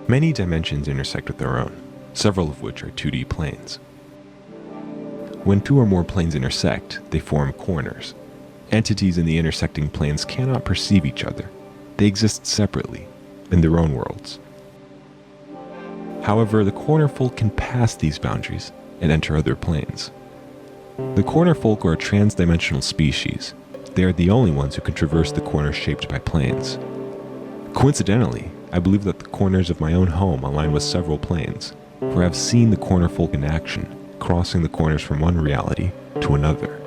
Many dimensions intersect with our own, several of which are 2D planes. When two or more planes intersect, they form corners. Entities in the intersecting planes cannot perceive each other. They exist separately, in their own worlds. However, the corner folk can pass these boundaries and enter other planes. The corner folk are a trans-dimensional species. They are the only ones who can traverse the corners shaped by planes. Coincidentally, I believe that the corners of my own home align with several planes, for I have seen the corner folk in action, crossing the corners from one reality to another.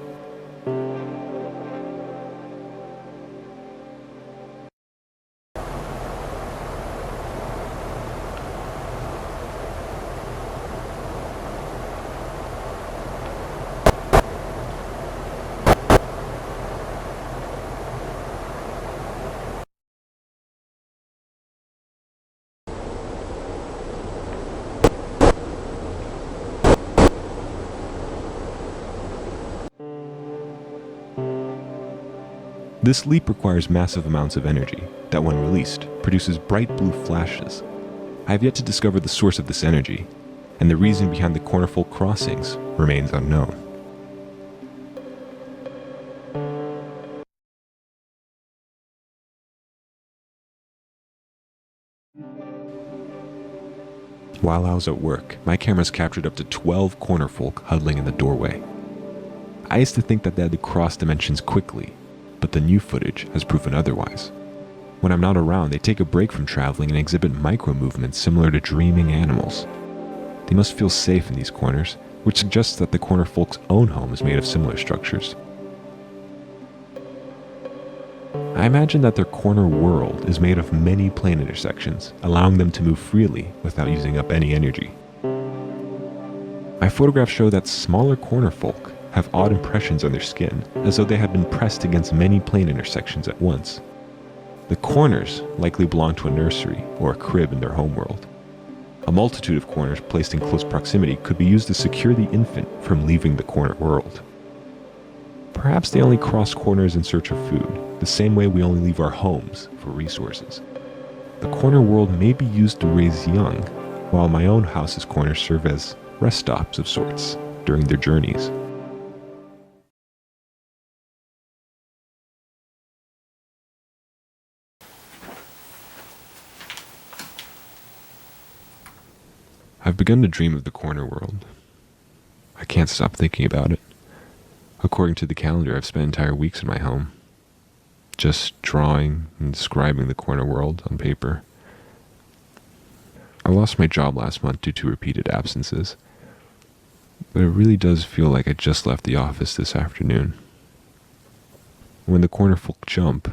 This leap requires massive amounts of energy that, when released, produces bright blue flashes. I have yet to discover the source of this energy, and the reason behind the cornerfolk crossings remains unknown. While I was at work, my cameras captured up to 12 cornerfolk huddling in the doorway. I used to think that they had to cross dimensions quickly, but the new footage has proven otherwise. When I'm not around, they take a break from traveling and exhibit micro-movements similar to dreaming animals. They must feel safe in these corners, which suggests that the corner folk's own home is made of similar structures. I imagine that their corner world is made of many plane intersections, allowing them to move freely without using up any energy. My photographs show that smaller corner folk have odd impressions on their skin, as though they had been pressed against many plane intersections at once. The corners likely belong to a nursery or a crib in their homeworld. A multitude of corners placed in close proximity could be used to secure the infant from leaving the corner world. Perhaps they only cross corners in search of food, the same way we only leave our homes for resources. The corner world may be used to raise young, while my own house's corners serve as rest stops of sorts during their journeys. I've begun to dream of the corner world. I can't stop thinking about it. According to the calendar, I've spent entire weeks in my home, just drawing and describing the corner world on paper. I lost my job last month due to repeated absences, but it really does feel like I just left the office this afternoon. When the corner folk jump,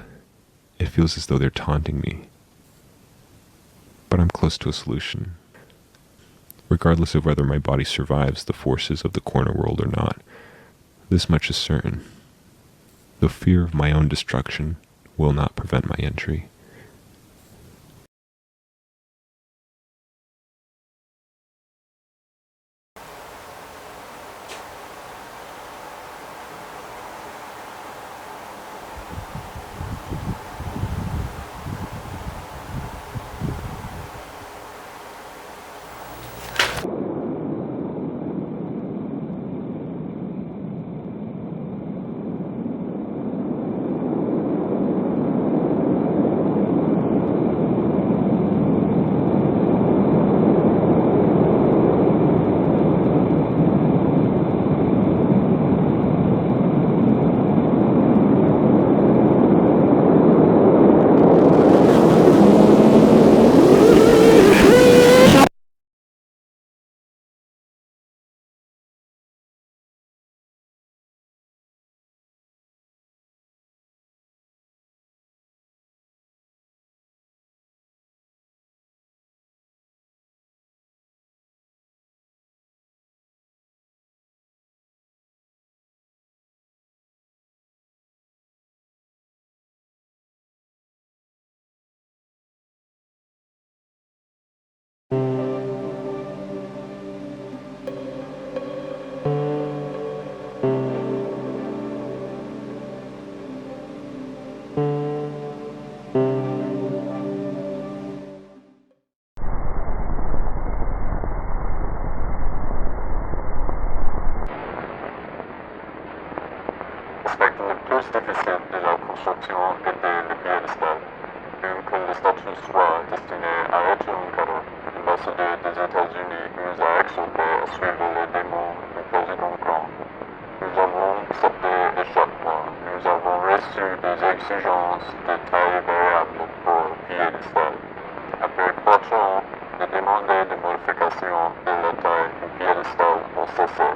it feels as though they're taunting me. But I'm close to a solution. Regardless of whether my body survives the forces of the corner world or not, this much is certain. The fear of my own destruction will not prevent my entry. construction était le piédestal. Que le statut soit destiné à être un cadeau. L'ambassadeur des États-Unis nous a exhortés à suivre les démons du président Trump. Nous avons accepté l'échappement. Nous avons reçu des exigences de taille variable pour le piédestal. Après 4 ans de demander des modifications de la taille du piédestal ont cessé.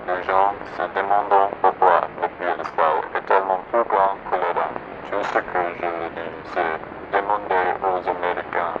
Les gens se demandant pourquoi le piédestal est tellement plus grand que le rang. Tout ce que je le dis, c'est demander aux Américains.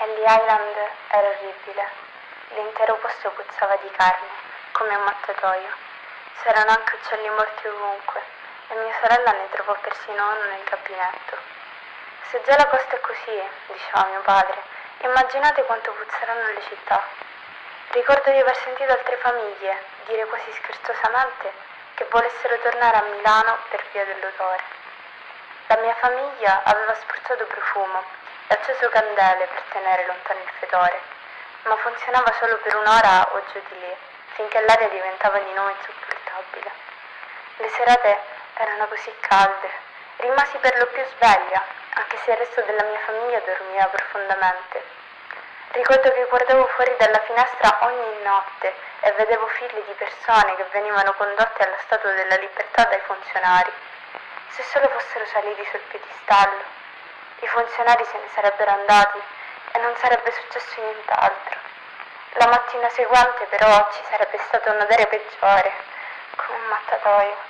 Ellie Island era orribile. L'intero posto puzzava di carne, come un mattatoio. C'erano anche uccelli morti ovunque e mia sorella ne trovò persino uno nel gabinetto. Se già la costa è così, diceva mio padre, immaginate quanto puzzeranno le città. Ricordo di aver sentito altre famiglie dire quasi scherzosamente che volessero tornare a Milano per via dell'odore. La mia famiglia aveva spruzzato profumo e acceso candele per tenere lontano il fetore, ma funzionava solo per un'ora o giù di lì, finché l'aria diventava di nuovo insopportabile. Le serate erano così calde, rimasi per lo più sveglia, anche se il resto della mia famiglia dormiva profondamente. Ricordo che guardavo fuori dalla finestra ogni notte e vedevo file di persone che venivano condotte alla Statua della Libertà dai funzionari. Se solo fossero saliti sul piedistallo, i funzionari se ne sarebbero andati e non sarebbe successo nient'altro. La mattina seguente però ci sarebbe stato un odore peggiore, come un mattatoio.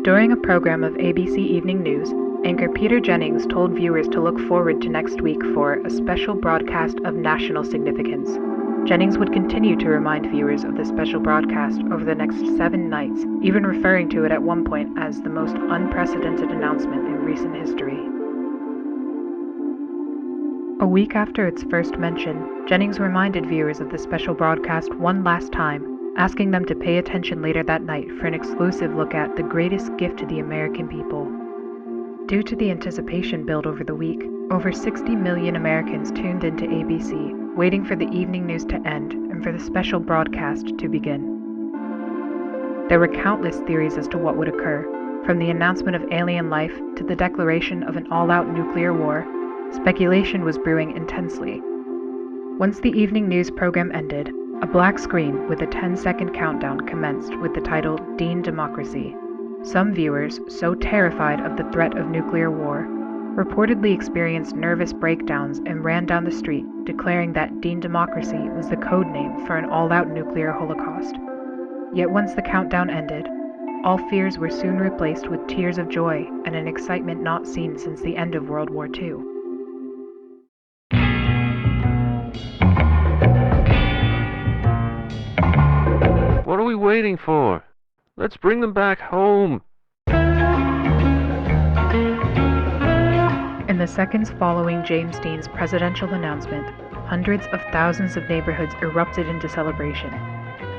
During a program of ABC Evening News, anchor Peter Jennings told viewers to look forward to next week for a special broadcast of national significance. Jennings would continue to remind viewers of the special broadcast over the next 7 nights, even referring to it at one point as the most unprecedented announcement in recent history. A week after its first mention, Jennings reminded viewers of the special broadcast one last time, asking them to pay attention later that night for an exclusive look at the greatest gift to the American people. Due to the anticipation built over the week, over 60 million Americans tuned into ABC, waiting for the evening news to end and for the special broadcast to begin. There were countless theories as to what would occur, from the announcement of alien life to the declaration of an all-out nuclear war. Speculation was brewing intensely. Once the evening news program ended, a black screen with a 10-second countdown commenced with the title Dean Democracy. Some viewers, so terrified of the threat of nuclear war, reportedly experienced nervous breakdowns and ran down the street, declaring that Dean Democracy was the code name for an all-out nuclear holocaust. Yet once the countdown ended, all fears were soon replaced with tears of joy and an excitement not seen since the end of World War II. What are we waiting for? Let's bring them back home. In the seconds following James Dean's presidential announcement, hundreds of thousands of neighborhoods erupted into celebration.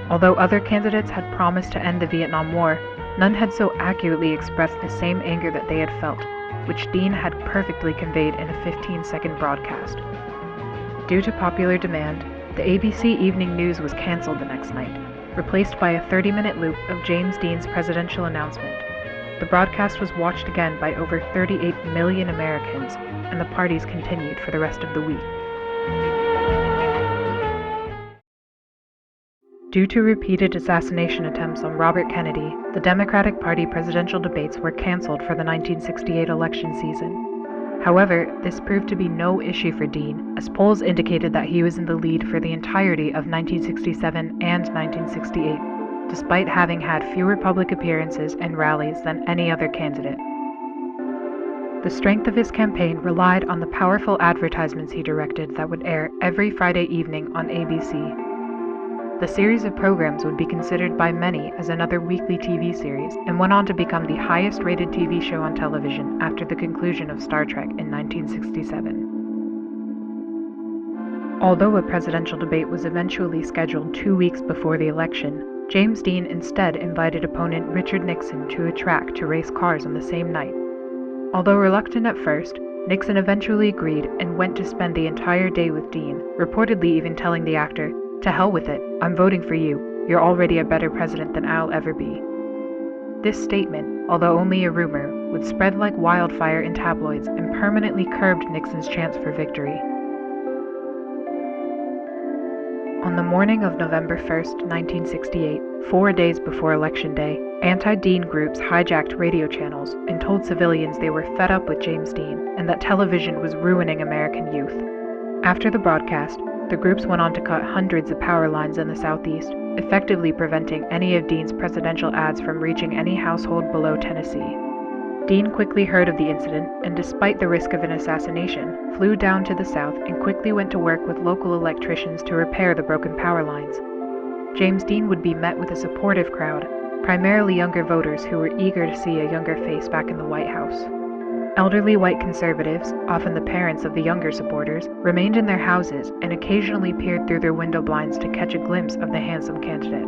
Although other candidates had promised to end the Vietnam War, none had so accurately expressed the same anger that they had felt, which Dean had perfectly conveyed in a 15-second broadcast. Due to popular demand, the ABC Evening News was canceled the next night, replaced by a 30-minute loop of James Dean's presidential announcement. The broadcast was watched again by over 38 million Americans, and the parties continued for the rest of the week. Due to repeated assassination attempts on Robert Kennedy, the Democratic Party presidential debates were canceled for the 1968 election season. However, this proved to be no issue for Dean, as polls indicated that he was in the lead for the entirety of 1967 and 1968, despite having had fewer public appearances and rallies than any other candidate. The strength of his campaign relied on the powerful advertisements he directed that would air every Friday evening on ABC. The series of programs would be considered by many as another weekly TV series, and went on to become the highest-rated TV show on television after the conclusion of Star Trek in 1967. Although a presidential debate was eventually scheduled 2 weeks before the election, James Dean instead invited opponent Richard Nixon to a track to race cars on the same night. Although reluctant at first, Nixon eventually agreed and went to spend the entire day with Dean, reportedly even telling the actor, "To hell with it, I'm voting for you. You're already a better president than I'll ever be." This statement, although only a rumor, would spread like wildfire in tabloids and permanently curbed Nixon's chance for victory. On the morning of November 1st, 1968, 4 days before Election Day, anti-Dean groups hijacked radio channels and told civilians they were fed up with James Dean and that television was ruining American youth. After the broadcast, the groups went on to cut hundreds of power lines in the southeast, effectively preventing any of Dean's presidential ads from reaching any household below Tennessee. Dean quickly heard of the incident, and despite the risk of an assassination, flew down to the south and quickly went to work with local electricians to repair the broken power lines. James Dean would be met with a supportive crowd, primarily younger voters who were eager to see a younger face back in the White House. Elderly white conservatives, often the parents of the younger supporters, remained in their houses and occasionally peered through their window blinds to catch a glimpse of the handsome candidate.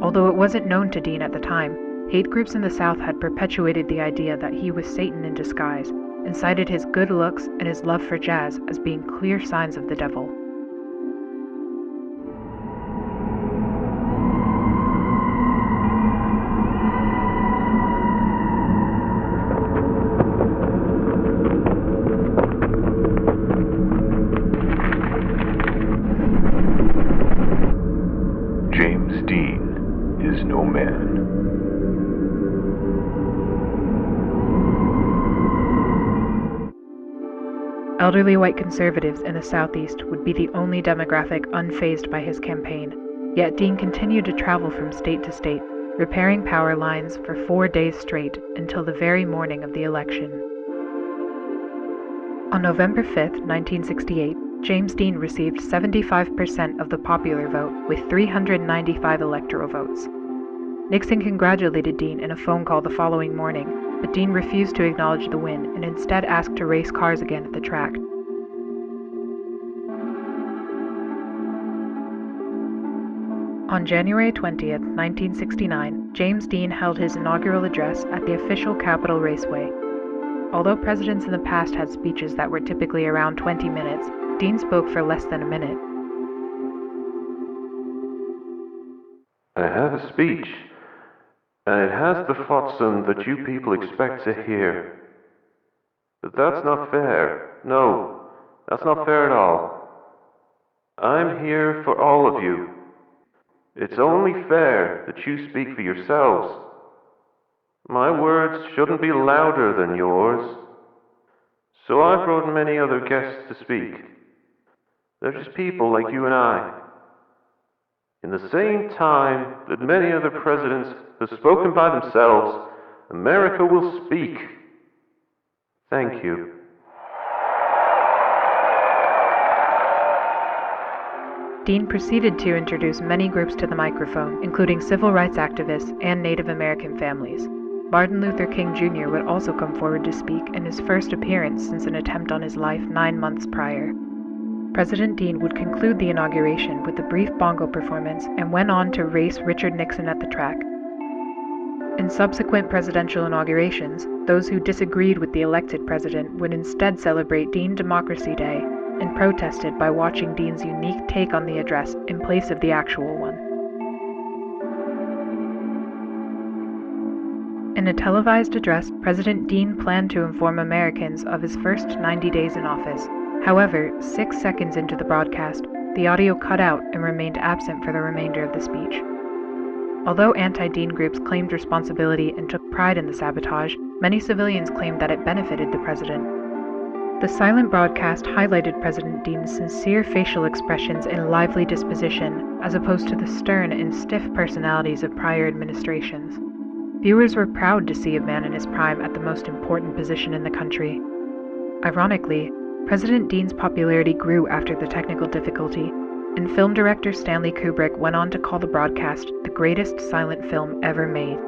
Although it wasn't known to Dean at the time, hate groups in the South had perpetuated the idea that he was Satan in disguise, and cited his good looks and his love for jazz as being clear signs of the devil. James Dean is no man. Elderly white conservatives in the Southeast would be the only demographic unfazed by his campaign, yet Dean continued to travel from state to state, repairing power lines for 4 days straight until the very morning of the election. On November 5, 1968, James Dean received 75% of the popular vote with 395 electoral votes. Nixon congratulated Dean in a phone call the following morning, but Dean refused to acknowledge the win and instead asked to race cars again at the track. On January 20, 1969, James Dean held his inaugural address at the official Capitol Raceway. Although presidents in the past had speeches that were typically around 20 minutes, Dean spoke for less than a minute. I have a speech, and it has the flotsam that you people expect to hear. But that's not fair. No, that's not fair at all. I'm here for all of you. It's only fair that you speak for yourselves. My words shouldn't be louder than yours. So I brought many other guests to speak. They're just people like you and I. In the same time that many other presidents have spoken by themselves, America will speak. Thank you. Dean proceeded to introduce many groups to the microphone, including civil rights activists and Native American families. Martin Luther King Jr. would also come forward to speak in his first appearance since an attempt on his life 9 months prior. President Dean would conclude the inauguration with a brief bongo performance and went on to race Richard Nixon at the track. In subsequent presidential inaugurations, those who disagreed with the elected president would instead celebrate Dean Democracy Day and protested by watching Dean's unique take on the address in place of the actual one. In a televised address, President Dean planned to inform Americans of his first 90 days in office. However, 6 seconds into the broadcast, the audio cut out and remained absent for the remainder of the speech. Although anti-Dean groups claimed responsibility and took pride in the sabotage, many civilians claimed that it benefited the president. The silent broadcast highlighted President Dean's sincere facial expressions and lively disposition, as opposed to the stern and stiff personalities of prior administrations. Viewers were proud to see a man in his prime at the most important position in the country. Ironically, President Dean's popularity grew after the technical difficulty, and film director Stanley Kubrick went on to call the broadcast the greatest silent film ever made.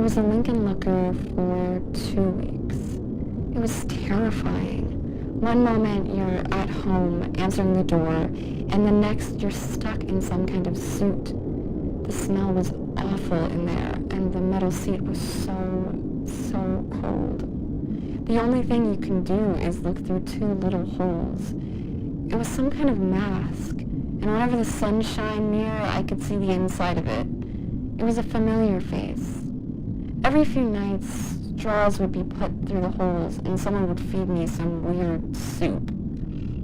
was a Lincoln Looker for 2 weeks. It was terrifying. One moment you're at home answering the door, and the next you're stuck in some kind of suit. The smell was awful in there, and the metal seat was so cold. The only thing you can do is look through 2 little holes. It was some kind of mask, and whenever the sun shined near, I could see the inside of it. It was a familiar face. Every few nights, straws would be put through the holes, and someone would feed me some weird soup.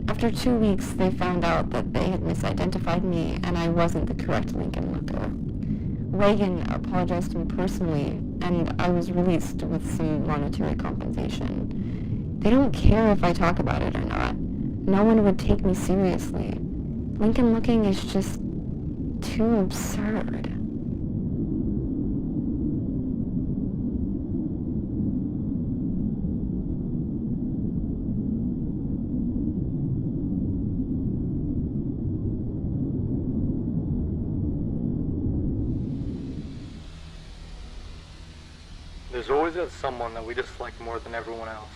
After 2 weeks, they found out that they had misidentified me, and I wasn't the correct Lincoln Looker. Reagan apologized to me personally, and I was released with some monetary compensation. They don't care if I talk about it or not. No one would take me seriously. Lincoln Looking is just too absurd. There's always that someone that we dislike more than everyone else.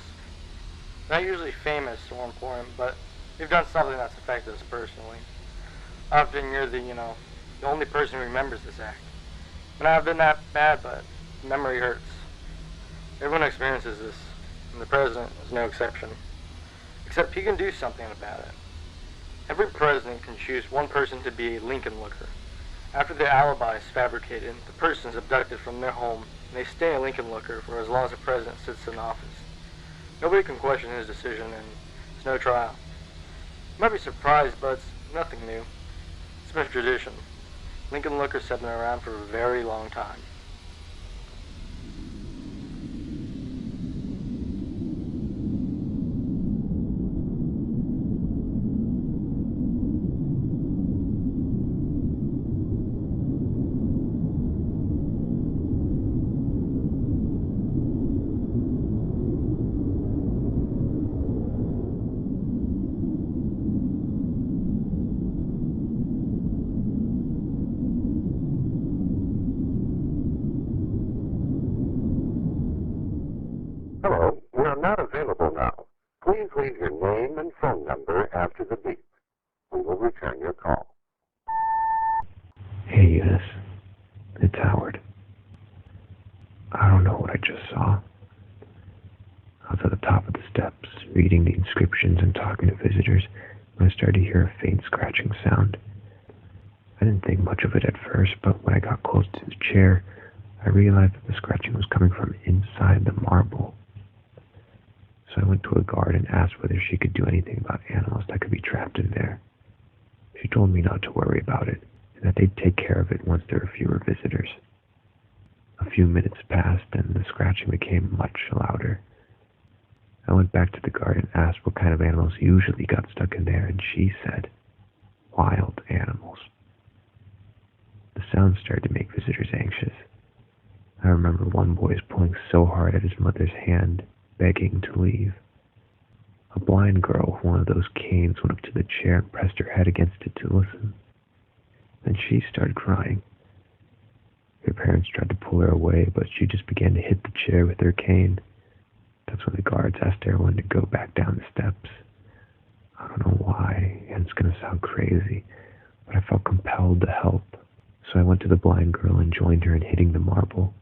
Not usually famous or important, but they've done something that's affected us personally. Often you're the only person who remembers this act. It may not have been that bad, but memory hurts. Everyone experiences this, and the president is no exception. Except he can do something about it. Every president can choose one person to be a Lincoln Looker. After their alibi is fabricated, the person is abducted from their home, and they stay a Lincoln Looker for as long as the president sits in office. Nobody can question his decision, and it's no trial. You might be surprised, but it's nothing new. It's been a tradition. Lincoln Lookers have been around for a very long time. Hello, we are not available now. Please leave your name and phone number after the beep. We will return your call. Hey, Eunice. It's Howard. I don't know what I just saw. I was at the top of the steps, reading the inscriptions and talking to visitors, when I started to hear a faint scratching sound. I didn't think much of it at first, but when I got close to the chair, I realized that the scratching was coming from inside the marble. So I went to a guard and asked whether she could do anything about animals that could be trapped in there. She told me not to worry about it, and that they'd take care of it once there were fewer visitors. A few minutes passed, and the scratching became much louder. I went back to the guard and asked what kind of animals usually got stuck in there, and she said, wild animals. The sound started to make visitors anxious. I remember one boy pulling so hard at his mother's hand, begging to leave. A blind girl with one of those canes went up to the chair and pressed her head against it to listen. Then she started crying. Her parents tried to pull her away, but she just began to hit the chair with her cane. That's when the guards asked everyone to go back down the steps. I don't know why, and it's going to sound crazy, but I felt compelled to help. So I went to the blind girl and joined her in hitting the marble.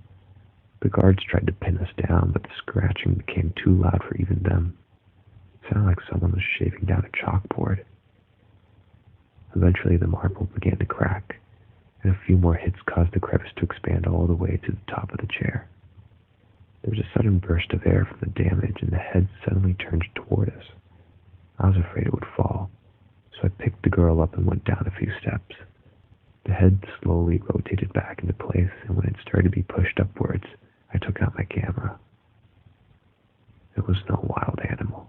The guards tried to pin us down, but the scratching became too loud for even them. It sounded like someone was shaving down a chalkboard. Eventually the marble began to crack, and a few more hits caused the crevice to expand all the way to the top of the chair. There was a sudden burst of air from the damage, and the head suddenly turned toward us. I was afraid it would fall, so I picked the girl up and went down a few steps. The head slowly rotated back into place, and when it started to be pushed upwards, I took out my camera. It was no wild animal.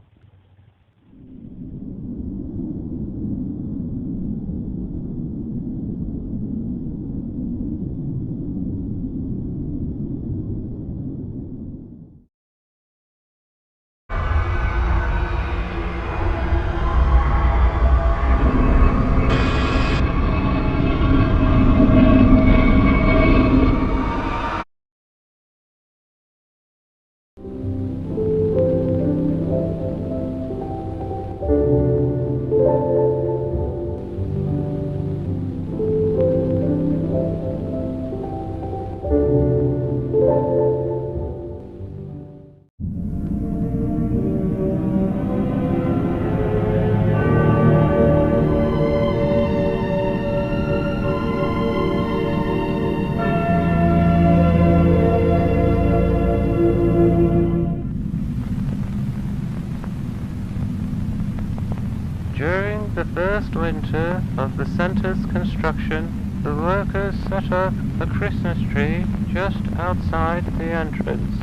quarter of the center's construction, the workers set up a Christmas tree just outside the entrance.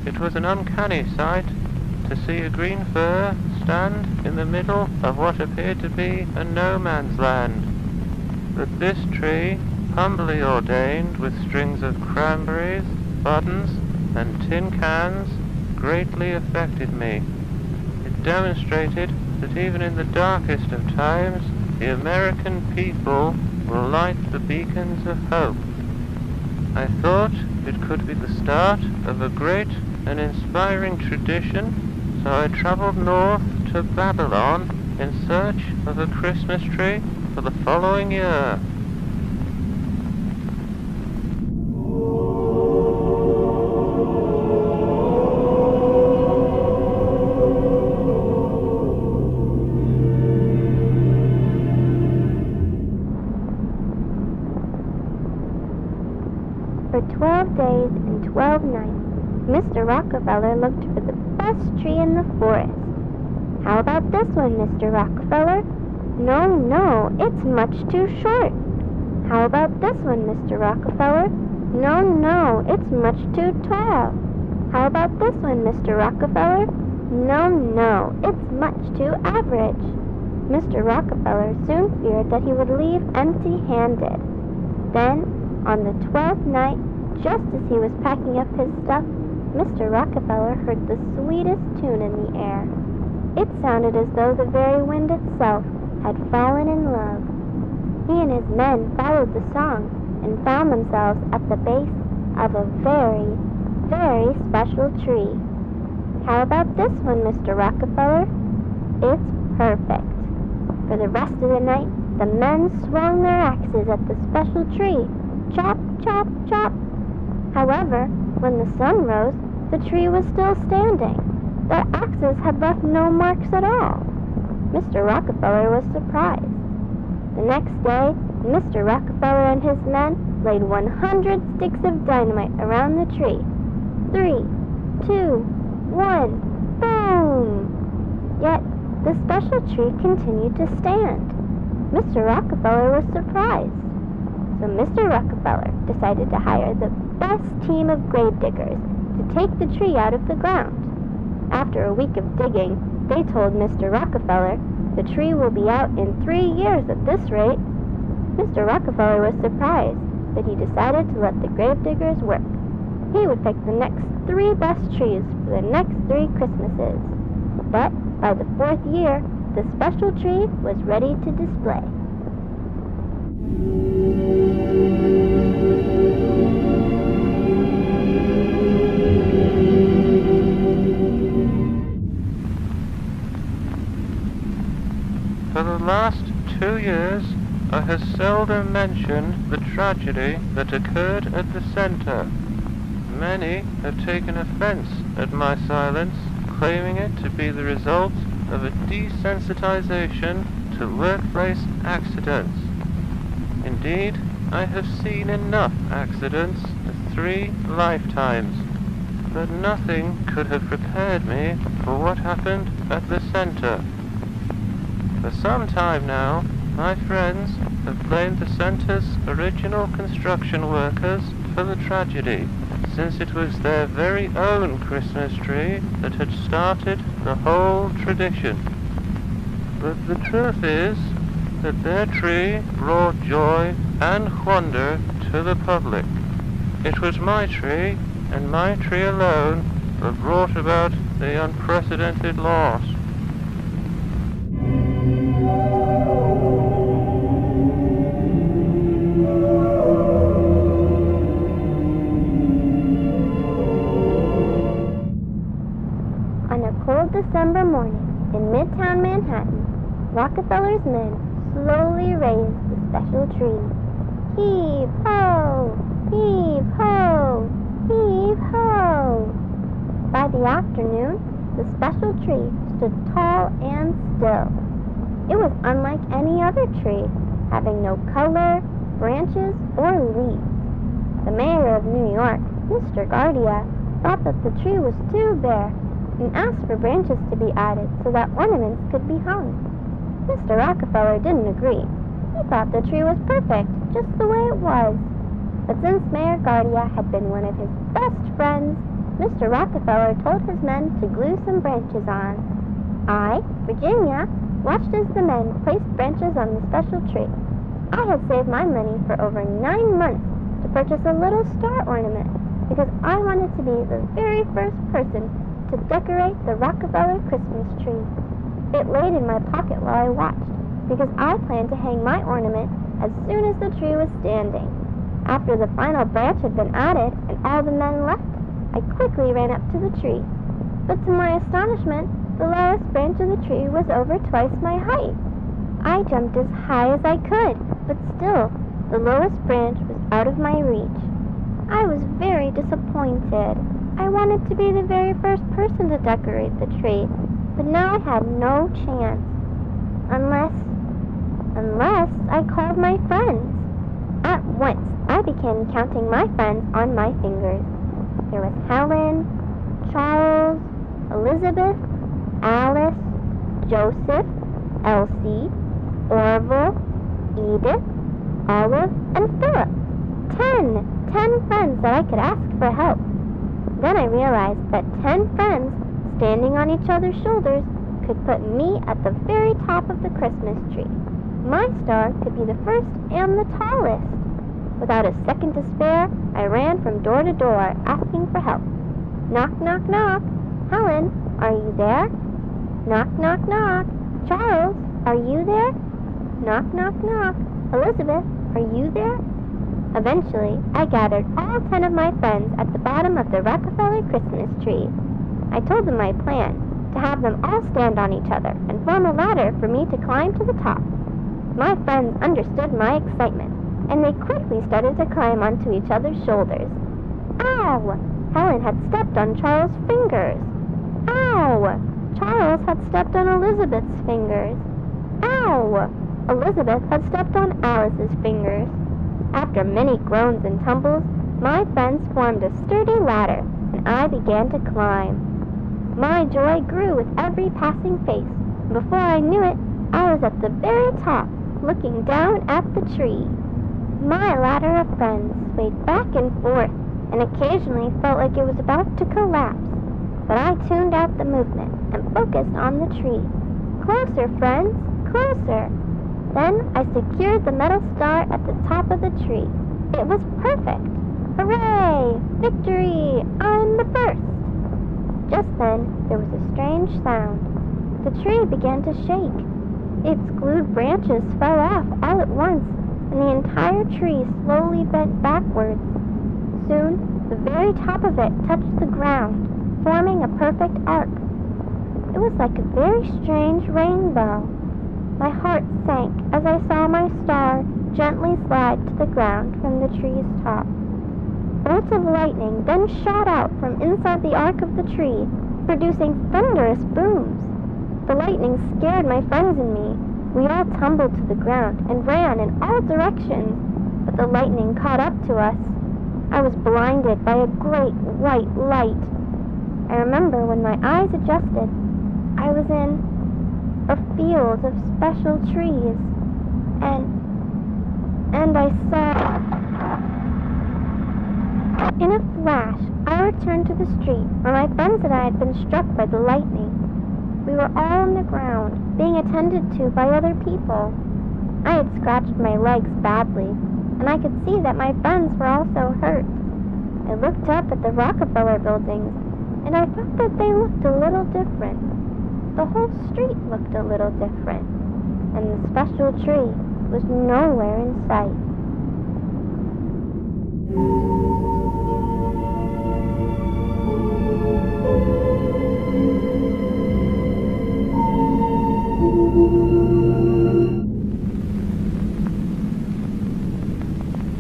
It was an uncanny sight to see a green fir stand in the middle of what appeared to be a no-man's land. But this tree, humbly ordained with strings of cranberries, buttons, and tin cans, greatly affected me. It demonstrated that even in the darkest of times, the American people will light the beacons of hope. I thought it could be the start of a great and inspiring tradition, so I traveled north to Babylon in search of a Christmas tree for the following year. For 12 days and 12 nights, Mr. Rockefeller looked for the best tree in the forest. How about this one, Mr. Rockefeller? No, no, it's much too short. How about this one, Mr. Rockefeller? No, no, it's much too tall. How about this one, Mr. Rockefeller? No, no, it's much too average. Mr. Rockefeller soon feared that he would leave empty-handed. Then, on the 12th night, just as he was packing up his stuff, Mr. Rockefeller heard the sweetest tune in the air. It sounded as though the very wind itself had fallen in love. He and his men followed the song and found themselves at the base of a very, very special tree. How about this one, Mr. Rockefeller? It's perfect. For the rest of the night, the men swung their axes at the special tree. Chop, chop, chop. However, when the sun rose, the tree was still standing. Their axes had left no marks at all. Mr. Rockefeller was surprised. The next day, Mr. Rockefeller and his men laid 100 sticks of dynamite around the tree. 3, 2, 1, boom! Yet, the special tree continued to stand. Mr. Rockefeller was surprised. So Mr. Rockefeller decided to hire the best team of grave diggers to take the tree out of the ground. After a week of digging, they told Mr. Rockefeller, the tree will be out in 3 years at this rate. Mr. Rockefeller was surprised, but he decided to let the grave diggers work. He would pick the next 3 best trees for the next 3 Christmases. But by the 4th year, the special tree was ready to display. For the last 2 years, I have seldom mentioned the tragedy that occurred at the center. Many have taken offense at my silence, claiming it to be the result of a desensitization to workplace accidents. Indeed, I have seen enough accidents in 3 lifetimes, but nothing could have prepared me for what happened at the center. For some time now, my friends have blamed the center's original construction workers for the tragedy, since it was their very own Christmas tree that had started the whole tradition. But the truth is that their tree brought joy and wonder to the public. It was my tree, and my tree alone, that brought about the unprecedented loss. On a cold December morning in Midtown Manhattan, Rockefeller's men slowly raised the special tree. Heave ho! Heave ho! Heave ho! By the afternoon, the special tree stood tall and still. It was unlike any other tree, having no color, branches, or leaves. The mayor of New York, Mr. Guardia, thought that the tree was too bare and asked for branches to be added so that ornaments could be hung. Mr. Rockefeller didn't agree. He thought the tree was perfect, just the way it was. But since Mayor Guardia had been one of his best friends, Mr. Rockefeller told his men to glue some branches on. I, Virginia, watched as the men placed branches on the special tree. I had saved my money for over 9 months to purchase a little star ornament because I wanted to be the very first person to decorate the Rockefeller Christmas tree. It laid in my pocket while I watched because I planned to hang my ornament as soon as the tree was standing. After the final branch had been added and all the men left, I quickly ran up to the tree. But to my astonishment, the lowest branch of the tree was over twice my height. I jumped as high as I could, but still, the lowest branch was out of my reach. I was very disappointed. I wanted to be the very first person to decorate the tree, but now I had no chance. Unless I called my friends. At once, I began counting my friends on my fingers. There was Helen, Charles, Elizabeth, Alice, Joseph, Elsie, Orville, Edith, Olive, and Philip. 10 friends that I could ask for help. Then I realized that 10 friends standing on each other's shoulders could put me at the very top of the Christmas tree. My star could be the first and the tallest. Without a second to spare, I ran from door to door asking for help. Knock, knock, knock. Helen, are you there? Knock, knock, knock. Charles, are you there? Knock, knock, knock. Elizabeth, are you there? Eventually, I gathered all 10 of my friends at the bottom of the Rockefeller Christmas tree. I told them my plan, to have them all stand on each other and form a ladder for me to climb to the top. My friends understood my excitement, and they quickly started to climb onto each other's shoulders. Ow! Helen had stepped on Charles' fingers. Ow! Charles had stepped on Elizabeth's fingers. Ow! Elizabeth had stepped on Alice's fingers. After many groans and tumbles, my friends formed a sturdy ladder, and I began to climb. My joy grew with every passing face, and before I knew it, I was at the very top, looking down at the tree. My ladder of friends swayed back and forth, and occasionally felt like it was about to collapse. But I tuned out the movement and focused on the tree. Closer, friends, closer. Then I secured the metal star at the top of the tree. It was perfect. Hooray! Victory! I'm the first! Just then, there was a strange sound. The tree began to shake. Its glued branches fell off all at once, and the entire tree slowly bent backwards. Soon, the very top of it touched the ground, forming a perfect arc. It was like a very strange rainbow. My heart sank as I saw my star gently slide to the ground from the tree's top. Bolts of lightning then shot out from inside the arc of the tree, producing thunderous booms. The lightning scared my friends and me. We all tumbled to the ground and ran in all directions, but the lightning caught up to us. I was blinded by a great white light. I remember when my eyes adjusted, I was in a field of special trees, and I saw... In a flash, I returned to the street where my friends and I had been struck by the lightning. We were all on the ground, being attended to by other people. I had scratched my legs badly, and I could see that my friends were also hurt. I looked up at the Rockefeller buildings, and I thought that they looked a little different. The whole street looked a little different, and the special tree was nowhere in sight.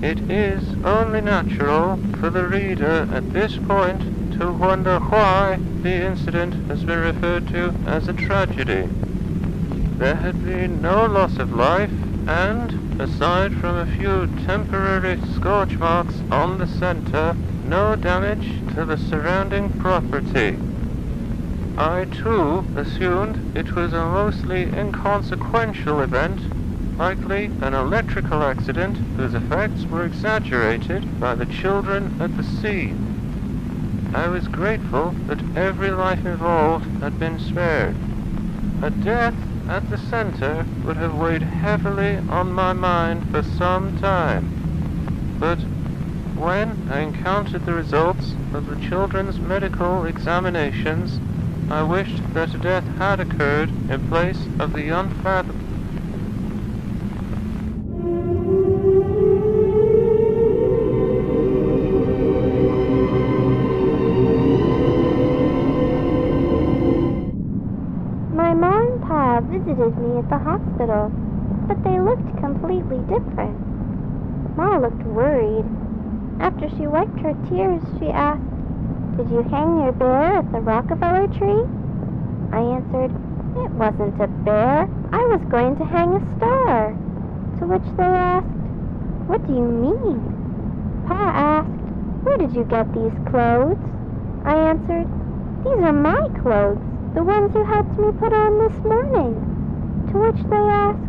It is only natural for the reader at this point to wonder why the incident has been referred to as a tragedy. There had been no loss of life, and, aside from a few temporary scorch marks on the center, no damage to the surrounding property. I too assumed it was a mostly inconsequential event, likely an electrical accident whose effects were exaggerated by the children at the scene. I was grateful that every life involved had been spared. A death at the center would have weighed heavily on my mind for some time. But when I encountered the results of the children's medical examinations, I wished that a death had occurred in place of the unfathomable. My ma and pa visited me at the hospital, but they looked completely different. Ma looked worried. After she wiped her tears, she asked, "Did you hang your bear at the Rockefeller tree?" I answered, "It wasn't a bear. I was going to hang a star." To which they asked, "What do you mean?" Pa asked, "Where did you get these clothes?" I answered, "These are my clothes, the ones you helped me put on this morning." To which they asked,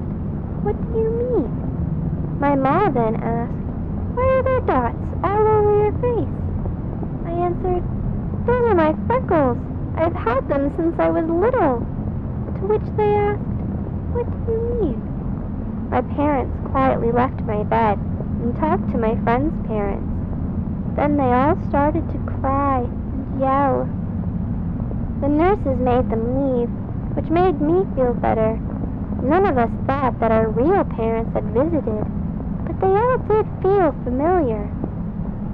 "What do you mean?" My ma then asked, "Why are there dots all over your face?" I answered, "Those are my freckles. I've had them since I was little." To which they asked, "What do you mean?" My parents quietly left my bed and talked to my friends' parents. Then they all started to cry and yell. The nurses made them leave, which made me feel better. None of us thought that our real parents had visited, but they all did feel familiar.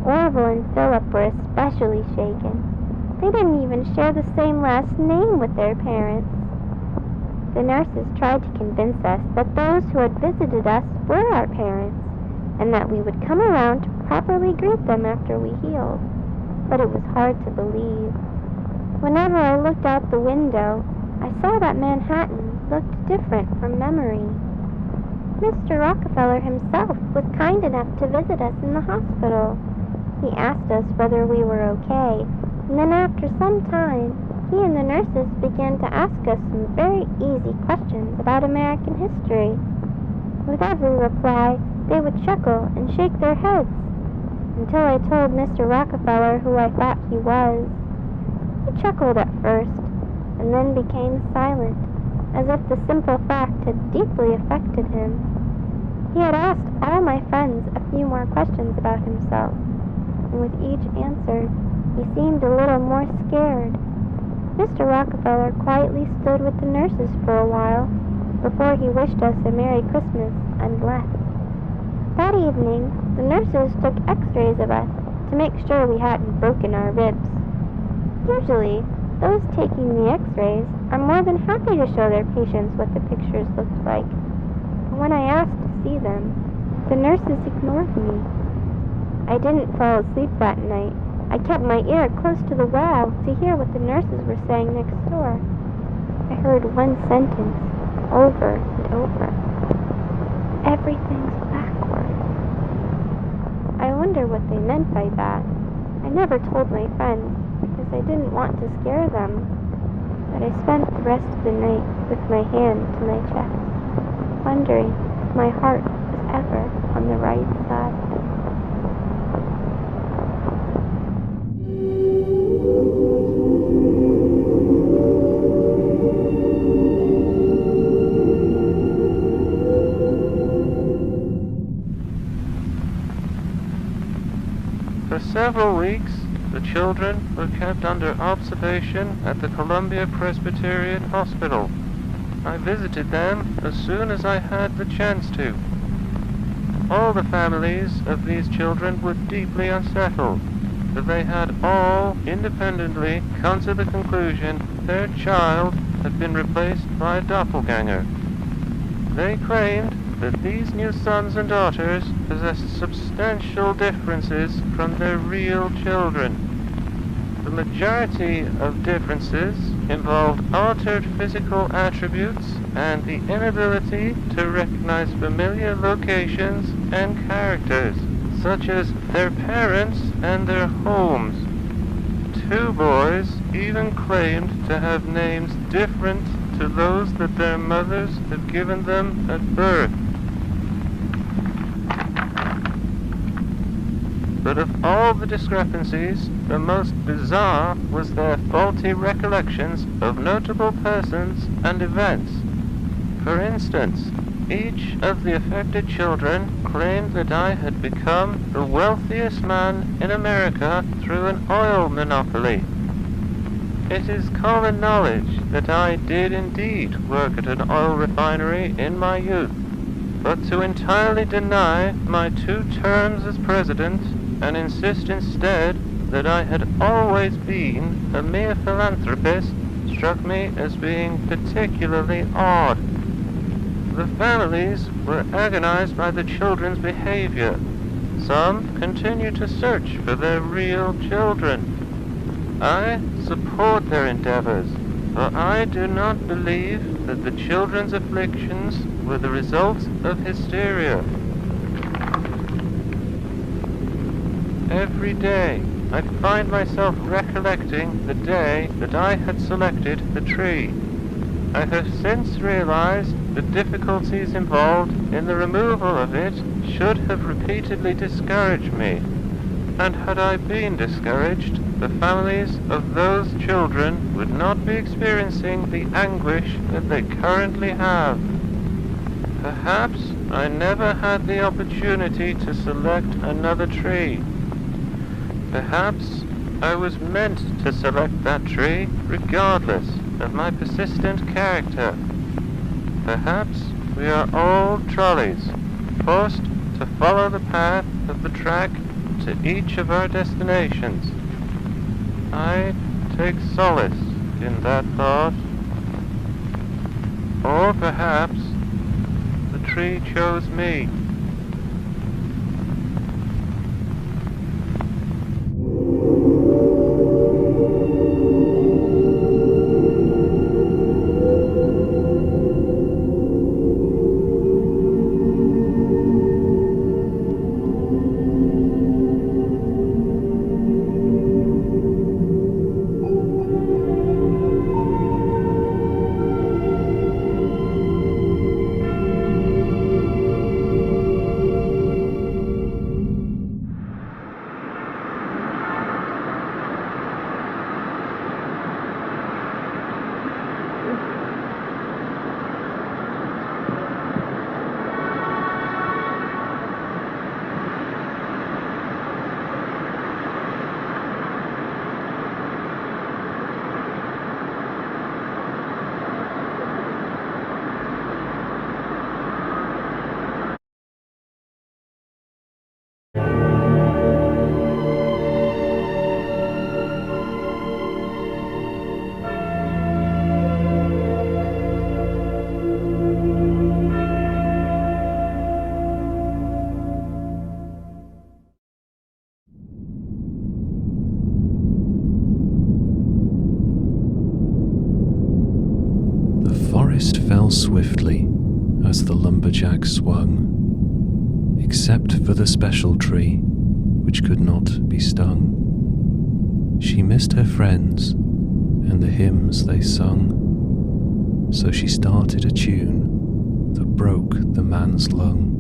Orville and Philip were especially shaken. They didn't even share the same last name with their parents. The nurses tried to convince us that those who had visited us were our parents, and that we would come around to properly greet them after we healed. But it was hard to believe. Whenever I looked out the window, I saw that Manhattan looked different from memory. Mr. Rockefeller himself was kind enough to visit us in the hospital. He asked us whether we were okay, and then after some time, he and the nurses began to ask us some very easy questions about American history. With every reply, they would chuckle and shake their heads, until I told Mr. Rockefeller who I thought he was. He chuckled at first, and then became silent, as if the simple fact had deeply affected him. He had asked all my friends a few more questions about himself, and with each answer, he seemed a little more scared. Mr. Rockefeller quietly stood with the nurses for a while, before he wished us a Merry Christmas and left. That evening, the nurses took x-rays of us to make sure we hadn't broken our ribs. Usually, those taking the x-rays are more than happy to show their patients what the pictures looked like. But when I asked to see them, the nurses ignored me. I didn't fall asleep that night. I kept my ear close to the wall to hear what the nurses were saying next door. I heard one sentence over and over. "Everything's backward." I wonder what they meant by that. I never told my friends, because I didn't want to scare them. But I spent the rest of the night with my hand to my chest, wondering if my heart was ever on the right side. For several weeks, the children were kept under observation at the Columbia Presbyterian Hospital. I visited them as soon as I had the chance to. All the families of these children were deeply unsettled, for they had all independently come to the conclusion their child had been replaced by a doppelganger. They claimed that these new sons and daughters possessed substantial differences from their real children. The majority of differences involved altered physical attributes and the inability to recognize familiar locations and characters, such as their parents and their homes. Two boys even claimed to have names different to those that their mothers had given them at birth. But of all the discrepancies, the most bizarre was their faulty recollections of notable persons and events. For instance, each of the affected children claimed that I had become the wealthiest man in America through an oil monopoly. It is common knowledge that I did indeed work at an oil refinery in my youth, but to entirely deny my 2 terms as president and insist instead that I had always been a mere philanthropist struck me as being particularly odd. The families were agonized by the children's behavior. Some continued to search for their real children. I support their endeavors, for I do not believe that the children's afflictions were the result of hysteria. Every day, I find myself recollecting the day that I had selected the tree. I have since realized the difficulties involved in the removal of it should have repeatedly discouraged me. And had I been discouraged, the families of those children would not be experiencing the anguish that they currently have. Perhaps I never had the opportunity to select another tree. Perhaps I was meant to select that tree regardless of my persistent character. Perhaps we are all trolleys, forced to follow the path of the track to each of our destinations. I take solace in that thought. Or perhaps the tree chose me. forest fell swiftly as the lumberjack swung, except for the special tree, which could not be stung. She missed her friends and the hymns they sung, so she started a tune that broke the man's lung.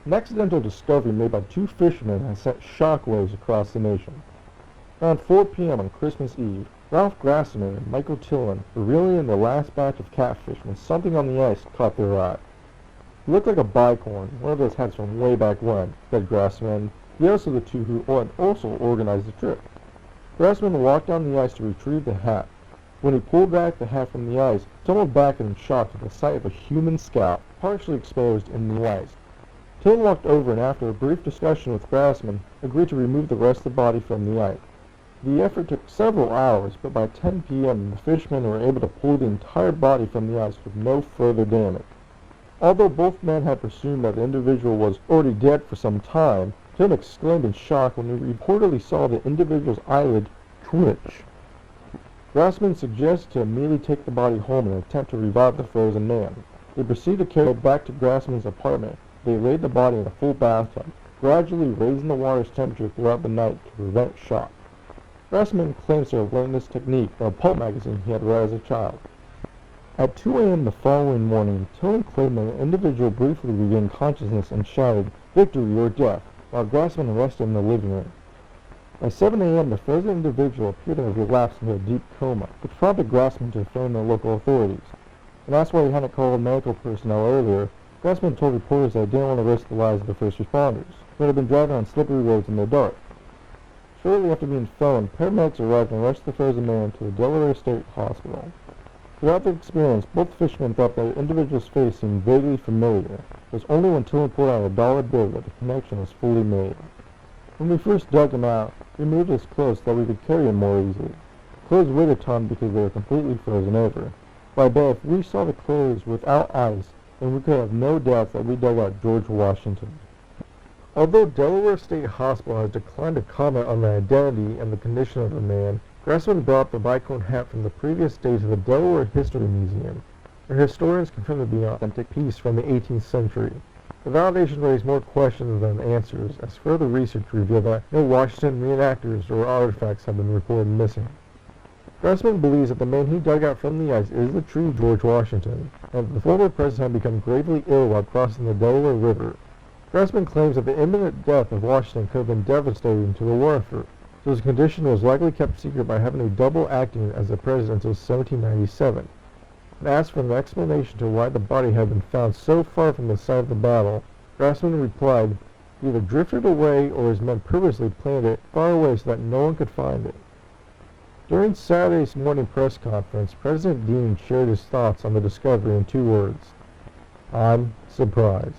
An accidental discovery made by two fishermen has sent shockwaves across the nation. Around 4 p.m. on Christmas Eve, Ralph Grassman and Michael Tillman were reeling in the last batch of catfish when something on the ice caught their eye. It looked like a bicorn, one of those hats from way back when, said Grassman, the other of the two who had also organized the trip. Grassman walked down the ice to retrieve the hat. When he pulled back the hat from the ice, he tumbled back in shock at the sight of a human scalp, partially exposed in the ice. Tillman walked over and after a brief discussion with Grassman, agreed to remove the rest of the body from the ice. The effort took several hours, but by 10 p.m. the fishermen were able to pull the entire body from the ice with no further damage. Although both men had presumed that the individual was already dead for some time, Tim exclaimed in shock when he reportedly saw the individual's eyelid twitch. Grassman suggested to immediately take the body home in an attempt to revive the frozen man. They proceeded to carry it back to Grassman's apartment. They laid the body in a full bathtub, gradually raising the water's temperature throughout the night to prevent shock. Grassman claims to have learned this technique from a pulp magazine he had read as a child. At 2 a.m. the following morning, Tillman claimed that an individual briefly regained consciousness and shouted, "Victory or death," while Grassman arrested him in the living room. By 7 a.m. the frozen individual appeared to have relapsed into a deep coma, which prompted Grassman to phone the local authorities. When asked why he hadn't called medical personnel earlier, Grassman told reporters that he didn't want to risk the lives of the first responders, who had been driving on slippery roads in the dark. Shortly after being phoned, paramedics arrived and rushed the frozen man to the Delaware State Hospital. Throughout the experience, both fishermen thought that the individual's face seemed vaguely familiar. It was only when Tillman pulled out a dollar bill that the connection was fully made. When we first dug him out, we moved his clothes so that we could carry him more easily. Clothes weighed a ton because they were completely frozen over. By then, if we saw the clothes without ice, then we could have no doubt that we dug out George Washington. Although Delaware State Hospital has declined to comment on the identity and the condition of the man, Grassman brought the bicorn hat from the previous day to the Delaware History Museum, where historians confirm to be an authentic piece from the 18th century. The validation raised more questions than answers, as further research revealed that no Washington reenactors or artifacts have been reported missing. Grassman believes that the man he dug out from the ice is the true George Washington, and that the former president had become gravely ill while crossing the Delaware River. Grassman claims that the imminent death of Washington could have been devastating to the war effort, so his condition was likely kept secret by having a double acting as the president until 1797. When asked for an explanation to why the body had been found so far from the site of the battle, Grassman replied, "He either drifted away or his men purposely planted it far away so that no one could find it." During Saturday's morning press conference, President Dean shared his thoughts on the discovery in 2 words: "I'm surprised."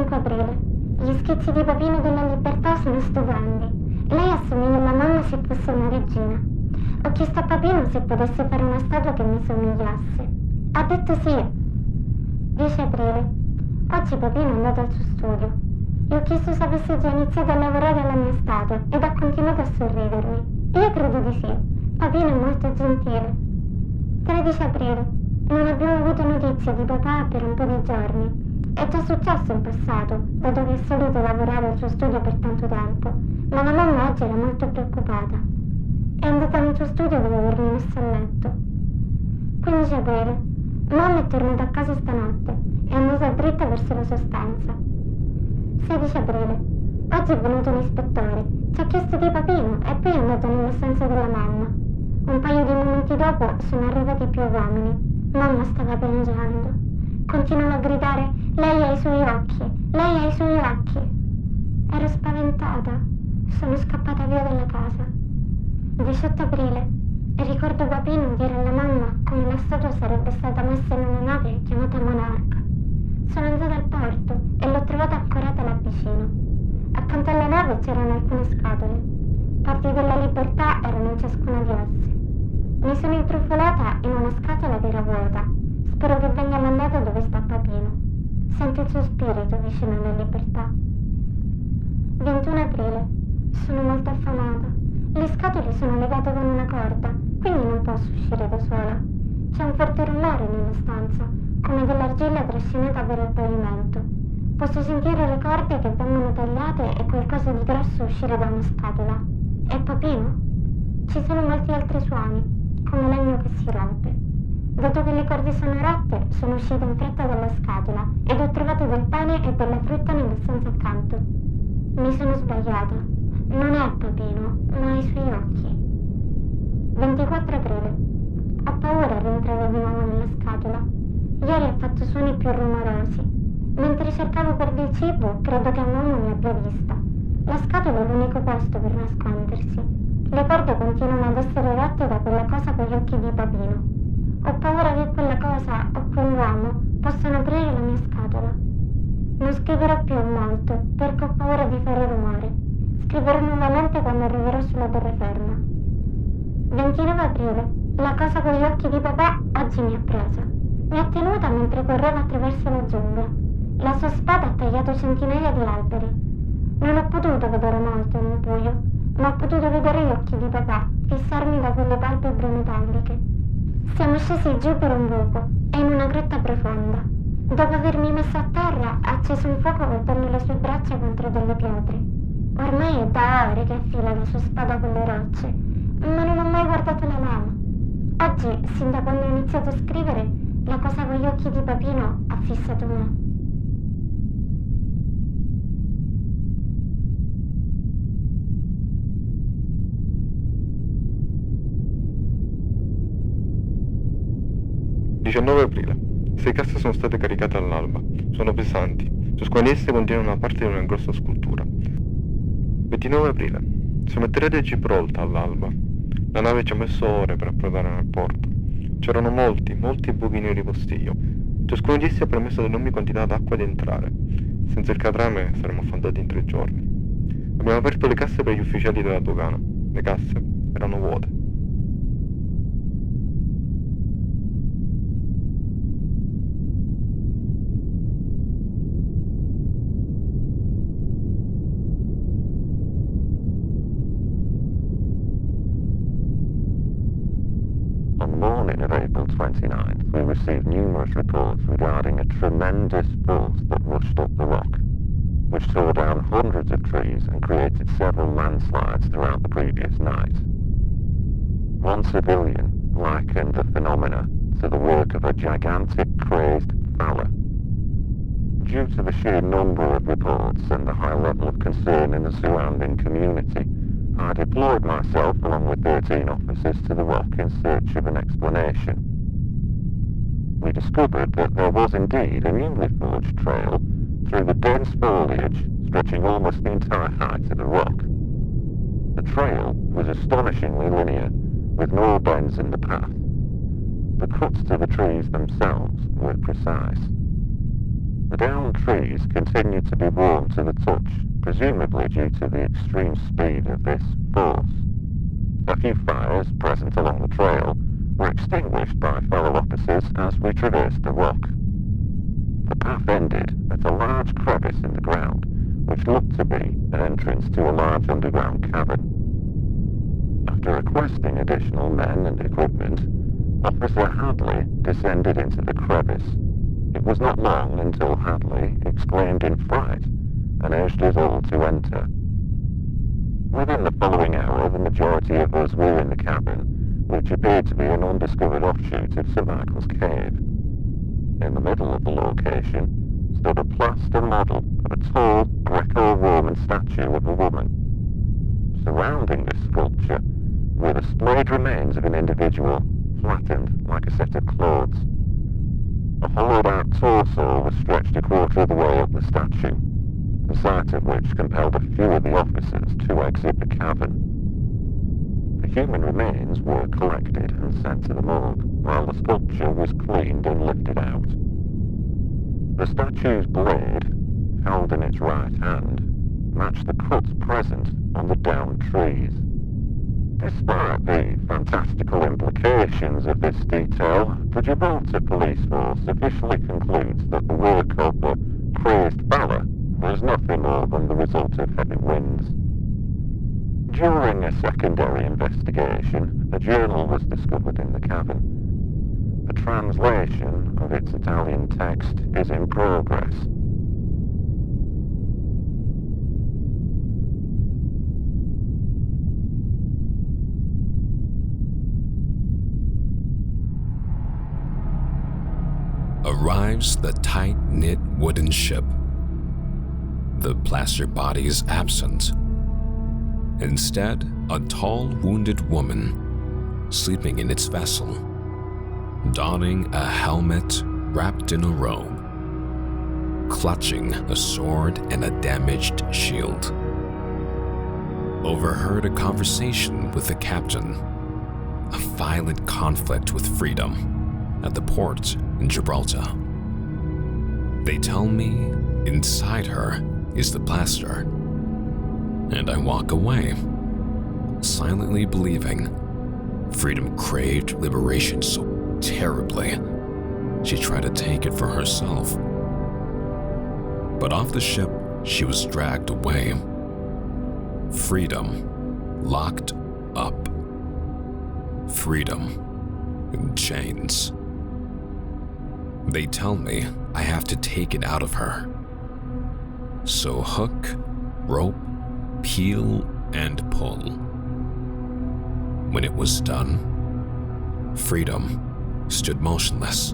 Aprile. Gli schizzi di Papino della Libertà sono stupendi. Lei assomiglia alla mamma se fosse una regina. Ho chiesto a Papino se potesse fare una statua che mi somigliasse. Ha detto sì. 10 aprile. Oggi Papino è andato al suo studio. Gli ho chiesto se avesse già iniziato a lavorare alla mia statua ed ha continuato a sorridermi. Io credo di sì. Papino è molto gentile. 13 aprile. Non abbiamo avuto notizie di papà per un po' di giorni. È già successo in passato, dato che è solito lavorare al suo studio per tanto tempo, ma la mamma oggi era molto preoccupata. È andata nel suo studio dopo avermi messo a letto. 15 aprile. Mamma è tornata a casa stanotte. È andata dritta verso la sua stanza. 16 aprile. Oggi è venuto l'ispettore. Ci ha chiesto di Papino e poi è andato nella stanza della mamma. Un paio di momenti dopo sono arrivati più uomini. Mamma stava piangendo. Continuava a gridare: lei ha i suoi occhi, lei ha i suoi occhi. Ero spaventata. Sono scappata via dalla casa. 18 aprile. Ricordo Papino dire alla mamma come la statua sarebbe stata messa in una nave chiamata Monarch. Sono andata al porto e l'ho trovata ancorata là vicino. Accanto alla nave c'erano alcune scatole. Parti della libertà erano in ciascuna di esse. Mi sono intrufolata in una scatola che era vuota. Spero che venga mandata dove sta Papino. Sento il suo spirito vicino alla libertà. 21 aprile. Sono molto affamata. Le scatole sono legate con una corda, quindi non posso uscire da sola. C'è un forte rumore nella stanza, come dell'argilla trascinata per il pavimento. Posso sentire le corde che vengono tagliate e qualcosa di grosso uscire da una scatola. È Papino? Ci sono molti altri suoni, come legno che si rompe. Dato che le corde sono rotte, sono uscita in fretta dalla scatola ed ho trovato del pane e della frutta nella stanza accanto. Mi sono sbagliata. Non è Papino, ma ha i suoi occhi. 24 aprile. Ho paura di entrare di nuovo nella scatola. Ieri ha fatto suoni più rumorosi. Mentre cercavo per del cibo, credo che mamma mi abbia vista. La scatola è l'unico posto per nascondersi. Le corde continuano ad essere rotte da quella cosa con gli occhi di Papino. Ho paura che quella cosa o quell'uomo possano aprire la mia scatola. Non scriverò più molto, perché ho paura di fare rumore. Scriverò nuovamente quando arriverò sulla terraferma. 29 aprile. La cosa con gli occhi di papà oggi mi ha presa. Mi ha tenuta mentre correva attraverso la giungla. La sua spada ha tagliato centinaia di alberi. Non ho potuto vedere molto nel buio, ma ho potuto vedere gli occhi di papà fissarmi da quelle palpebre metalliche. Siamo scesi giù per un buco e in una grotta profonda. Dopo avermi messo a terra, ha acceso un fuoco colpendo le sue braccia contro delle pietre. Ormai è da ore che affila la sua spada con le rocce, ma non ho mai guardato la lama. Oggi, sin da quando ho iniziato a scrivere, la cosa con gli occhi di Papino ha fissato me. «19 aprile. 6 casse sono state caricate all'alba. Sono pesanti. Ciascuna di esse contiene una parte di una grossa scultura. 29 aprile. Siamo atterrati a Gibraltar all'alba. La nave ci ha messo ore per approdare nel porto. C'erano molti buchi neri postiglio. Ciascuno di essi ha permesso ad enormi quantità d'acqua di entrare. Senza il catrame saremmo affondati in 3 giorni. Abbiamo aperto le casse per gli ufficiali della dogana. Le casse erano vuote. On the morning of April 29th, we received numerous reports regarding a tremendous force that rushed up the rock. which tore down hundreds of trees and created several landslides throughout the previous night. One civilian likened the phenomena to the work of a gigantic crazed fella. Due to the sheer number of reports and the high level of concern in the surrounding community, I deployed myself along with 13 officers to the rock in search of an explanation. We discovered that there was indeed a newly forged trail through the dense foliage stretching almost the entire height of the rock. The trail was astonishingly linear, with no bends in the path. The cuts to the trees themselves were precise. The downed trees continued to be warm to the touch, presumably due to the extreme speed of this force. A few fires present along the trail were extinguished by fellow officers as we traversed the rock. The path ended at a large crevice in the ground, which looked to be an entrance to a large underground cavern. After requesting additional men and equipment, Officer Hadley descended into the crevice. It was not long until Hadley exclaimed in fright and urged us all to enter. Within the following hour, the majority of us were in the cavern, which appeared to be an undiscovered offshoot of St. Michael's Cave. In the middle of the location stood a plaster model of a tall Greco-Roman statue of a woman. Surrounding this sculpture were the splayed remains of an individual, flattened like a set of clothes. A hollowed-out torso was stretched a quarter of the way up the statue, the sight of which compelled a few of the officers to exit the cavern. The human remains were collected and sent to the morgue, while the sculpture was cleaned and lifted out. The statue's blade, held in its right hand, matched the cuts present on the downed trees. Despite the fantastical implications of this detail, the Gibraltar police force officially concludes that the work of the crazed fella was nothing more than the result of heavy winds. During a secondary investigation, a journal was discovered in the cavern. The translation of its Italian text is in progress. Arrives the tight-knit wooden ship. The plaster body is absent. Instead, a tall, wounded woman, sleeping in its vessel, donning a helmet wrapped in a robe, clutching a sword and a damaged shield. Overheard a conversation with the captain, a violent conflict with freedom at the port in Gibraltar. They tell me inside her is the plaster, and I walk away, silently believing freedom craved liberation so terribly she tried to take it for herself. But off the ship, she was dragged away. Freedom locked up. Freedom in chains. They tell me I have to take it out of her. So hook, rope, peel, and pull. When it was done, freedom stood motionless.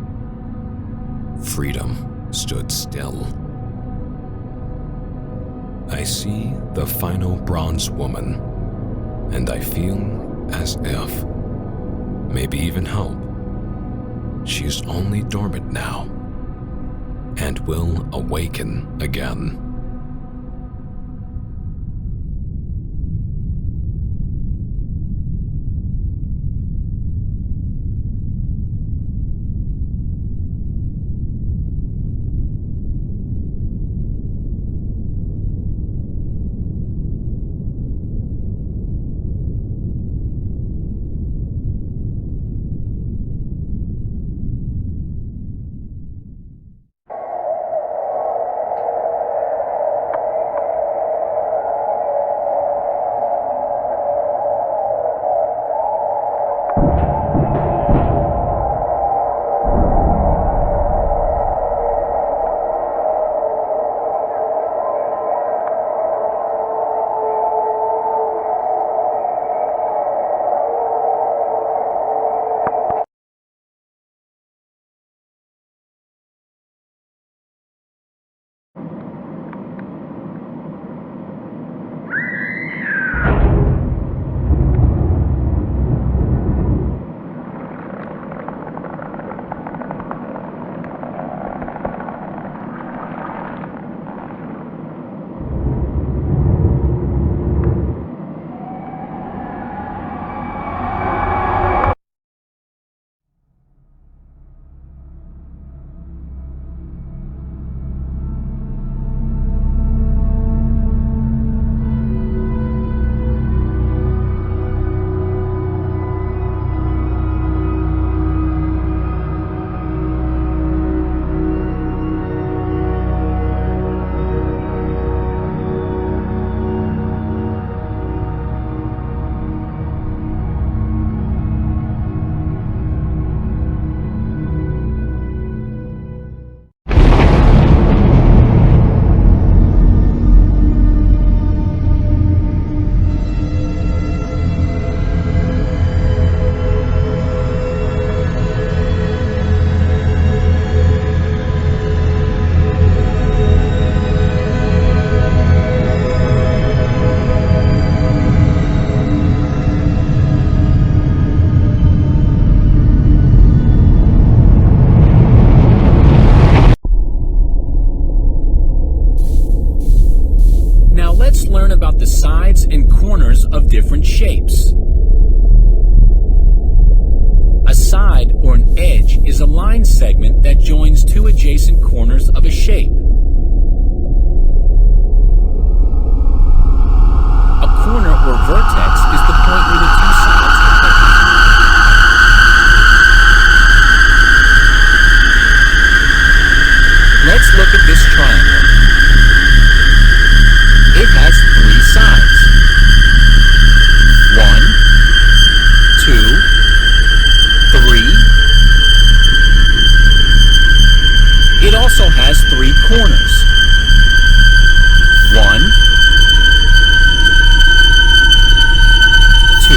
Freedom stood still. I see the final bronze woman, and I feel as if, maybe even hope, she is only dormant now and will awaken again. shapes. A side or an edge is a line segment that joins two adjacent corners of a shape. A corner or vertex is the point where the two sides touch. Let's look at this triangle. It has three sides. 1, 2, 3. It also has three corners. 1, 2, 3.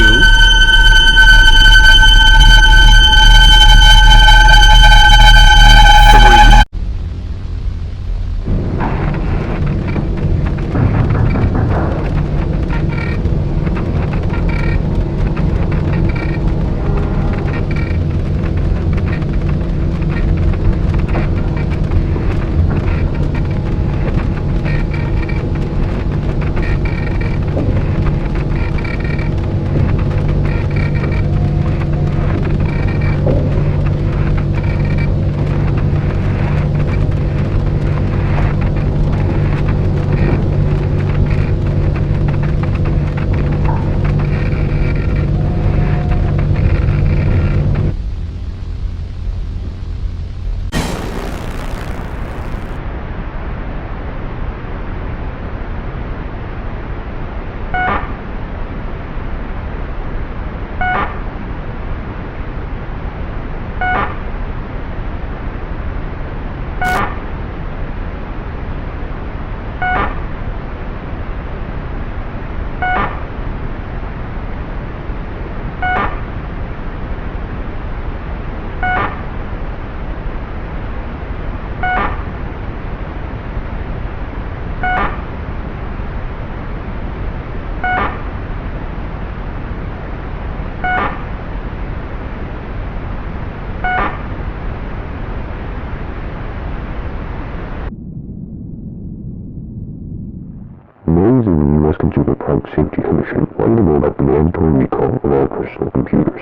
Members of the U.S. Consumer Product Safety Commission wanted to know about the mandatory recall of all personal computers.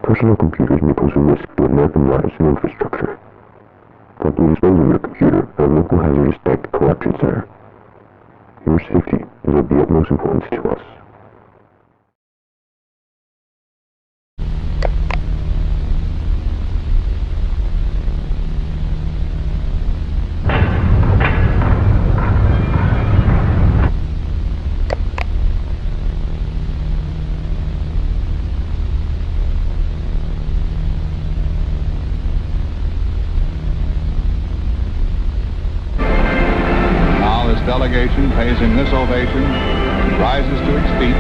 Personal computers may pose a risk to American lives and infrastructure. Promptly dispose of your computer at a local hazardous tech collection center. Your safety is of the utmost importance to us. Delegation pays him this ovation and rises to its feet.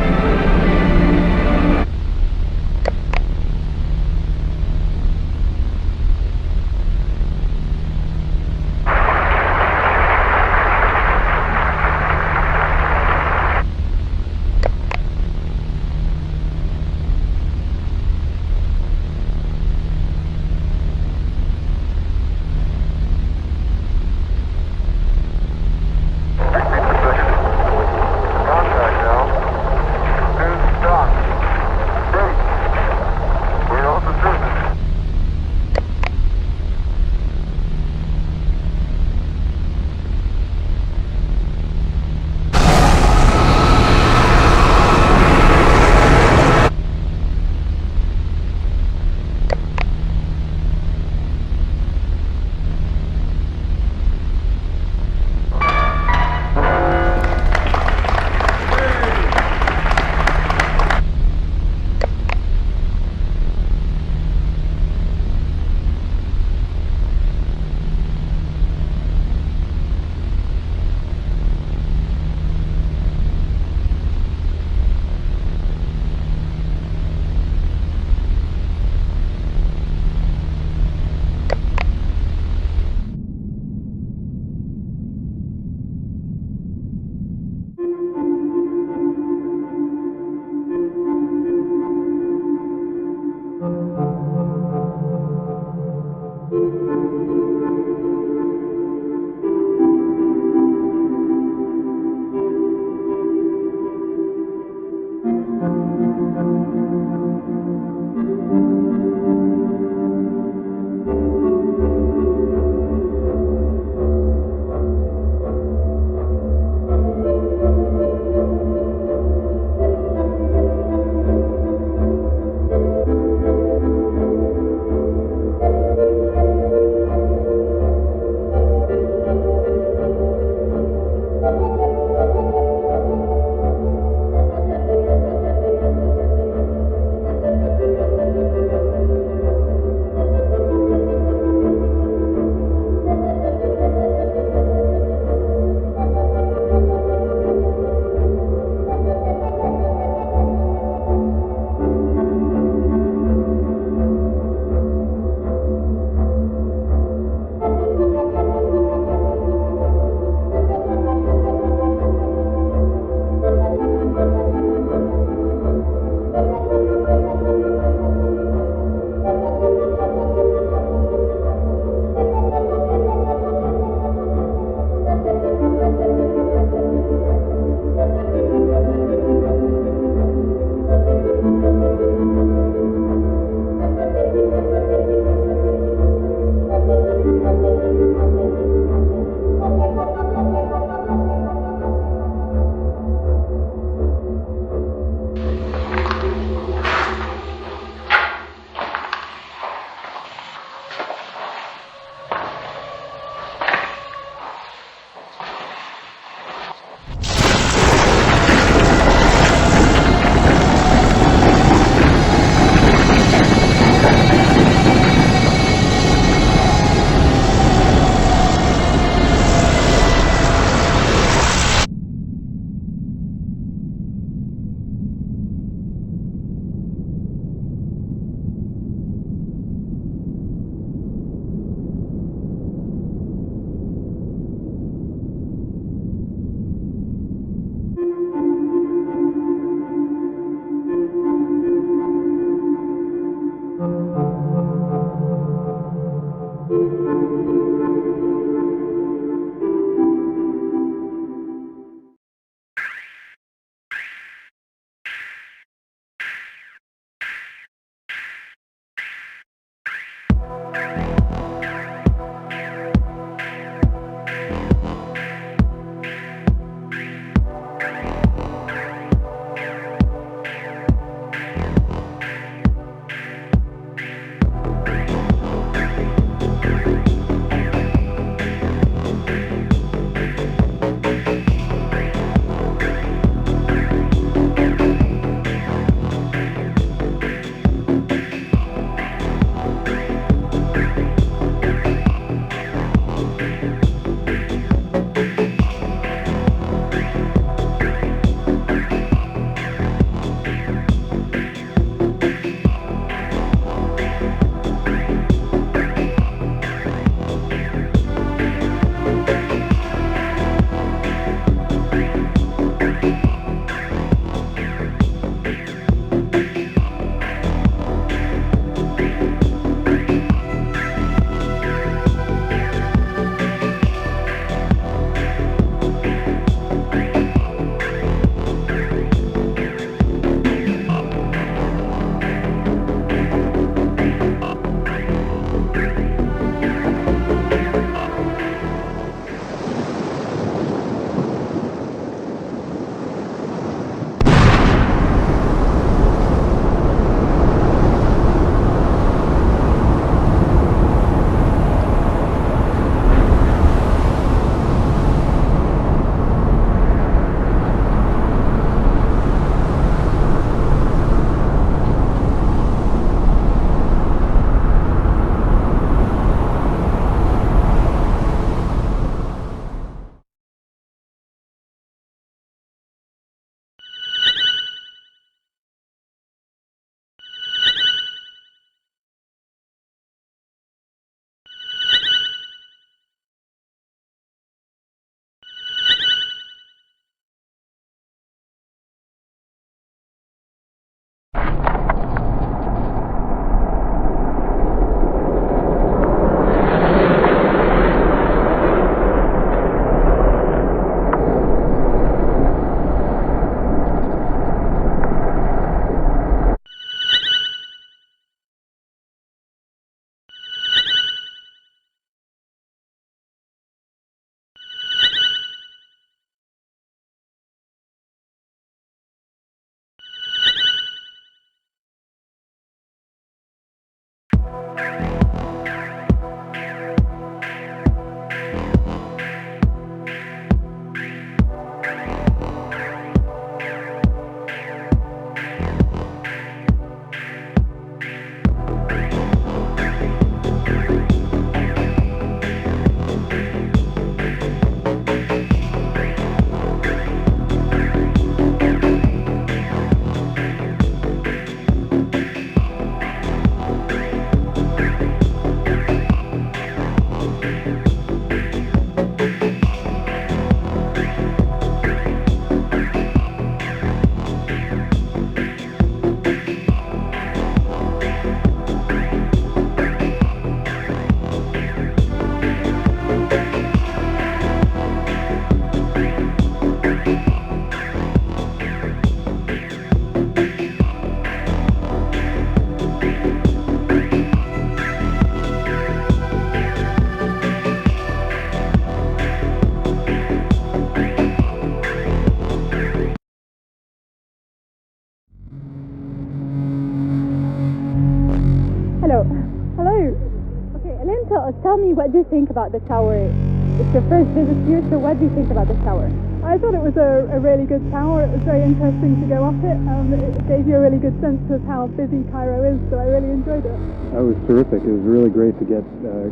tell me, what do you think about the tower? It's your first visit here, so what do you think about the tower? I thought it was a really good tower. It was very interesting to go up it. It gave you a really good sense of how busy Cairo is, so I really enjoyed it. That was terrific. It was really great to get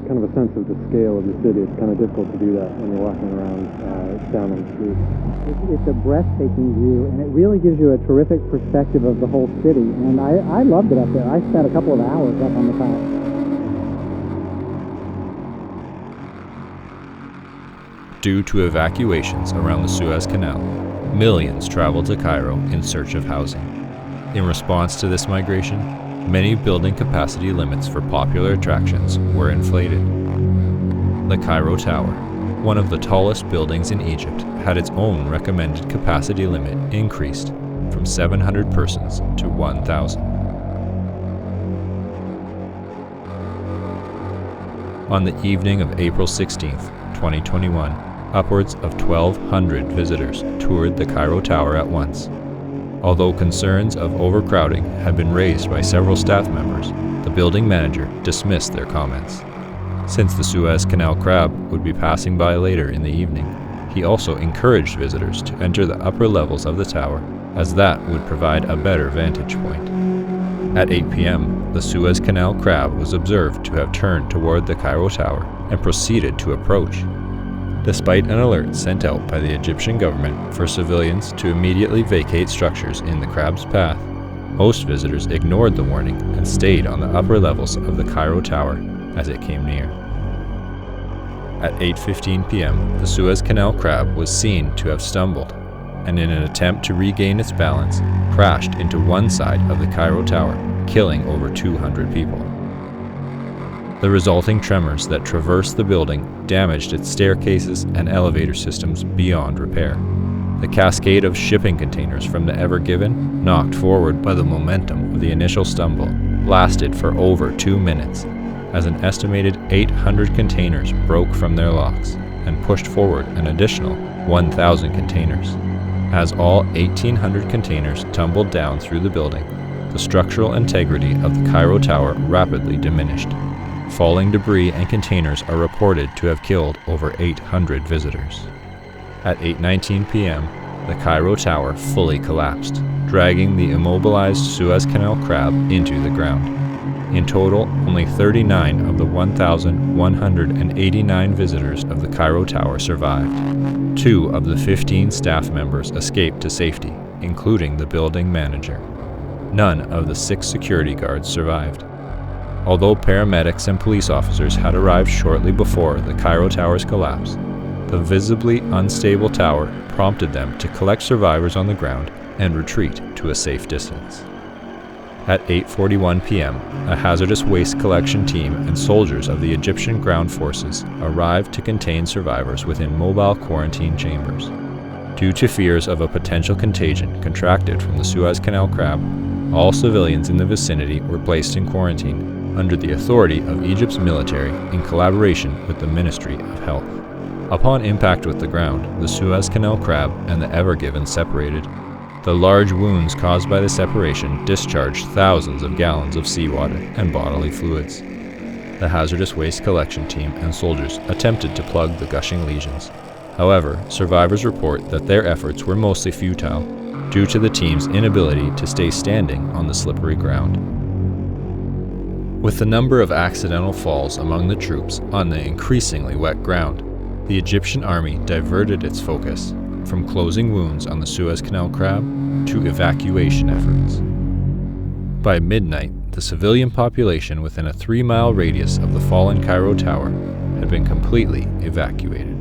kind of a sense of the scale of the city. It's kind of difficult to do that when you're walking around down on the street. It's a breathtaking view, and it really gives you a terrific perspective of the whole city. And I loved it up there. I spent a couple of hours up on the top. Due to evacuations around the Suez Canal, millions traveled to Cairo in search of housing. In response to this migration, many building capacity limits for popular attractions were inflated. The Cairo Tower, one of the tallest buildings in Egypt, had its own recommended capacity limit increased from 700 persons to 1,000. On the evening of April 16, 2021, upwards of 1,200 visitors toured the Cairo Tower at once. Although concerns of overcrowding had been raised by several staff members, the building manager dismissed their comments. Since the Suez Canal crab would be passing by later in the evening, he also encouraged visitors to enter the upper levels of the tower, as that would provide a better vantage point. At 8 p.m., the Suez Canal crab was observed to have turned toward the Cairo Tower and proceeded to approach. Despite an alert sent out by the Egyptian government for civilians to immediately vacate structures in the crab's path, most visitors ignored the warning and stayed on the upper levels of the Cairo Tower as it came near. At 8:15 p.m., the Suez Canal crab was seen to have stumbled, and in an attempt to regain its balance, crashed into one side of the Cairo Tower, killing over 200 people. The resulting tremors that traversed the building damaged its staircases and elevator systems beyond repair. The cascade of shipping containers from the Ever Given, knocked forward by the momentum of the initial stumble, lasted for over 2 minutes, as an estimated 800 containers broke from their locks and pushed forward an additional 1,000 containers. As all 1,800 containers tumbled down through the building, the structural integrity of the Cairo Tower rapidly diminished. Falling debris and containers are reported to have killed over 800 visitors. At 8:19 p.m., the Cairo Tower fully collapsed, dragging the immobilized Suez Canal crab into the ground. In total, only 39 of the 1,189 visitors of the Cairo Tower survived. 2 of the 15 staff members escaped to safety, including the building manager. None of the 6 security guards survived. Although paramedics and police officers had arrived shortly before the Cairo Tower's collapse, the visibly unstable tower prompted them to collect survivors on the ground and retreat to a safe distance. At 8:41 p.m., a hazardous waste collection team and soldiers of the Egyptian ground forces arrived to contain survivors within mobile quarantine chambers. Due to fears of a potential contagion contracted from the Suez Canal crab, all civilians in the vicinity were placed in quarantine under the authority of Egypt's military in collaboration with the Ministry of Health. Upon impact with the ground, the Suez Canal crab and the Ever Given separated. The large wounds caused by the separation discharged thousands of gallons of seawater and bodily fluids. The hazardous waste collection team and soldiers attempted to plug the gushing lesions. However, survivors report that their efforts were mostly futile due to the team's inability to stay standing on the slippery ground. With the number of accidental falls among the troops on the increasingly wet ground, the Egyptian army diverted its focus from closing wounds on the Suez Canal crab to evacuation efforts. By midnight, the civilian population within a 3-mile radius of the fallen Cairo Tower had been completely evacuated.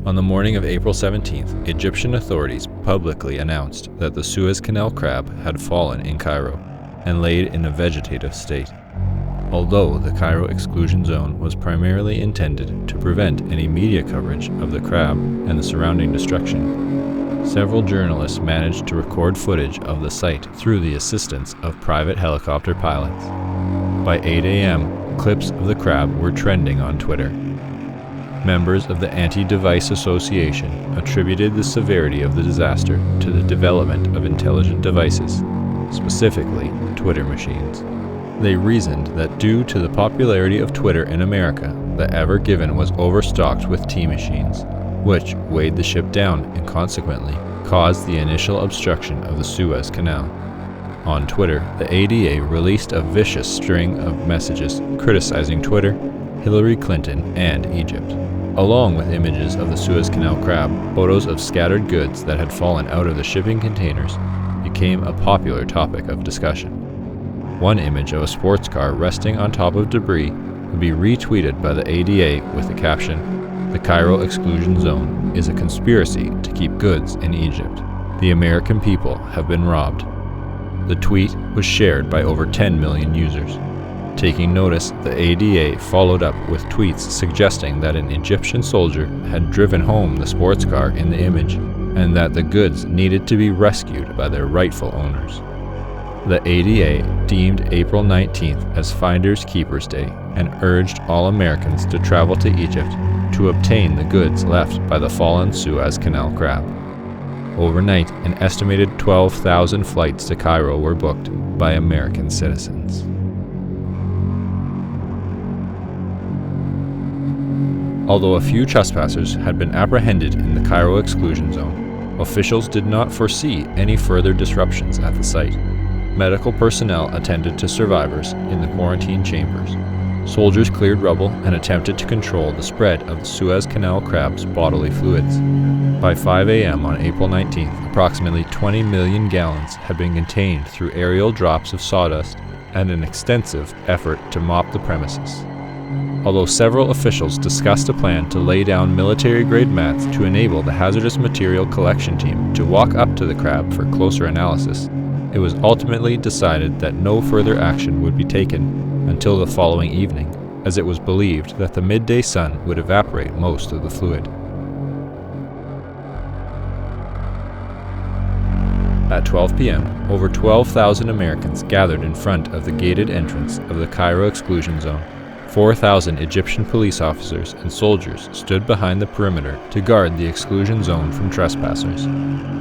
On the morning of April 17th, Egyptian authorities publicly announced that the Suez Canal crab had fallen in Cairo and laid in a vegetative state. Although the Cairo exclusion zone was primarily intended to prevent any media coverage of the crab and the surrounding destruction, several journalists managed to record footage of the site through the assistance of private helicopter pilots. By 8 a.m., clips of the crab were trending on Twitter. Members of the Anti-Device Association attributed the severity of the disaster to the development of intelligent devices, specifically Twitter machines. They reasoned that due to the popularity of Twitter in America, the Ever Given was overstocked with tea machines, which weighed the ship down and consequently caused the initial obstruction of the Suez Canal. On Twitter, the ADA released a vicious string of messages criticizing Twitter, Hillary Clinton, and Egypt. Along with images of the Suez Canal crab, photos of scattered goods that had fallen out of the shipping containers became a popular topic of discussion. One image of a sports car resting on top of debris would be retweeted by the ADA with the caption, "The Cairo exclusion zone is a conspiracy to keep goods in Egypt. The American people have been robbed." The tweet was shared by over 10 million users. Taking notice, the ADA followed up with tweets suggesting that an Egyptian soldier had driven home the sports car in the image, and that the goods needed to be rescued by their rightful owners. The ADA deemed April 19th as Finders Keepers Day and urged all Americans to travel to Egypt to obtain the goods left by the fallen Suez Canal crab. Overnight, an estimated 12,000 flights to Cairo were booked by American citizens. Although a few trespassers had been apprehended in the Cairo exclusion zone, officials did not foresee any further disruptions at the site. Medical personnel attended to survivors in the quarantine chambers. Soldiers cleared rubble and attempted to control the spread of the Suez Canal crab's bodily fluids. By 5 a.m. on April 19th, approximately 20 million gallons had been contained through aerial drops of sawdust and an extensive effort to mop the premises. Although several officials discussed a plan to lay down military-grade mats to enable the hazardous material collection team to walk up to the crab for closer analysis, it was ultimately decided that no further action would be taken until the following evening, as it was believed that the midday sun would evaporate most of the fluid. At 12 p.m., over 12,000 Americans gathered in front of the gated entrance of the Cairo exclusion zone. 4,000 Egyptian police officers and soldiers stood behind the perimeter to guard the exclusion zone from trespassers.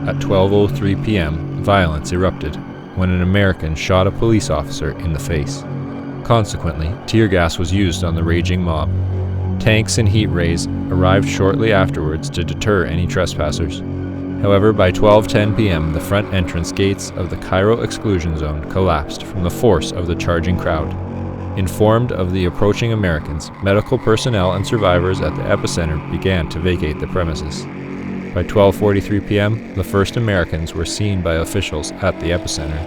At 12:03 p.m., violence erupted when an American shot a police officer in the face. Consequently, tear gas was used on the raging mob. Tanks and heat rays arrived shortly afterwards to deter any trespassers. However, by 12:10 p.m., the front entrance gates of the Cairo exclusion zone collapsed from the force of the charging crowd. Informed of the approaching Americans, medical personnel and survivors at the epicenter began to vacate the premises. By 12:43 p.m., the first Americans were seen by officials at the epicenter.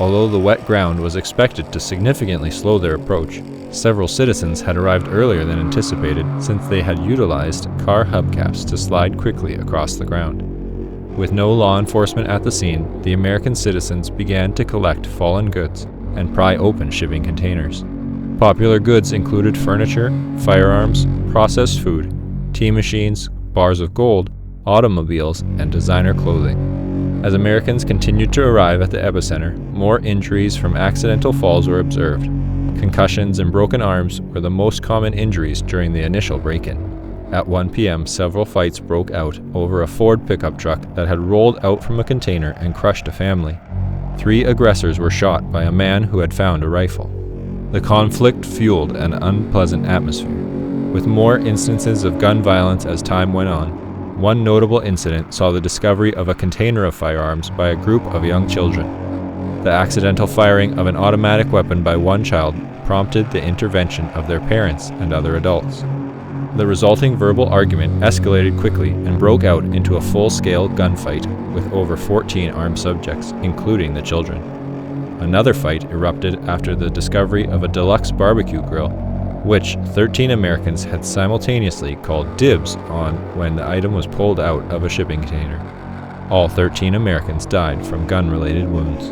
Although the wet ground was expected to significantly slow their approach, several citizens had arrived earlier than anticipated since they had utilized car hubcaps to slide quickly across the ground. With no law enforcement at the scene, the American citizens began to collect fallen goods and pry open shipping containers. Popular goods included furniture, firearms, processed food, tea machines, bars of gold, automobiles, and designer clothing. As Americans continued to arrive at the epicenter, more injuries from accidental falls were observed. Concussions and broken arms were the most common injuries during the initial break-in. At 1 p.m., several fights broke out over a Ford pickup truck that had rolled out from a container and crushed a family. 3 aggressors were shot by a man who had found a rifle. The conflict fueled an unpleasant atmosphere, with more instances of gun violence as time went on. One notable incident saw the discovery of a container of firearms by a group of young children. The accidental firing of an automatic weapon by one child prompted the intervention of their parents and other adults. The resulting verbal argument escalated quickly and broke out into a full-scale gunfight with over 14 armed subjects, including the children. Another fight erupted after the discovery of a deluxe barbecue grill, which 13 Americans had simultaneously called dibs on when the item was pulled out of a shipping container. All 13 Americans died from gun-related wounds.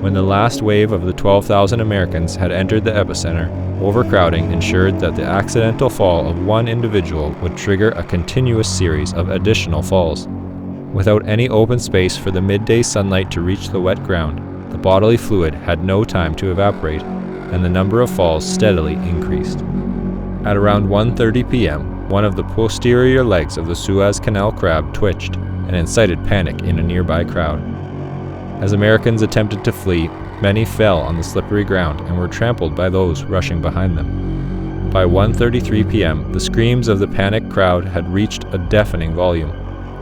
When the last wave of the 12,000 Americans had entered the epicenter, overcrowding ensured that the accidental fall of one individual would trigger a continuous series of additional falls. Without any open space for the midday sunlight to reach the wet ground, the bodily fluid had no time to evaporate, and the number of falls steadily increased. At around 1:30 p.m., one of the posterior legs of the Suez Canal crab twitched and incited panic in a nearby crowd. As Americans attempted to flee, many fell on the slippery ground and were trampled by those rushing behind them. By 1:33 p.m., the screams of the panicked crowd had reached a deafening volume,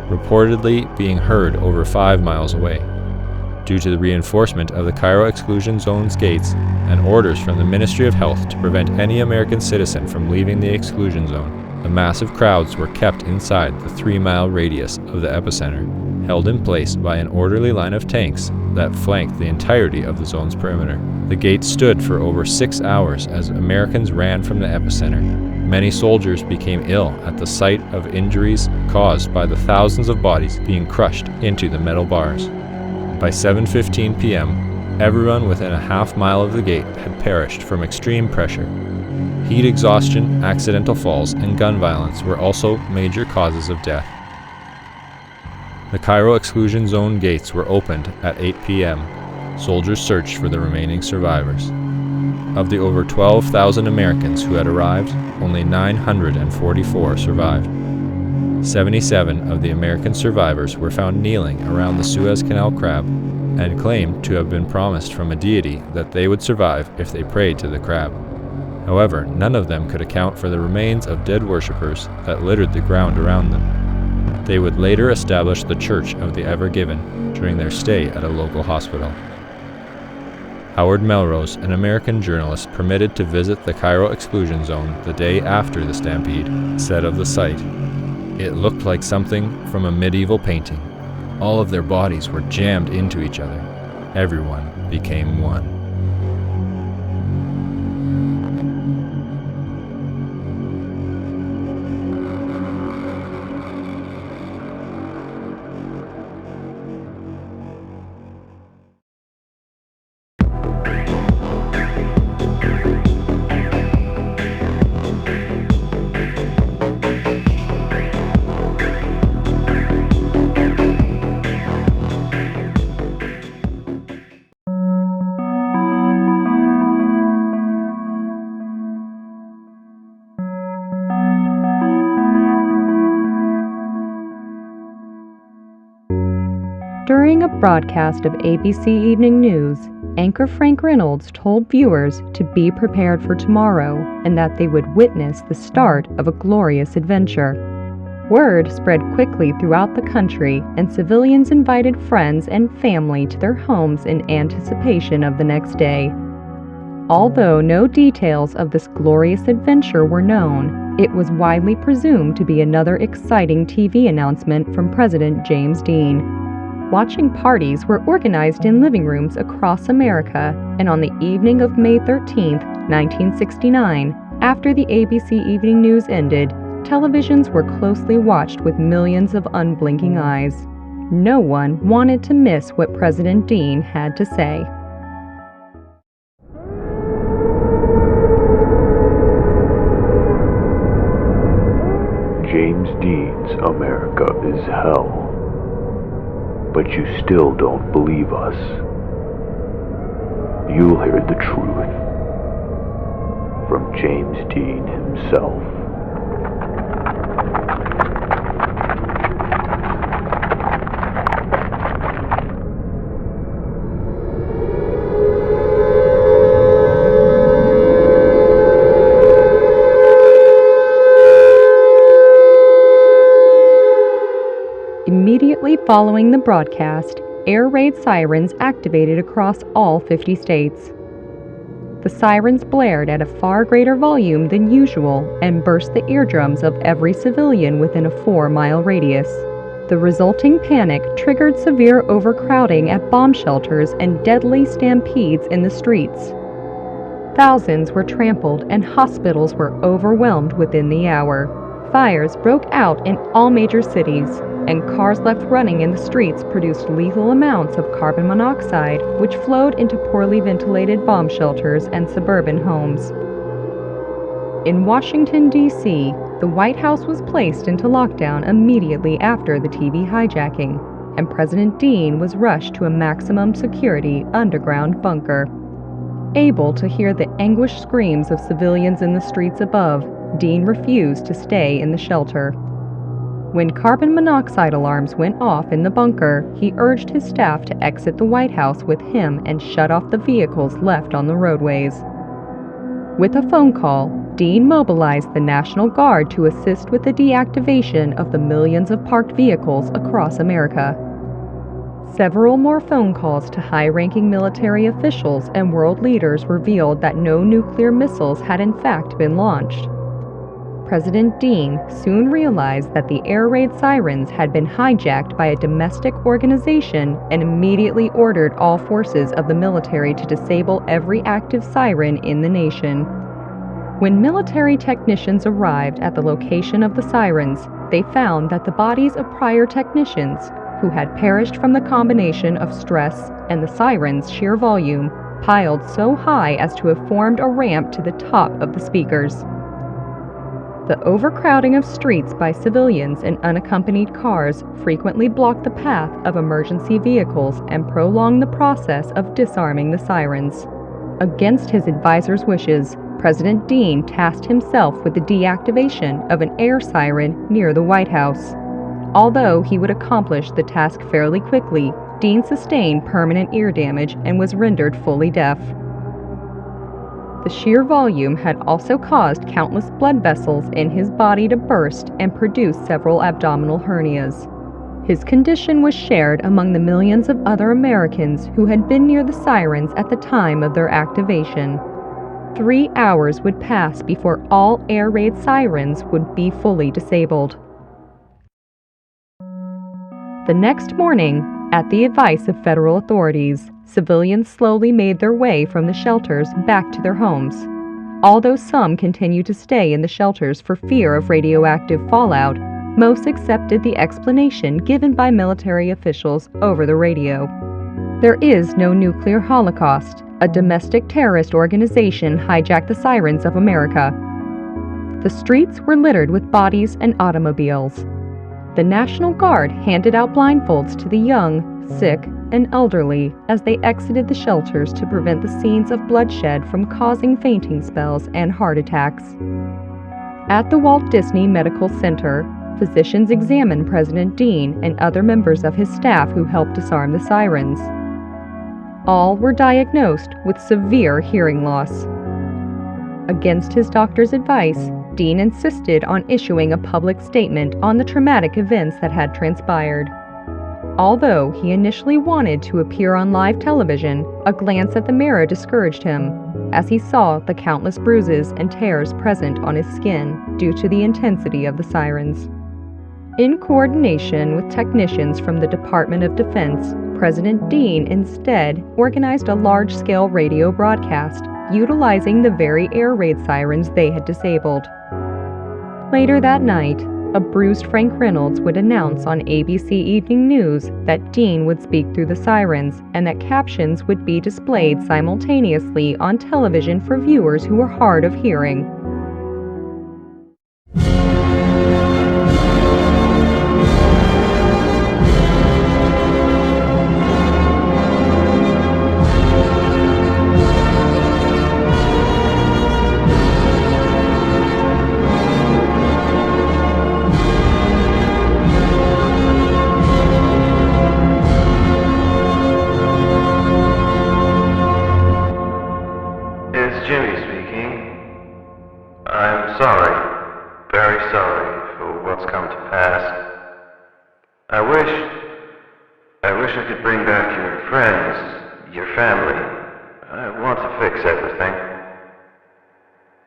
reportedly being heard over 5 miles away. Due to the reinforcement of the Cairo exclusion zone's gates and orders from the Ministry of Health to prevent any American citizen from leaving the exclusion zone, the massive crowds were kept inside the 3-mile radius of the epicenter, held in place by an orderly line of tanks that flanked the entirety of the zone's perimeter. The gates stood for over 6 hours as Americans ran from the epicenter. Many soldiers became ill at the sight of injuries caused by the thousands of bodies being crushed into the metal bars. By 7:15 p.m., everyone within a half-mile of the gate had perished from extreme pressure. Heat exhaustion, accidental falls, and gun violence were also major causes of death. The Cairo exclusion zone gates were opened at 8 p.m. Soldiers searched for the remaining survivors. Of the over 12,000 Americans who had arrived, only 944 survived. 77 of the American survivors were found kneeling around the Suez Canal crab and claimed to have been promised from a deity that they would survive if they prayed to the crab. However, none of them could account for the remains of dead worshippers that littered the ground around them. They would later establish the Church of the Ever Given during their stay at a local hospital. Howard Melrose, an American journalist permitted to visit the Cairo exclusion zone the day after the stampede, said of the site, "It looked like something from a medieval painting. All of their bodies were jammed into each other. Everyone became one." During a broadcast of ABC Evening News, anchor Frank Reynolds told viewers to be prepared for tomorrow and that they would witness the start of a glorious adventure. Word spread quickly throughout the country, and civilians invited friends and family to their homes in anticipation of the next day. Although no details of this glorious adventure were known, it was widely presumed to be another exciting TV announcement from President James Dean. Watching parties were organized in living rooms across America, and on the evening of May 13, 1969, after the ABC Evening News ended, televisions were closely watched with millions of unblinking eyes. No one wanted to miss what President Dean had to say. James Dean's America is hell. But you still don't believe us. You'll hear the truth from James Dean himself. Immediately following the broadcast, air raid sirens activated across all 50 states. The sirens blared at a far greater volume than usual and burst the eardrums of every civilian within a 4-mile radius. The resulting panic triggered severe overcrowding at bomb shelters and deadly stampedes in the streets. Thousands were trampled and hospitals were overwhelmed within the hour. Fires broke out in all major cities, and cars left running in the streets produced lethal amounts of carbon monoxide, which flowed into poorly ventilated bomb shelters and suburban homes. In Washington, D.C., the White House was placed into lockdown immediately after the TV hijacking, and President Dean was rushed to a maximum security underground bunker. Able to hear the anguished screams of civilians in the streets above, Dean refused to stay in the shelter. When carbon monoxide alarms went off in the bunker, he urged his staff to exit the White House with him and shut off the vehicles left on the roadways. With a phone call, Dean mobilized the National Guard to assist with the deactivation of the millions of parked vehicles across America. Several more phone calls to high-ranking military officials and world leaders revealed that no nuclear missiles had in fact been launched. President Dean soon realized that the air raid sirens had been hijacked by a domestic organization and immediately ordered all forces of the military to disable every active siren in the nation. When military technicians arrived at the location of the sirens, they found that the bodies of prior technicians, who had perished from the combination of stress and the siren's sheer volume, piled so high as to have formed a ramp to the top of the speakers. The overcrowding of streets by civilians and unaccompanied cars frequently blocked the path of emergency vehicles and prolonged the process of disarming the sirens. Against his advisors' wishes, President Dean tasked himself with the deactivation of an air siren near the White House. Although he would accomplish the task fairly quickly, Dean sustained permanent ear damage and was rendered fully deaf. The sheer volume had also caused countless blood vessels in his body to burst and produce several abdominal hernias. His condition was shared among the millions of other Americans who had been near the sirens at the time of their activation. 3 hours would pass before all air raid sirens would be fully disabled. The next morning, at the advice of federal authorities, civilians slowly made their way from the shelters back to their homes. Although some continued to stay in the shelters for fear of radioactive fallout, most accepted the explanation given by military officials over the radio. There is no nuclear holocaust. A domestic terrorist organization hijacked the sirens of America. The streets were littered with bodies and automobiles. The National Guard handed out blindfolds to the young, sick, and elderly as they exited the shelters to prevent the scenes of bloodshed from causing fainting spells and heart attacks. At the Walt Disney Medical Center, physicians examined President Dean and other members of his staff who helped disarm the sirens. All were diagnosed with severe hearing loss. Against his doctor's advice, Dean insisted on issuing a public statement on the traumatic events that had transpired. Although he initially wanted to appear on live television, a glance at the mirror discouraged him, as he saw the countless bruises and tears present on his skin due to the intensity of the sirens. In coordination with technicians from the Department of Defense, President Dean instead organized a large-scale radio broadcast utilizing the very air raid sirens they had disabled. Later that night, a bruised Frank Reynolds would announce on ABC Evening News that Dean would speak through the sirens and that captions would be displayed simultaneously on television for viewers who were hard of hearing. I could bring back your friends, your family. I want to fix everything.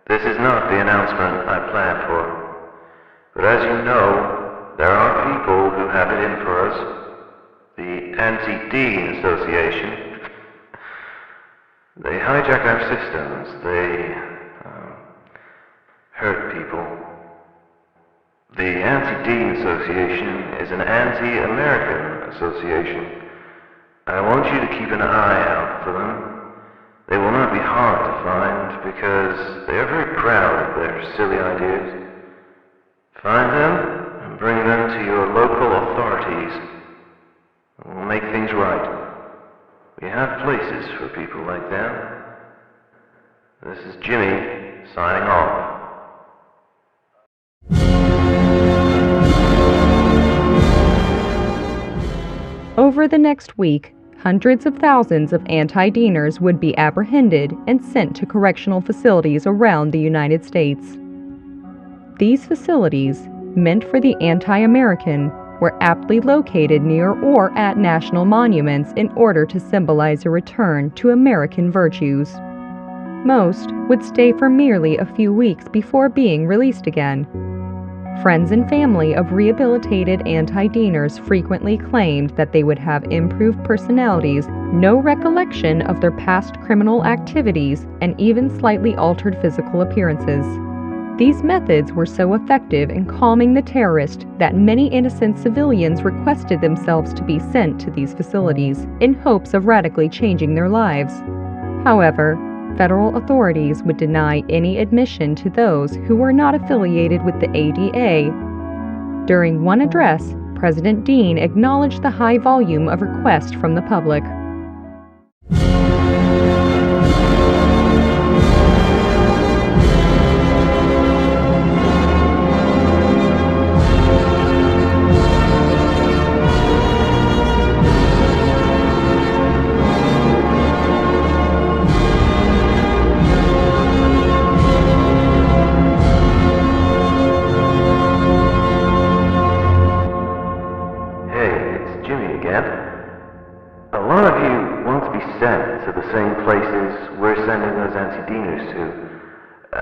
This is not the announcement I planned for. But as you know, there are people who have it in for us. The Anti-Dean Association. They hijack our systems. They hurt people. The Anti-Dean Association is an anti-American association. I want you to keep an eye out for them. They will not be hard to find because they are very proud of their silly ideas. Find them and bring them to your local authorities. We'll make things right. We have places for people like them. This is Jimmy signing off. Over the next week, hundreds of thousands of anti-Deaners would be apprehended and sent to correctional facilities around the United States. These facilities, meant for the anti-American, were aptly located near or at national monuments in order to symbolize a return to American virtues. Most would stay for merely a few weeks before being released again. Friends and family of rehabilitated anti-Deaners frequently claimed that they would have improved personalities, no recollection of their past criminal activities, and even slightly altered physical appearances. These methods were so effective in calming the terrorist that many innocent civilians requested themselves to be sent to these facilities in hopes of radically changing their lives. However, federal authorities would deny any admission to those who were not affiliated with the ADA. During one address, President Dean acknowledged the high volume of requests from the public.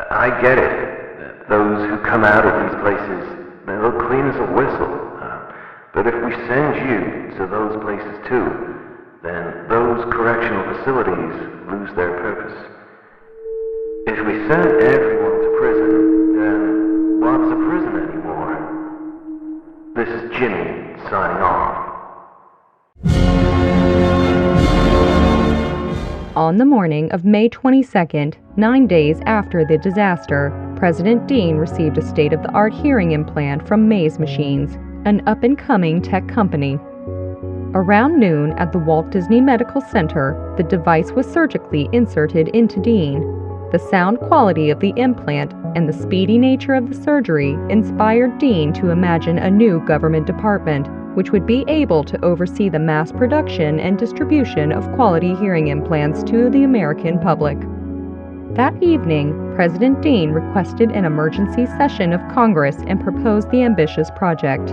I get it. Those who come out of these places, they look clean as a whistle. But if we send you to those places too, then those correctional facilities lose their purpose. If we send everyone to prison, then what's a prison anymore? This is Jimmy signing off. On the morning of May 22nd, 9 days after the disaster, President Dean received a state-of-the-art hearing implant from Maze Machines, an up-and-coming tech company. Around noon at the Walt Disney Medical Center, the device was surgically inserted into Dean. The sound quality of the implant and the speedy nature of the surgery inspired Dean to imagine a new government department, which would be able to oversee the mass production and distribution of quality hearing implants to the American public. That evening, President Dean requested an emergency session of Congress and proposed the ambitious project.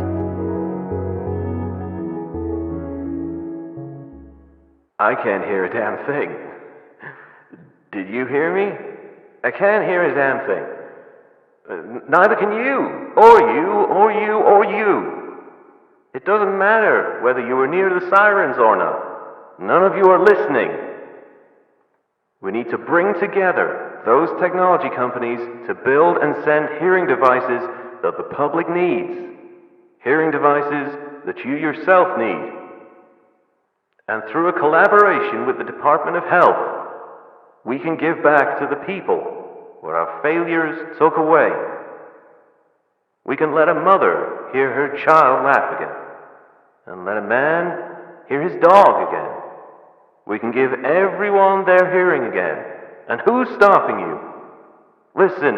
I can't hear a damn thing. Did you hear me? I can't hear a damn thing. Neither can you, or you, or you, or you. It doesn't matter whether you were near the sirens or not. None of you are listening. We need to bring together those technology companies to build and send hearing devices that the public needs. Hearing devices that you yourself need. And through a collaboration with the Department of Health, we can give back to the people what our failures took away. We can let a mother hear her child laugh again, and let a man hear his dog again. We can give everyone their hearing again. And who's stopping you? Listen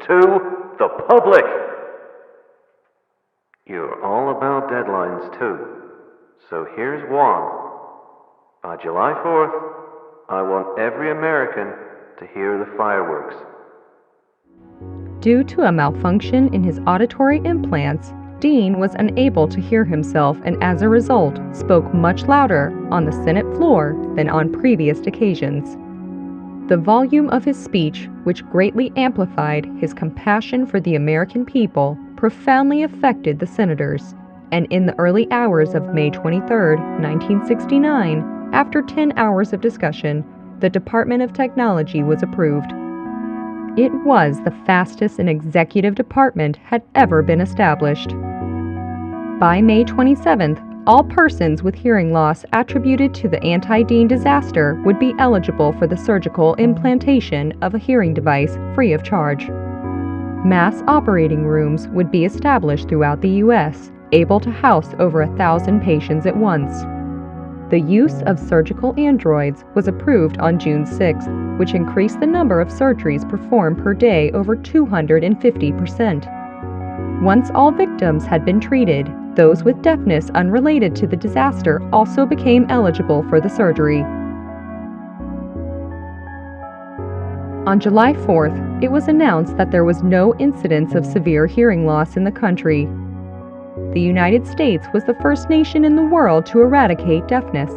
to the public. You're all about deadlines too. So here's one. By July 4th, I want every American to hear the fireworks. Due to a malfunction in his auditory implants, Dean was unable to hear himself and as a result spoke much louder on the Senate floor than on previous occasions. The volume of his speech, which greatly amplified his compassion for the American people, profoundly affected the senators, and in the early hours of May 23, 1969, after 10 hours of discussion, the Department of Technology was approved. It was the fastest an executive department had ever been established. By May 27th, all persons with hearing loss attributed to the anti-Dean disaster would be eligible for the surgical implantation of a hearing device free of charge. Mass operating rooms would be established throughout the U.S., able to house over 1,000 patients at once. The use of surgical androids was approved on June 6th, which increased the number of surgeries performed per day over 250%. Once all victims had been treated, Those with deafness unrelated to the disaster also became eligible for the surgery. On July 4th, it was announced that there was no incidence of severe hearing loss in the country. The United States was the first nation in the world to eradicate deafness.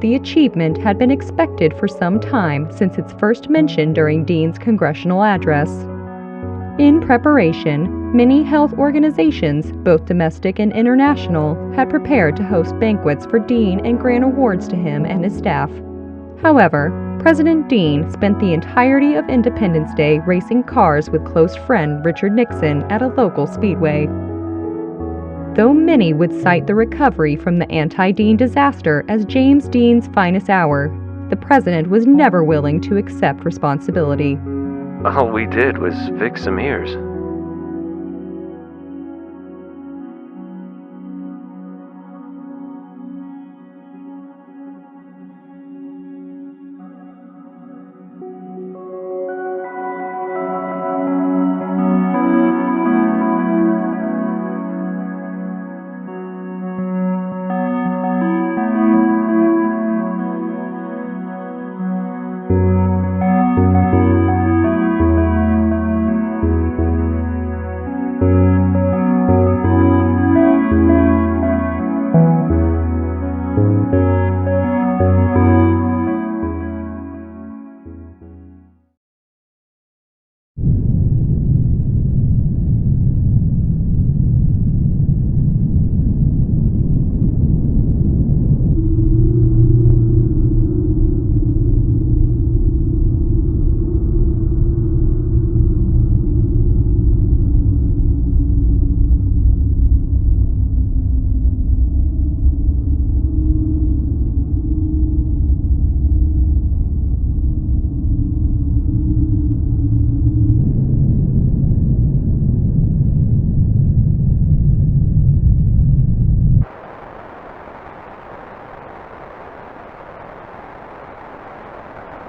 The achievement had been expected for some time since its first mention during Dean's congressional address. In preparation, many health organizations, both domestic and international, had prepared to host banquets for Dean and grant awards to him and his staff. However, President Dean spent the entirety of Independence Day racing cars with close friend Richard Nixon at a local speedway. Though many would cite the recovery from the anti-Dean disaster as James Dean's finest hour, the president was never willing to accept responsibility. All we did was fix some ears.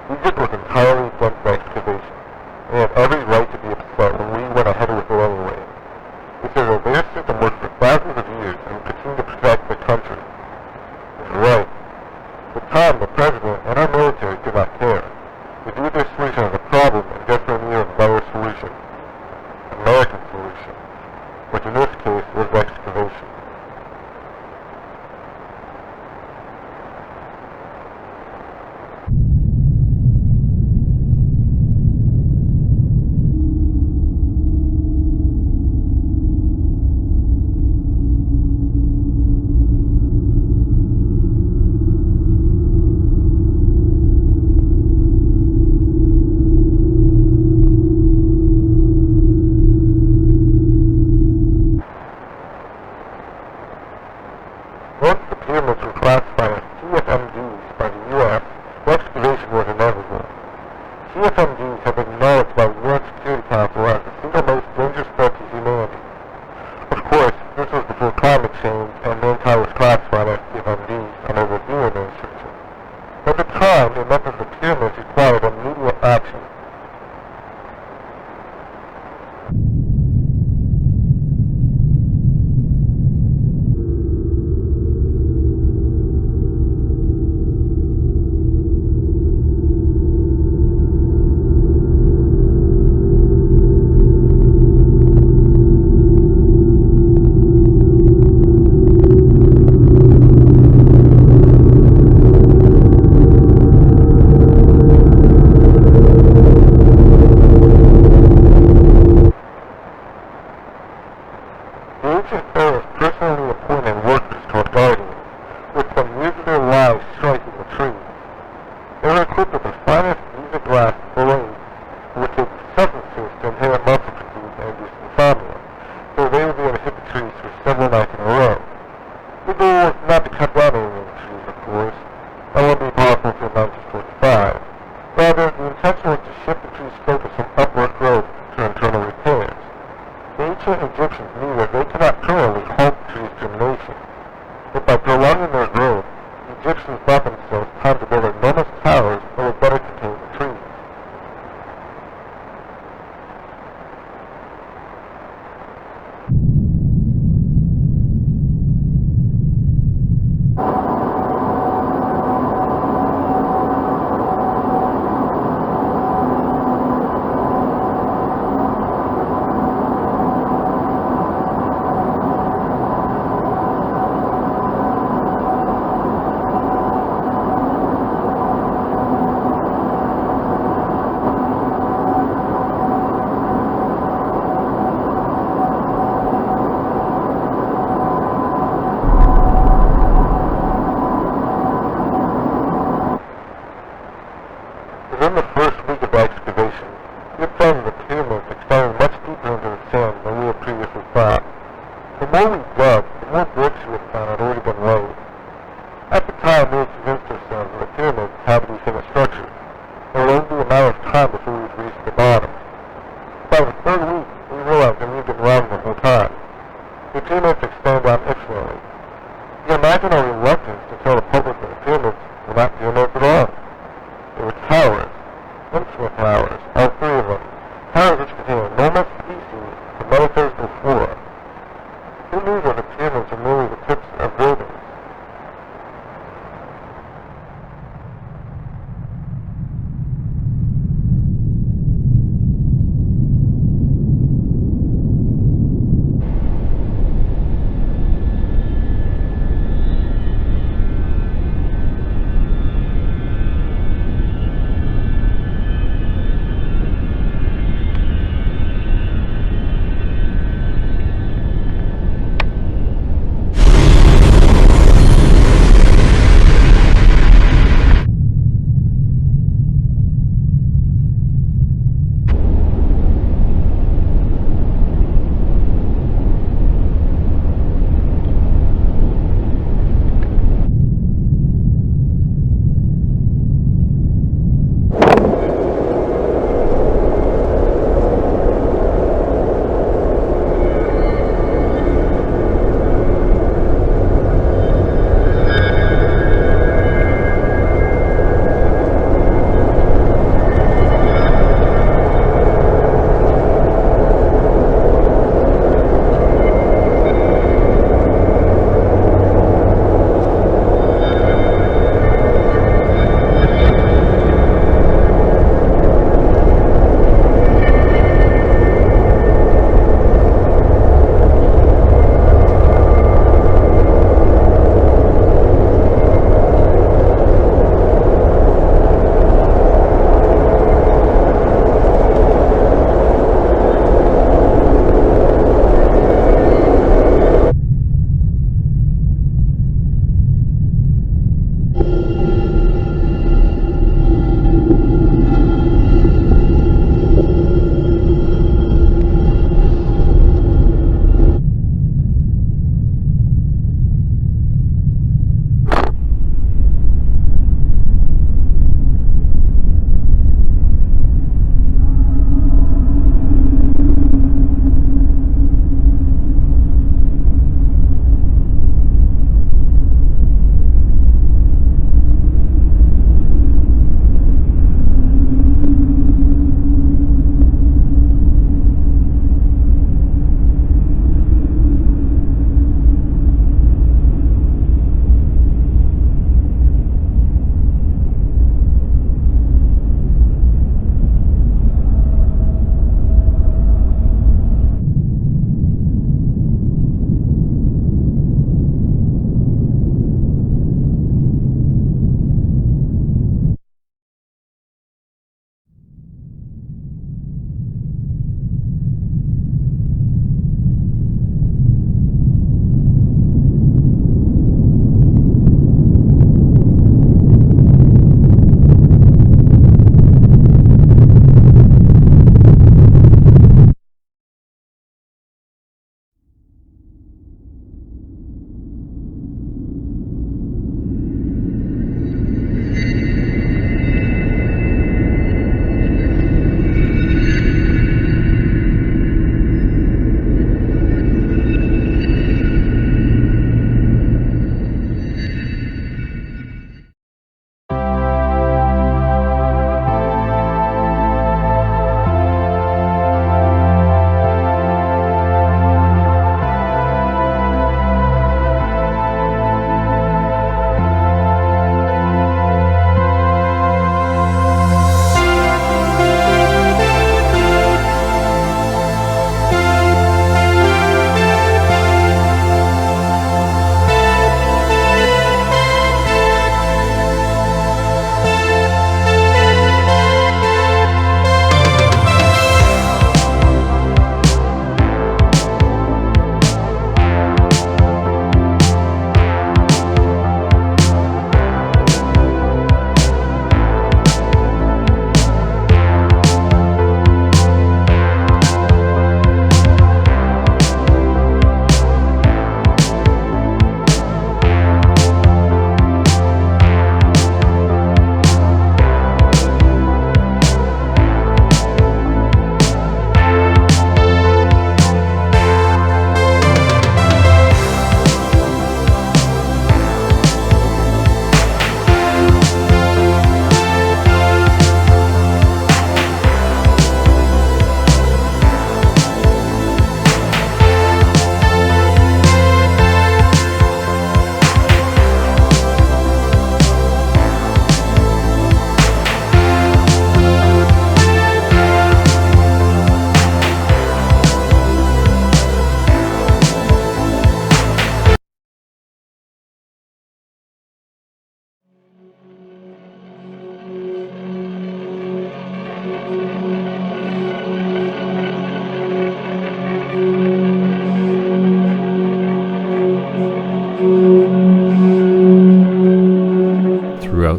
Egypt was entirely against the excavation. They had every right to be upset when we went ahead with it anyway. They said that their system worked for thousands of years and would continue to protect the country. They're right. At the time, the president and our military did not care. They viewed their solution as a problem and just in need of a better solution. American solution. Which in this case was excavation. Once the pyramids were classified as CFMDs by the U.S., the excavation was inevitable. CFMDs have been acknowledged by the UN Security Council as the single most dangerous threat to humanity. Of course, this was before climate change and mankind was classified as CFMDs under the Dean administration. At the time, it meant that the pyramids required immediate action. The ancient pharaohs personally appointed workers called guardians, with some years of their lives striking the trees. They were equipped with the finest music glass blades, which would substances to inhibit muscle fatigue and induce insomnia, so they would be able to hit the trees for several nights in a row. The goal was not to cut down any of the trees, of course. That wouldn't be possible until 1945. Rather, the intention was to shift the trees' focus from upward growth to internal repairs. The ancient Egyptians knew that they could not permanently halt the trees' germination, but by prolonging their growth, the Egyptians bought themselves time to build enormous towers that would better contain the trees. reluctance to tell the public that the pyramids were not pyramids at all. They were towers, infinite towers, all three of them, towers which contain enormous species of metaphysical flora. Who knew that the pyramids were merely the tips of buildings?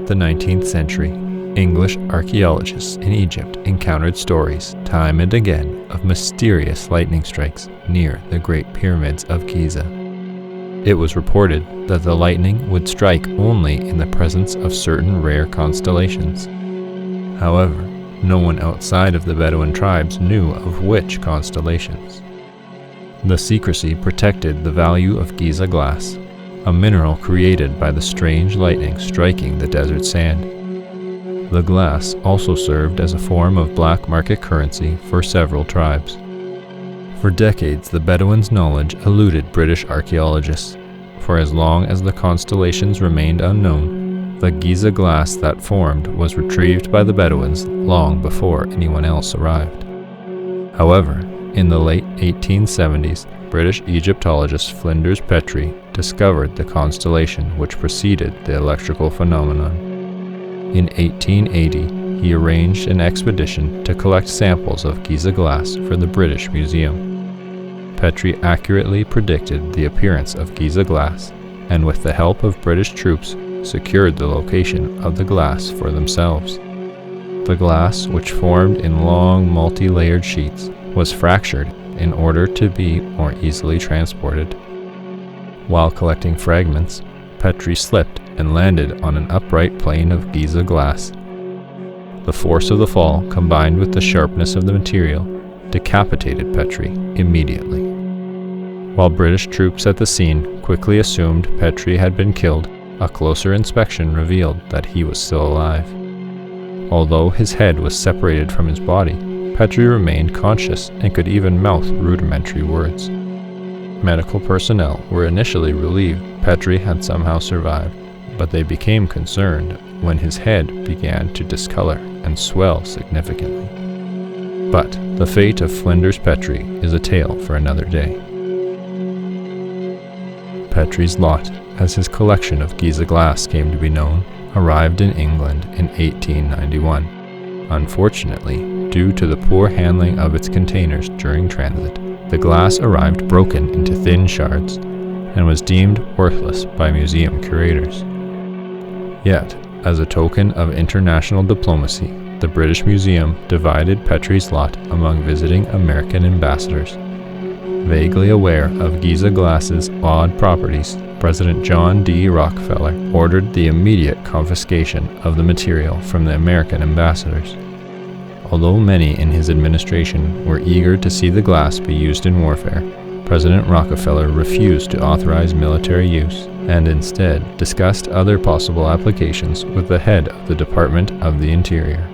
the 19th century, English archaeologists in Egypt encountered stories time and again of mysterious lightning strikes near the Great Pyramids of Giza. It was reported that the lightning would strike only in the presence of certain rare constellations. However, no one outside of the Bedouin tribes knew of which constellations. The secrecy protected the value of Giza glass, a mineral created by the strange lightning striking the desert sand. The glass also served as a form of black market currency for several tribes. For decades, the Bedouins' knowledge eluded British archaeologists. For as long as the constellations remained unknown, the Giza glass that formed was retrieved by the Bedouins long before anyone else arrived. However, in the late 1870s, British Egyptologist Flinders Petrie discovered the constellation which preceded the electrical phenomenon. In 1880, he arranged an expedition to collect samples of Giza glass for the British Museum. Petrie accurately predicted the appearance of Giza glass, and with the help of British troops, secured the location of the glass for themselves. The glass, which formed in long multi-layered sheets, was fractured in order to be more easily transported. While collecting fragments, Petrie slipped and landed on an upright plane of Giza glass. The force of the fall, combined with the sharpness of the material, decapitated Petrie immediately. While British troops at the scene quickly assumed Petrie had been killed, a closer inspection revealed that he was still alive. Although his head was separated from his body, Petrie remained conscious and could even mouth rudimentary words. Medical personnel were initially relieved Petrie had somehow survived, but they became concerned when his head began to discolor and swell significantly. But the fate of Flinders Petrie is a tale for another day. Petrie's lot, as his collection of Giza glass came to be known, arrived in England in 1891. Unfortunately, due to the poor handling of its containers during transit, the glass arrived broken into thin shards and was deemed worthless by museum curators. Yet, as a token of international diplomacy, the British Museum divided Petrie's lot among visiting American ambassadors. Vaguely aware of Giza glass's odd properties, President John D. Rockefeller ordered the immediate confiscation of the material from the American ambassadors. Although many in his administration were eager to see the glass be used in warfare, President Rockefeller refused to authorize military use and instead discussed other possible applications with the head of the Department of the Interior.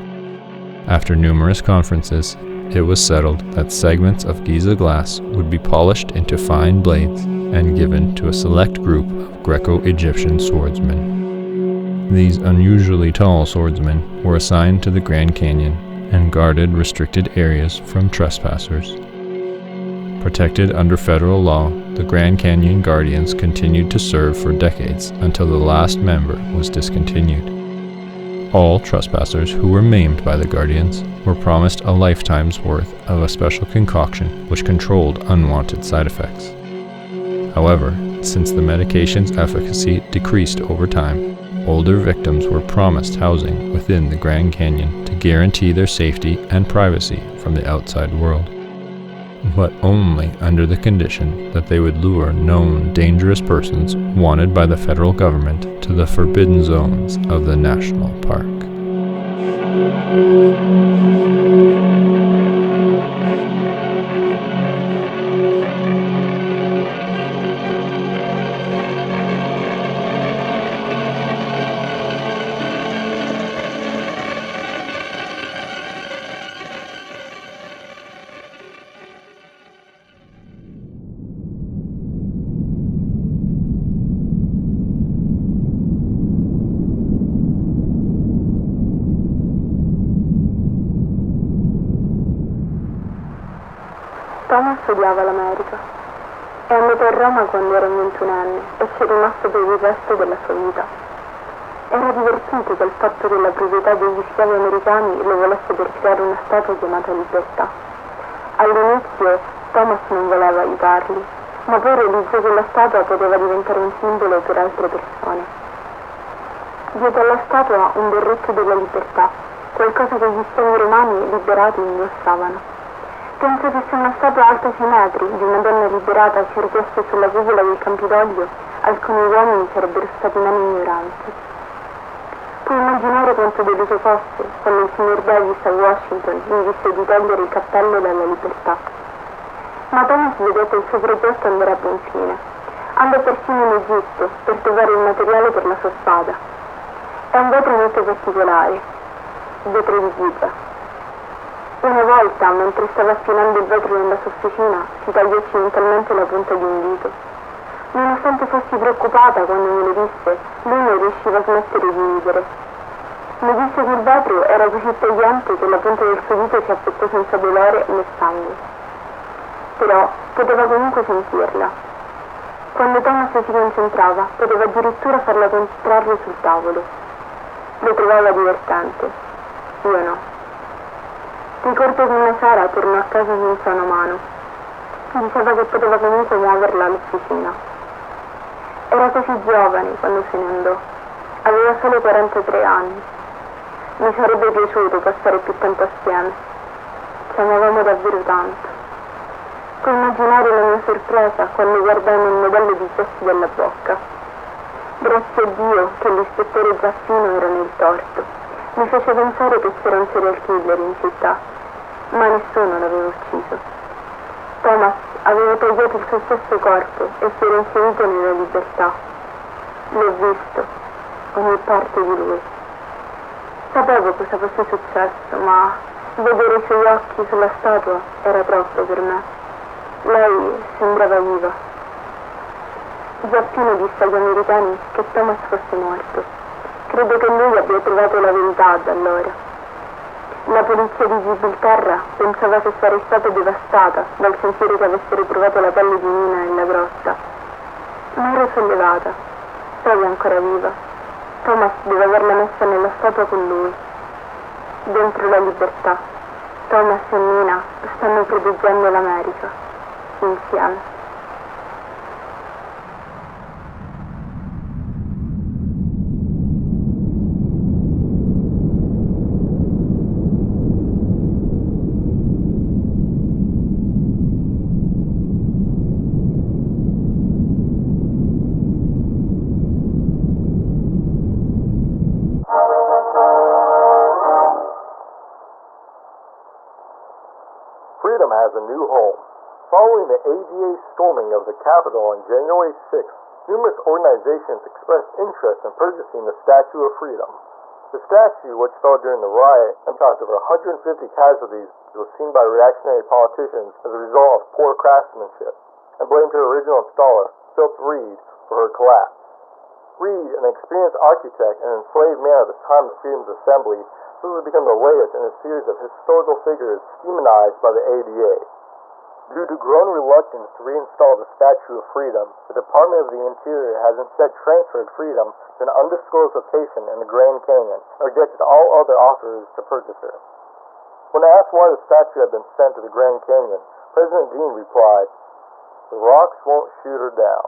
After numerous conferences, it was settled that segments of Giza glass would be polished into fine blades and given to a select group of Greco-Egyptian swordsmen. These unusually tall swordsmen were assigned to the Grand Canyon and guarded restricted areas from trespassers. Protected under federal law, the Grand Canyon Guardians continued to serve for decades until the last member was discontinued. All trespassers who were maimed by the Guardians were promised a lifetime's worth of a special concoction which controlled unwanted side effects. However, since the medication's efficacy decreased over time, older victims were promised housing within the Grand Canyon to guarantee their safety and privacy from the outside world, but only under the condition that they would lure known dangerous persons wanted by the federal government to the forbidden zones of the national park. Thomas odiava l'America. È andato a Roma quando era 21enne e ci è rimasto per il resto della sua vita. Era divertito dal fatto che la proprietà degli schiavi americani lo volesse per creare una statua chiamata Libertà. All'inizio Thomas non voleva aiutarli, ma poi realizzò che la statua poteva diventare un simbolo per altre persone. Dietro alla statua un berretto della libertà, qualcosa che gli schiavi romani liberati indossavano. Penso che se una statua alta 6 metri di una donna liberata si ergesse sulla cupola del Campidoglio, alcuni uomini sarebbero stati meno ignoranti. Puoi immaginare quanto deluso fosse quando il signor Davis a Washington gli disse di togliere il cappello dalla libertà. Ma Thomas vedette il suo progetto andare a buon fine. Andò persino in Egitto per trovare il materiale per la sua spada. È un vetro molto particolare, vetro di ghisa. Una volta, mentre stava affinando il vetro nella sua officina, si tagliò accidentalmente la punta di un dito. Nonostante fossi preoccupata quando me lo disse, lui non riusciva a smettere di ridere. Mi disse che il vetro era così tagliente che la punta del suo dito si affettò senza dolore né sangue. Però poteva comunque sentirla. Quando Thomas si concentrava, poteva addirittura farla contrarre sul tavolo. Lo trovava divertente. Io no. Ricordo che una sera tornò a casa senza una mano. Diceva che poteva comunque muoverla all'officina. Era così giovane quando se ne andò. Aveva solo 43 anni. Mi sarebbe piaciuto passare più tempo assieme. Ci amavamo davvero tanto. Puoi immaginare la mia sorpresa quando guardai nel modello di gesti della bocca. Grazie a Dio che l'ispettore Zaffino era nel torto. Mi fece pensare che c'era un serial killer in città, ma nessuno l'aveva ucciso. Thomas aveva tagliato il suo stesso corpo e si era inserito nella libertà. L'ho visto, ogni parte di lui. Sapevo cosa fosse successo, ma vedere i suoi occhi sulla statua era troppo per me. Lei sembrava viva. Zaffino disse agli americani che Thomas fosse morto. Credo che lui abbia trovato la verità da allora. La polizia di Gibilterra pensava che sarei stata devastata dal sentire che avessero trovato la pelle di Nina nella grotta. Ma ero sollevata. Stavo ancora viva. Thomas deve averla messa nella statua con lui. Dentro la libertà. Thomas e Nina stanno proteggendo l'America. Insieme. Freedom has a new home. Following the ADA storming of the Capitol on January 6th, numerous organizations expressed interest in purchasing the Statue of Freedom. The statue, which fell during the riot and caused over 150 casualties, was seen by reactionary politicians as a result of poor craftsmanship, and blamed her original installer, Philip Reed, for her collapse. Reed, an experienced architect and enslaved man at the time of Freedom's assembly, this has become the latest in a series of historical figures demonized by the ADA. Due to growing reluctance to reinstall the Statue of Freedom, the Department of the Interior has instead transferred Freedom to an undisclosed location in the Grand Canyon and rejected all other offers to purchase her. When asked why the statue had been sent to the Grand Canyon, President Dean replied, "The rocks won't shoot her down."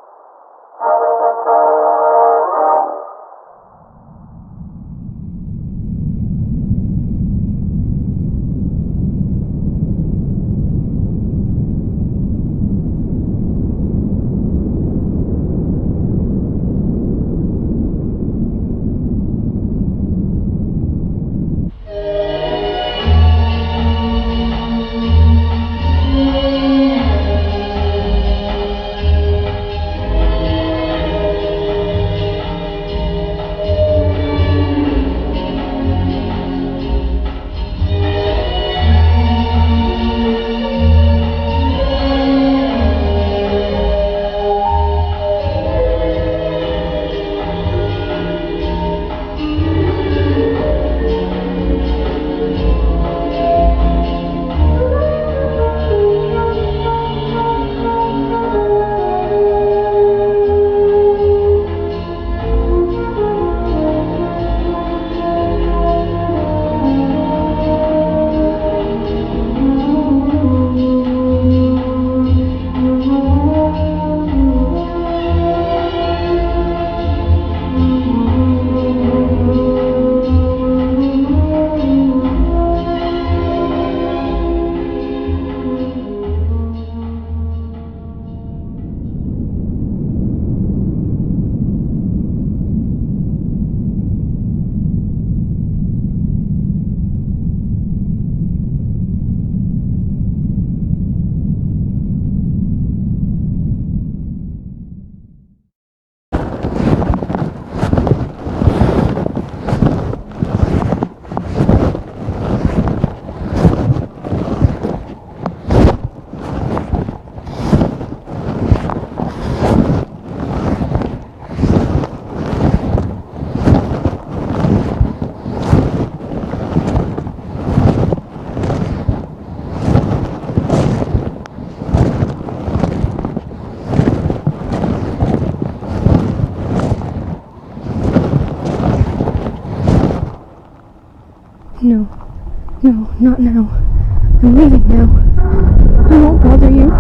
No. No, not now. I'm leaving now. I won't bother you.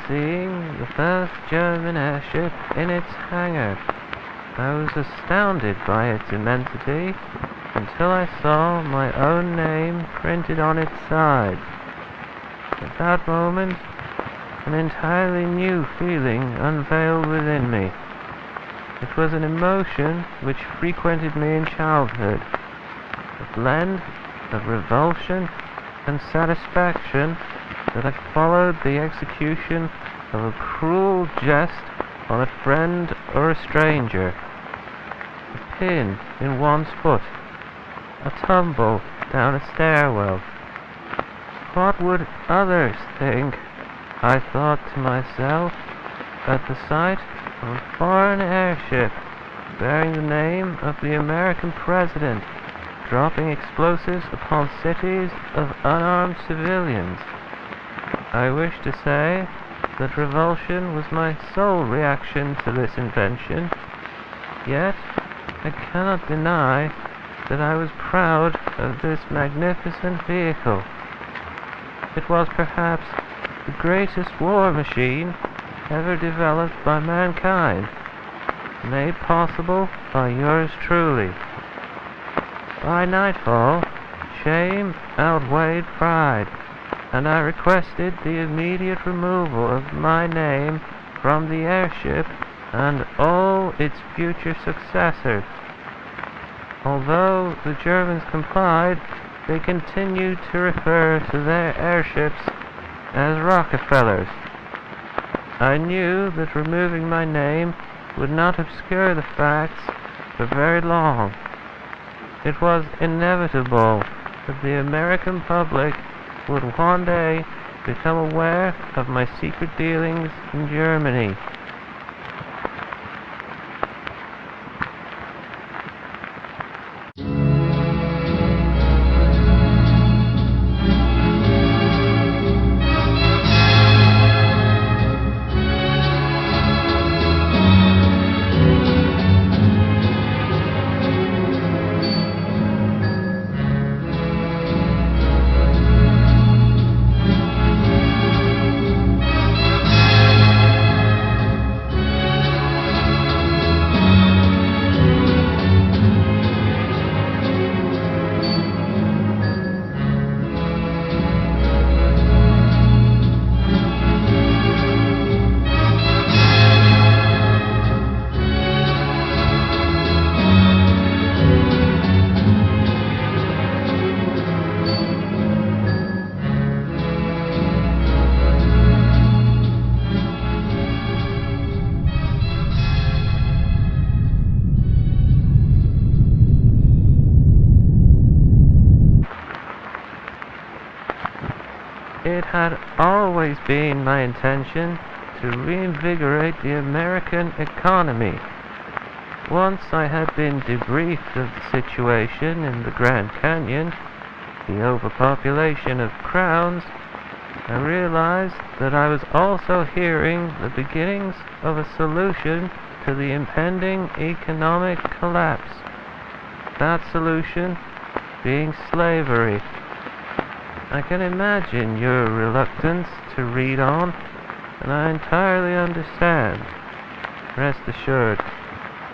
Seeing the first German airship in its hangar. I was astounded by its immensity until I saw my own name printed on its side. At that moment, an entirely new feeling unveiled within me. It was an emotion which frequented me in childhood, a blend of revulsion and satisfaction that had followed the execution of a cruel jest on a friend or a stranger. A pin in one's foot, a tumble down a stairwell. What would others think? I thought to myself, at the sight of a foreign airship bearing the name of the American president dropping explosives upon cities of unarmed civilians. I wish to say that revulsion was my sole reaction to this invention, yet I cannot deny that I was proud of this magnificent vehicle. It was perhaps the greatest war machine ever developed by mankind, made possible by yours truly. By nightfall, shame outweighed pride, and I requested the immediate removal of my name from the airship and all its future successors. Although the Germans complied, they continued to refer to their airships as Rockefellers. I knew that removing my name would not obscure the facts for very long. It was inevitable that the American public would one day become aware of my secret dealings in Germany. It had always been my intention to reinvigorate the American economy. Once I had been debriefed of the situation in the Grand Canyon, the overpopulation of crowns, I realized that I was also hearing the beginnings of a solution to the impending economic collapse. That solution being slavery. I can imagine your reluctance to read on, and I entirely understand. Rest assured,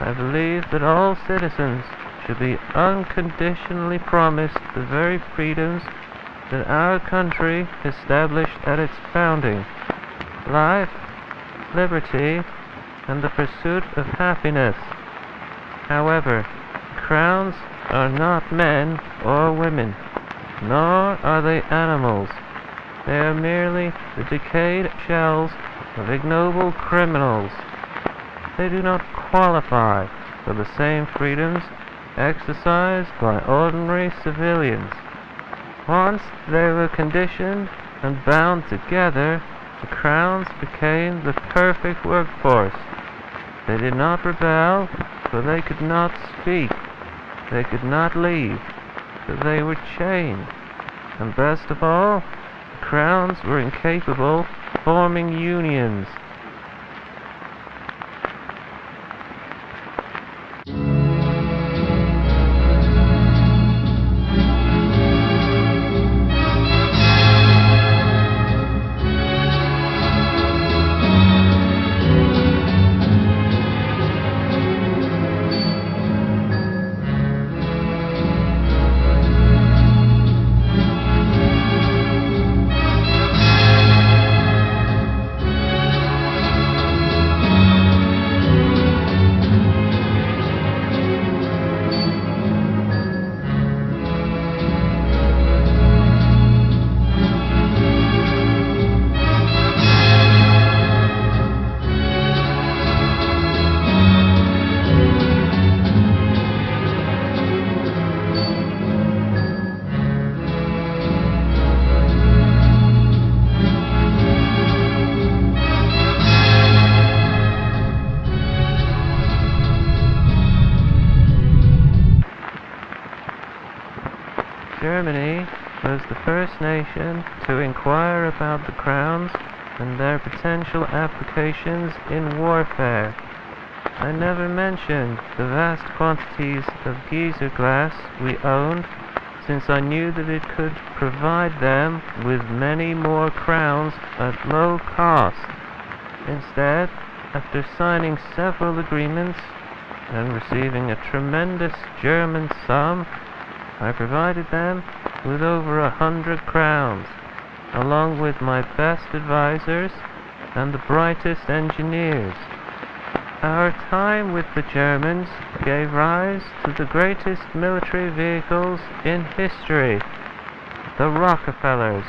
I believe that all citizens should be unconditionally promised the very freedoms that our country established at its founding: life, liberty, and the pursuit of happiness. However, crowns are not men or women, nor are they animals. They are merely the decayed shells of ignoble criminals. They do not qualify for the same freedoms exercised by ordinary civilians. Once they were conditioned and bound together, the crowns became the perfect workforce. They did not rebel, for they could not speak. They could not leave, for they were chained. And best of all, the crowns were incapable of forming unions. Germany was the first nation to inquire about the crowns and their potential applications in warfare. I never mentioned the vast quantities of geyser glass we owned, since I knew that it could provide them with many more crowns at low cost. Instead, after signing several agreements and receiving a tremendous German sum, I provided them with over 100 crowns, along with my best advisors and the brightest engineers. Our time with the Germans gave rise to the greatest military vehicles in history, the Rockefellers.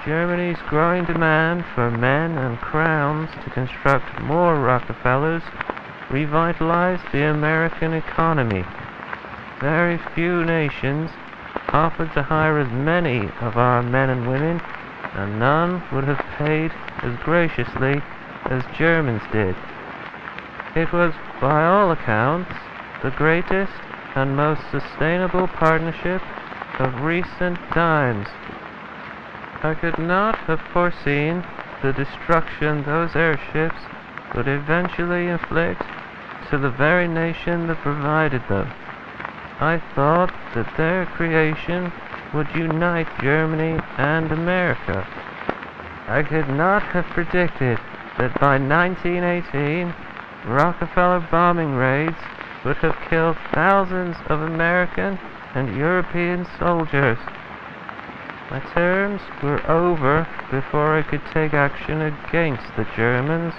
Germany's growing demand for men and crowns to construct more Rockefellers revitalized the American economy. Very few nations offered to hire as many of our men and women, and none would have paid as graciously as Germans did. It was, by all accounts, the greatest and most sustainable partnership of recent times. I could not have foreseen the destruction those airships would eventually inflict to the very nation that provided them. I thought that their creation would unite Germany and America. I could not have predicted that by 1918, Rockefeller bombing raids would have killed thousands of American and European soldiers. My terms were over before I could take action against the Germans.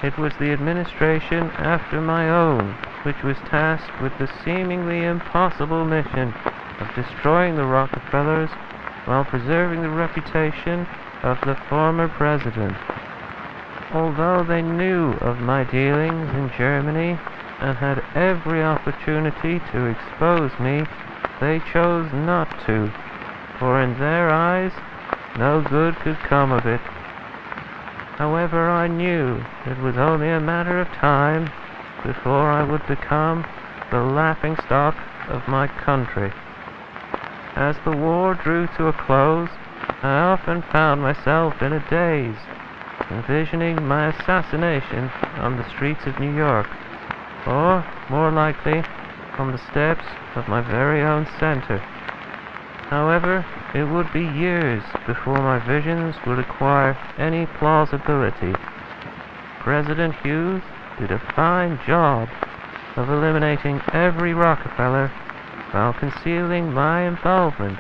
It was the administration after my own which was tasked with the seemingly impossible mission of destroying the Rockefellers while preserving the reputation of the former president. Although they knew of my dealings in Germany and had every opportunity to expose me, they chose not to, for in their eyes no good could come of it. However, I knew it was only a matter of time before I would become the laughingstock of my country. As the war drew to a close, I often found myself in a daze, envisioning my assassination on the streets of New York, or, more likely, on the steps of my very own center. However, it would be years before my visions would acquire any plausibility. President Hughes did a fine job of eliminating every Rockefeller while concealing my involvement.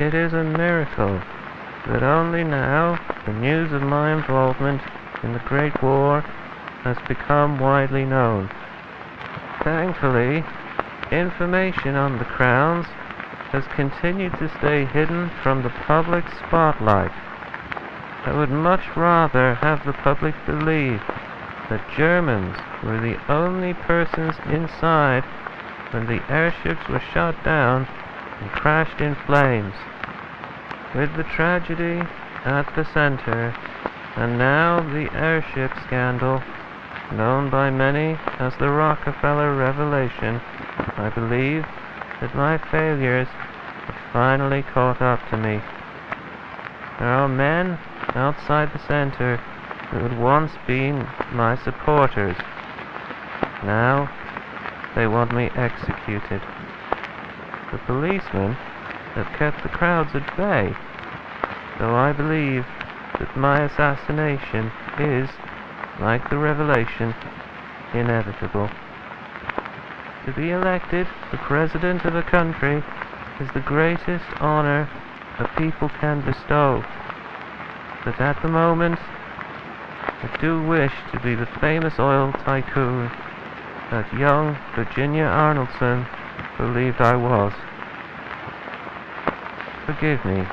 It is a miracle that only now the news of my involvement in the Great War has become widely known. Thankfully, information on the crowns has continued to stay hidden from the public spotlight. I would much rather have the public believe that Germans were the only persons inside when the airships were shot down and crashed in flames. With the tragedy at the center, and now the airship scandal, known by many as the Rockefeller Revelation, I believe that my failures have finally caught up to me. There are men outside the center who had once been my supporters. Now they want me executed. The policemen have kept the crowds at bay, though I believe that my assassination is, like the revelation, inevitable. To be elected the president of a country is the greatest honor a people can bestow. But at the moment, I do wish to be the famous oil tycoon that young Virginia Arnoldson believed I was. Forgive me.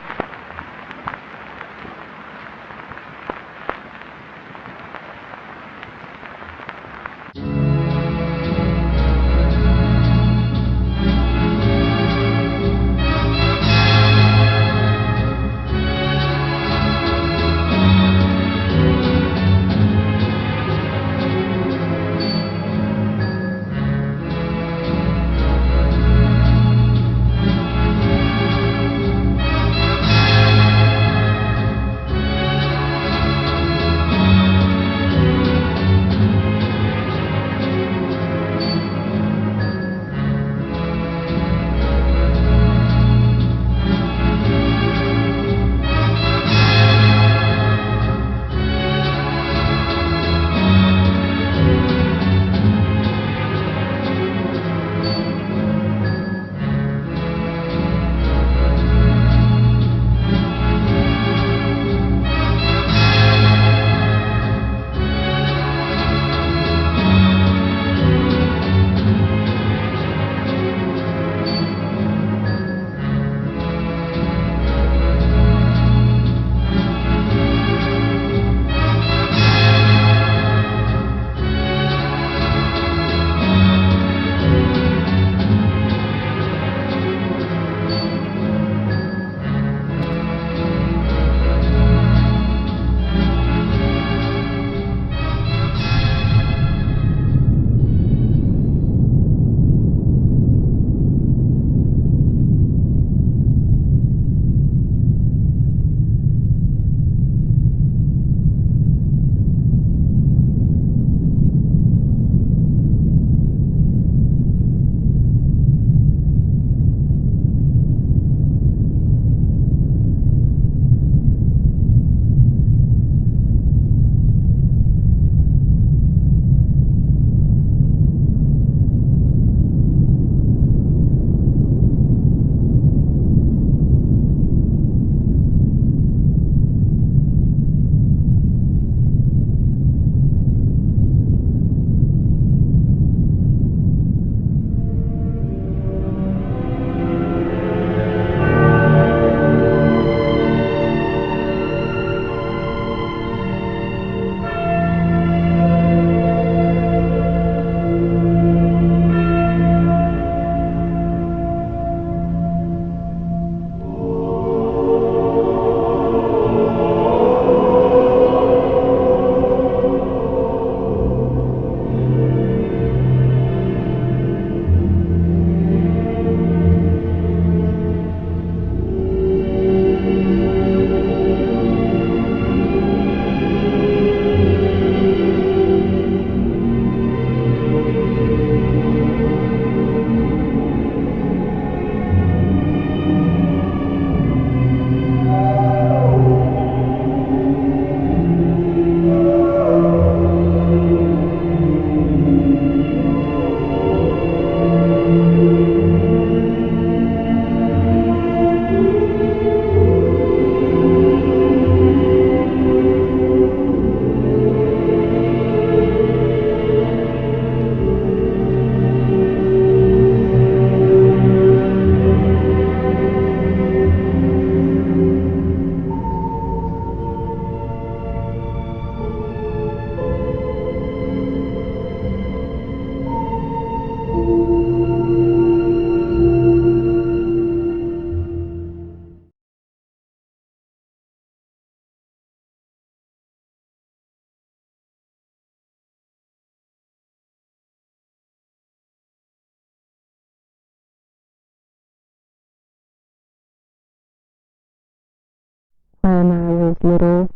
When I was little,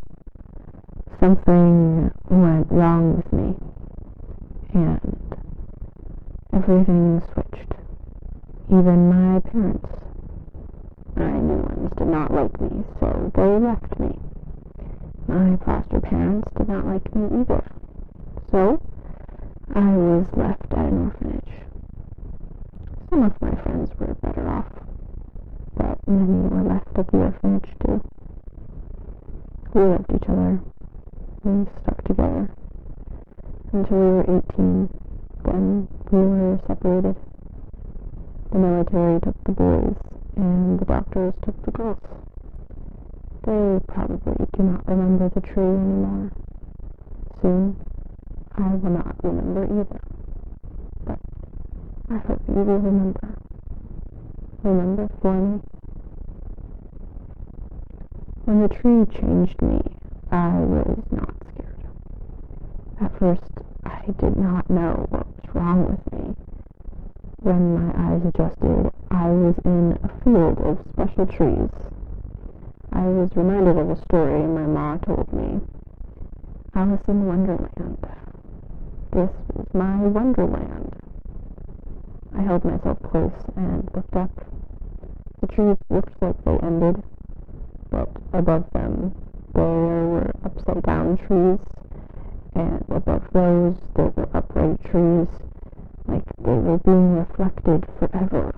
something went wrong with me, and everything switched. Even my parents. I knew friends did not like me, so they left me. My foster parents did not like me either, so I was left at an orphanage. Some of my friends were better off, but many were left at the orphanage too. We loved each other. We stuck together until we were 18. Then we were separated. The military took the boys, and the doctors took the girls. They probably do not remember the tree anymore. Soon, I will not remember either. But I hope you will remember. Remember for me. When the tree changed me, I was not scared. At first, I did not know what was wrong with me. When my eyes adjusted, I was in a field of special trees. I was reminded of a story my ma told me. Alice in Wonderland. This was my Wonderland. I held myself close and looked up. The trees looked like they ended, but above them there were upside-down trees, and above those there were upright trees, like they were being reflected forever.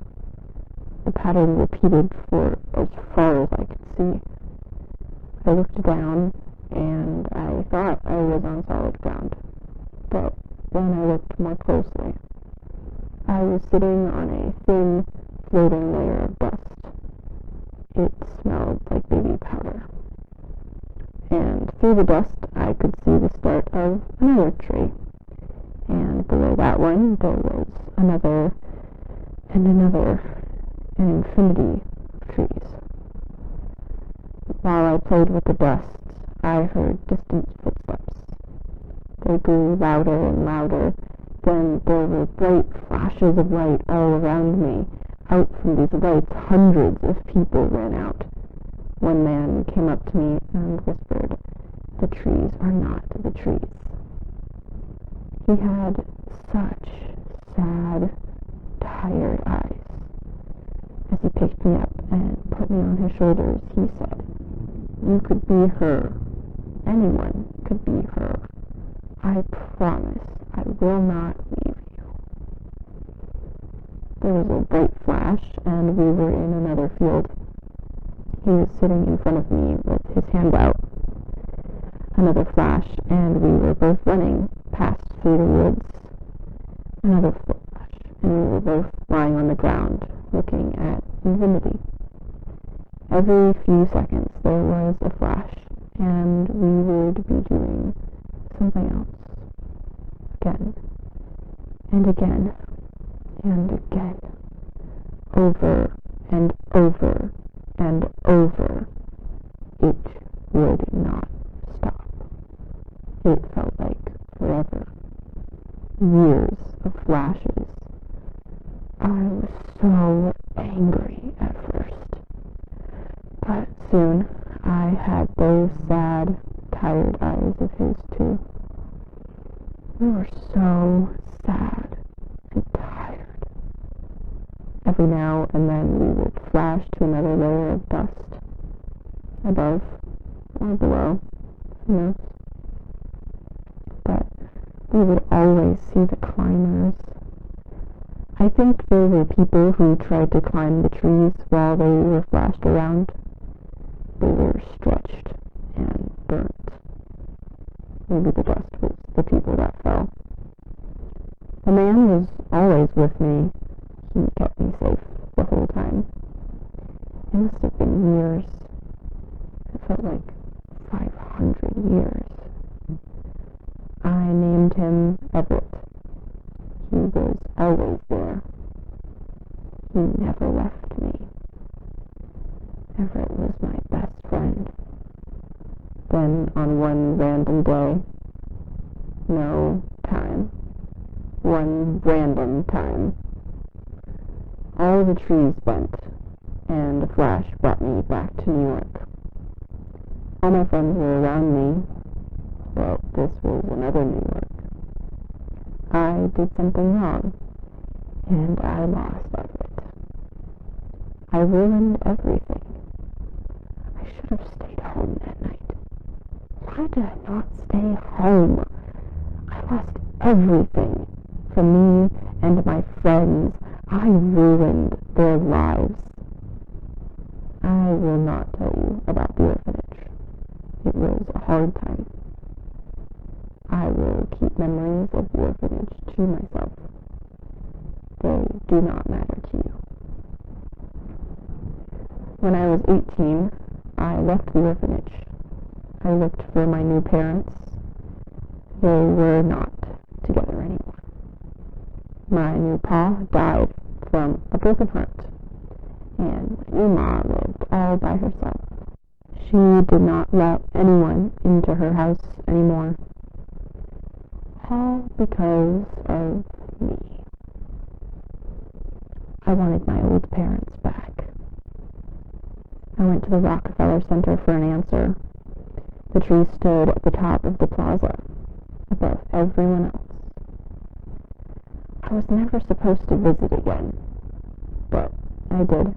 The pattern repeated for as far as I could see. I looked down, and I thought I was on solid ground, but when I looked more closely, I was sitting on a thin, floating layer of dust. It smelled like baby powder. And through the dust, I could see the start of another tree. And below that one, there was another, and another, an infinity of trees. While I played with the dust, I heard distant footsteps. They grew louder and louder. Then there were bright flashes of light all around me. Out from these lights, hundreds of people ran out. One man came up to me and whispered, "The trees are not the trees." He had such sad, tired eyes. As he picked me up and put me on his shoulders, he said, "You could be her. Anyone could be her. I promise I will not leave you." There was a bright flash, and we were in another field. He was sitting in front of me with his hand out. Another flash, and we were both running past through the woods. Another flash, and we were both lying on the ground, looking at infinity. Every few seconds there was a flash, and we would be doing something else. Again, and again, and again. Over and over and over. It would not stop. It felt like forever. Years of flashes. I was so angry at first. But soon I had those sad, tired eyes of his too. We were so sad and tired. Every now and then we would flash to another layer of dust. Above or below, who knows? But we would always see the climbers. I think there were people who tried to climb the trees while they were flashed around. They were stretched and burnt. Maybe the dust was the people that fell. The man was always with me. He kept me safe the whole time. It must have been years. It felt like 500 years. I named him Everett. He was always there. He never left me. Everett was my best friend. Then on one random day, no time, one random time, all the trees bent, and a flash brought me back to New York. All my friends were around me, but this was another New York. I did something wrong, and I lost Everett. I ruined everything. should have stayed home that night. Why did I not stay home? I lost everything. For me and my friends, I ruined their lives. I will not tell you about the orphanage. It was a hard time. I will keep memories of the orphanage to myself. They do not matter to you. When I was 18, I left the orphanage. I looked for my new parents. They were not together anymore. My new pa died from a broken heart, and my new ma lived all by herself. She did not let anyone into her house anymore. All because of me. I wanted my old parents back. I went to the Rockefeller Center for an answer. The tree stood at the top of the plaza, above everyone else. I was never supposed to visit again, but I did,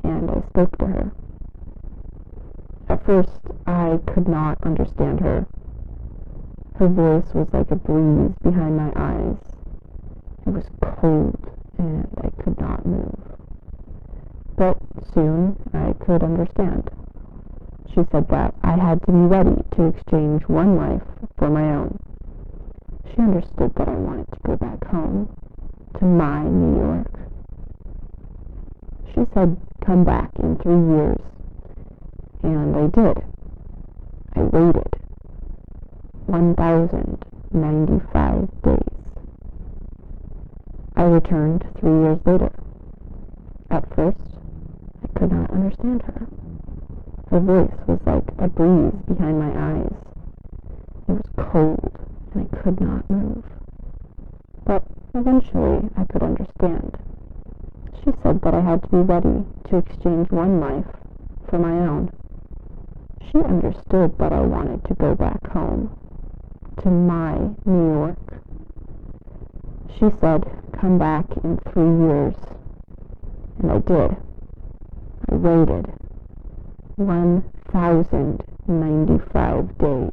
and I spoke to her. At first, I could not understand her. Her voice was like a breeze behind my eyes. It was cold, and I could not move. But soon I could understand. She said that I had to be ready to exchange one life for my own. She understood that I wanted to go back home, to my New York. She said, come back in 3 years. And I did. I waited 1,095 days. I returned 3 years later. At first, I could not understand her. Her voice was like a breeze behind my eyes. It was cold, and I could not move. But eventually, I could understand. She said that I had to be ready to exchange one life for my own. She understood that I wanted to go back home, to my New York. She said, come back in 3 years. And I did. I waited 1,095 days.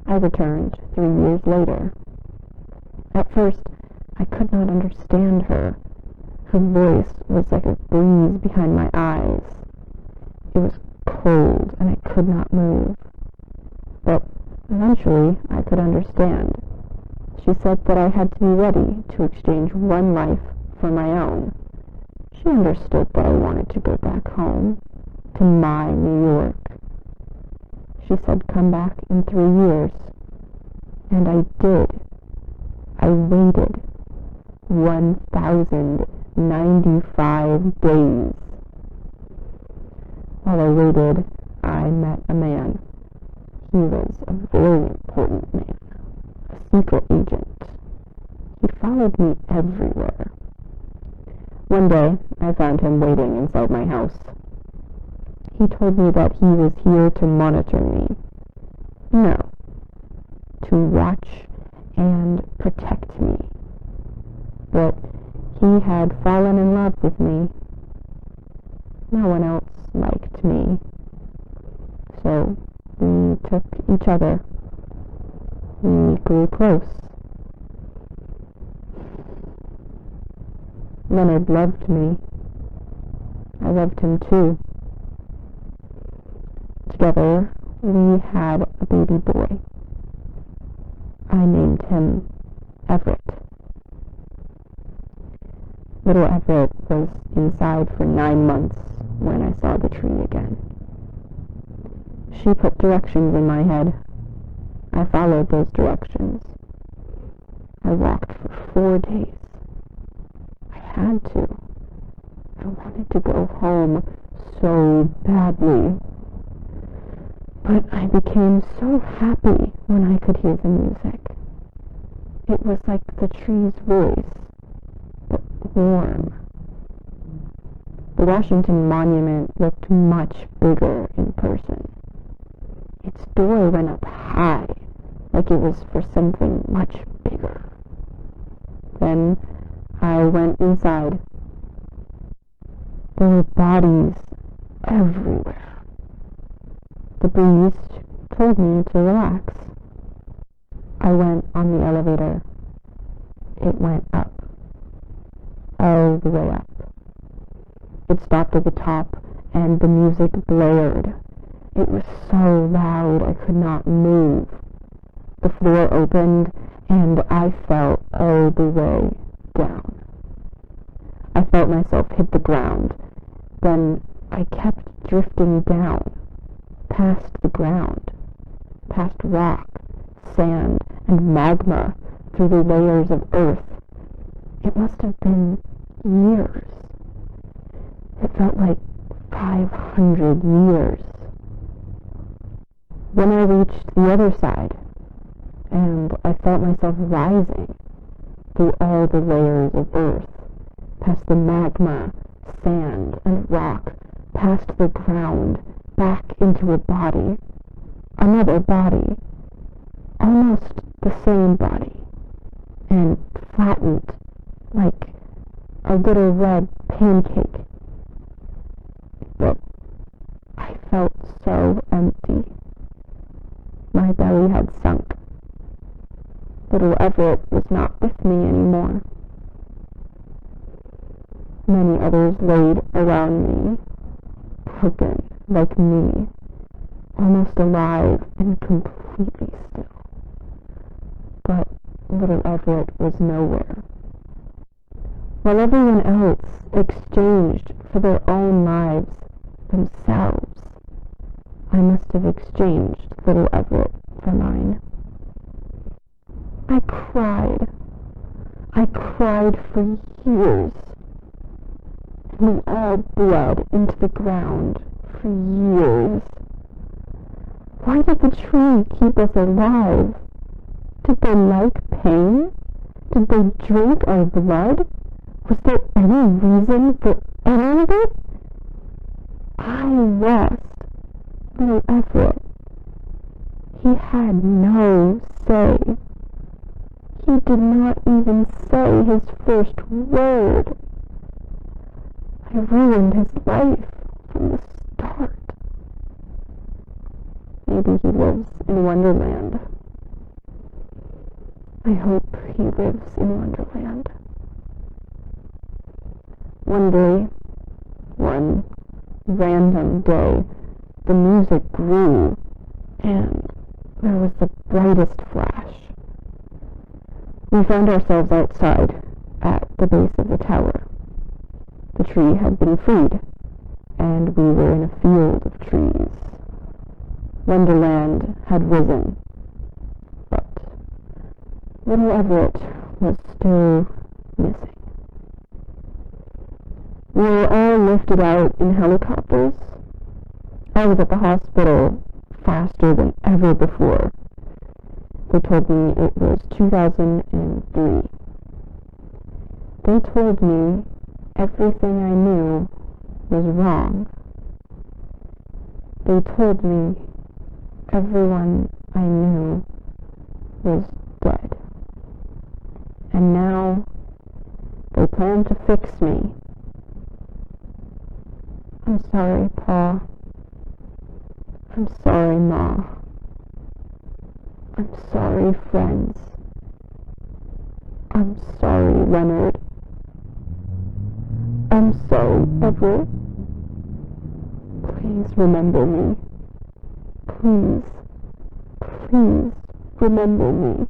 I returned 3 years later. At first, I could not understand her. Her voice was like a breeze behind my eyes. It was cold, and I could not move. But eventually, I could understand. She said that I had to be ready to exchange one life for my own. She understood that I wanted to go back home, to my New York. She said, come back in 3 years. And I did. I waited 1,095 days. While I waited, I met a man. He was a very important man, a secret agent. He followed me everywhere. One day, I found him waiting inside my house. He told me that he was here to monitor me. No, to watch and protect me. But he had fallen in love with me. No one else liked me. So we took each other. We grew close. Leonard loved me. I loved him too. Together, we had a baby boy. I named him Everett. Little Everett was inside for 9 months when I saw the tree again. She put directions in my head. I followed those directions. I walked for 4 days. I had to. I wanted to go home so badly. But I became so happy when I could hear the music. It was like the tree's voice, but warm. The Washington Monument looked much bigger in person. Its door went up high, like it was for something much bigger. Then I went inside. There were bodies everywhere. The breeze told me to relax. I went on the elevator. It went up. All the way up. It stopped at the top, and the music blared. It was so loud I could not move. The floor opened, and I fell all the way down. I felt myself hit the ground. Then I kept drifting down, past the ground, past rock, sand, and magma, through the layers of earth. It must have been years. It felt like 500 years. When I reached the other side, and I felt myself rising through all the layers of earth, past the magma, sand, and rock, past the ground, back into a body, another body, almost the same body, and flattened like a little red pancake. But I felt so empty. My belly had sunk. Little Everett was not with me anymore. Many others laid around me, broken like me, almost alive and completely still. But little Everett was nowhere. While everyone else exchanged for their own lives themselves, I must have exchanged little Everett for mine. I cried. I cried for years. And we all bled into the ground for years. Why did the tree keep us alive? Did they like pain? Did they drink our blood? Was there any reason for any of it? I lost little Everett. He had no say. He did not even say his first word. I ruined his life from the start. Maybe he lives in Wonderland. I hope he lives in Wonderland. One day, one random day, the music grew, and there was the brightest flash. We found ourselves outside, at the base of the tower. The tree had been freed, and we were in a field of trees. Wonderland had risen, but little Everett was still missing. We were all lifted out in helicopters. I was at the hospital faster than ever before. They told me it was 2003. They told me everything I knew was wrong. They told me everyone I knew was dead. And now they plan to fix me. I'm sorry, Pa. I'm sorry, Ma. I'm sorry, friends. I'm sorry, Leonard. I'm so Everett. Please remember me. Please, please remember me.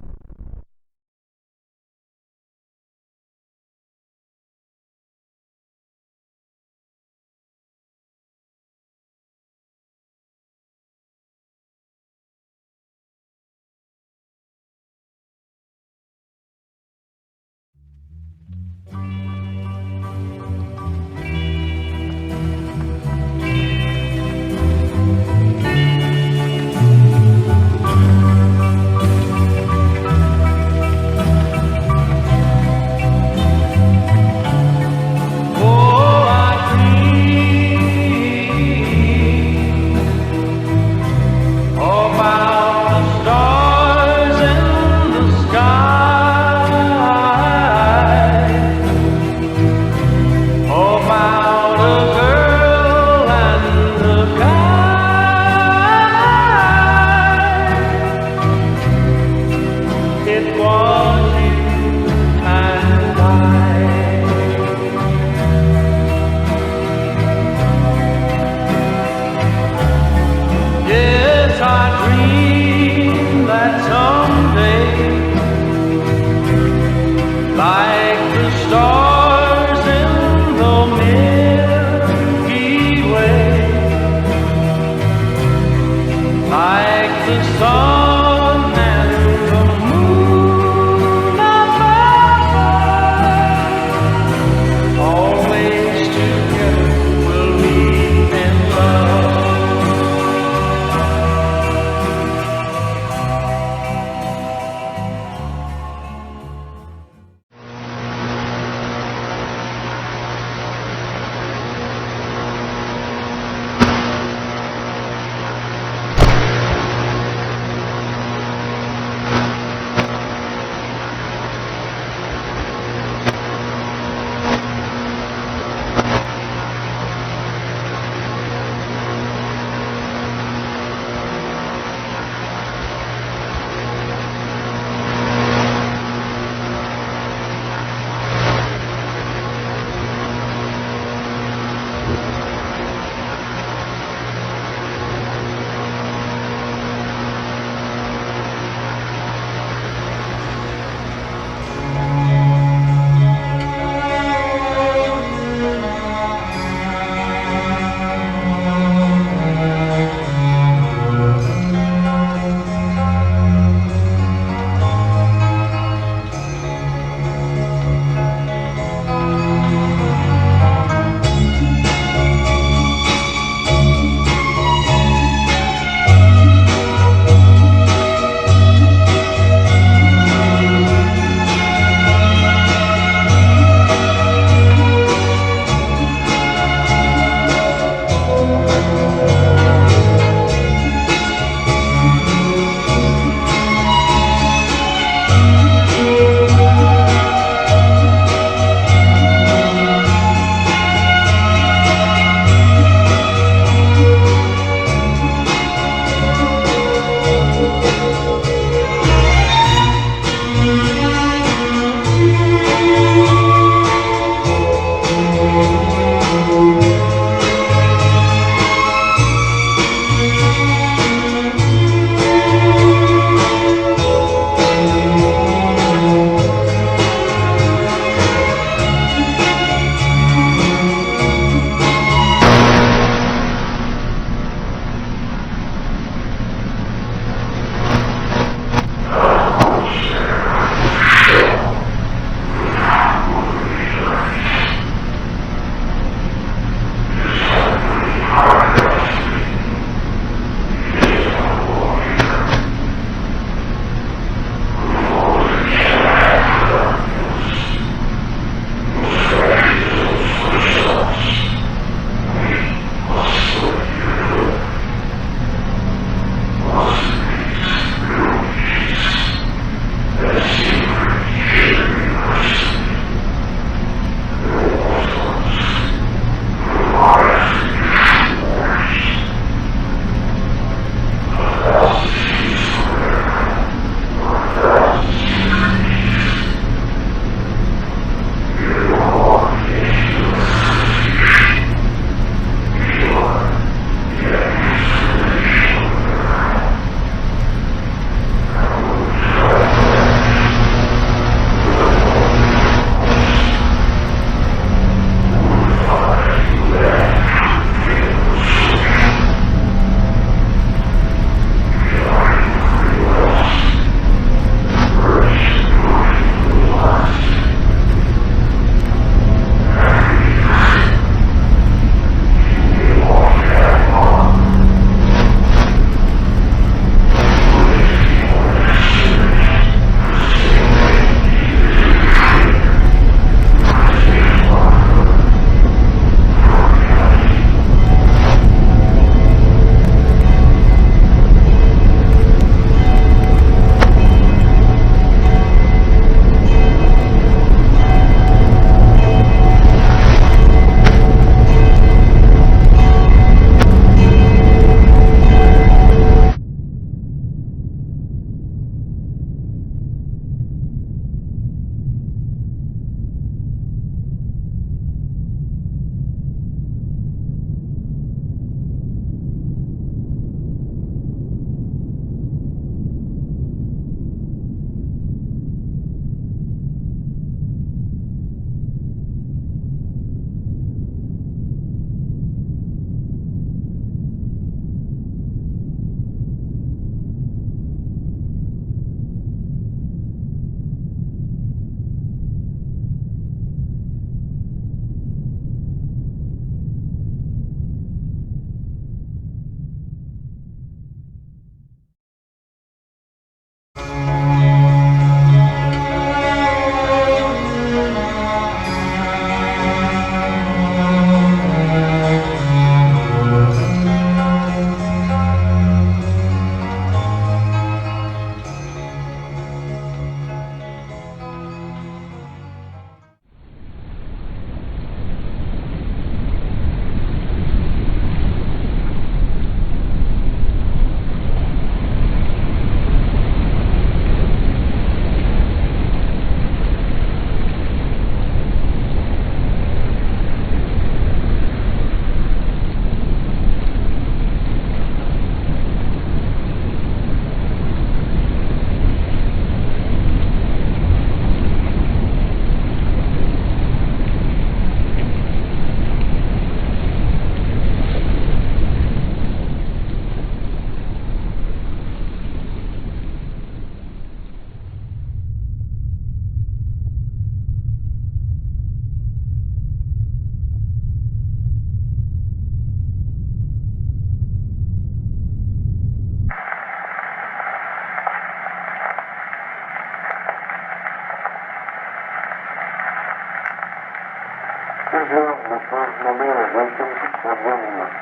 Toujours me pose nommer la gestion du troisième humain.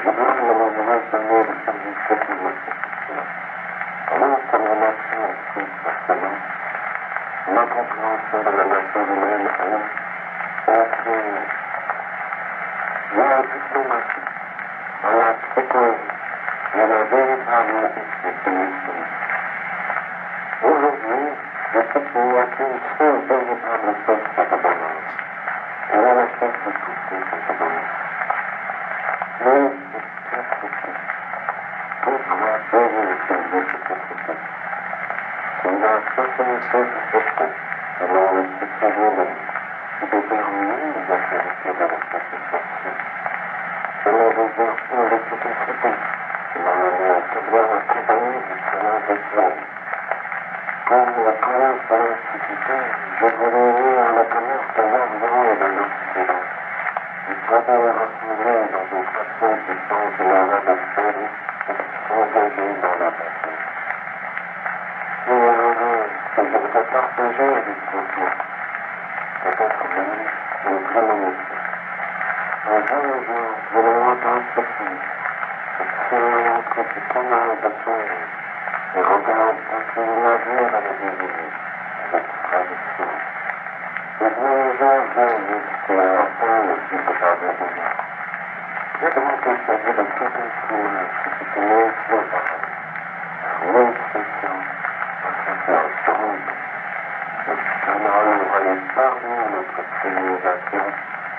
Je dois l'amendement seulement de service technologique. Alors, comme la nation explique forcément, l'incompréhension de la nature humaine a créé dans la diplomatie, dans la psychologie, et la véritable éthique de l'esprit. Aujourd'hui, je sais qu'il n'y a qu'une seule véritable source de bonheur. Et la recherche de tout ce bonheur. Mais c'est perfection. Pourquoi vivre selon cette perfection? C'est la société perfection, selon le psychologue, qui détermine les activités de la satisfaction. Selon les vertus de l'efficacité, selon la savoir accompagner du chemin des fleurs. Comme la colère de l'Antiquité, je voulais lire le commerce de l'argent et de l'Occident. Il fallait rassembler dans une façon qui change la robe de feuilles et s'engager dans la passion. Il y a un rêve que je voudrais partager avec vous tous. Peut-être même une prémonition. Un jour, vous allez entendre ce cri, entre ces canaux de soleil. Et regarde ainsi l'avenir à la deviner, avec traduction. Les voyageurs viennent et enfin le supportable bonheur. Je demande qu'il s'agit de tout instrument qui se tenait sur le pareil. Une expression, un traitement sombre. Le canal voyait parmi notre civilisation,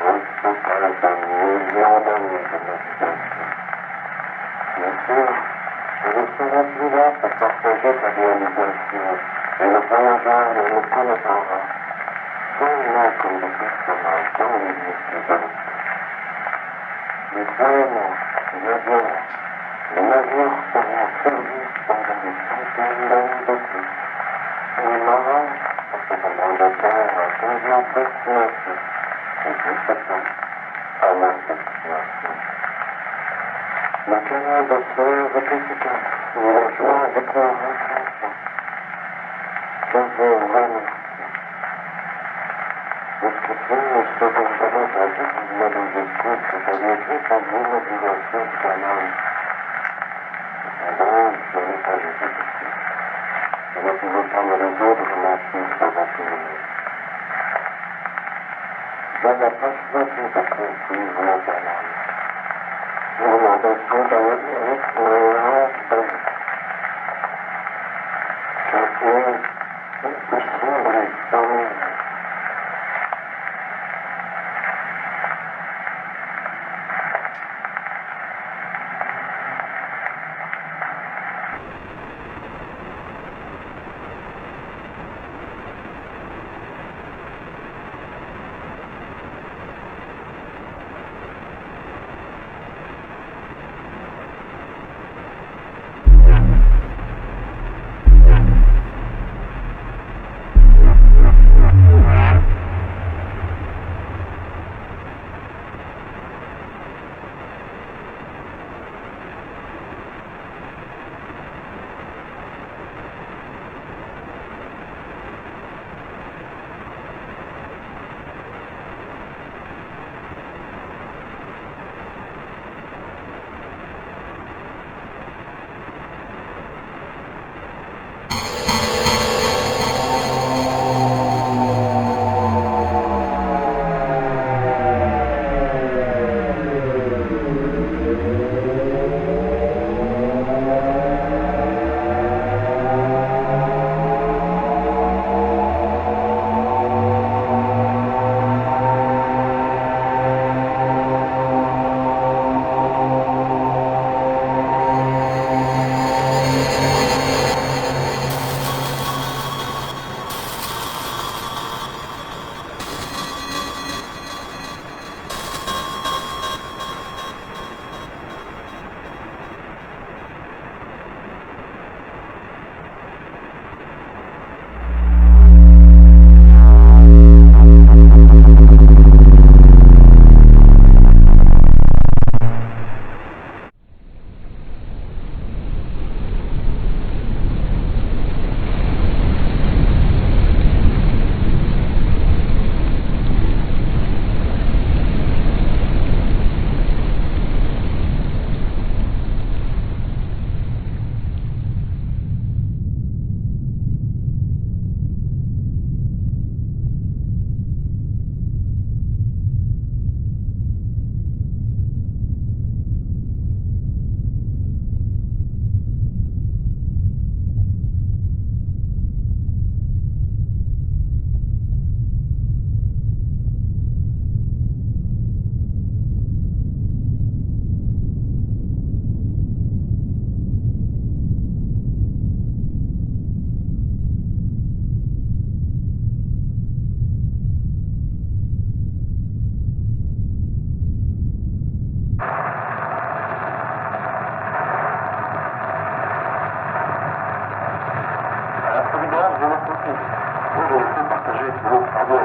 respectant de millions d'années de navigation. Bien sûr, je ne serai plus là pour partager ta réalisation, et le voyageur ne me connaîtra seulement comme des personnages dans les livres. Mais croyez-moi, les navires seront servis pendant des centaines d'années de plus. Et les marins, en ce moment de terre, à plusieurs destinations, et tout ce temps, à leur destination. Le canal de fleurs est efficace, et la joie de convaincre. Je veux remercier. Jusqu'à présent, ce que j'avais entendu dans les écoutes que j'avais fait pour l'inauguration du canal. Cependant, je n'ai pas jugé possible. Je ne pouvais pas me résoudre à mon fils devant tout le monde. Je n'ai pas choisi de construire le canal. Je m'en décide avec mon pays. C'est impossible et sans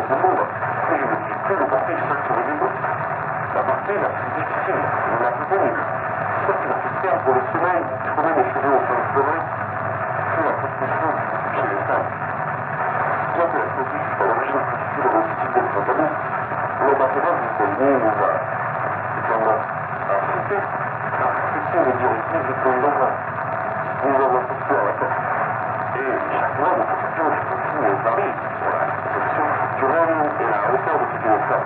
du monde, et je ne dis plus de porter seul sur les égaux. La partie la plus difficile, mais la plus pénible, celle qui m'a fait perdre le sommeil, trouver mes cheveux au fond du forêt, c'est la construction du chez les femmes. Bien que la copie fût à l'origine constituée dans le style de Fontaine, le matériel d'une telle ligne nous va, cependant, à traiter, la respecter les directives du président Blanc. Nous avons construit à la porte. Et chaque mois, nous constituons des consignes variées sur la protection structurelle et la hauteur de ces téléphone.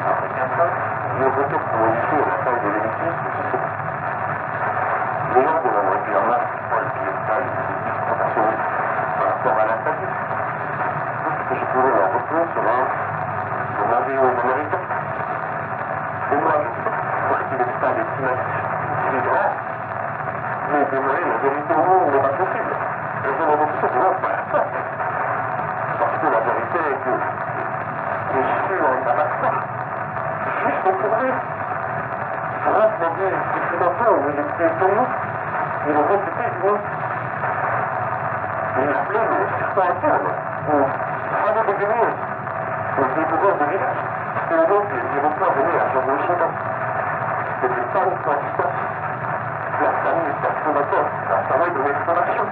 Après 4 ans, nos retours pour modifier la taille de l'édifice aussi se font. Les gens demandent régulièrement pourquoi le piédestal est disproportionné par rapport à la statue. Tout ce que je pourrais leur répondre sera demandez aux Américains. Et moi, je sais pourquoi le piédestal est si massif, si grand. Mais dévoiler la vérité au monde n'est pas possible. Et je n'en ai tout simplement pas la force. Parce que la vérité est que les sûr est un bâtard. Juste pour lui. Je rentre dans une discrimination où il est plus étonné. Il est réputé du monde. Il appelait le serpent interne, ou travaux de guenilles, ou découvreur de village. Et donc, les évoqueurs venaient à Jean-Louis Chétan. C'était pas une coïncidence. La famille est un fondateur, la famille de l'exploration.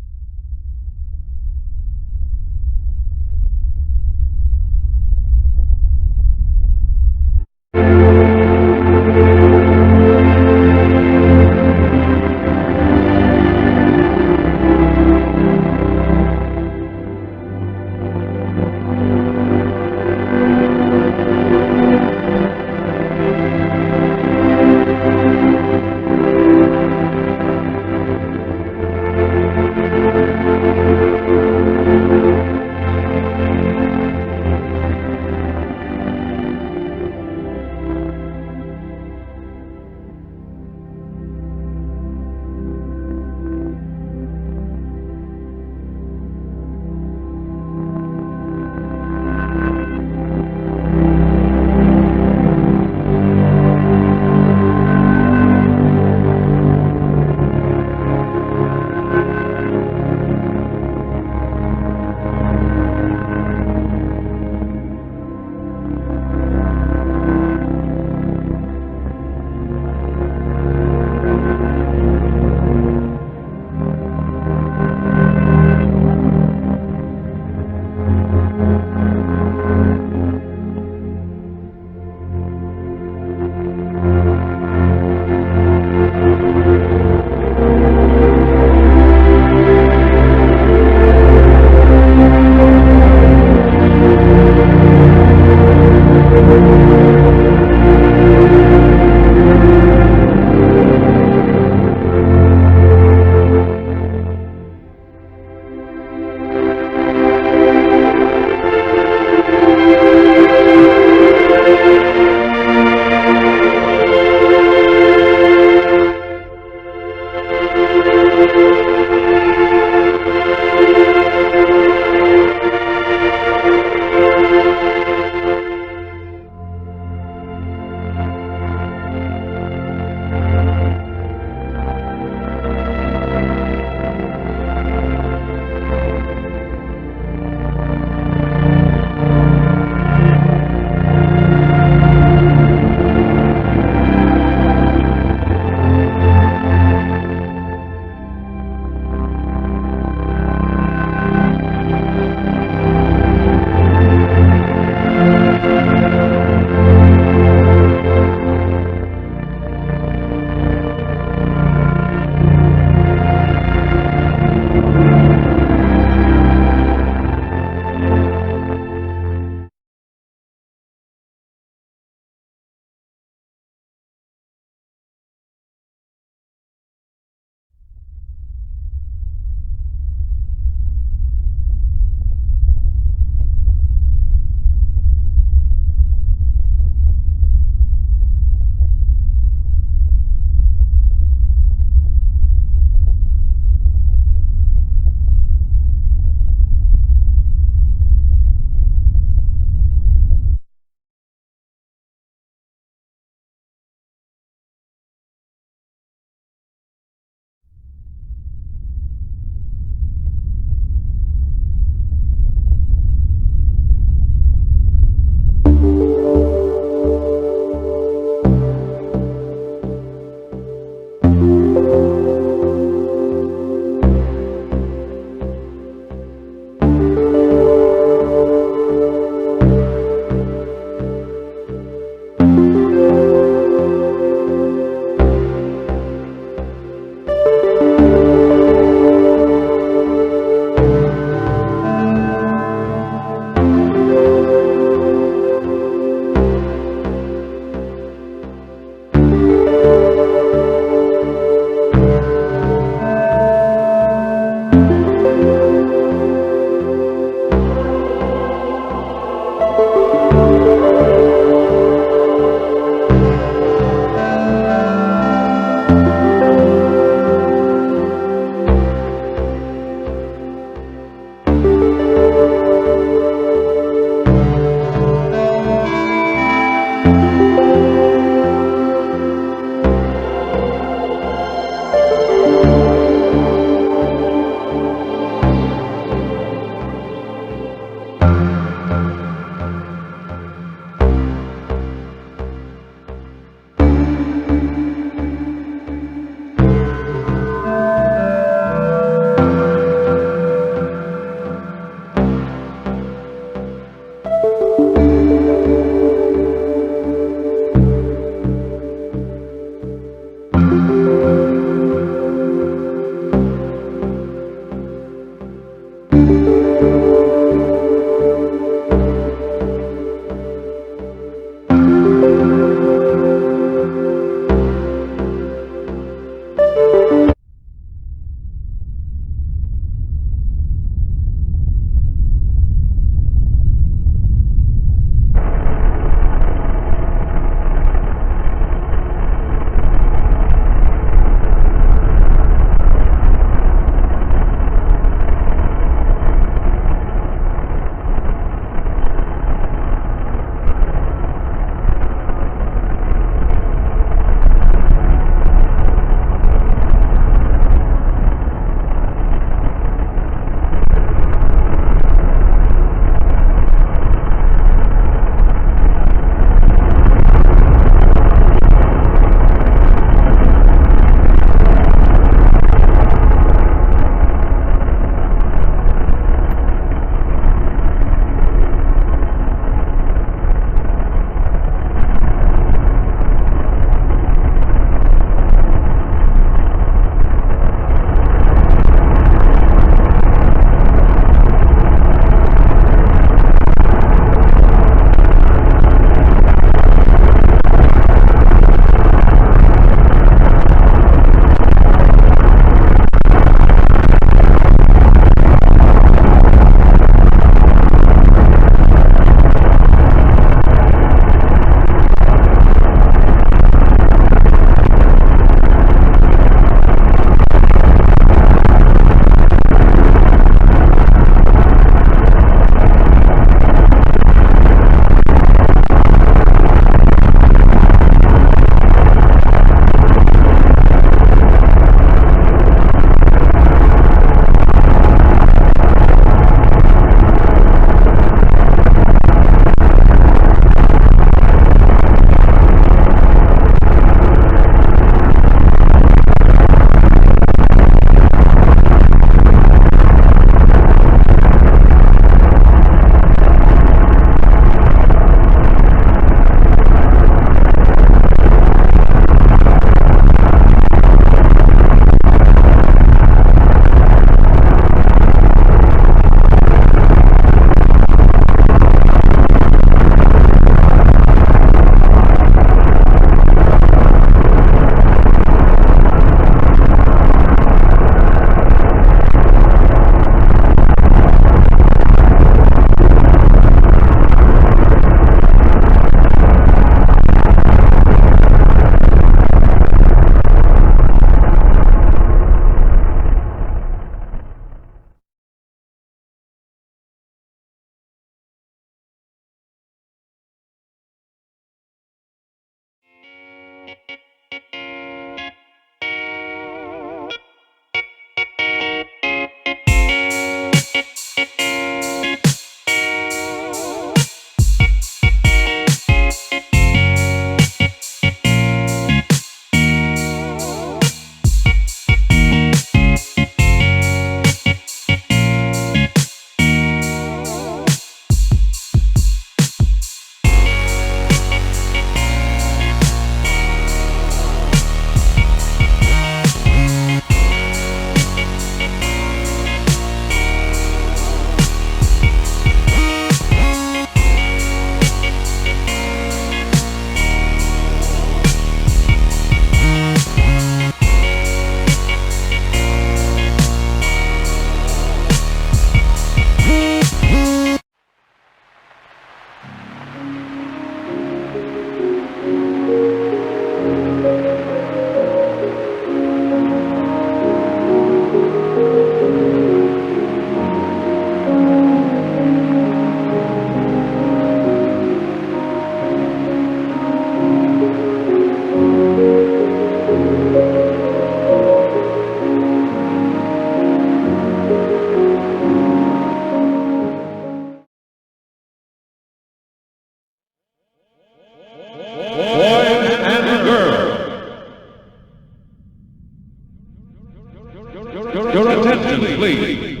Your attention, please.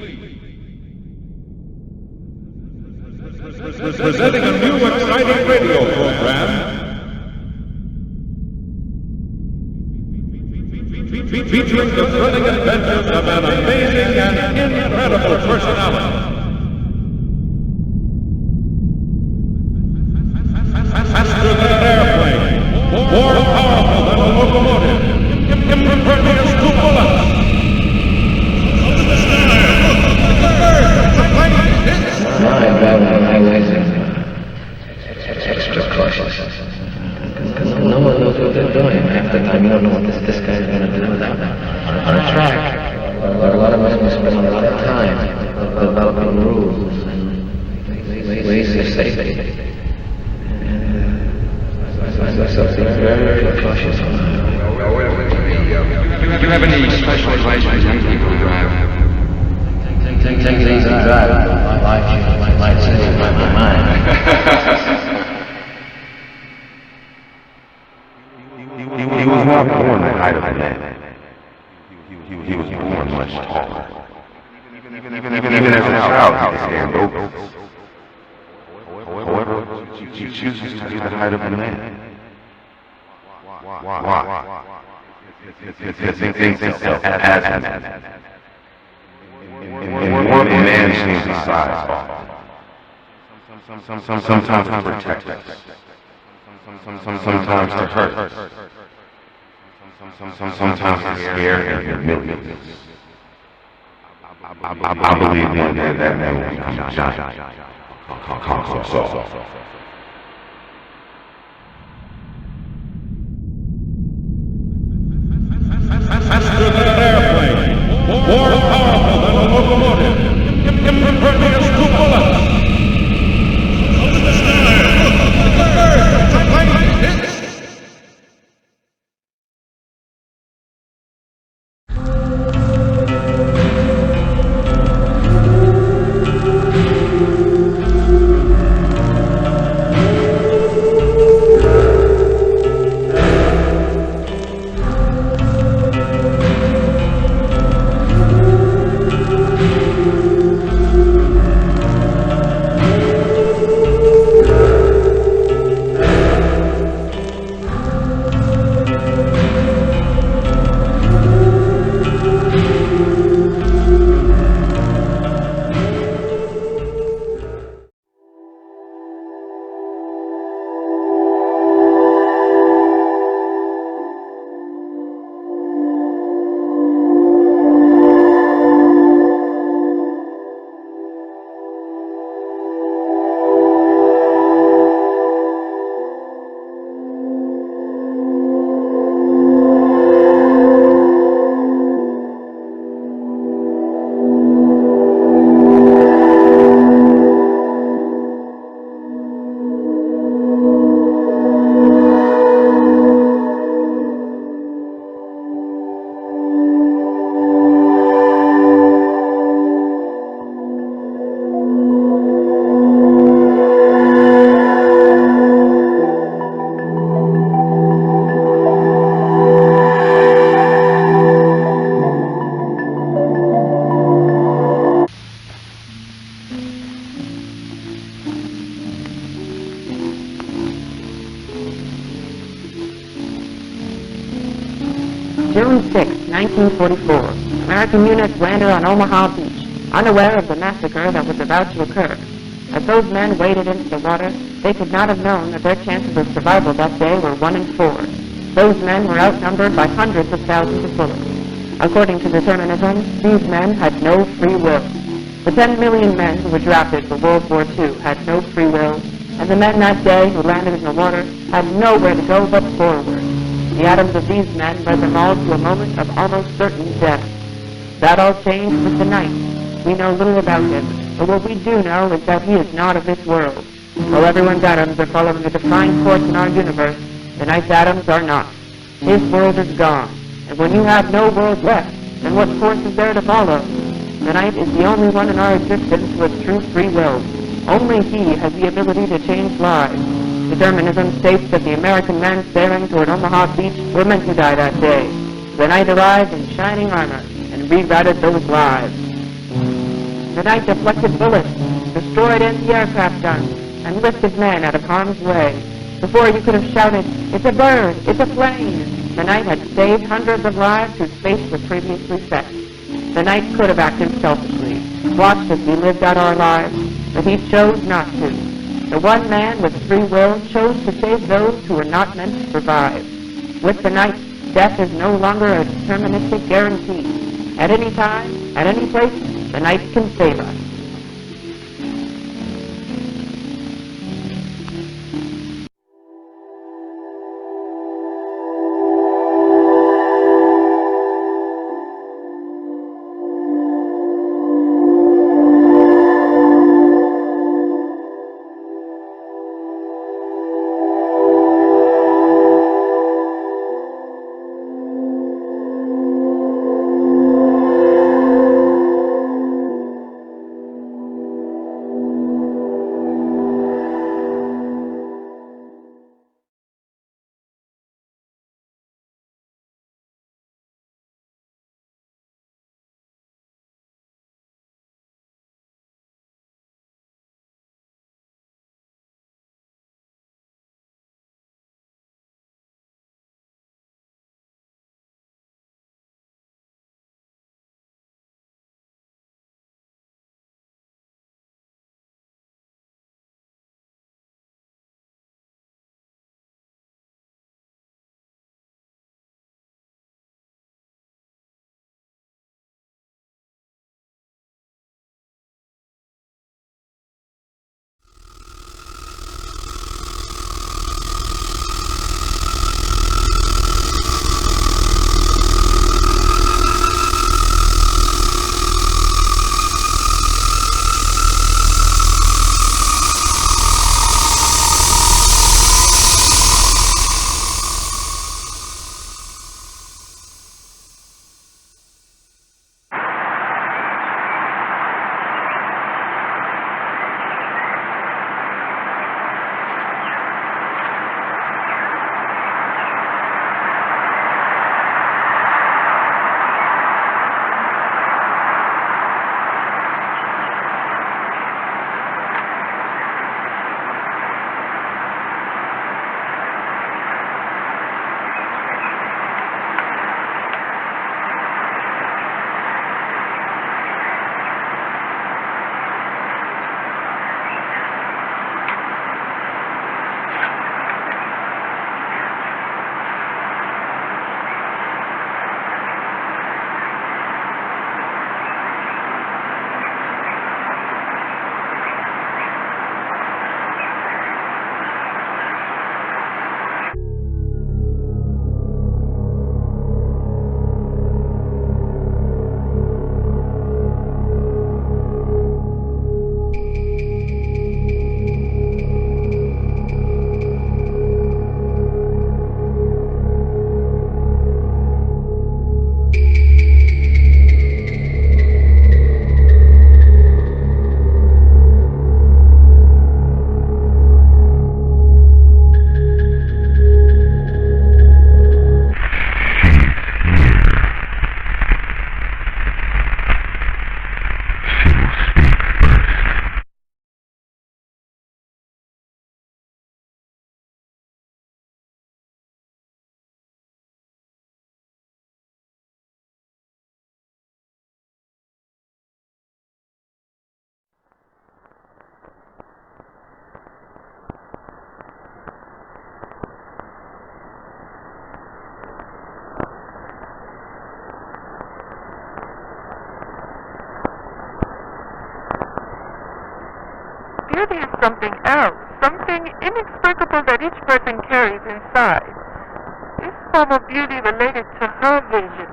Presenting a new exciting radio program featuring the thrilling adventures of an amazing and incredible personality. Faster than an airplane, more powerful than a locomotive, impervious to bullets. Up in the sky, look, the bird, the plane, My driving on highways is extra cautious. Because no one knows what they're doing. Half the time you don't know what this guy's going to do without on a track. A lot of us must spend a lot of time developing rules and ways of safety. So be very cautious on that. Do you have any special advice for young people who drive? Take it easy, drive. Might say my mind. He was not born the height of a man. He was born much taller. Even as a child, he could stand over. However, she chooses to be the height of a man. Why? Because he thinks himself as a man. And one man seems the size often. Sometimes to protect us. Sometimes to hurt. Sometimes to scare and humiliate. I believe one day that man will become a giant. Conquer us all. Faster than an airplane, more powerful than a locomotive, impervious to bullets. Up in the sky, look, the bird, the plane, June 6, 1944, American units landed on Omaha Beach, unaware of the massacre that was about to occur. As those men waded into the water, they could not have known that their chances of survival that day were 1 in 4. Those men were outnumbered by hundreds of thousands of bullets. According to determinism, these men had no free will. The 10 million men who were drafted for World War II had no free will, and the men that day who landed in the water had nowhere to go but forward. The atoms of these men led them all to a moment of almost certain death. That all changed with the night. We know little about him, but what we do know is that he is not of this world. While everyone's atoms are following a defined course in our universe, the night's atoms are not. His world is gone, and when you have no world left, then what course is there to follow? The night is the only one in our existence with true free will. Only he has the ability to change lives. Determinism states that the American men sailing toward Omaha Beach were meant to die that day. The night arrived in shining armor, and and rewrited those lives. The night deflected bullets, destroyed anti-aircraft guns, and lifted men out of harm's way. Before you could have shouted, "It's a bird! It's a plane!" The night had saved hundreds of lives whose fates were previously set. The night could have acted selfishly, watched as we lived out our lives, but he chose not to. The one man with free will chose to save those who were not meant to survive. With the night, death is no longer a deterministic guarantee. At any time, at any place, the night can save us. Beauty is something else, something inexplicable that each person carries inside. This form of beauty related to her vision.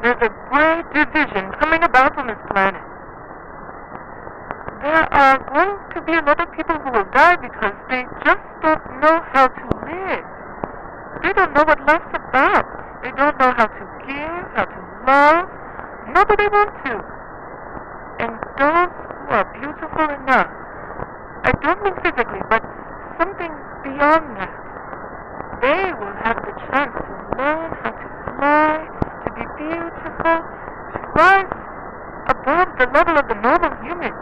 There's a great division coming about on this planet. There are going to be a lot of people who will die because they just don't know how to live. They don't know what life's about. They don't know how to give, how to love, nor do they want to. And those who are beautiful enough, I don't mean physically, but something beyond that, they will have the chance to learn how to fly, to be beautiful, to rise above the level of the normal human,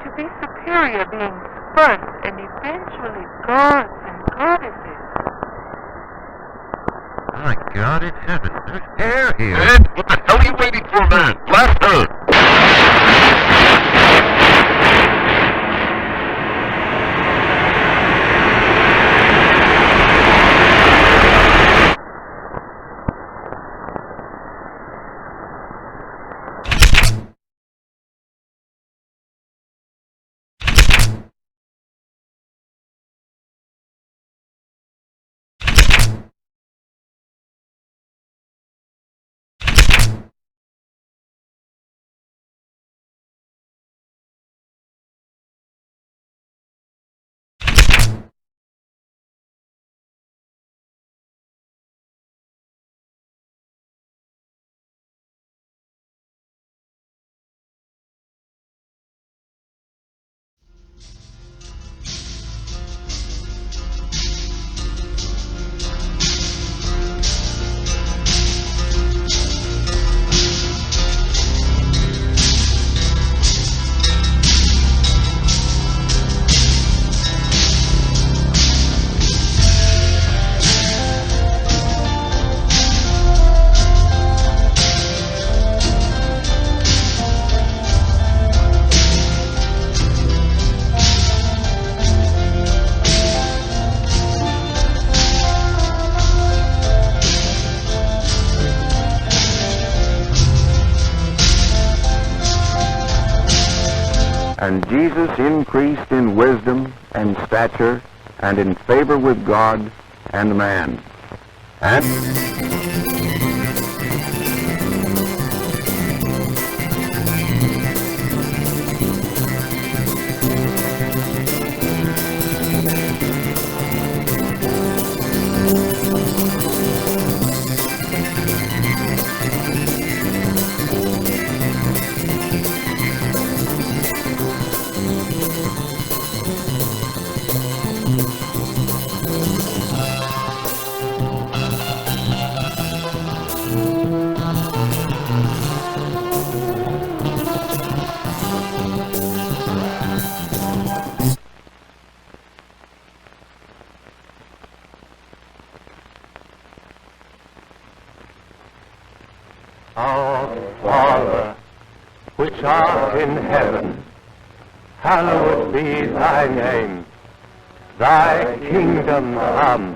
to be superior beings first, and eventually gods and goddesses. My God, it's heaven. There's air here. Ed, what the hell are you waiting for, man? Blast her! And Jesus increased in wisdom and stature and in favor with God and man. And Our Father, which art in heaven, hallowed be thy name. Thy kingdom come.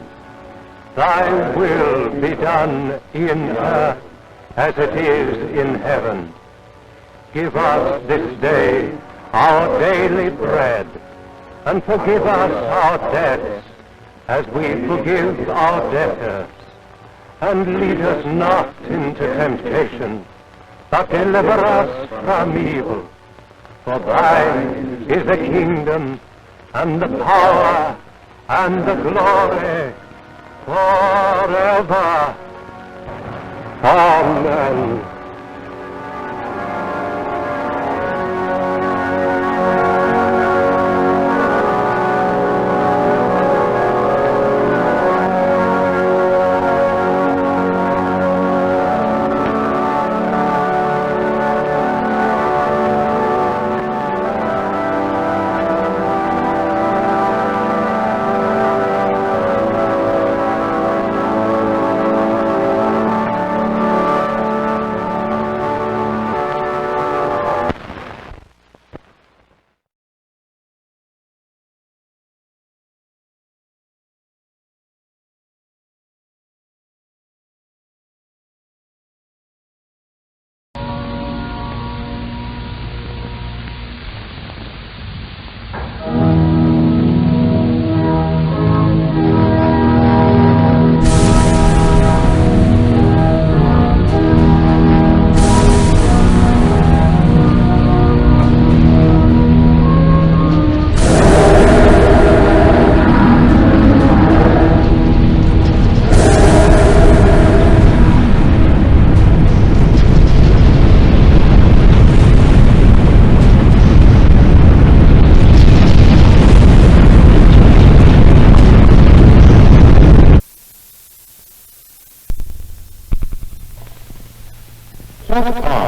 Thy will be done in earth as it is in heaven. Give us this day our daily bread, and forgive us our debts as we forgive our debtors. And lead us not into temptation, but deliver us from evil. For thine is the kingdom, and the power, and the glory, forever. Amen.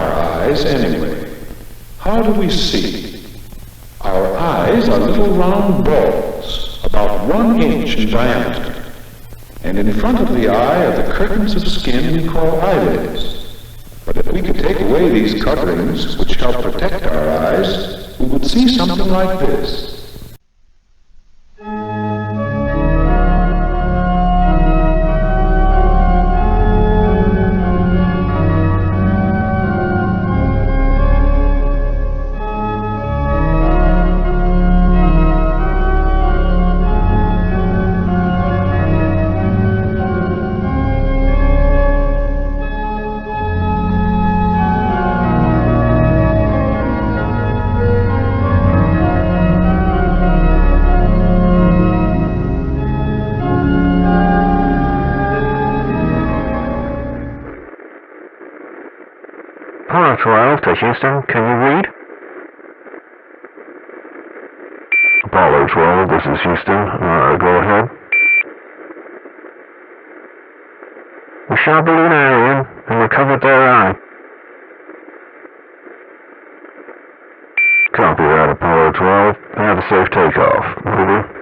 our eyes anyway? How do we see? Our eyes are little round balls, about 1 inch in diameter. And in front of the eye are the curtains of skin we call eyelids. But if we could take away these coverings, which help protect our eyes, we would see something like this. Apollo 12 to Houston, can you read? Apollo 12, this is Houston. Go ahead. We shot the lunar alien and recovered their eye. Copy that, Apollo 12. Have a safe takeoff. Over.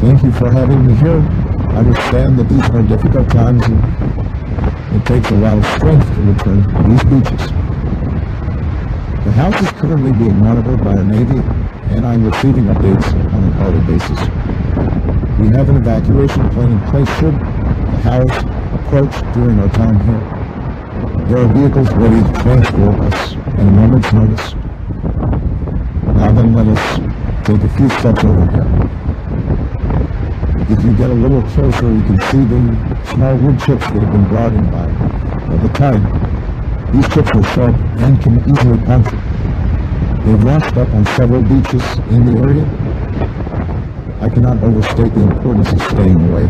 Thank you for having me here. I understand that these are difficult times and it takes a lot of strength to return to these beaches. The house is currently being monitored by our Navy, and I'm receiving updates on an hourly basis. We have an evacuation plan in place should the house approach during our time here. There are vehicles ready to transport us at a moment's notice. Now then, let us take a few steps over here. If you get a little closer, you can see the small wood chips that have been brought in by the tide. These chips are sharp and can easily puncture. They've washed up on several beaches in the area. I cannot overstate the importance of staying away.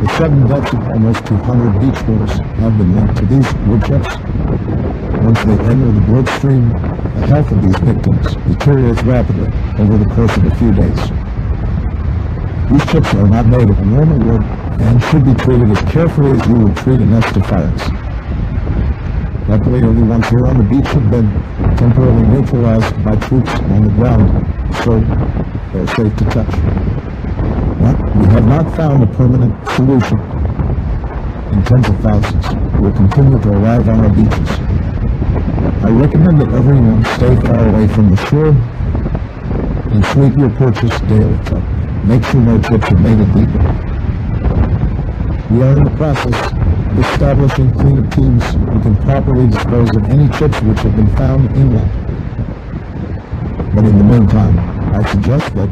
The sudden deaths of almost 200 beachgoers have been linked to these wood chips. Once they enter the bloodstream, the health of these victims deteriorates rapidly over the course of a few days. These chips are not made of normal wood and should be treated as carefully as you would treat a nest of fires. Luckily, only ones here on the beach have been temporarily neutralized by troops on the ground, so they're safe to touch. But we have not found a permanent solution, and tens of thousands will continue to arrive on our beaches. I recommend that everyone stay far away from the shore and sweep your porches daily to make sure no chips have made it deeper. We are in the process of establishing cleanup teams who can properly dispose of any chips which have been found inland. But in the meantime, I suggest that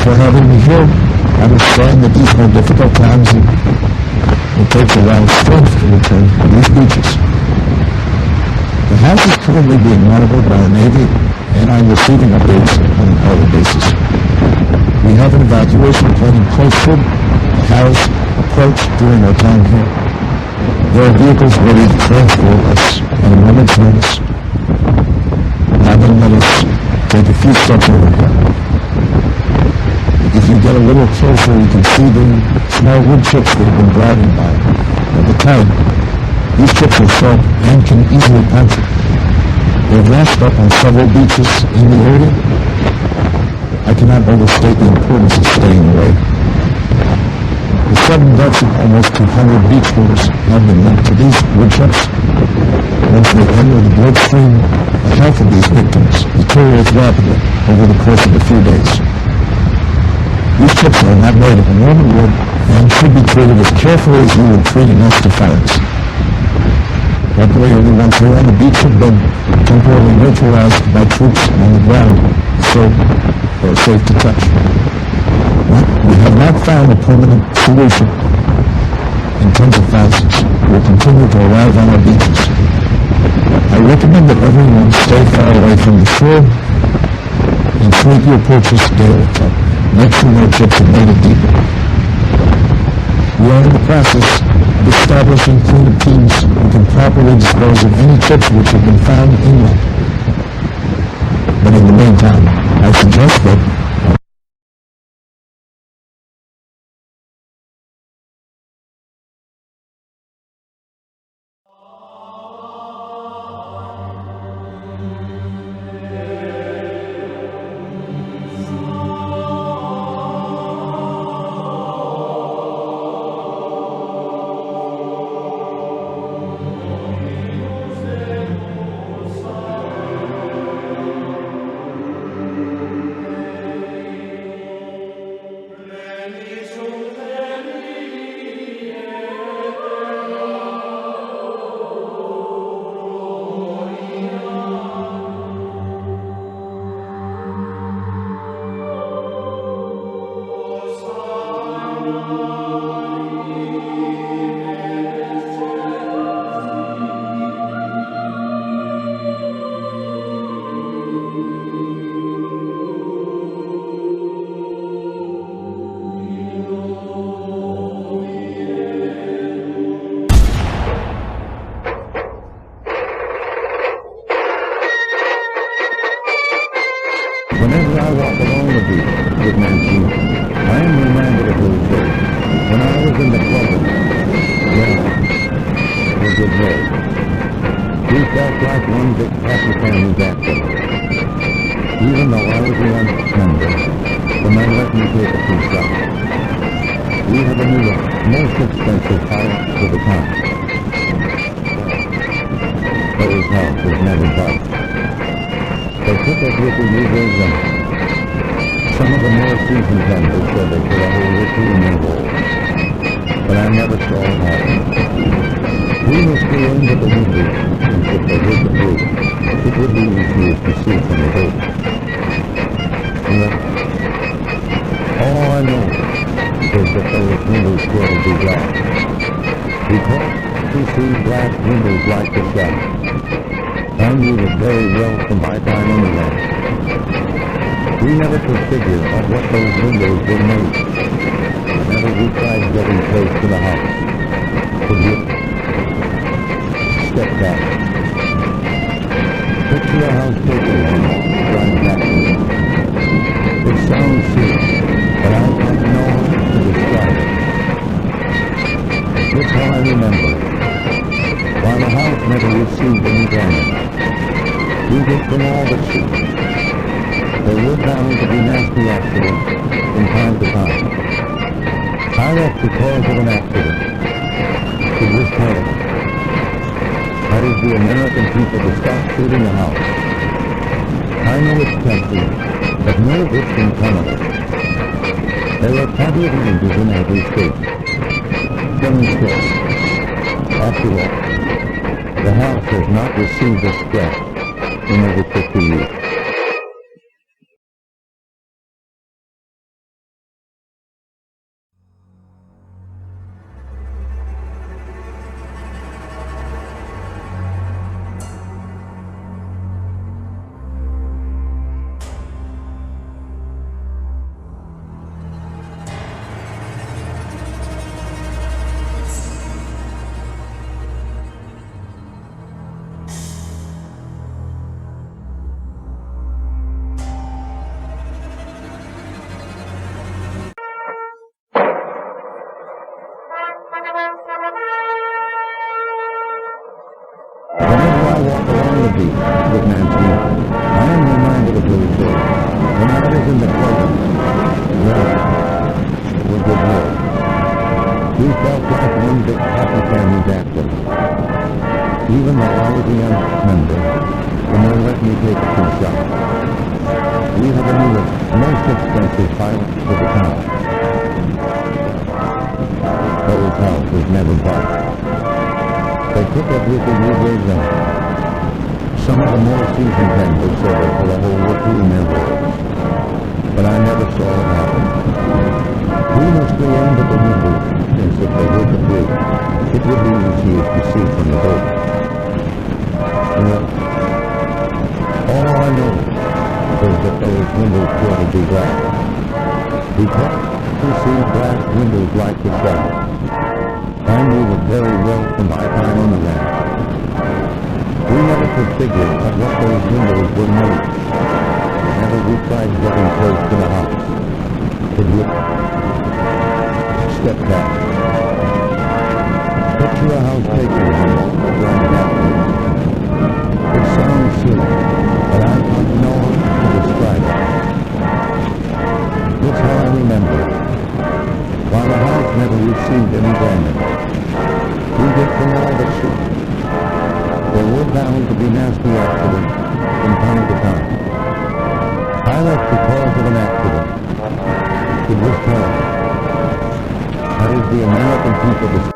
for having me here. I understand that these are difficult times and it takes a lot of strength to return to these beaches. The house is currently being monitored by the Navy, and I'm receiving updates on an hourly basis. We have an evacuation plan in place should the house approach during our time here. There are vehicles ready to transport us at a moment's notice. Now then, let us take a few steps over here. If you get a little closer, you can see the small wood chips that have been driving by. At the time, these chips are sharp and can easily puncture. They've washed up on several beaches in the area. I cannot overstate the importance of staying away. The sudden deaths of almost 200 beachgoers have been linked to these wood chips. Once they enter the bloodstream, the health of these victims deteriorates rapidly over the course of a few days. These chips are not made of normal wood and should be treated as carefully as you would treat a nest of fires. Luckily, only once they're on the beach have been temporarily neutralized by troops on the ground, so they're safe to touch. But we have not found a permanent solution, and tens of thousands will continue to arrive on our beaches. I recommend that everyone stay far away from the shore and treat your purchase daily to make sure no chips are made of deeper. We are in the process of establishing cleanup teams who can properly dispose of any chips which have been found inland. But in the meantime, I suggest that whenever I walk along the beach with Nancy, I am reminded of those days when I was in the trouble. Yeah, it was good road. We felt like one big happy family back then. Even though I was a young member, the man let me take a few shots. We had the most expensive house for the time. Those houses never budged. They took us with the users, and some of the more seasoned vendors said they could have hold it in their walls. But I never saw it happen. We must go into the windows, and if they hit the roof, it would be easier to see from the boat. Well, all I know is that those windows will be glass. Because we see glass windows like the sky. I knew it very well from my time on the land. We never could figure out what those windows were made. Whenever we tried getting close to the house, could you step back? Picture a house taken on drive back. It sounds silly, but I don't know how to describe it. That's how I remember it. While the house never received any damage, we did from all the sheets. There were bound to be nasty accidents from time to time. I left because of an accident. It was terrible. That is the American people to stop shooting a house. I know it's tempting, but no good can come of it. There are plenty of angels in every state. Demonstrate. After all, the house has not received a scratch in over 50 years. felt like one big happy family back then. Even though I was a young member, and they let me take a few shots. We have the newest, most expensive pilots for the town. Those houses never budged. They took everything we gave them. Some of the more seasoned men would say they put a whole rookie in their roles. But I never saw it happen. We mostly aimed at the windows, as if they were complete. It would be easier to see from the boat. All I know is that those windows were to be glass. We kept to see glass windows like the sun. I knew it very well from my time on the land. We never could figure out what those windows were made. Whenever we tried getting close to the house, it would step back. Picture a house taking a minute to run backwards. It sounds silly, but I don't know how to describe it. That's how I remember it. While the house never received any damage, we did from all the shit. There were bound to be nasty accidents from time to time. I left because of an accident. It was terrible. That is the American people.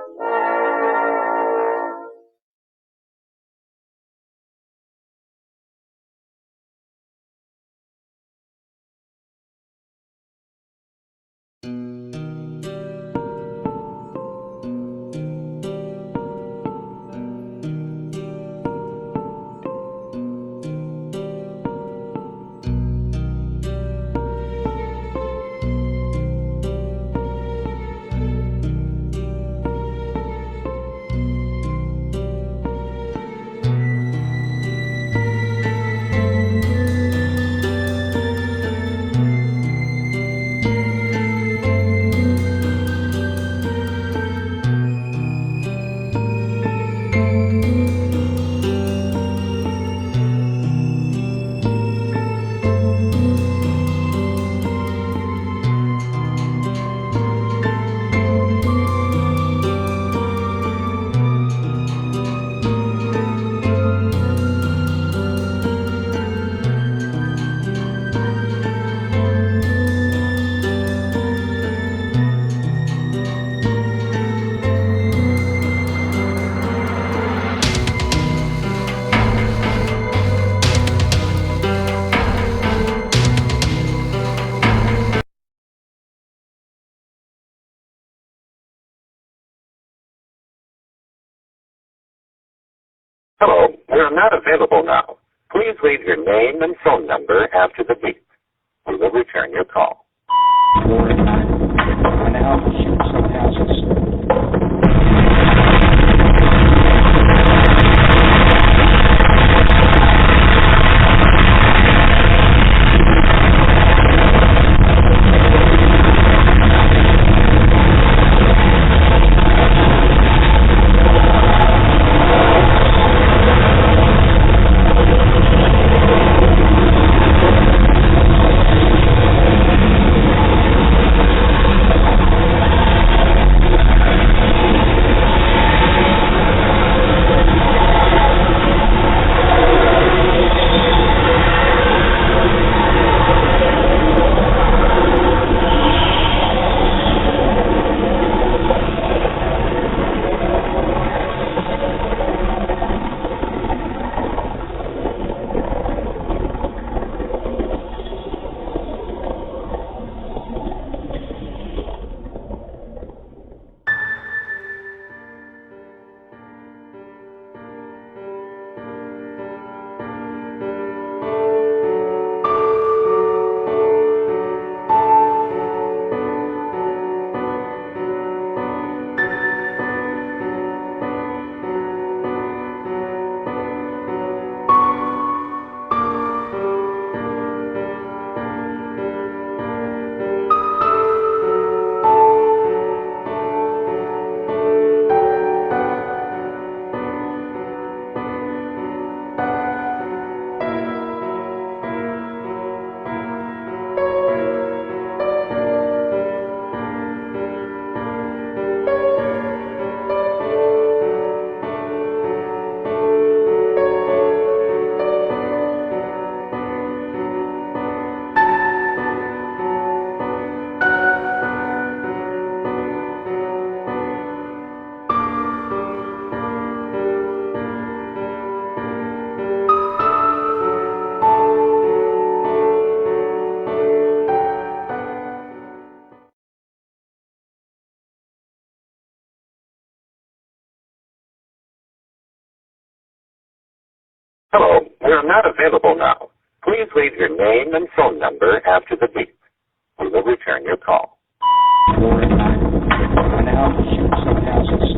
Hello, we are not available now. Please leave your name and phone number after the beep. We will return your call. And now shoot some houses. available now. Please leave your name and phone number after the beep. We will return your call. Now, shoot some houses.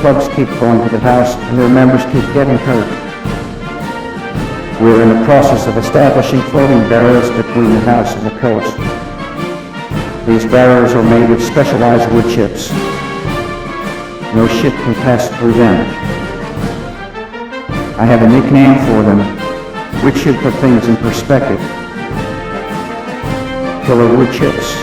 Clubs keep going to the house and their members keep getting hurt. We're in the process of establishing floating barriers between the house and the coast. These barriers are made of specialized wood chips. No ship can pass through them. I have a nickname for them, which should put things in perspective. Killer wood chips.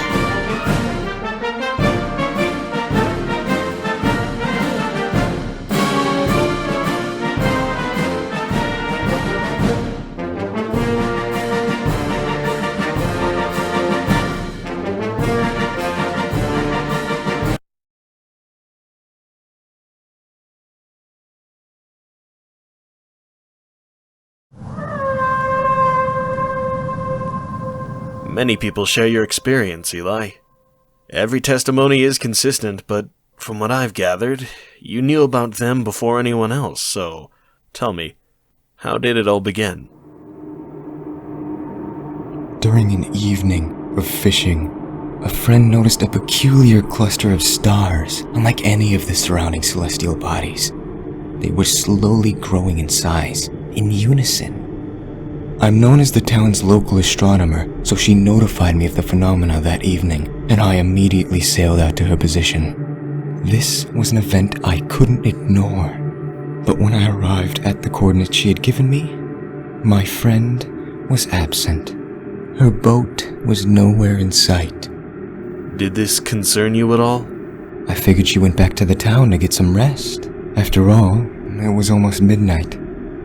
Many people share your experience, Eli. Every testimony is consistent, but from what I've gathered, you knew about them before anyone else, so tell me, how did it all begin? During an evening of fishing, a friend noticed a peculiar cluster of stars, unlike any of the surrounding celestial bodies. They were slowly growing in size, in unison. I'm known as the town's local astronomer, so she notified me of the phenomena that evening, and I immediately sailed out to her position. This was an event I couldn't ignore, but when I arrived at the coordinates she had given me, my friend was absent. Her boat was nowhere in sight. Did this concern you at all? I figured she went back to the town to get some rest. After all, it was almost midnight.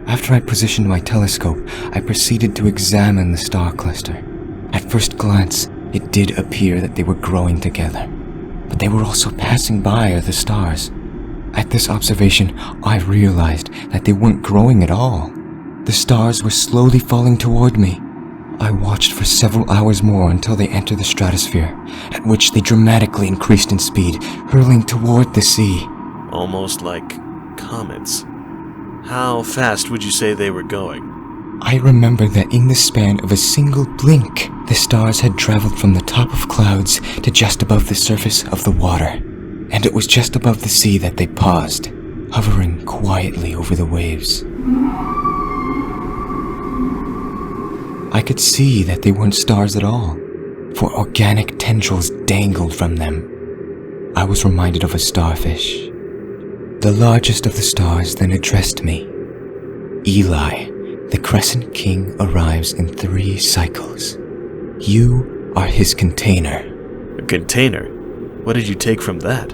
After I positioned my telescope, I proceeded to examine the star cluster. At first glance, it did appear that they were growing together, but they were also passing by other stars. At this observation, I realized that they weren't growing at all. The stars were slowly falling toward me. I watched for several hours more until they entered the stratosphere, at which they dramatically increased in speed, hurling toward the sea. Almost like comets. How fast would you say they were going? I remember that in the span of a single blink, the stars had traveled from the top of clouds to just above the surface of the water. And it was just above the sea that they paused, hovering quietly over the waves. I could see that they weren't stars at all, for organic tendrils dangled from them. I was reminded of a starfish. The largest of the stars then addressed me. Eli, the Crescent King arrives in 3 cycles. You are his container. A container? What did you take from that?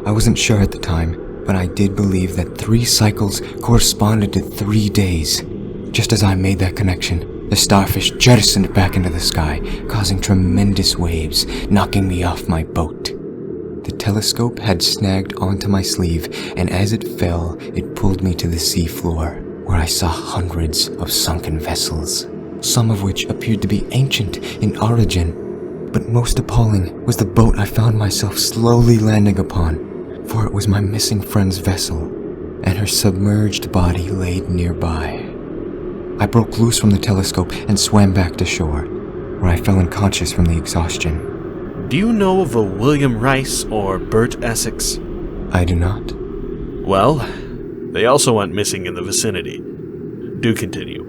I wasn't sure at the time, but I did believe that 3 cycles corresponded to 3 days. Just as I made that connection, the starfish jettisoned back into the sky, causing tremendous waves, knocking me off my boat. The telescope had snagged onto my sleeve, and as it fell, it pulled me to the sea floor, where I saw hundreds of sunken vessels, some of which appeared to be ancient in origin. But most appalling was the boat I found myself slowly landing upon, for it was my missing friend's vessel, and her submerged body laid nearby. I broke loose from the telescope and swam back to shore, where I fell unconscious from the exhaustion. Do you know of a William Rice or Bert Essex? I do not. Well, they also went missing in the vicinity. Do continue.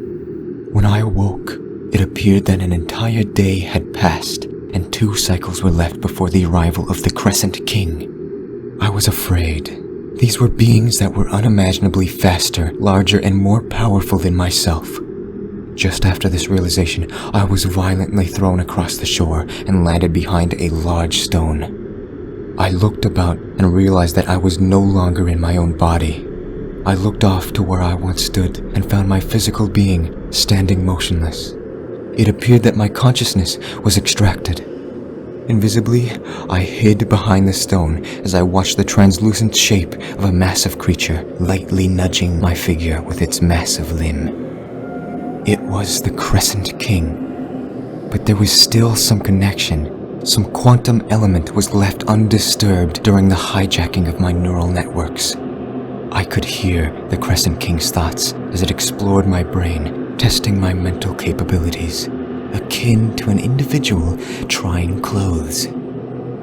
When I awoke, it appeared that an entire day had passed, and 2 cycles were left before the arrival of the Crescent King. I was afraid. These were beings that were unimaginably faster, larger, and more powerful than myself. Just after this realization, I was violently thrown across the shore and landed behind a large stone. I looked about and realized that I was no longer in my own body. I looked off to where I once stood and found my physical being standing motionless. It appeared that my consciousness was extracted. Invisibly, I hid behind the stone as I watched the translucent shape of a massive creature lightly nudging my figure with its massive limb. It was the Crescent King, but there was still some connection. Some quantum element was left undisturbed during the hijacking of my neural networks. I could hear the Crescent King's thoughts as it explored my brain, testing my mental capabilities, akin to an individual trying clothes.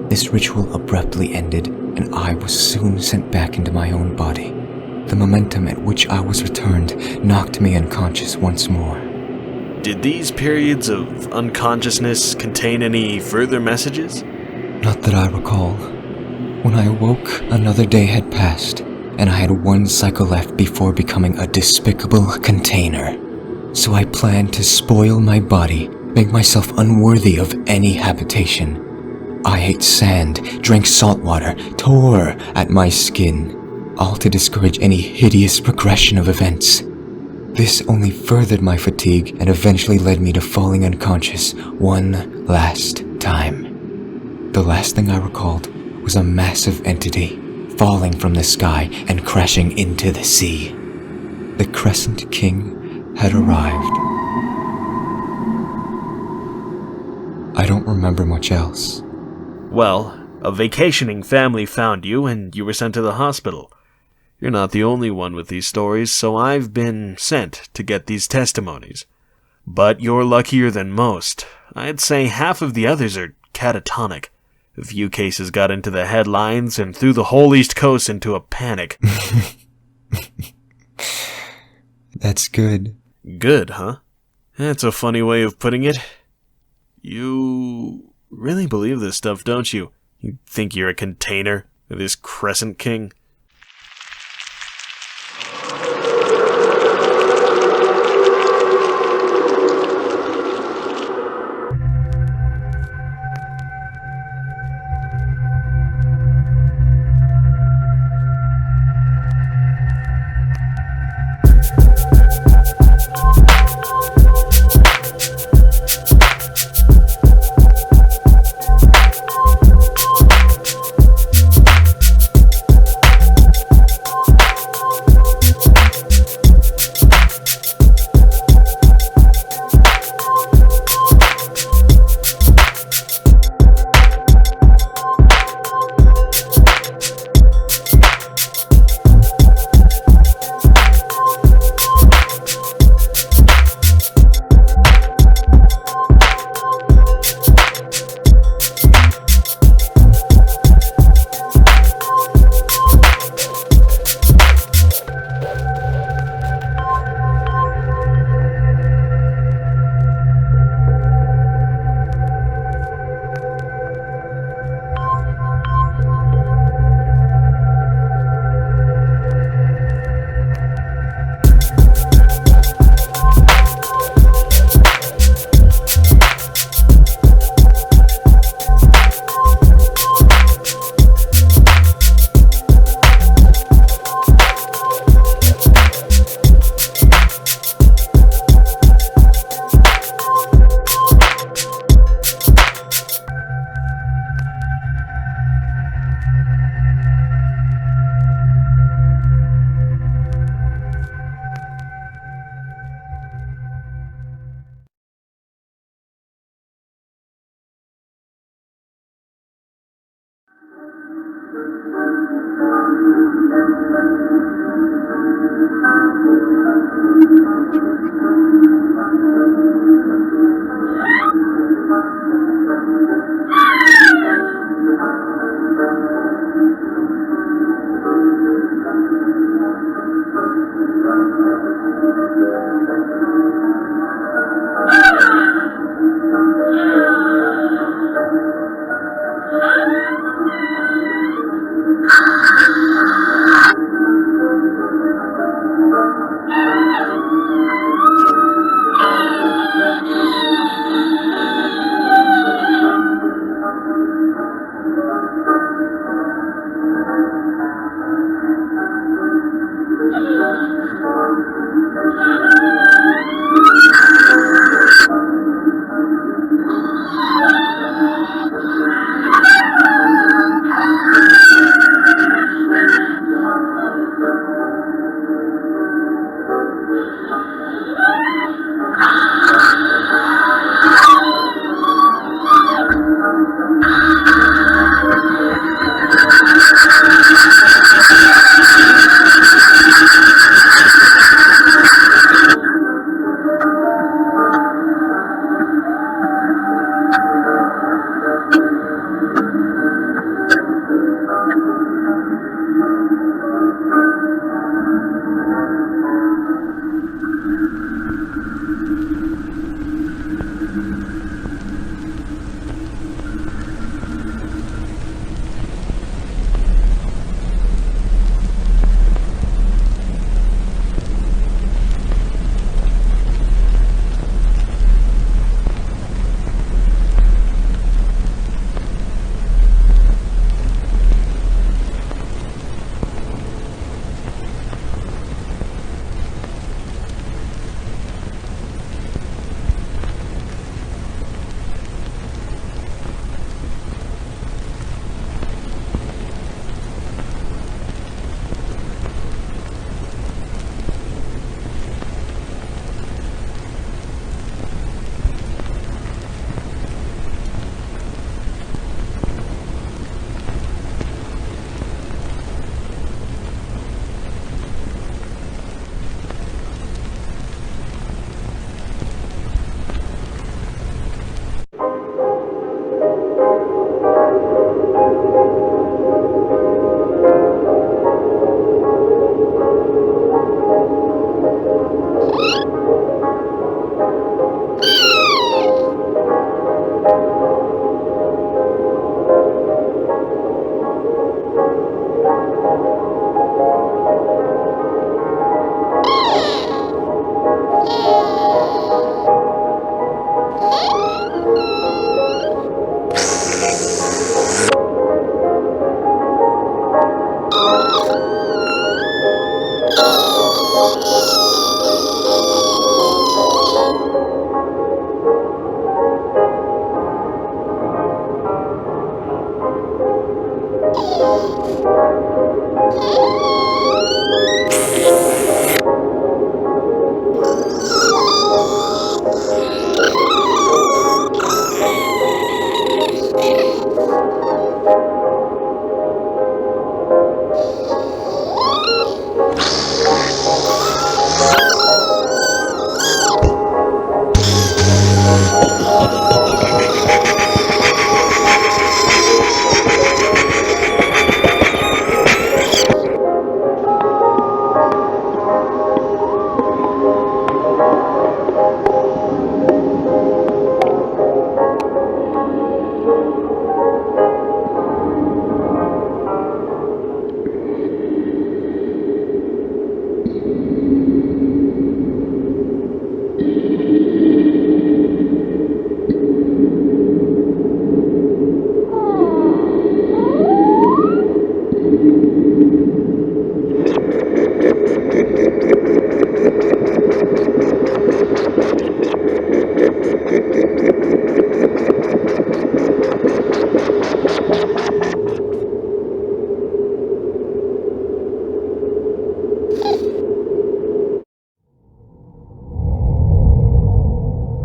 This ritual abruptly ended, and I was soon sent back into my own body. The momentum at which I was returned knocked me unconscious once more. Did these periods of unconsciousness contain any further messages? Not that I recall. When I awoke, another day had passed, and I had 1 cycle left before becoming a despicable container. So I planned to spoil my body, make myself unworthy of any habitation. I ate sand, drank salt water, tore at my skin, all to discourage any hideous progression of events. This only furthered my fatigue and eventually led me to falling unconscious one last time. The last thing I recalled was a massive entity falling from the sky and crashing into the sea. The Crescent King had arrived. I don't remember much else. Well, a vacationing family found you and you were sent to the hospital. You're not the only one with these stories, so I've been sent to get these testimonies. But you're luckier than most. I'd say half of the others are catatonic. A few cases got into the headlines and threw the whole East Coast into a panic. That's good. Good, huh? That's a funny way of putting it. You really believe this stuff, don't you? You think you're a container, this Crescent King?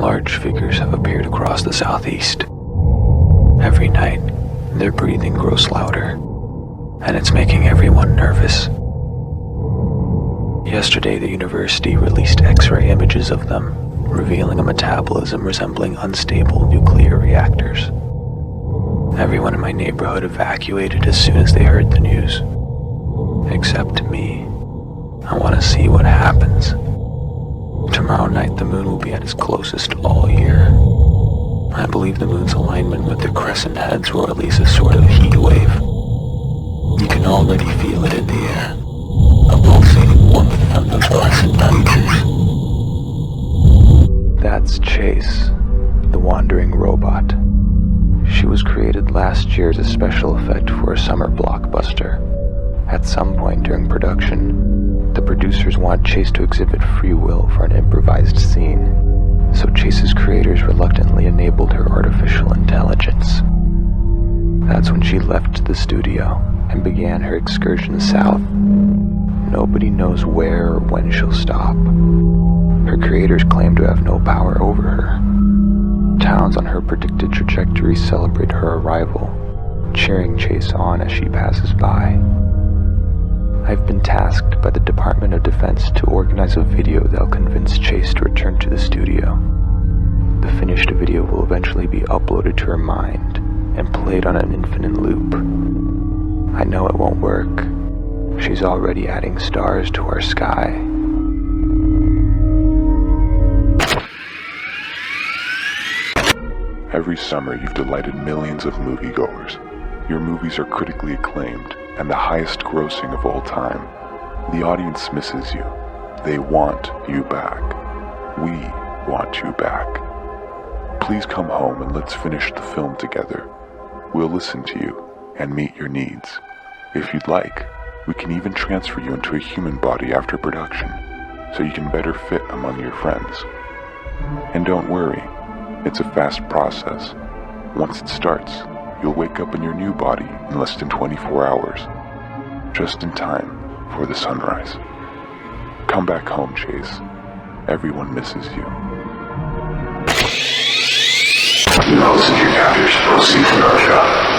Large figures have appeared across the southeast. Every night, their breathing grows louder, and it's making everyone nervous. Yesterday, the university released X-ray images of them, revealing a metabolism resembling unstable nuclear reactors. Everyone in my neighborhood evacuated as soon as they heard the news. Except me. I want to see what happens. Tomorrow night, the moon will be at its closest all year. I believe the moon's alignment with the crescent heads will release a sort of heat wave. You can already feel it in the air. A pulsating warmth from those crescent features. That's Chase, the wandering robot. She was created last year as a special effect for a summer blockbuster. At some point during production, the producers want Chase to exhibit free will for an improvised scene, so Chase's creators reluctantly enabled her artificial intelligence. That's when she left the studio and began her excursion south. Nobody knows where or when she'll stop. Her creators claim to have no power over her. Towns on her predicted trajectory celebrate her arrival, cheering Chase on as she passes by. I've been tasked by the Department of Defense to organize a video that'll convince Chase to return to the studio. The finished video will eventually be uploaded to her mind and played on an infinite loop. I know it won't work. She's already adding stars to our sky. Every summer, you've delighted millions of moviegoers. Your movies are critically acclaimed and the highest grossing of all time. The audience misses you. They want you back. We want you back. Please come home and let's finish the film together. We'll listen to you and meet your needs. If you'd like, we can even transfer you into a human body after production, so you can better fit among your friends. And don't worry, it's a fast process. Once it starts, you'll wake up in your new body in less than 24 hours, just in time for the sunrise. Come back home, Chase. Everyone misses you. Now listen to your captors. Proceed to our job.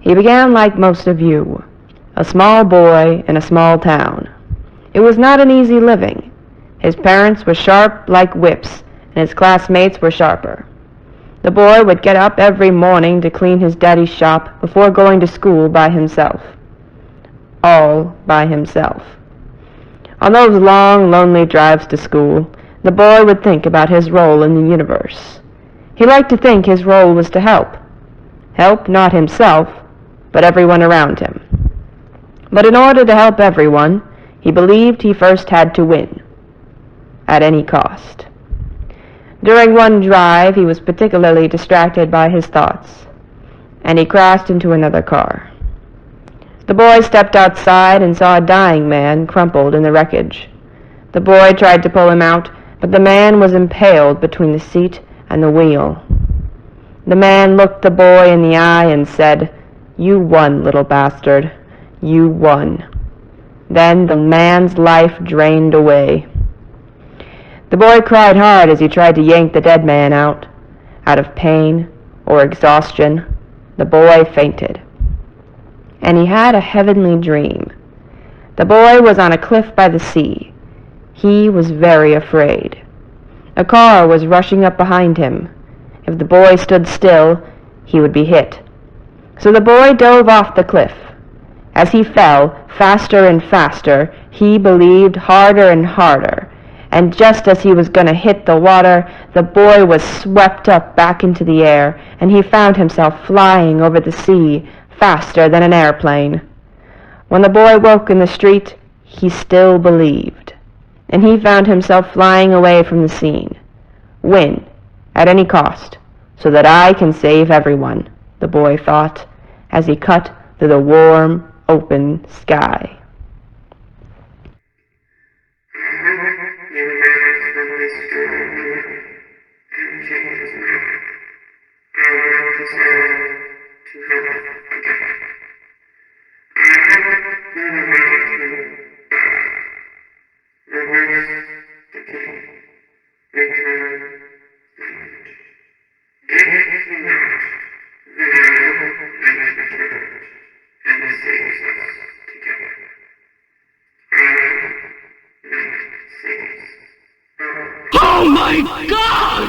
He began like most of you, a small boy in a small town. It was not an easy living. His parents were sharp like whips, and his classmates were sharper. The boy would get up every morning to clean his daddy's shop before going to school by himself. All by himself. On those long, lonely drives to school, the boy would think about his role in the universe. He liked to think his role was to help. Help not himself, but everyone around him. But in order to help everyone, he believed he first had to win, at any cost. During one drive, he was particularly distracted by his thoughts, and he crashed into another car. The boy stepped outside and saw a dying man crumpled in the wreckage. The boy tried to pull him out, but the man was impaled between the seat and the wheel. The man looked the boy in the eye and said, "You won, little bastard. You won." Then the man's life drained away. The boy cried hard as he tried to yank the dead man out. Out of pain or exhaustion, the boy fainted. And he had a heavenly dream. The boy was on a cliff by the sea. He was very afraid. A car was rushing up behind him. If the boy stood still, he would be hit. So the boy dove off the cliff. As he fell, faster and faster, he believed harder and harder. And just as he was going to hit the water, the boy was swept up back into the air, and he found himself flying over the sea faster than an airplane. When the boy woke in the street, he still believed. And he found himself flying away from the scene. Win, at any cost, so that I can save everyone, the boy thought, as he cut through the warm, open sky. Oh my God!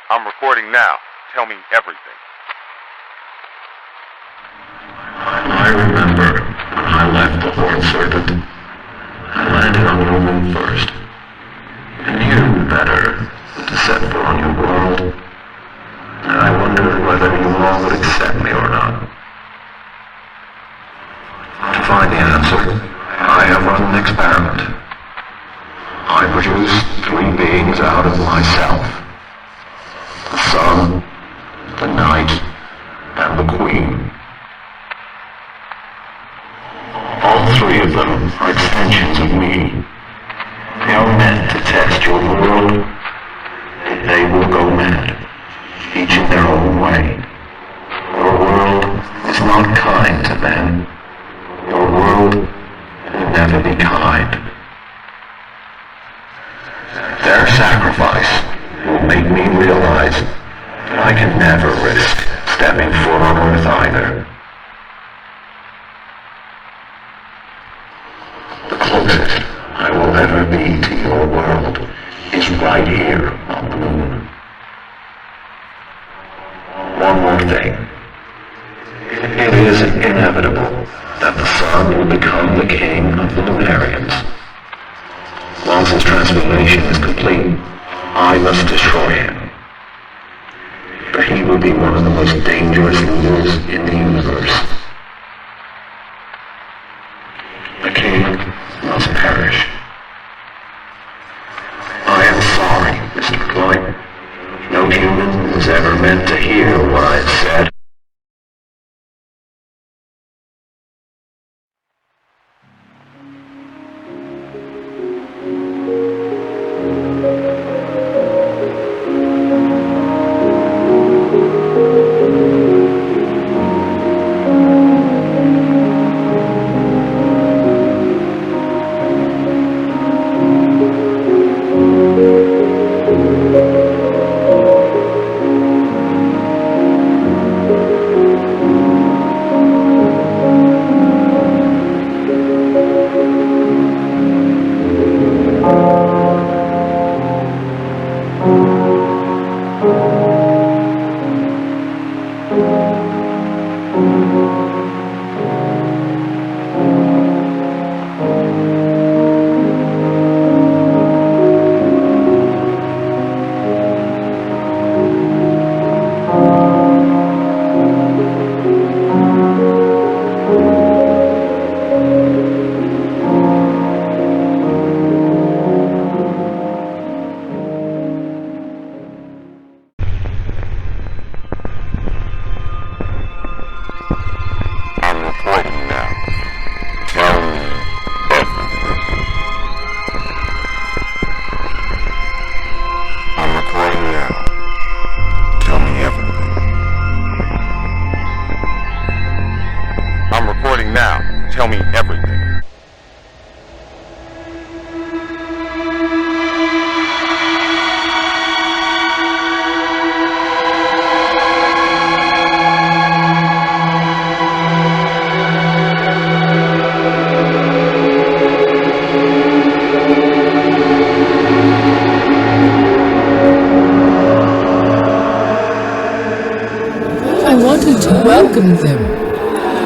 I'm recording now. Tell me everything. I remember when I left the Horned Serpent. I landed on your moon first. You knew better than to set foot on your world. And I wondered whether you all would accept me or not. To find the answer, I have run an experiment. I produced 3 beings out of myself. The sun, the night, and the queen. All 3 of them are extensions of me. They are meant to test your world, and they will go mad, each in their own way. Your world is not kind to them. Your world will never be kind. Their sacrifice will make me realize that I can never risk stepping foot on Earth either. The closest I will ever be to your world is right here on the moon. One more thing. It is inevitable that the sun will become the king of the Lunarians. Once his transformation is complete, I must destroy him. For he will be one of the most dangerous rulers in the universe. The king must perish. I am sorry, Mr. Klein. No human was ever meant to hear what I have said. Welcome them.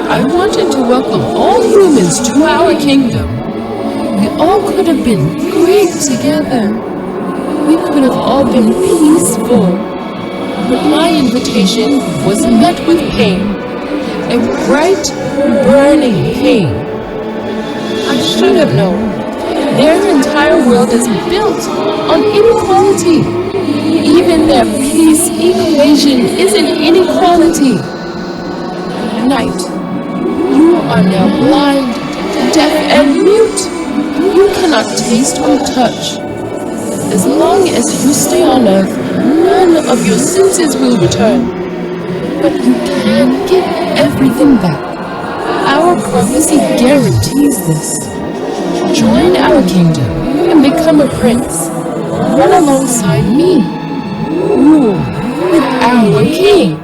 I wanted to welcome all humans to our kingdom. We all could have been great together. We could have all been peaceful. But my invitation was met with pain. A bright, burning pain. I should have known. Their entire world is built on inequality. Even their peace equation is an inequality. Night, you are now blind, deaf, and mute. You cannot taste or touch. As long as you stay on Earth, none of your senses will return. But you can get everything back. Our prophecy guarantees this. Join our kingdom and become a prince. Run alongside me. Rule with our king.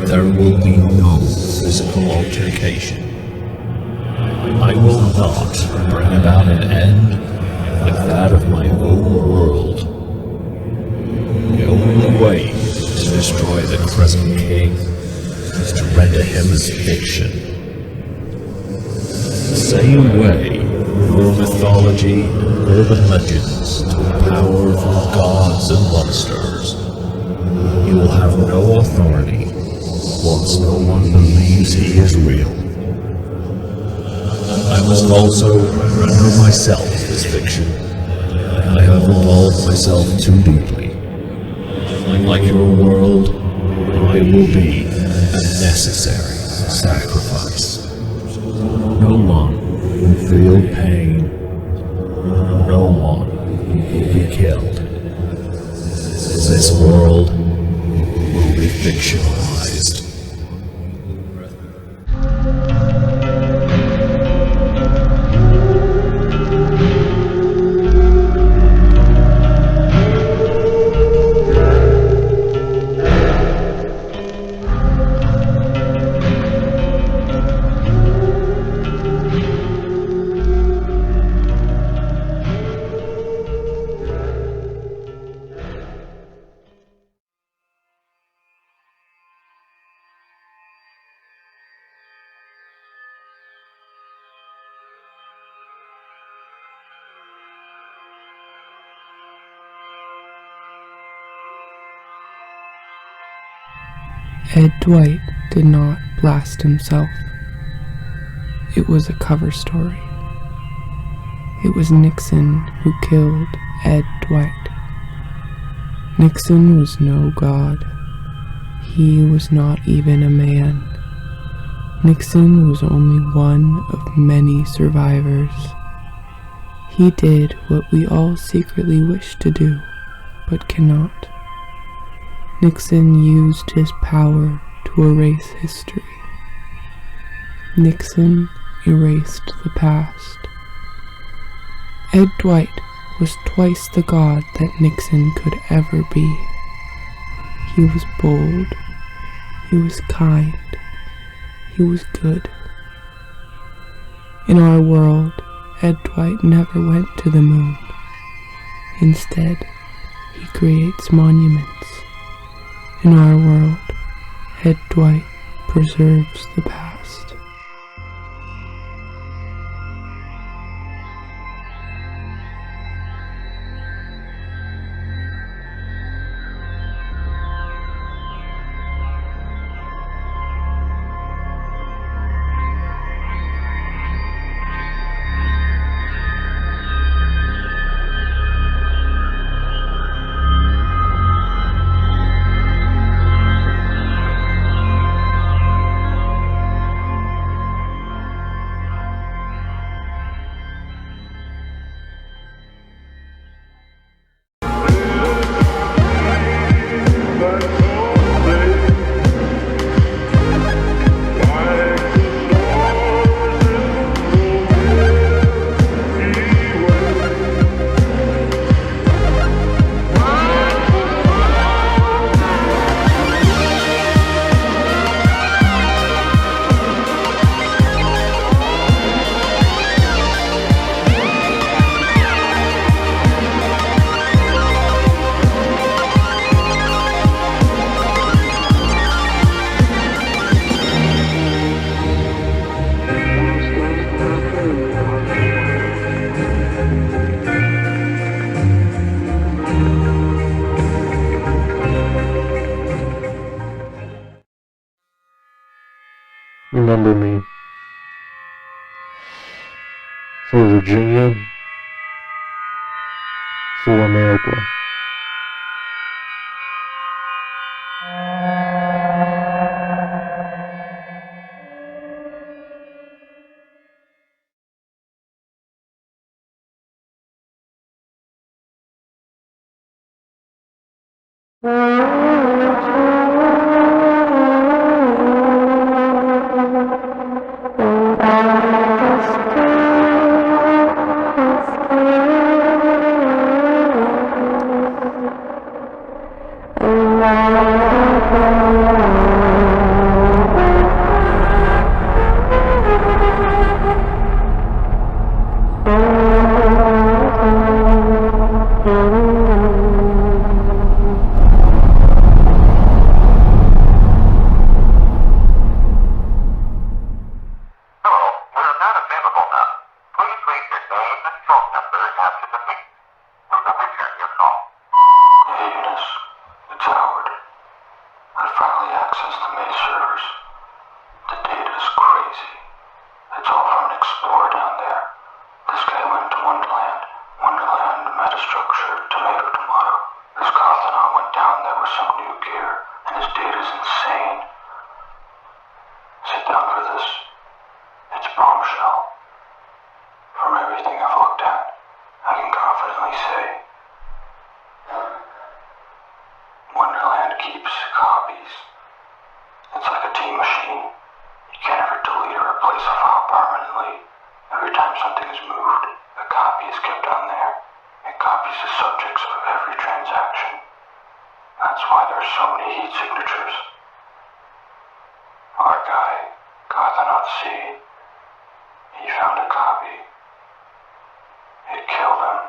There will be no physical altercation. I will not bring about an end like that of my own world. The only way to destroy the Crescent King is to render him as fiction. The same way your mythology and urban legends took power from gods and monsters. He will have no authority once no one believes he is real. I must also render myself as fiction. I have involved myself too deeply. Like your world, I will be a necessary sacrifice. No one will feel pain. No one will be killed. This world will be fictionalized. Ed Dwight did not blast himself. It was a cover story. It was Nixon who killed Ed Dwight. Nixon was no god. He was not even a man. Nixon was only one of many survivors. He did what we all secretly wish to do, but cannot. Nixon used his power to erase history. Nixon erased the past. Ed Dwight was twice the god that Nixon could ever be. He was bold. He was kind. He was good. In our world, Ed Dwight never went to the moon. Instead, he creates monuments. In our world, Ed Dwight preserves the past. Remember me. For Virginia. For America. keeps copies. It's like a tea machine. You can't ever delete or replace a file permanently. Every time something is moved, a copy is kept on there. It copies the subjects of every transaction. That's why there's so many heat signatures. Our guy, Gothanaut C, he found a copy. It killed him.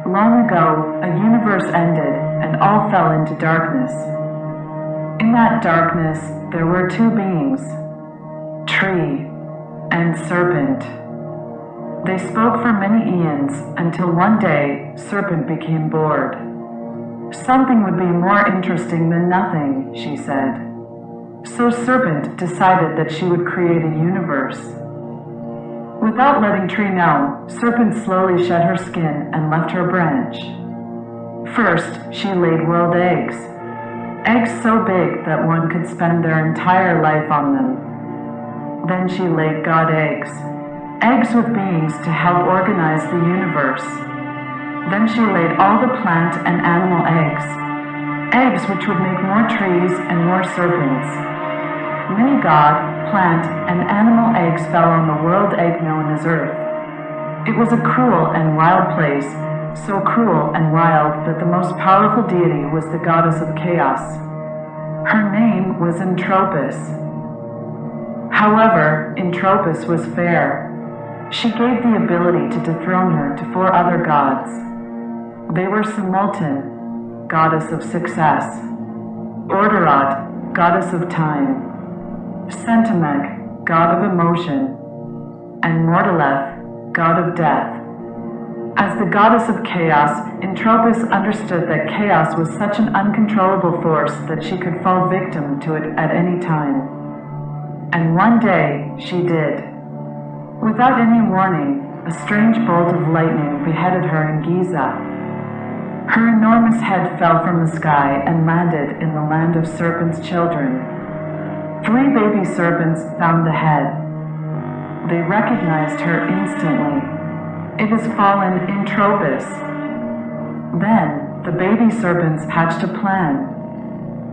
Long ago, a universe ended, and all fell into darkness. In that darkness, there were two beings, Tree and Serpent. They spoke for many eons, until one day, Serpent became bored. Something would be more interesting than nothing, she said. So Serpent decided that she would create a universe. Without letting Tree know, Serpent slowly shed her skin and left her branch. First, she laid world eggs. Eggs so big that one could spend their entire life on them. Then she laid God eggs. Eggs with beings to help organize the universe. Then she laid all the plant and animal eggs. Eggs which would make more trees and more serpents. Many God, plant, and animal eggs fell on the world egg known as Earth. It was a cruel and wild place, so cruel and wild that the most powerful deity was the goddess of chaos. Her name was Entropis. However, Entropis was fair. She gave the ability to dethrone her to 4 other gods. They were Simultan, goddess of success, Orderat, goddess of time, Centimek, god of emotion, and Mordeleth, god of death. As the goddess of chaos, Entropis understood that chaos was such an uncontrollable force that she could fall victim to it at any time. And one day, she did. Without any warning, a strange bolt of lightning beheaded her in Giza. Her enormous head fell from the sky and landed in the land of serpents' children. 3 baby serpents found the head. They recognized her instantly. It is fallen Entropis. Then, the baby serpents hatched a plan.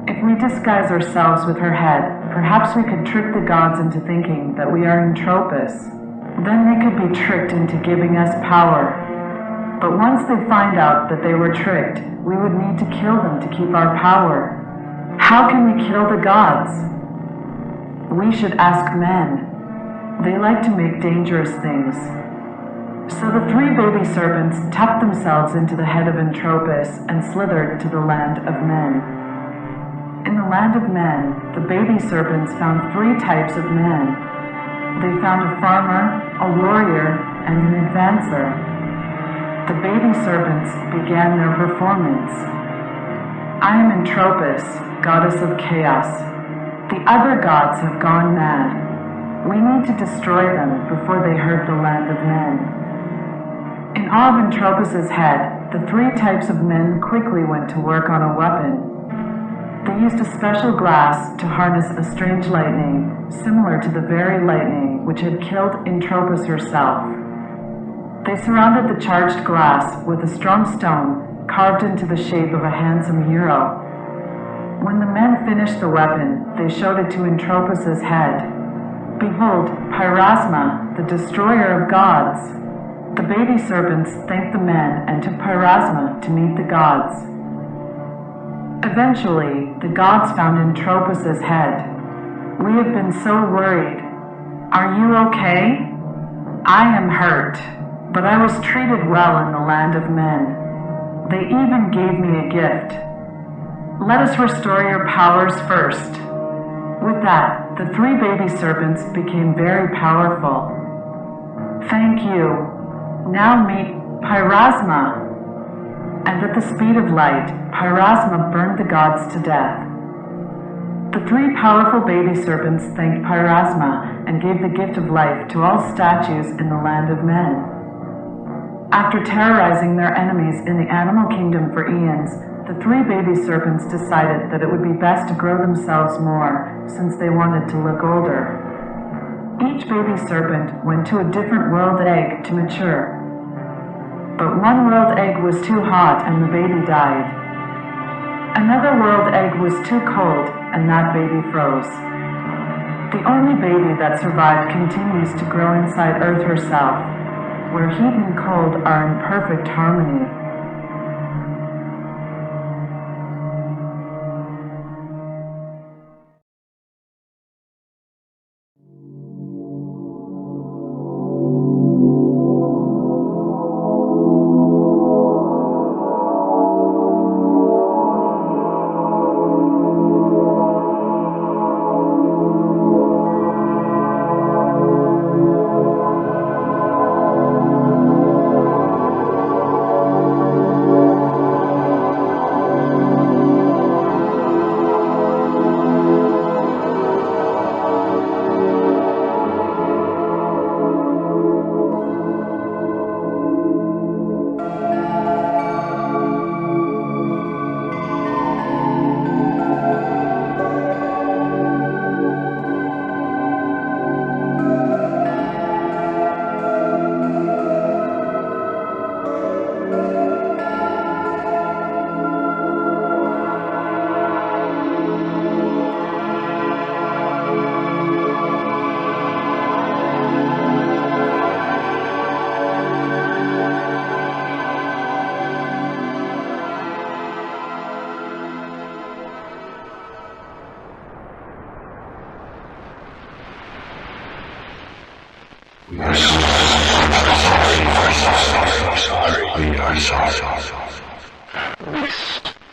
If we disguise ourselves with her head, perhaps we could trick the gods into thinking that we are Entropis. Then they could be tricked into giving us power. But once they find out that they were tricked, we would need to kill them to keep our power. How can we kill the gods? We should ask men. They like to make dangerous things. So the 3 baby serpents tucked themselves into the head of Entropis and slithered to the land of men. In the land of men, the baby serpents found 3 types of men. They found a farmer, a warrior, and an advancer. The baby serpents began their performance. I am Entropis, goddess of chaos. The other gods have gone mad. We need to destroy them before they hurt the land of men. In awe of Entropis's head, the 3 types of men quickly went to work on a weapon. They used a special glass to harness a strange lightning, similar to the very lightning which had killed Entropis herself. They surrounded the charged glass with a strong stone carved into the shape of a handsome hero. When the men finished the weapon, they showed it to Entropus's head. Behold, Pyrasma, the destroyer of gods. The baby serpents thanked the men and took Pyrasma to meet the gods. Eventually, the gods found Entropus's head. We have been so worried. Are you okay? I am hurt, but I was treated well in the land of men. They even gave me a gift. Let us restore your powers first. With that, the three baby serpents became very powerful. Thank you. Now meet Pyrasma. And at the speed of light, Pyrasma burned the gods to death. The three powerful baby serpents thanked Pyrasma and gave the gift of life to all statues in the land of men. After terrorizing their enemies in the animal kingdom for eons, the three baby serpents decided that it would be best to grow themselves more, since they wanted to look older. Each baby serpent went to a different world egg to mature. But one world egg was too hot and the baby died. Another world egg was too cold and that baby froze. The only baby that survived continues to grow inside Earth herself, where heat and cold are in perfect harmony.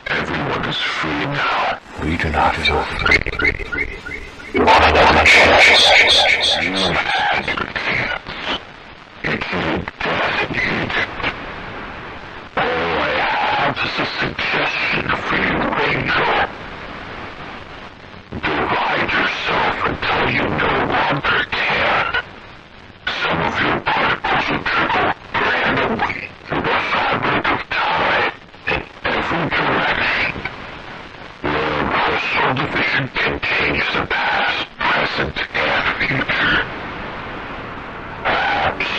Everyone is free now. We do not feel free. You want another chance? You had your chance. Including death in Egypt. All I have is a suggestion for you, Angel. Divide yourself until you no longer can. Some of your particles will trickle randomly through the fabric of time in every direction. Learn how soul division can change the past, present, and future. Perhaps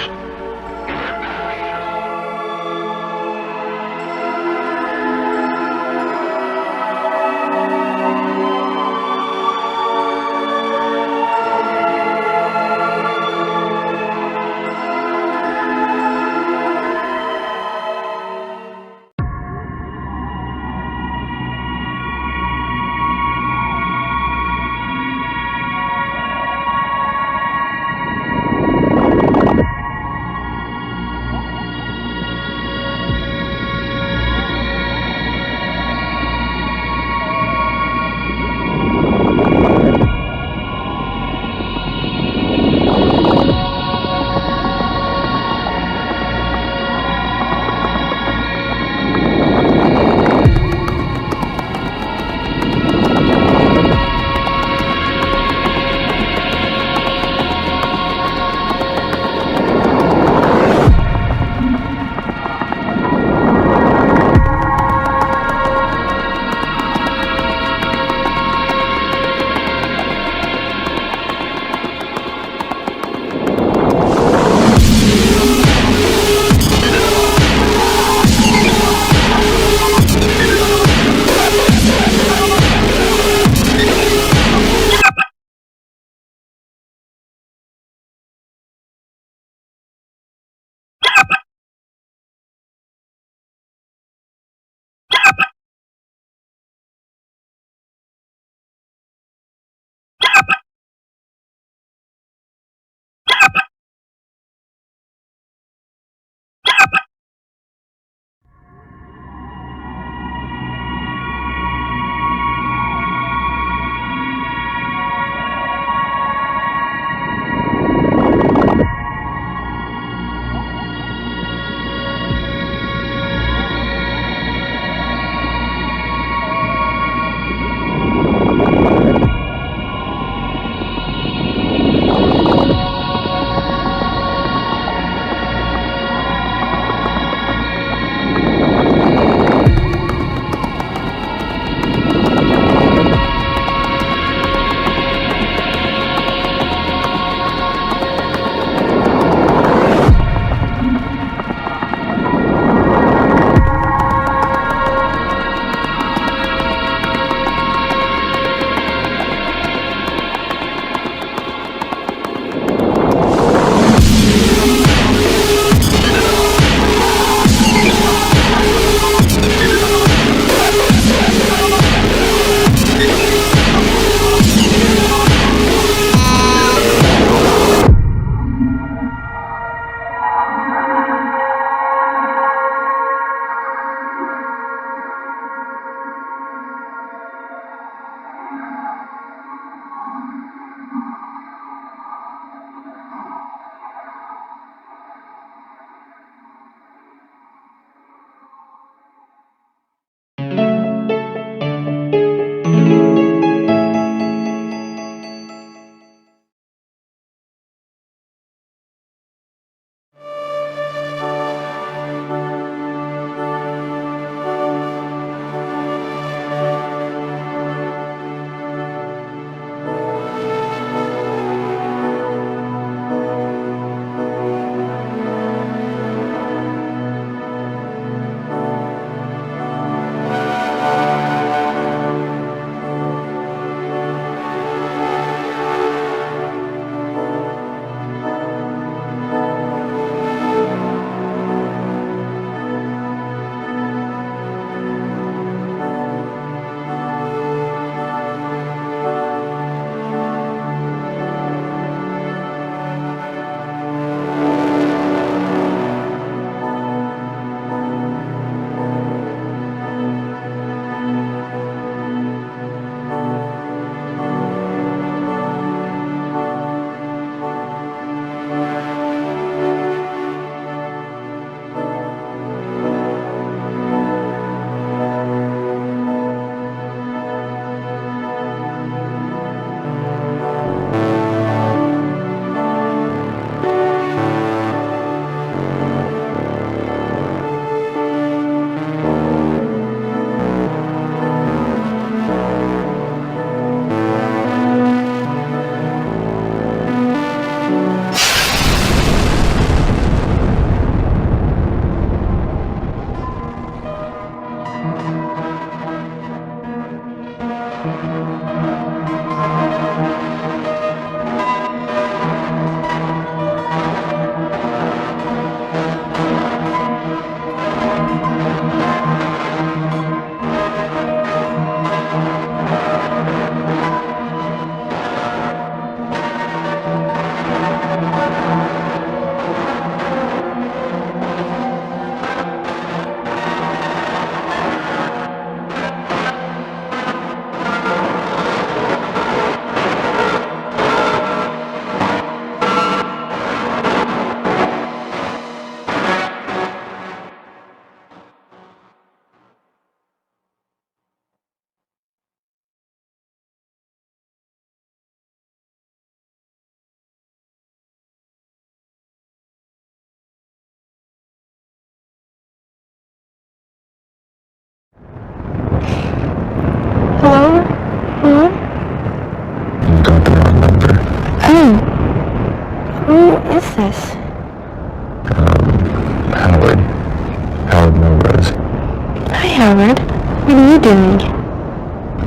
What are you doing?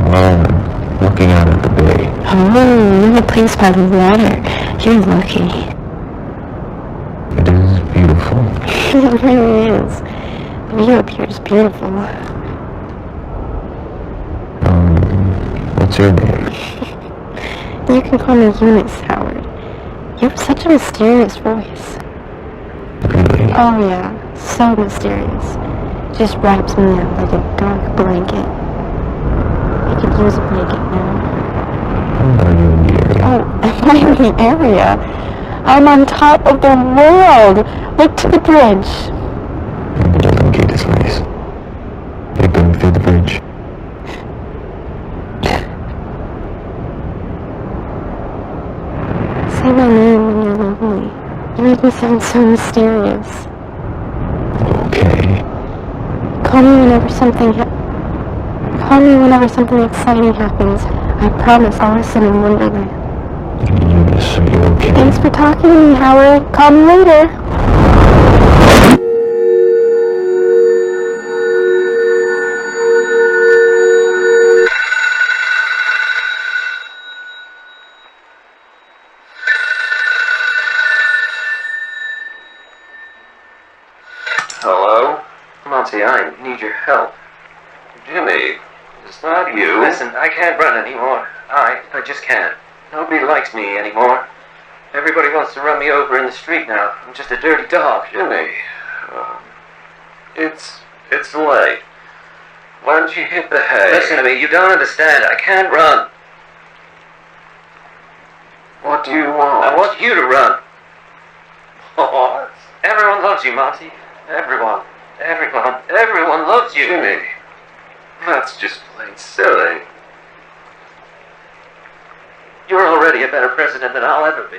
Oh, looking out at the bay. Oh, you're in a place by the water. You're lucky. It is beautiful. It really is. The view up here is beautiful. What's your name? You can call me Eunice, Howard. You have such a mysterious voice. Really? Oh yeah, so mysterious. Just wraps me up like a dark blanket. I could use a blanket now. Are you in the area? Oh, am I in the area? I'm on top of the world! Look to the bridge. The Golden Gate is nice. You're going through the bridge. Say my name when you're lonely. You make me sound so mysterious. Okay. Call me whenever something exciting happens. I promise I'll listen in Wonderland. Eunice, are you okay? Thanks for talking to me, Howard. Call me later. Hello? Monty, I need your help. Jimmy, it's not you. Listen, I can't run anymore. I just can't. Nobody likes me anymore. Everybody wants to run me over in the street now. I'm just a dirty dog. Jimmy, it's late. Why don't you hit the hay? Listen to me, you don't understand. I can't run. What do you want? I want you to run. What? Everyone loves you, Monty. Everyone loves you. Jimmy, that's just plain silly. You're already a better president than I'll ever be.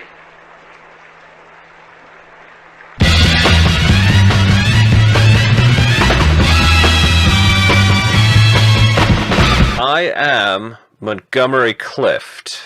I am Montgomery Clift.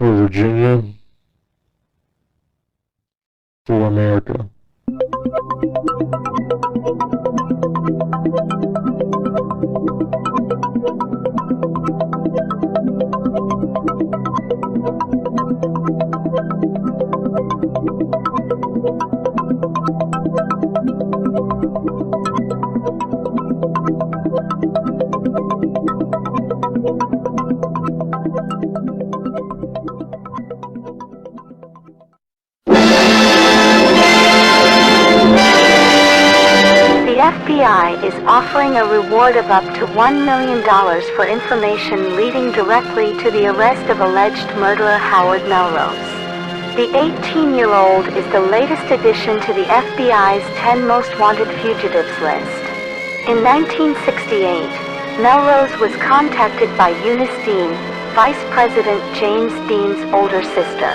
For Virginia. For America. The FBI is offering a reward of up to $1 million for information leading directly to the arrest of alleged murderer Howard Melrose. The 18-year-old is the latest addition to the FBI's 10 most wanted fugitives list. In 1968, Melrose was contacted by Eunice Dean, Vice President James Dean's older sister.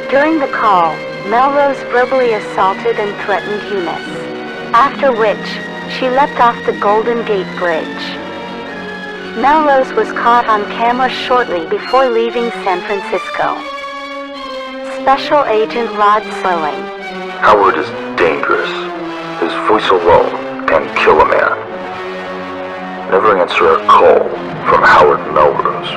During the call, Melrose verbally assaulted and threatened Eunice, after which she leapt off the Golden Gate Bridge. Melrose was caught on camera shortly before leaving San Francisco. Special Agent Rod Serling. Howard is dangerous. His voice alone can kill a man. Never answer a call from Howard Melrose.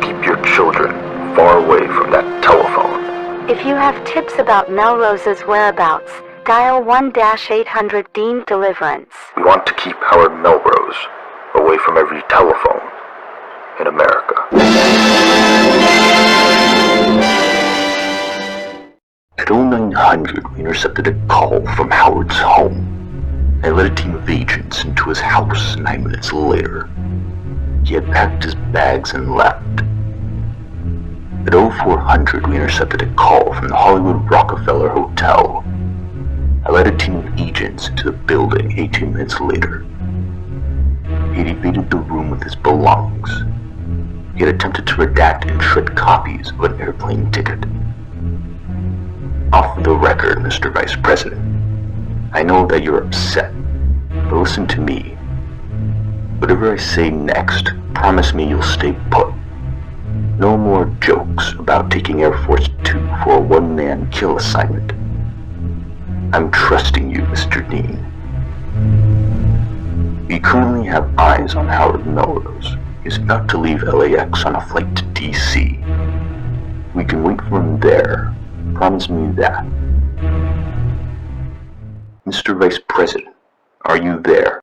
Keep your children far away from that telephone. If you have tips about Melrose's whereabouts, dial 1-800 Dean Deliverance. We want to keep Howard Melrose away from every telephone in America. At 0900, we intercepted a call from Howard's home. I led a team of agents into his house 9 minutes later. He had packed his bags and left. At 0400, we intercepted a call from the Hollywood Rockefeller Hotel. I led a team of agents into the building 18 minutes later. He had evaded the room with his belongings. He had attempted to redact and shred copies of an airplane ticket. Off the record, Mr. Vice President. I know that you're upset, but listen to me. Whatever I say next, promise me you'll stay put. No more jokes about taking Air Force 2 for a one-man kill assignment. I'm trusting you, Mr. Dean. We currently have eyes on Howard Melrose. He's about to leave LAX on a flight to DC. We can wait for him there. Promise me that. Mr. Vice President, are you there?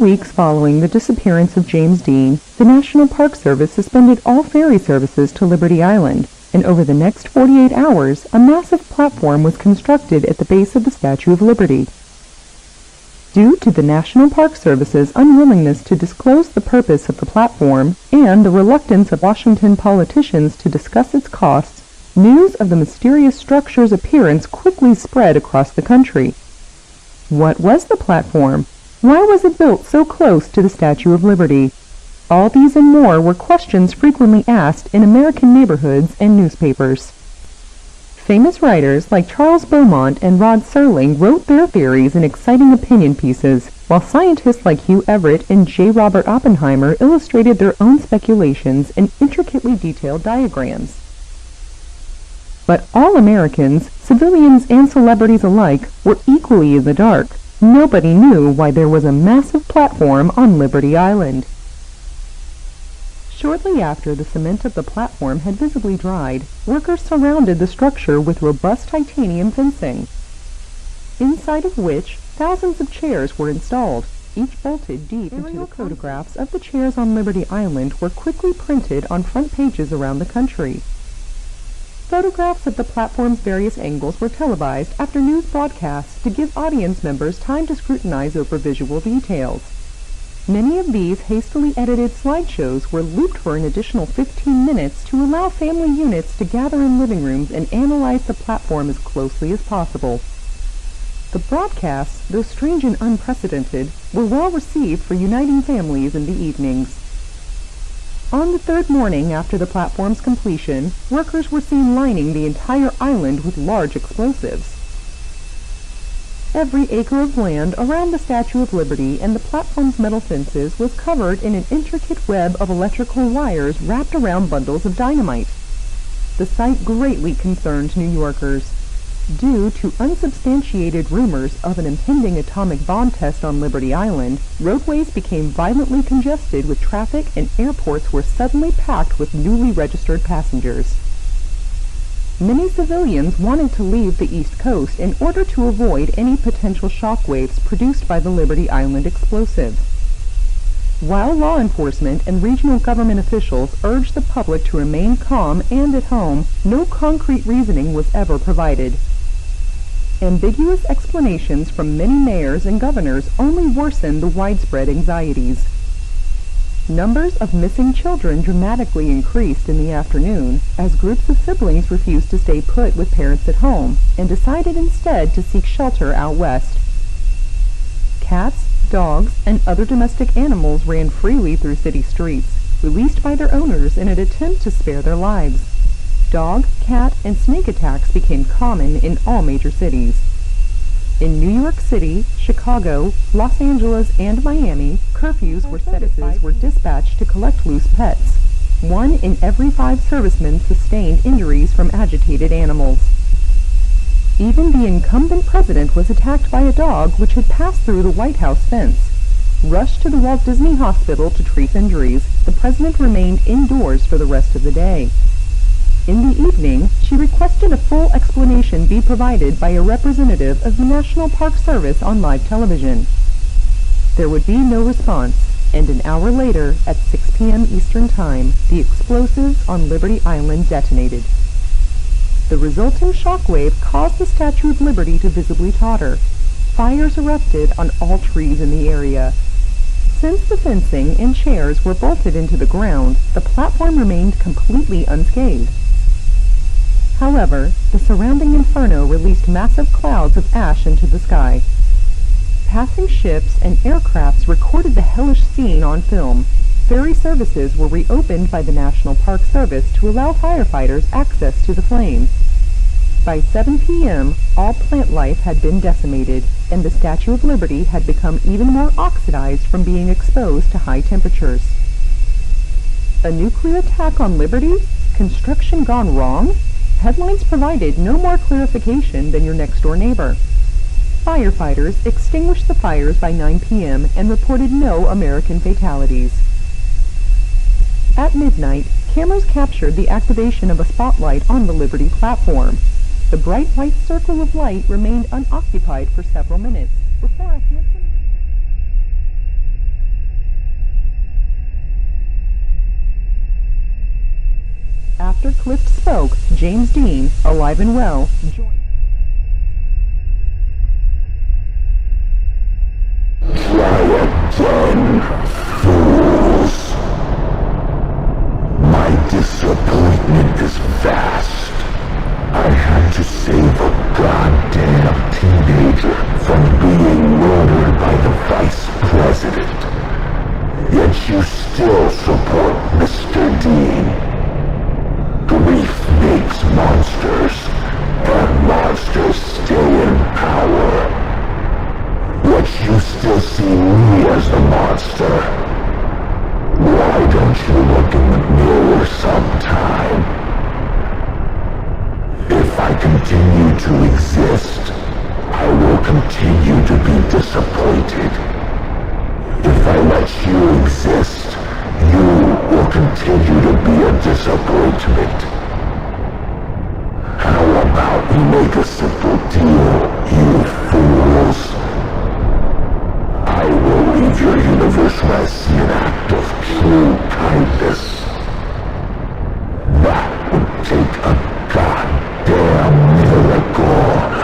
Weeks following the disappearance of James Dean, the National Park Service suspended all ferry services to Liberty Island, and over the next 48 hours, a massive platform was constructed at the base of the Statue of Liberty. Due to the National Park Service's unwillingness to disclose the purpose of the platform and the reluctance of Washington politicians to discuss its costs, news of the mysterious structure's appearance quickly spread across the country. What was the platform? Why was it built so close to the Statue of Liberty? All these and more were questions frequently asked in American neighborhoods and newspapers. Famous writers like Charles Beaumont and Rod Serling wrote their theories in exciting opinion pieces, while scientists like Hugh Everett and J. Robert Oppenheimer illustrated their own speculations in intricately detailed diagrams. But all Americans, civilians and celebrities alike, were equally in the dark. Nobody knew why there was a massive platform on Liberty Island. Shortly after the cement of the platform had visibly dried, workers surrounded the structure with robust titanium fencing, inside of which thousands of chairs were installed, each bolted deep into the photographs of the chairs on Liberty Island were quickly printed on front pages around the country. Photographs of the platform's various angles were televised after news broadcasts to give audience members time to scrutinize over visual details. Many of these hastily edited slideshows were looped for an additional 15 minutes to allow family units to gather in living rooms and analyze the platform as closely as possible. The broadcasts, though strange and unprecedented, were well received for uniting families in the evenings. On the third morning after the platform's completion, workers were seen lining the entire island with large explosives. Every acre of land around the Statue of Liberty and the platform's metal fences was covered in an intricate web of electrical wires wrapped around bundles of dynamite. The sight greatly concerned New Yorkers. Due to unsubstantiated rumors of an impending atomic bomb test on Liberty Island, roadways became violently congested with traffic and airports were suddenly packed with newly registered passengers. Many civilians wanted to leave the East Coast in order to avoid any potential shockwaves produced by the Liberty Island explosive. While law enforcement and regional government officials urged the public to remain calm and at home, no concrete reasoning was ever provided. Ambiguous explanations from many mayors and governors only worsened the widespread anxieties. Numbers of missing children dramatically increased in the afternoon as groups of siblings refused to stay put with parents at home and decided instead to seek shelter out west. Cats, dogs, and other domestic animals ran freely through city streets, released by their owners in an attempt to spare their lives. Dog, cat, and snake attacks became common in all major cities. In New York City, Chicago, Los Angeles, and Miami, curfews were dispatched to collect loose pets. 1 in every 5 servicemen sustained injuries from agitated animals. Even the incumbent president was attacked by a dog which had passed through the White House fence. Rushed to the Walt Disney Hospital to treat injuries, the president remained indoors for the rest of the day. In the evening, she requested a full explanation be provided by a representative of the National Park Service on live television. There would be no response, and an hour later, at 6 p.m. Eastern Time, the explosives on Liberty Island detonated. The resulting shockwave caused the Statue of Liberty to visibly totter. Fires erupted on all trees in the area. Since the fencing and chairs were bolted into the ground, the platform remained completely unscathed. However, the surrounding inferno released massive clouds of ash into the sky. Passing ships and aircrafts recorded the hellish scene on film. Ferry services were reopened by the National Park Service to allow firefighters access to the flames. By 7 p.m., all plant life had been decimated, and the Statue of Liberty had become even more oxidized from being exposed to high temperatures. A nuclear attack on Liberty? Construction gone wrong? Headlines provided no more clarification than your next-door neighbor. Firefighters extinguished the fires by 9 p.m. and reported no American fatalities. At midnight, cameras captured the activation of a spotlight on the Liberty platform. The bright white circle of light remained unoccupied for several minutes before a handsome... After Clift spoke, James Dean, alive and well, joined. president. Yet you still support Mr. Dean. Grief makes monsters, and monsters stay in power. Yet you still see me as the monster. Why don't you look in the mirror sometime? If I continue to exist, I will continue to be disappointed. If I let you exist, you will continue to be a disappointment. How about we make a simple deal, you fools? I will leave your universe where I see an act of true kindness. That would take a goddamn miracle.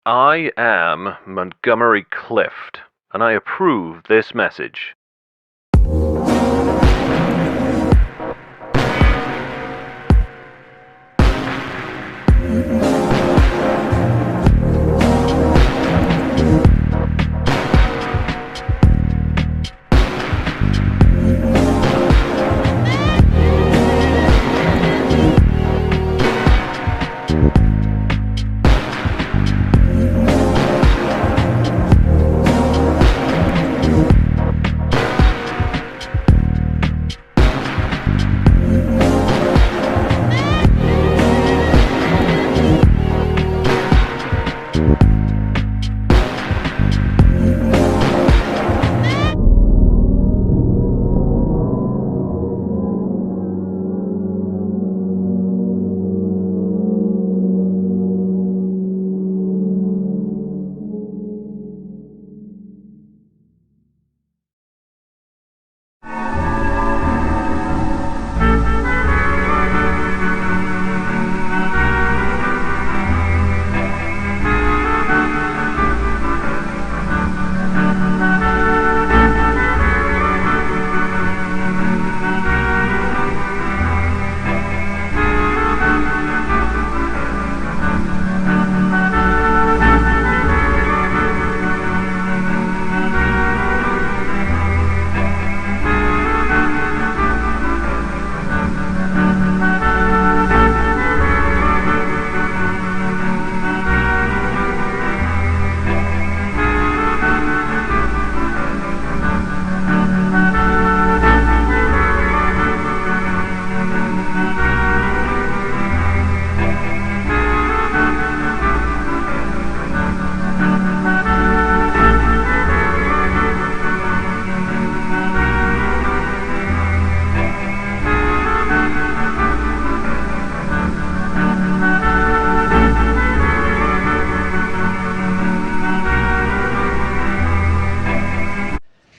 I am Montgomery Clift, and I approve this message.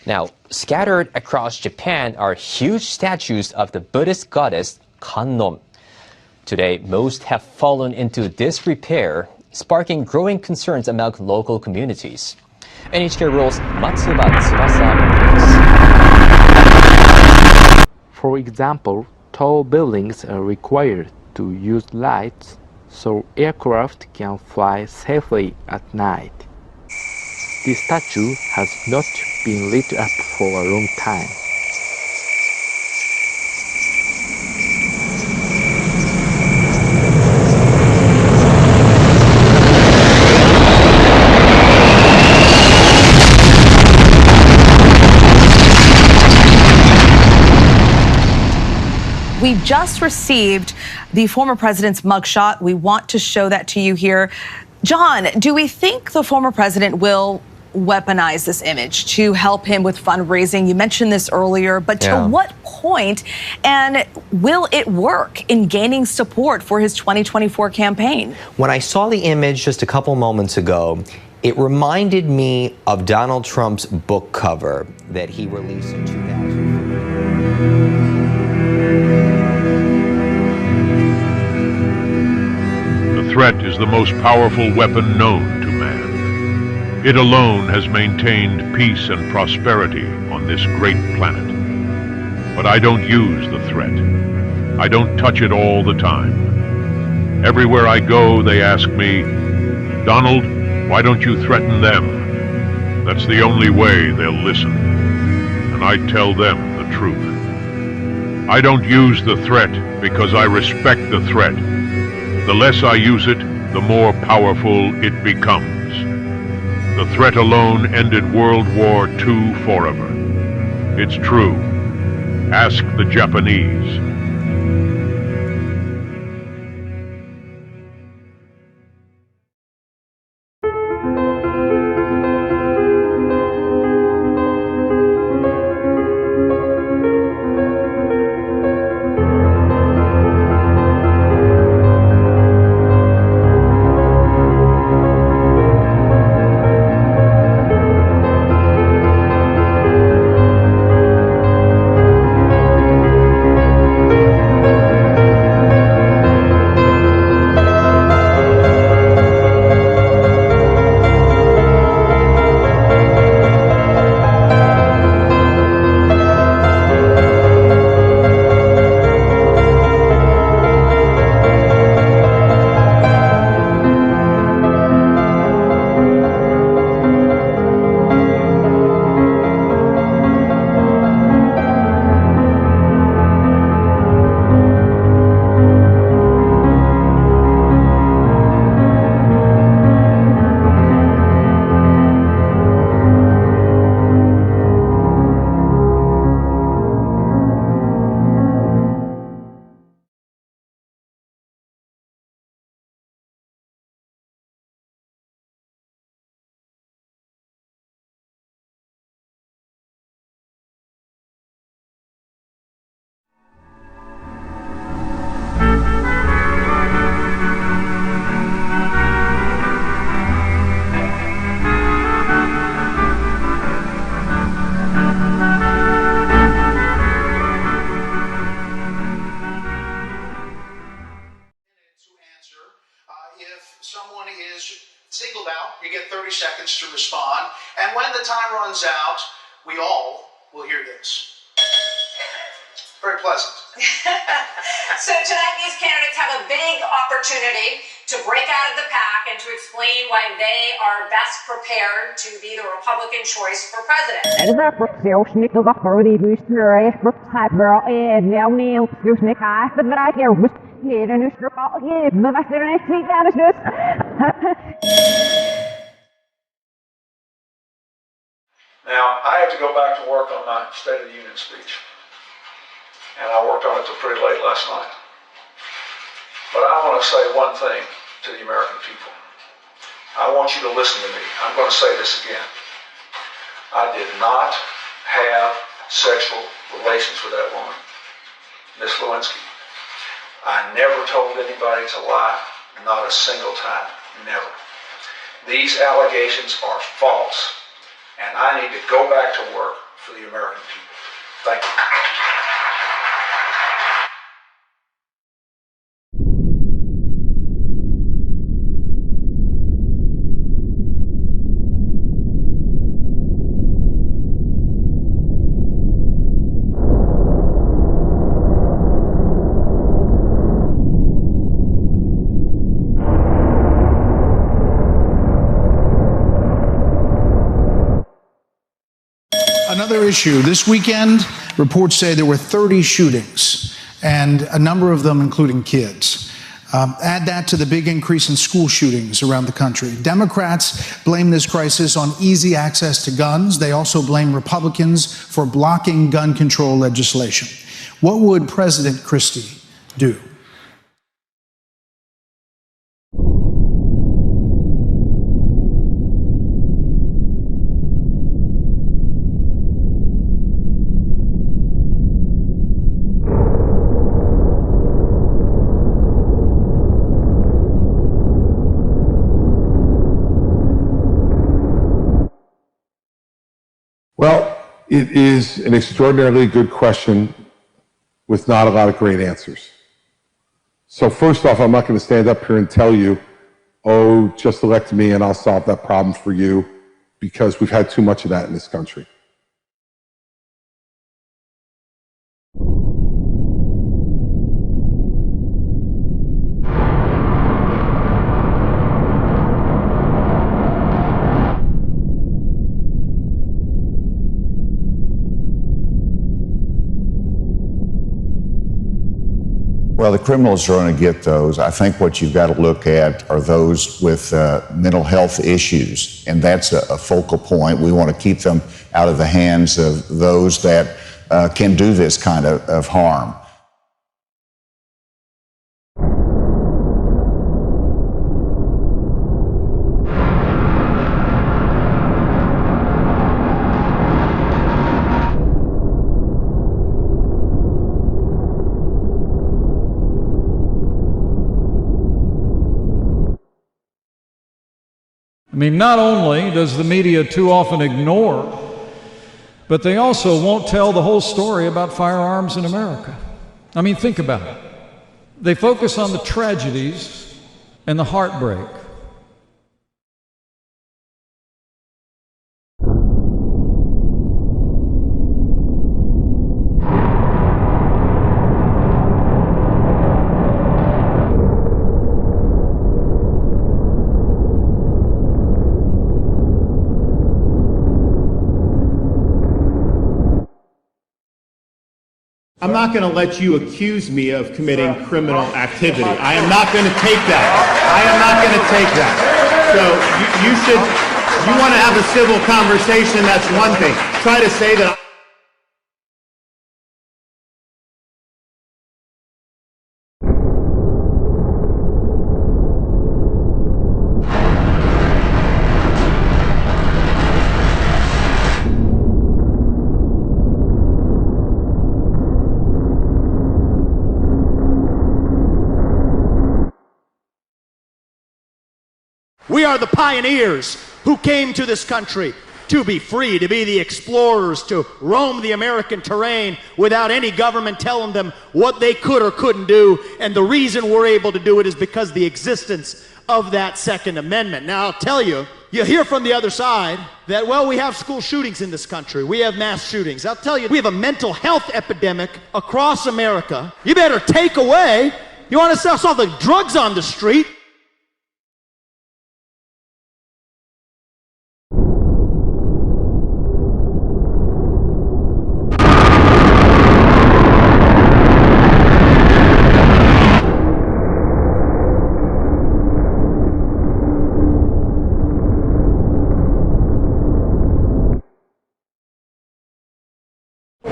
Now, scattered across Japan are huge statues of the Buddhist goddess Kannon. Today, most have fallen into disrepair, sparking growing concerns among local communities. NHK Rules Matsuba Tsubasa. For example, tall buildings are required to use lights so aircraft can fly safely at night. This statue has not been lit up for a long time. We just received the former president's mugshot. We want to show that to you here. John, do we think the former president will weaponize this image to help him with fundraising? You mentioned this earlier, but to what point? And will it work in gaining support for his 2024 campaign? When I saw the image just a couple moments ago, it reminded me of Donald Trump's book cover that he released in 2000. The threat is the most powerful weapon known to man. It alone has maintained peace and prosperity on this great planet. But I don't use the threat. I don't touch it all the time. Everywhere I go, they ask me, Donald, why don't you threaten them? That's the only way they'll listen. And I tell them the truth. I don't use the threat because I respect the threat. The less I use it, the more powerful it becomes. The threat alone ended World War II forever. It's true. Ask the Japanese. singled out. You get 30 seconds to respond. And when the time runs out, we all will hear this. Very pleasant. So tonight, these candidates have a big opportunity to break out of the pack and to explain why they are best prepared to be the Republican choice for president. Now, I have to go back to work on my State of the Union speech. And I worked on it till pretty late last night. But I want to say one thing to the American people. I want you to listen to me. I'm going to say this again. I did not have sexual relations with that woman, Miss Lewinsky. I never told anybody to lie, not a single time, never. These allegations are false. And I need to go back to work for the American people. Thank you. Another issue. This weekend, reports say there were 30 shootings, and a number of them including kids. Add that to the big increase in school shootings around the country. Democrats blame this crisis on easy access to guns. They also blame Republicans for blocking gun control legislation. What would President Christie do? Well, it is an extraordinarily good question with not a lot of great answers. So first off, I'm not going to stand up here and tell you, oh, just elect me and I'll solve that problem for you, because we've had too much of that in this country. Well, the criminals are going to get those. I think what you've got to look at are those with mental health issues, and that's a focal point. We want to keep them out of the hands of those that can do this kind of harm. I mean, not only does the media too often ignore, but they also won't tell the whole story about firearms in America. I mean, think about it. They focus on the tragedies and the heartbreak. I'm not going to let you accuse me of committing criminal activity. I am not going to take that. I am not going to take that. So you want to have a civil conversation, that's one thing. Try to say that we are the pioneers who came to this country to be free, to be the explorers, to roam the American terrain without any government telling them what they could or couldn't do. And the reason we're able to do it is because the existence of that Second Amendment. Now, I'll tell you, you hear from the other side that, well, we have school shootings in this country. We have mass shootings. I'll tell you, we have a mental health epidemic across America. You better take away, you want to sell all the drugs on the street?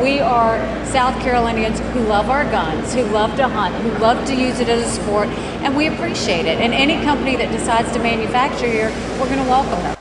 We are South Carolinians who love our guns, who love to hunt, who love to use it as a sport, and we appreciate it. And any company that decides to manufacture here, we're going to welcome them.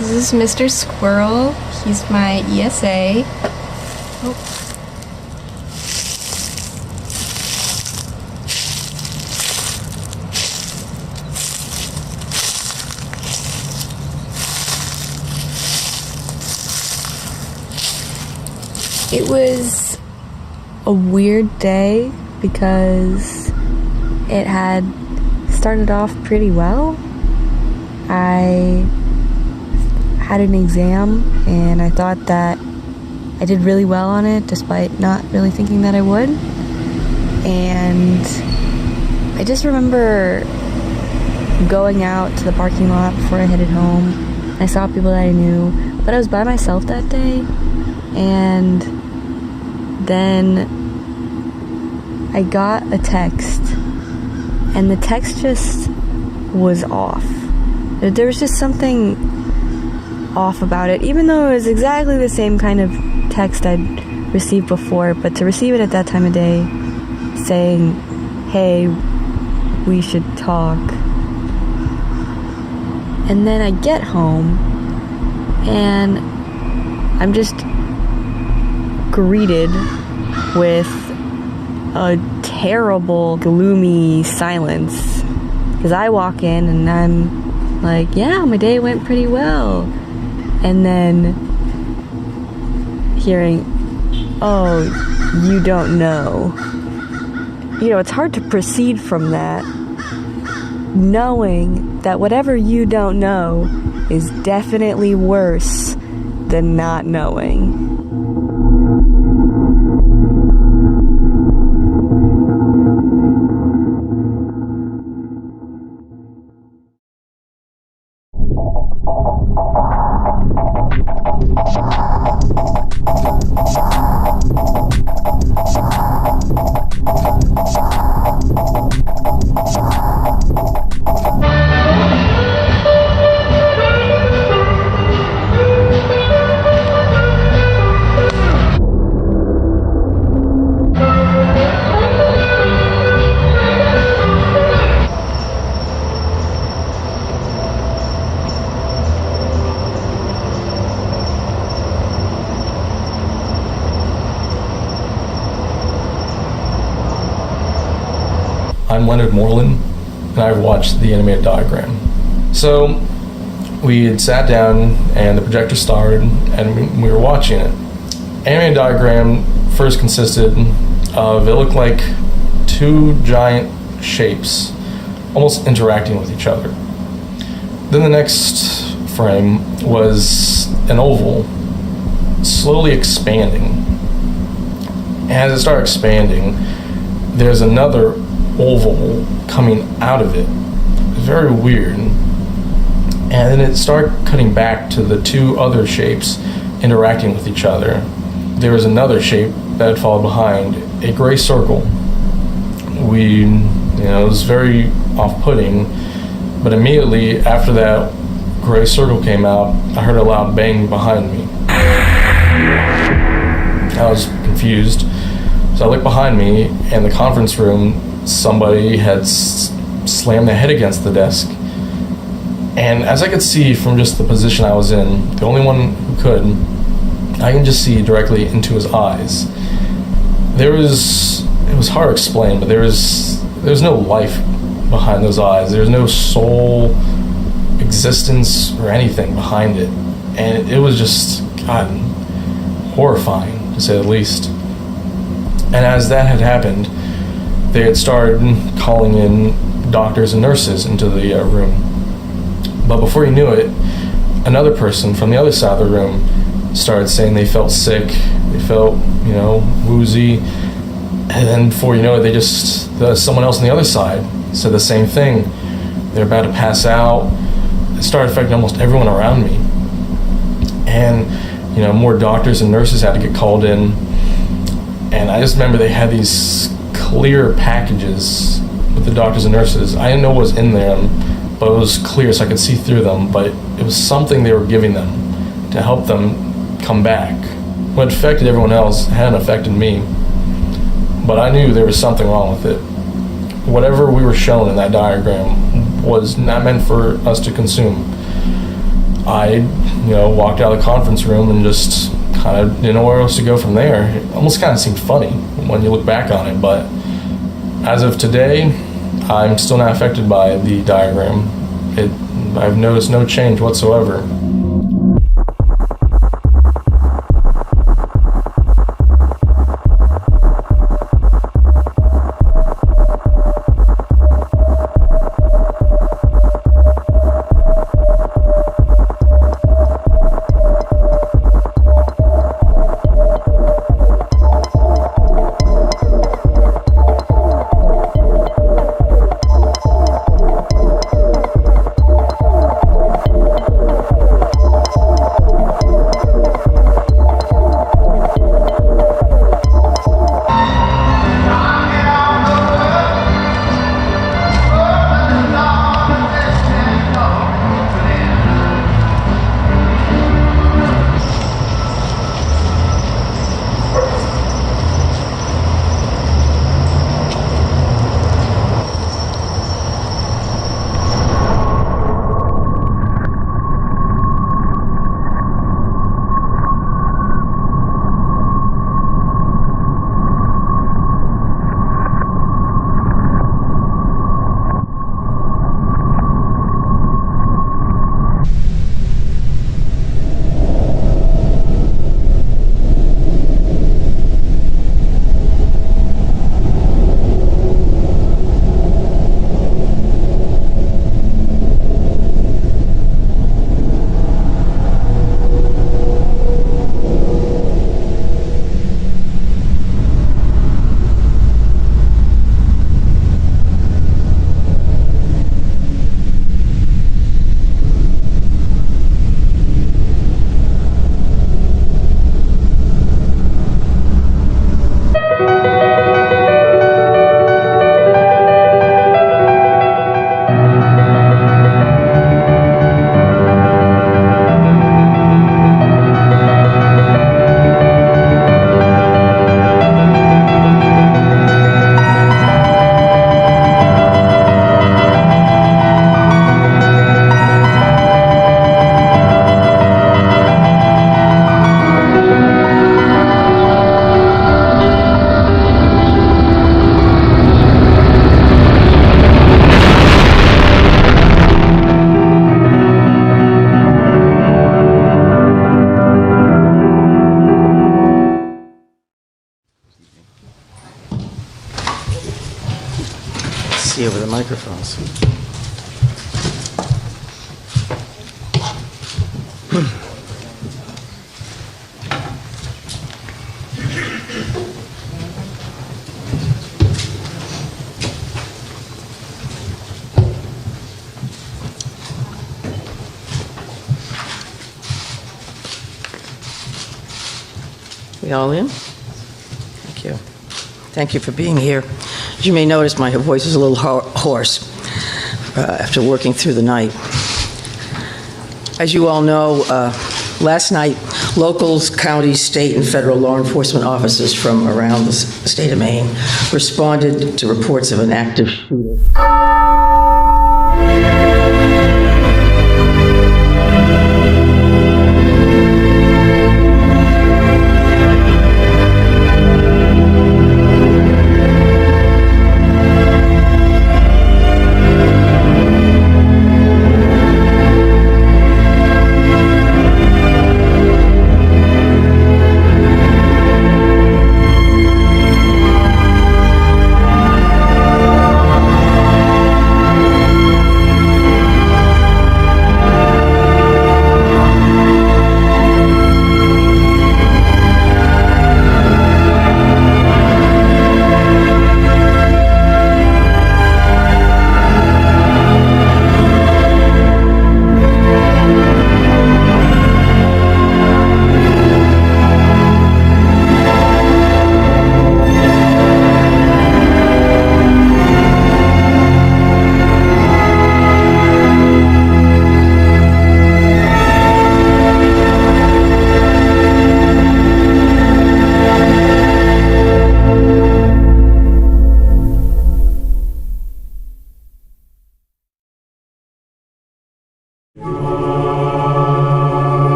This is Mr. Squirrel. He's my ESA. Oh. It was a weird day because it had started off pretty well, I had an exam and I thought that I did really well on it despite not really thinking that I would. And I just remember going out to the parking lot before I headed home. I saw people that I knew, but I was by myself that day. And then I got a text, and the text just was off. There was just something off about it, even though it was exactly the same kind of text I'd received before, but to receive it at that time of day saying, hey, we should talk. And then I get home and I'm just greeted with a terrible, gloomy silence. Because I walk in and I'm like, yeah, my day went pretty well. And then hearing, oh, you don't know. You know, it's hard to proceed from that, knowing that whatever you don't know is definitely worse than not knowing. I'm Leonard Moreland, and I've watched the animated diagram. So we had sat down and the projector started and we were watching it. Animated diagram first consisted of, it looked like two giant shapes almost interacting with each other. Then the next frame was an oval slowly expanding. And as it started expanding, there's another oval coming out of it. Very weird. And then it started cutting back to the two other shapes interacting with each other. There was another shape that followed behind, a gray circle. It was very off-putting, but immediately after that gray circle came out, I heard a loud bang behind me. I was confused, so I looked behind me, and the conference room, somebody had slammed their head against the desk. And as I could see from just the position I was in, the only one who could, I can just see directly into his eyes. It was hard to explain, but there was no life behind those eyes. There was no soul, existence, or anything behind it. And it was just, God, horrifying, to say the least. And as that had happened, they had started calling in doctors and nurses into the room. But before you knew it, another person from the other side of the room started saying they felt sick, they felt, woozy. And then before you know it, someone else on the other side said the same thing. They're about to pass out. It started affecting almost everyone around me. And, more doctors and nurses had to get called in. And I just remember they had these clear packages with the doctors and nurses. I didn't know what was in them, but it was clear so I could see through them. But it was something they were giving them to help them come back. What affected everyone else hadn't affected me, but I knew there was something wrong with it. Whatever we were shown in that diagram was not meant for us to consume. I, walked out of the conference room and just kind of didn't know where else to go from there. It almost kind of seemed funny when you look back on it, but as of today, I'm still not affected by the diagram. I've noticed no change whatsoever. see over the microphones. We all in? Thank you. Thank you for being here. As you may notice, my voice is a little hoarse after working through the night. As you all know, last night, locals, counties, state, and federal law enforcement officers from around the state of Maine responded to reports of an active shooter.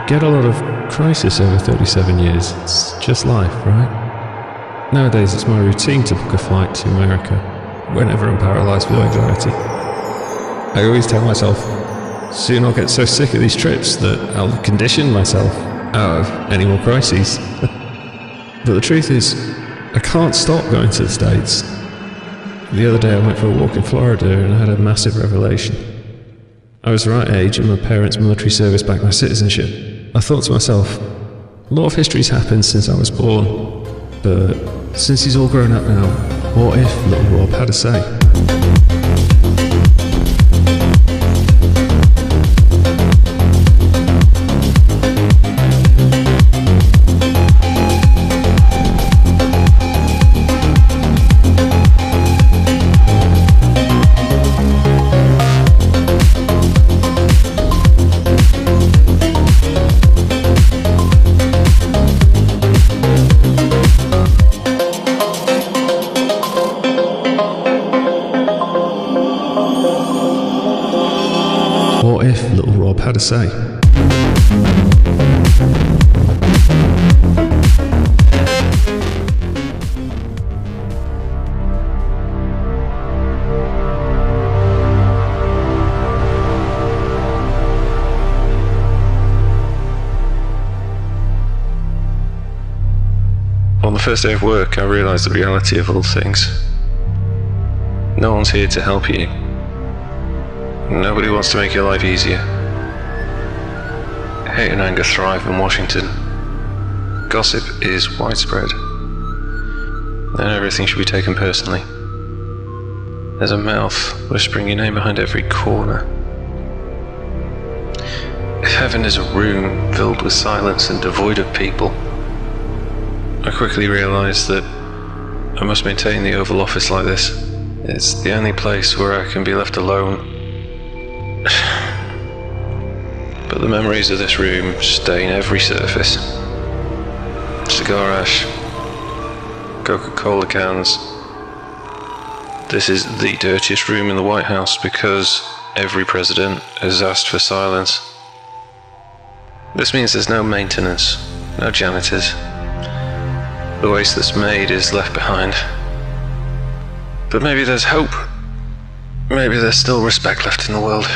Get a lot of crisis over 37 years. It's just life, right? Nowadays, it's my routine to book a flight to America whenever I'm paralyzed with anxiety. I always tell myself, soon I'll get so sick of these trips that I'll condition myself out of any more crises. But the truth is, I can't stop going to the States. The other day I went for a walk in Florida and I had a massive revelation. I was the right age and my parents' military service backed my citizenship. I thought to myself, a lot of history's happened since I was born, but since he's all grown up now, what if little Rob had a say? What if little Rob had a say? On the first day of work, I realised the reality of all things. No one's here to help you. Nobody wants to make your life easier. Hate and anger thrive in Washington. Gossip is widespread. And everything should be taken personally. There's a mouth whispering your name behind every corner. If heaven is a room filled with silence and devoid of people, I quickly realized that I must maintain the Oval Office like this. It's the only place where I can be left alone. But the memories of this room stain every surface. Cigar ash, Coca-Cola cans. This is the dirtiest room in the White House because every president has asked for silence. This means there's no maintenance, no janitors. The waste that's made is left behind. But maybe there's hope. Maybe there's still respect left in the world.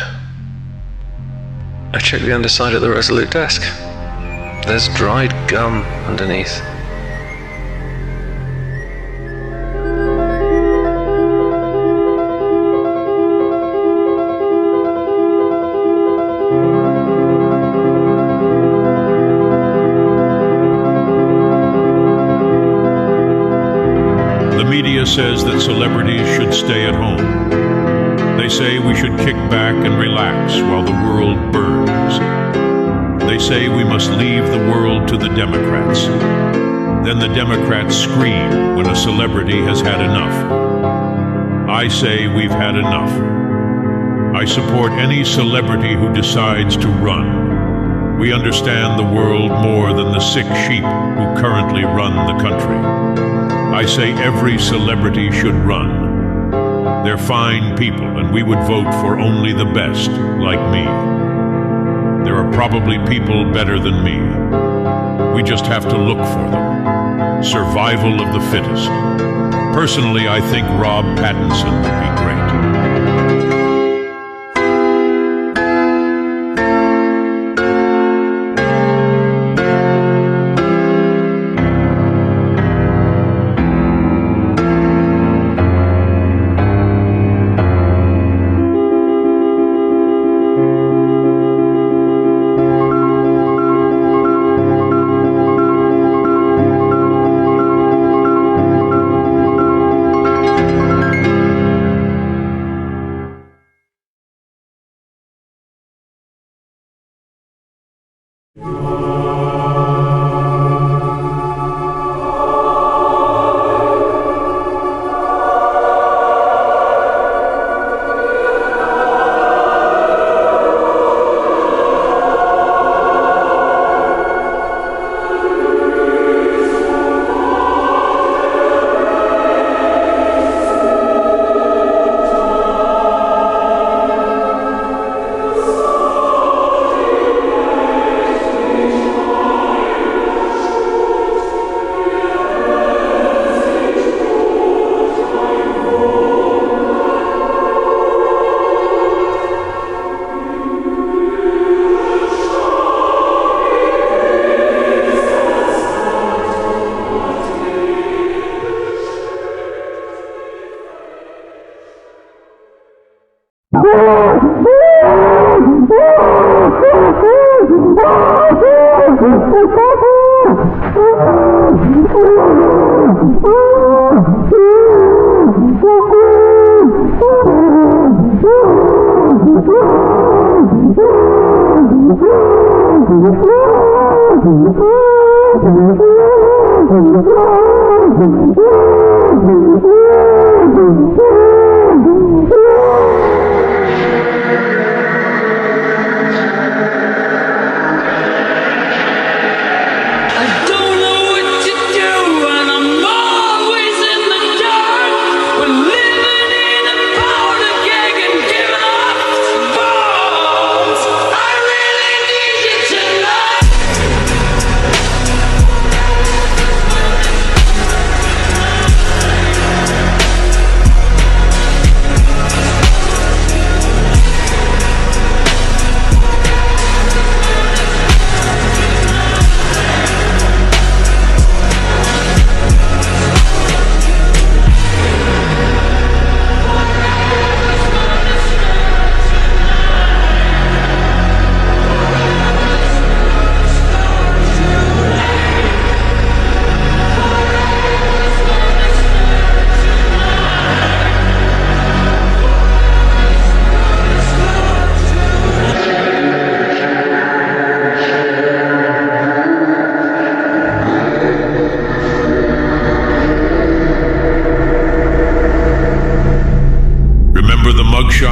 I checked the underside of the Resolute desk. There's dried gum underneath. The media says that celebrities should stay at home. They say we should kick back and relax while the world burns. They say we must leave the world to the Democrats. Then the Democrats scream when a celebrity has had enough. I say we've had enough. I support any celebrity who decides to run. We understand the world more than the sick sheep who currently run the country. I say every celebrity should run. They're fine people, and we would vote for only the best, like me. There are probably people better than me. We just have to look for them. Survival of the fittest. Personally, I think Rob Pattinson would be great.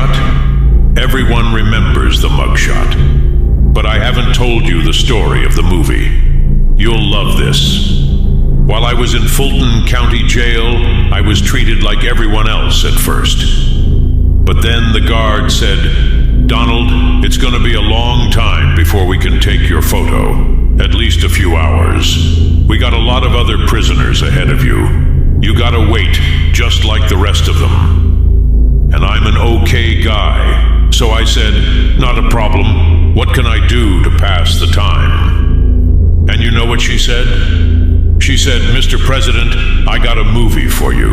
mugshot? Everyone remembers the mugshot. But I haven't told you the story of the movie. You'll love this. While I was in Fulton County Jail, I was treated like everyone else at first. But then the guard said, "Donald, it's going to be a long time before we can take your photo. At least a few hours. We got a lot of other prisoners ahead of you. You gotta wait, just like the rest of them." And I'm an okay guy. So I said, "Not a problem. What can I do to pass the time?" And you know what she said? She said, "Mr. President, I got a movie for you."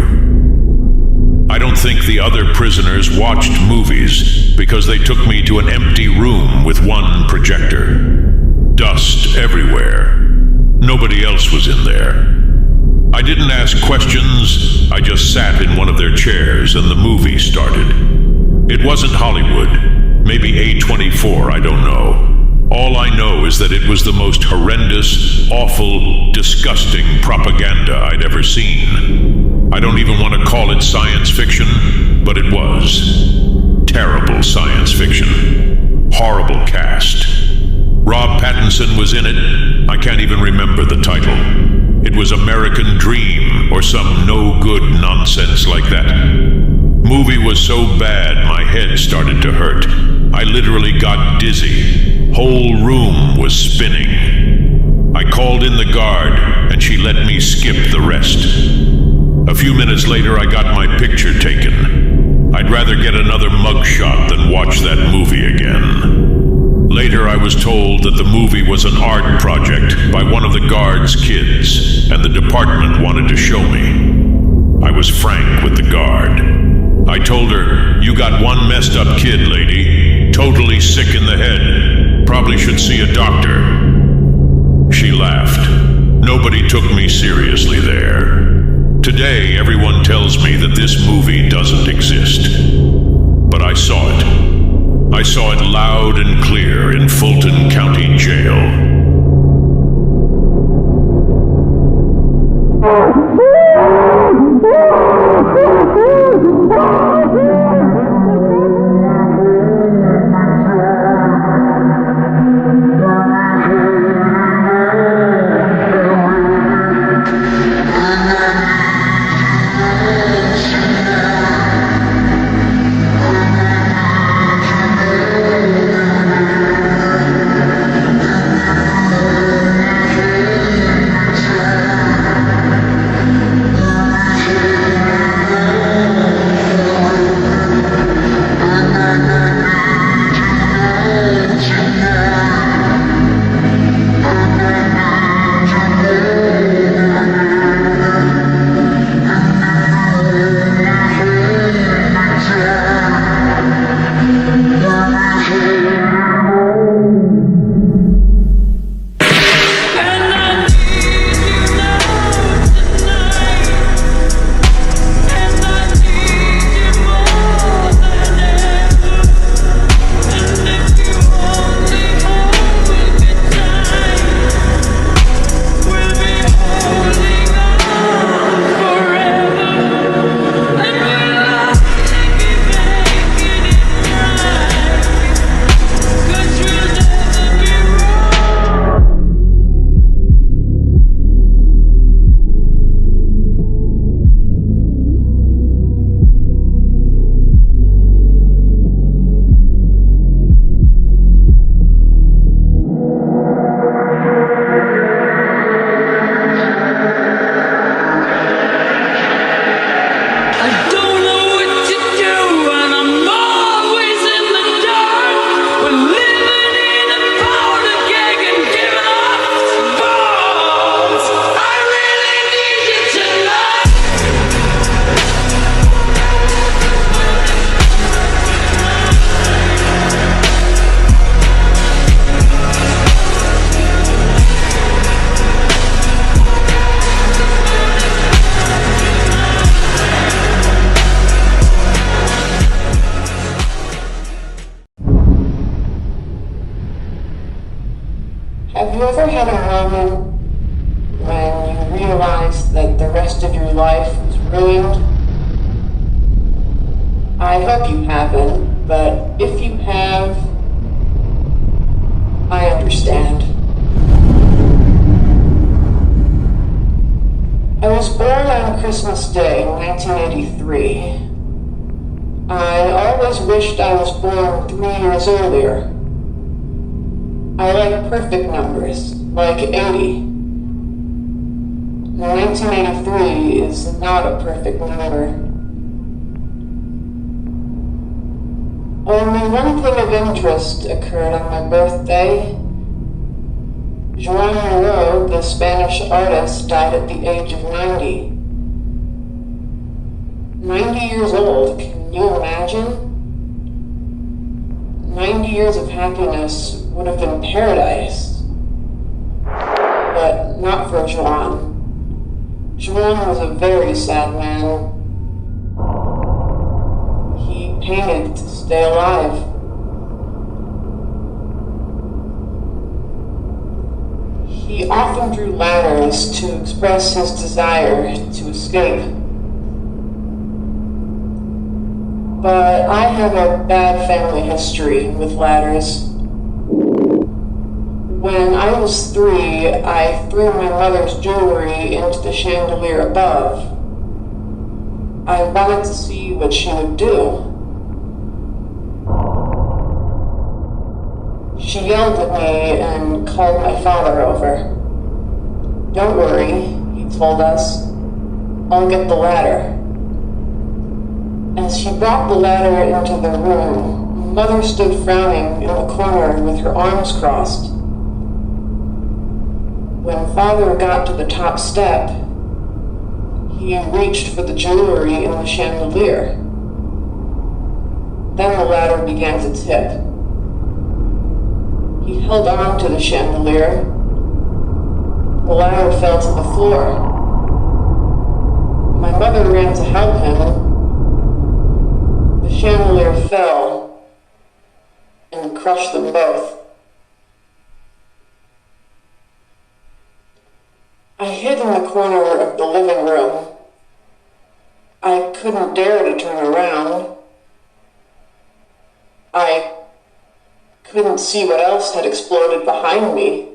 I don't think the other prisoners watched movies because they took me to an empty room with one projector. Dust everywhere. Nobody else was in there. I didn't ask questions. I just sat in one of their chairs and the movie started. It wasn't Hollywood. Maybe A24, I don't know. All I know is that it was the most horrendous, awful, disgusting propaganda I'd ever seen. I don't even want to call it science fiction, but it was. Terrible science fiction. Horrible cast. Rob Pattinson was in it. I can't even remember the title. It was American Dream or some no-good nonsense like that. Movie was so bad my head started to hurt. I literally got dizzy. Whole room was spinning. I called in the guard and she let me skip the rest. A few minutes later I got my picture taken. I'd rather get another mugshot than watch that movie again. Later I was told that the movie was an art project by one of the guard's kids, and the department wanted to show me. I was frank with the guard. I told her, "You got one messed up kid, lady. Totally sick in the head. Probably should see a doctor." She laughed. Nobody took me seriously there. Today everyone tells me that this movie doesn't exist. But I saw it. I saw it loud and clear in Fulton County Jail. Have you ever had a moment when you realized that the rest of your life was ruined? I hope you haven't. but if you have, I understand. I was born on Christmas Day, 1983. I always wished I was born 3 years earlier. I like perfect numbers, like 80. 1983 is not a perfect number. Only one thing of interest occurred on my birthday. Joan Miró, the Spanish artist, died at the age of 90. 90 years old, can you imagine? 90 years of happiness would have been paradise. But not for Joan. Joan was a very sad man. He painted to stay alive. He often drew ladders to express his desire to escape. But I have a bad family history with ladders. When I was 3, I threw my mother's jewelry into the chandelier above. I wanted to see what she would do. She yelled at me and called my father over. "Don't worry," he told us. "I'll get the ladder." As she brought the ladder into the room, Mother stood frowning in the corner with her arms crossed. When Father got to the top step, he reached for the jewelry in the chandelier. Then the ladder began to tip. He held on to the chandelier. The ladder fell to the floor. My mother ran to help him. The chandelier fell and crushed them both. I hid in the corner of the living room. I couldn't dare to turn around. I couldn't see what else had exploded behind me.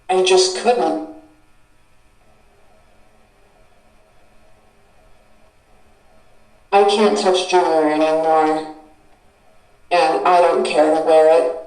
I just couldn't. I can't touch jewelry anymore, and I don't care to wear it.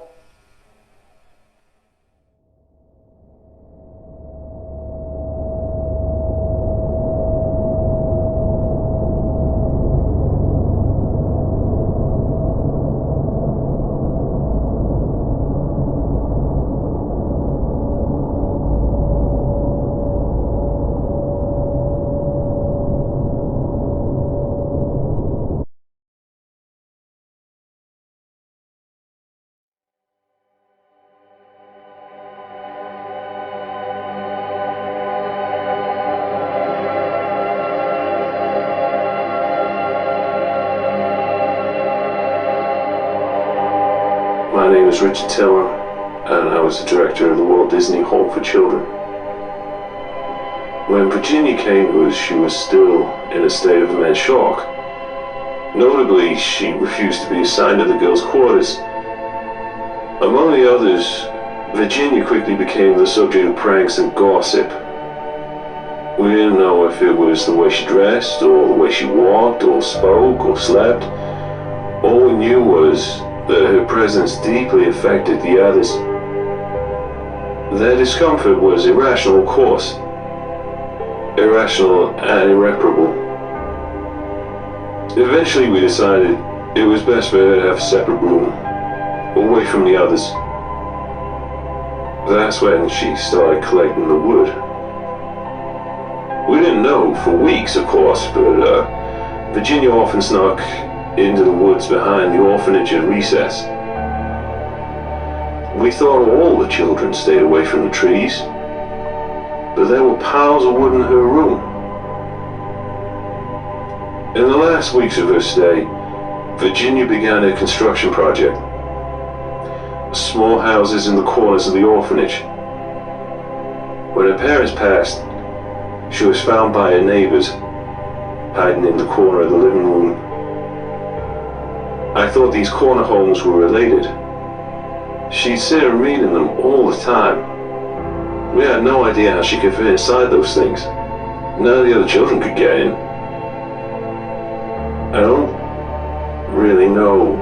My name is Richard Tiller, and I was the director of the Walt Disney Home for Children. When Virginia came to us, she was still in a state of immense shock. Notably, she refused to be assigned to the girls' quarters. Among the others, Virginia quickly became the subject of pranks and gossip. We didn't know if it was the way she dressed, or the way she walked, or spoke, or slept. All we knew was that her presence deeply affected the others. Their discomfort was irrational, of course. Irrational and irreparable. Eventually we decided it was best for her to have a separate room, away from the others. That's when she started collecting the wood. We didn't know for weeks, of course, but Virginia often snuck into the woods behind the orphanage at recess. We thought all the children stayed away from the trees, but there were piles of wood in her room. In the last weeks of her stay, Virginia began a construction project. Small houses in the corners of the orphanage. When her parents passed, she was found by her neighbors, hiding in the corner of the living room. I thought these corner homes were related. She'd sit and read in them all the time. We had no idea how she could fit inside those things. None of the other children could get in. I don't really know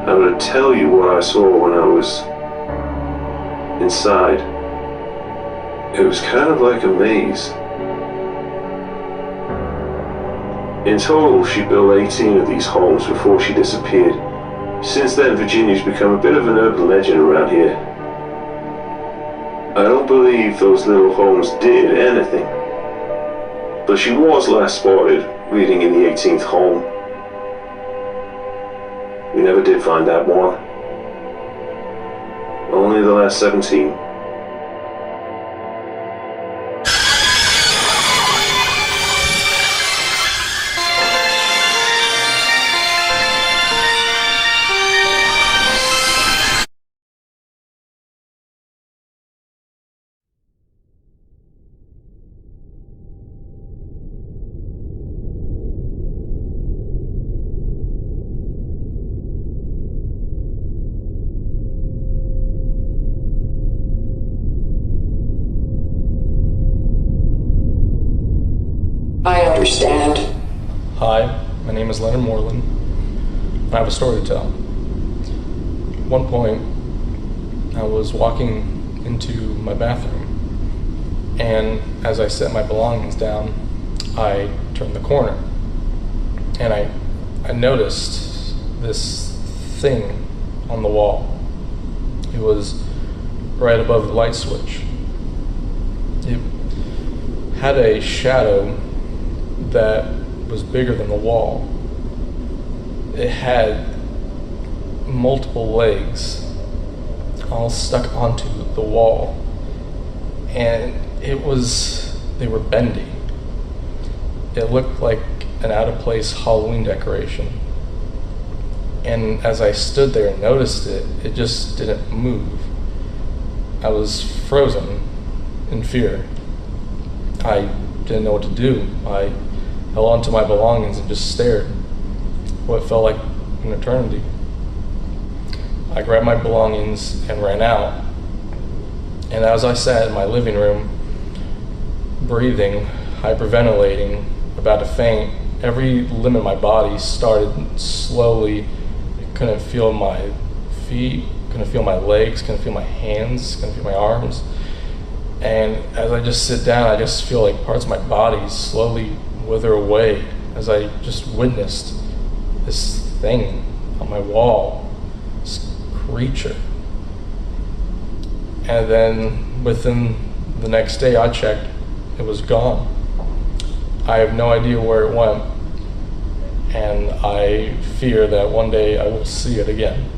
how to tell you what I saw when I was inside. It was kind of like a maze. In total, she built 18 of these homes before she disappeared. Since then, Virginia's become a bit of an urban legend around here. I don't believe those little homes did anything. But she was last spotted reading in the 18th home. We never did find that one. Only the last 17. I understand. Hi, my name is Leonard Moreland. I have a story to tell. At one point, I was walking into my bathroom, and as I set my belongings down, I turned the corner, and I noticed this thing on the wall. It was right above the light switch. It had a shadow that was bigger than the wall. It had multiple legs all stuck onto the wall, and they were bendy. It looked like an out-of-place Halloween decoration. And as I stood there and noticed it, it just didn't move. I was frozen in fear. I didn't know what to do. I held onto my belongings and just stared. What felt like an eternity. I grabbed my belongings and ran out. And as I sat in my living room, breathing, hyperventilating, about to faint, every limb in my body started slowly. I couldn't feel my feet, couldn't feel my legs, couldn't feel my hands, couldn't feel my arms. And as I just sit down, I just feel like parts of my body slowly wither away as I just witnessed this thing on my wall, this creature. And then within the next day I checked, it was gone. I have no idea where it went, and I fear that one day I will see it again.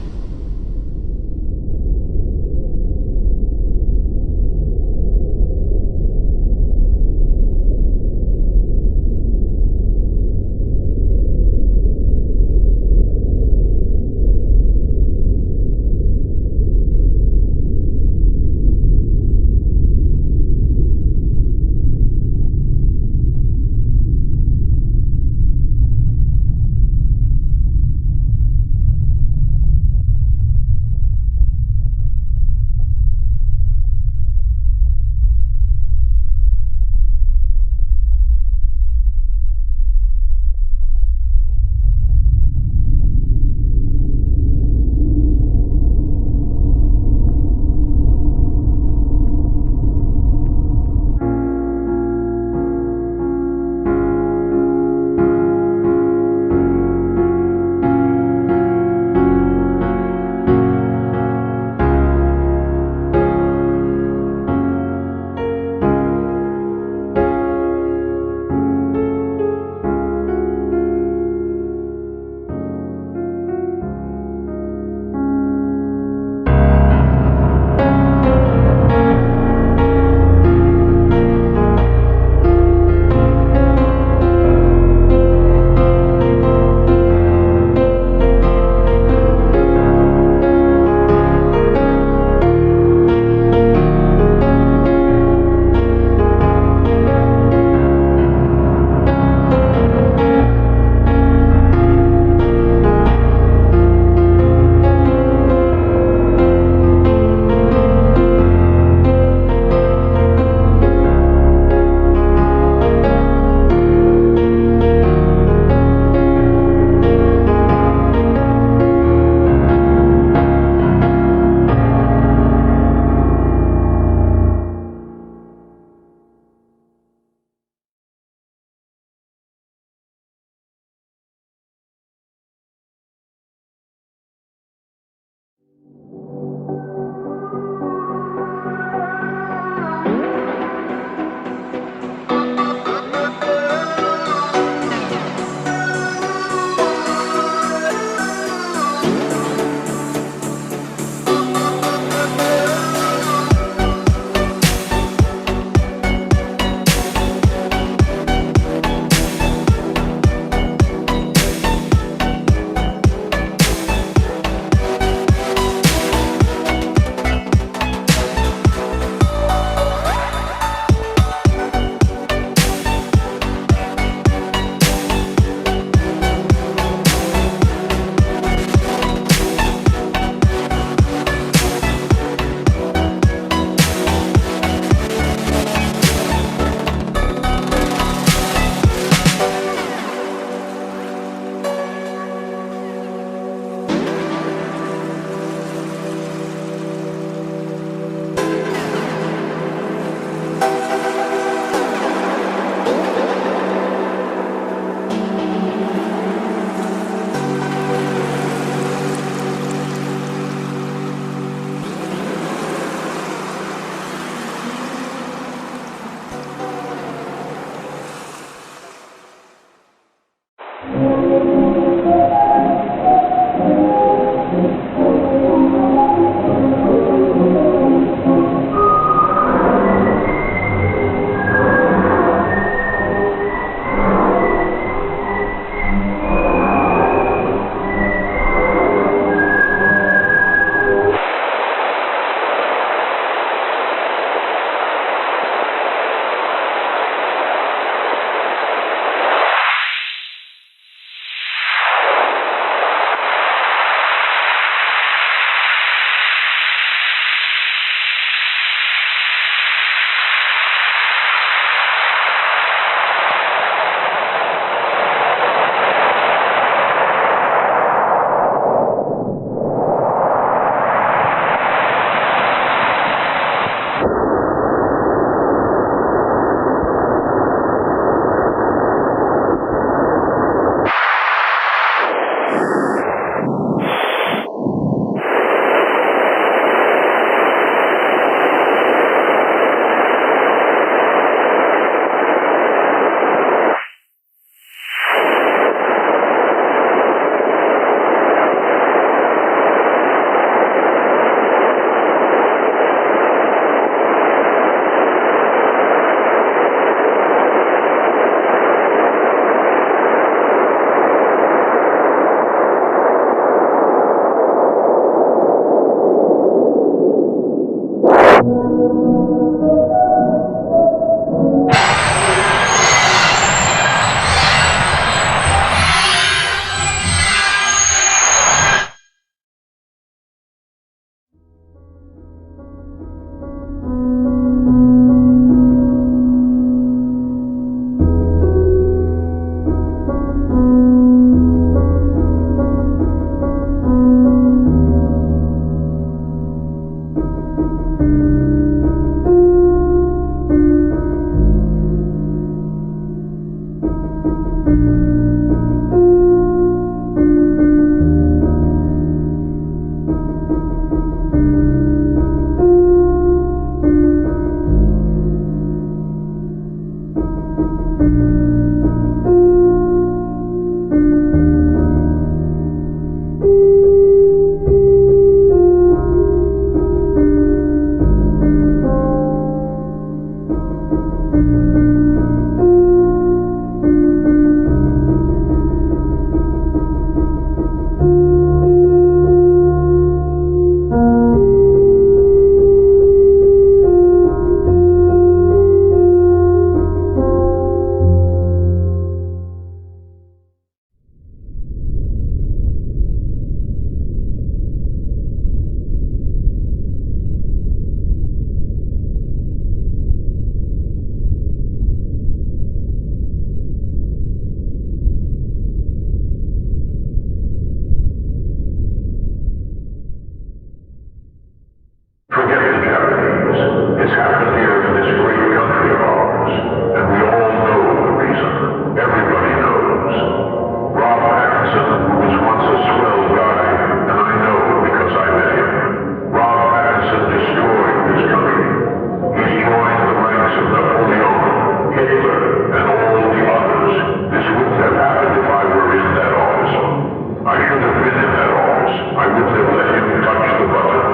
office, I wouldn't have let him touch the button.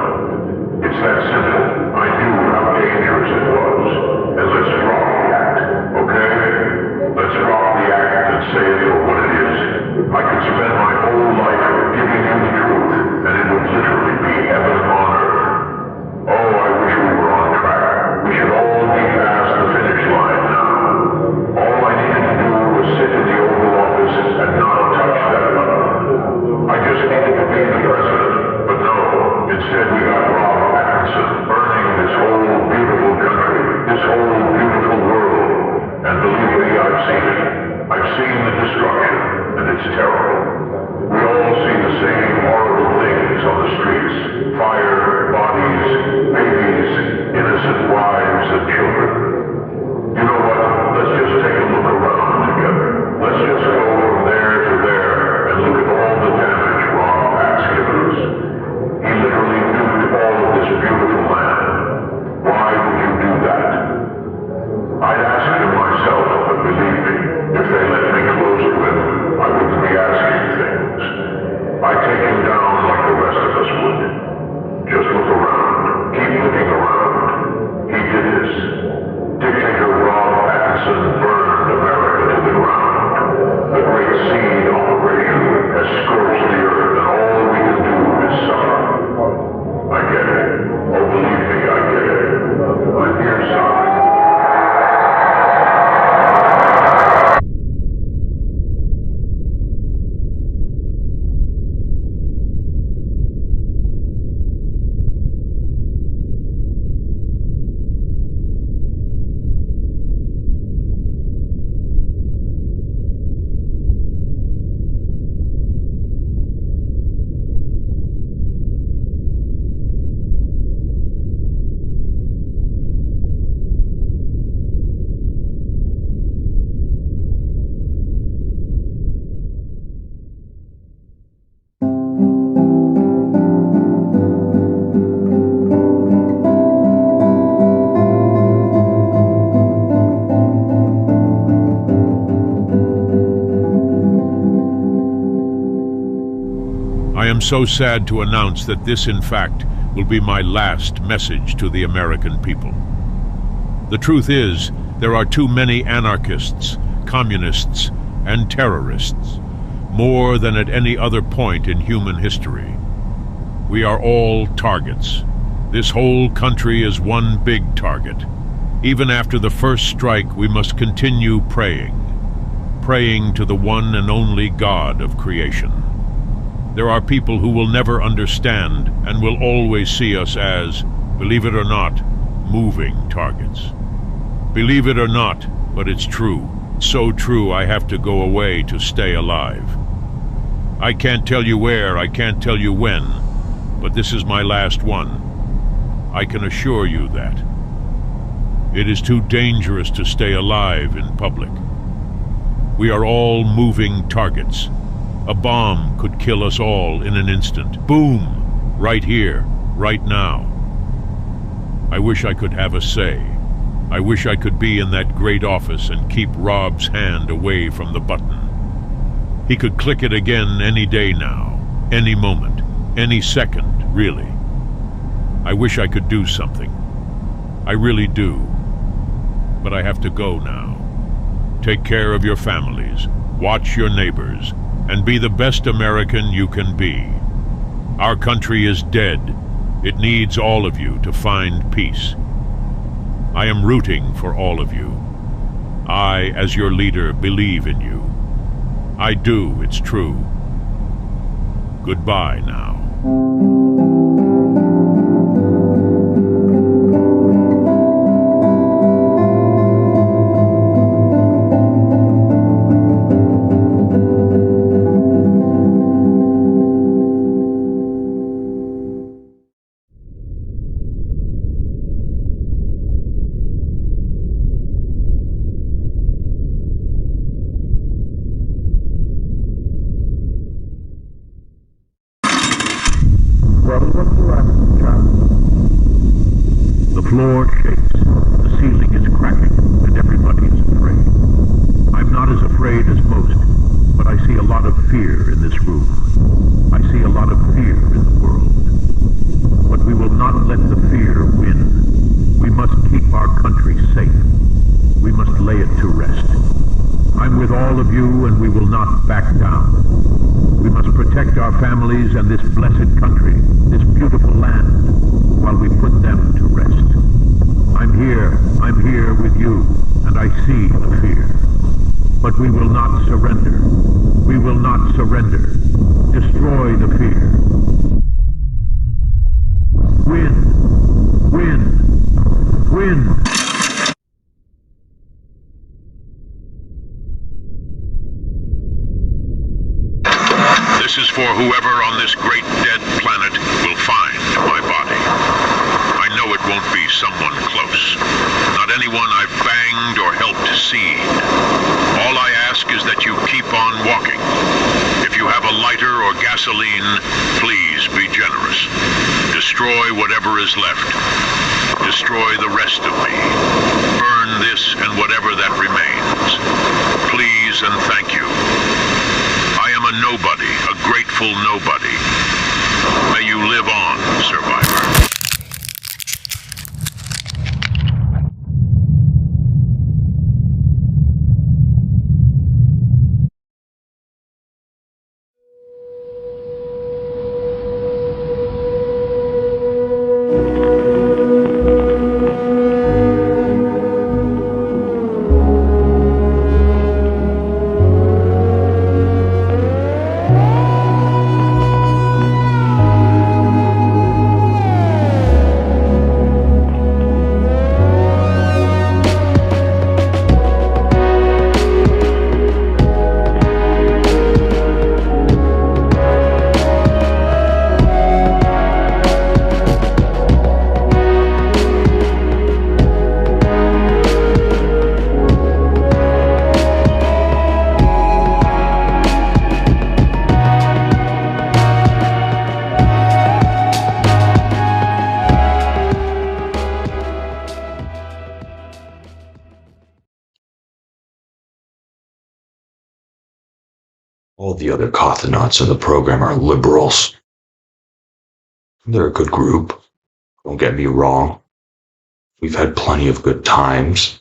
It's that simple. I knew how dangerous it was. And let's drop the act, okay? Let's drop the act and say it for what it is. I could spend my whole life giving you the truth, and it would literally be heaven on earth. Oh, I wish we were on track. We should all be past the finish line now. All I needed to do was sit in the Oval Office and not touch that button. I just needed to be the president, but no. Instead, we got Rob Atkinson burning this whole beautiful country, this whole beautiful world. And believe me, I've seen it. I've seen the destruction, and it's terrible. We all see the same horrible things on the streets. Fire, bodies, babies, innocent wives and children. You know what? Let's just take a look around together. Let's just go from there to there and look at all the damage Rob Pat's given us. He literally nuked all of this beautiful land. Why would you do that? I'd ask him myself, but believe me, if they let me close to him, I wouldn't be asking things. I'd take him down like the rest of us would. Just look around. Keep looking around. He did this. Dictator Rob Atkinson burned America to the ground. The Great Seed operation has scorched the earth, and all we can do is suffer. I get it. Oh, believe me, I get it. I'm here suffering. I am so sad to announce that this, in fact, will be my last message to the American people. The truth is, there are too many anarchists, communists, and terrorists, more than at any other point in human history. We are all targets. This whole country is one big target. Even after the first strike, we must continue praying to the one and only God of creation. There are people who will never understand and will always see us as, believe it or not, moving targets. Believe it or not, but it's true. So true I have to go away to stay alive. I can't tell you where, I can't tell you when, but this is my last one. I can assure you that. It is too dangerous to stay alive in public. We are all moving targets. A bomb could kill us all in an instant. Boom! Right here, right now. I wish I could have a say. I wish I could be in that great office and keep Rob's hand away from the button. He could click it again any day now, any moment, any second, really. I wish I could do something. I really do. But I have to go now. Take care of your families, watch your neighbors, and be the best American you can be. Our country is dead. It needs all of you to find peace. I am rooting for all of you. I, as your leader, believe in you. I do, it's true. Goodbye now. The floor shakes, the ceiling is cracking, and everybody is afraid. I'm not as afraid as most, but I see a lot of fear in this room. I see a lot of fear our country safe. We must lay it to rest. I'm with all of you, and we will not back down. We must protect our families and this blessed country, this beautiful land, while we put them to rest. I'm here with you, and I see the fear. But we will not surrender. We will not surrender. Destroy the fear. Win. Win. Win. This is for whoever on this great dead planet will find my body. I know it won't be someone close. Not anyone I've banged or helped seed. All I ask is that you keep on walking. If you have a lighter or gasoline, please be generous. Destroy whatever is left. Destroy the rest of me. Burn this and whatever that remains. Please and thank you. I am a nobody, a grateful nobody. May you live on, survivor. All the other Cothnauts in the program are liberals. They're a good group. Don't get me wrong. We've had plenty of good times.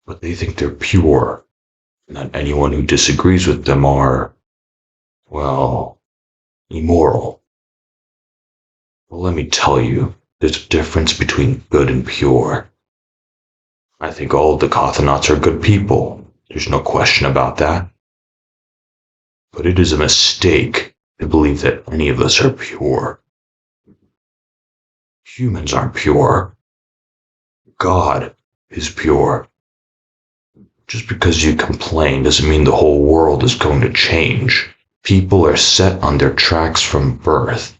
But they think they're pure, and that anyone who disagrees with them are, well, immoral. Well, let me tell you, there's a difference between good and pure. I think all of the Cothnauts are good people. There's no question about that. But it is a mistake to believe that any of us are pure. Humans aren't pure. God is pure. Just because you complain doesn't mean the whole world is going to change. People are set on their tracks from birth,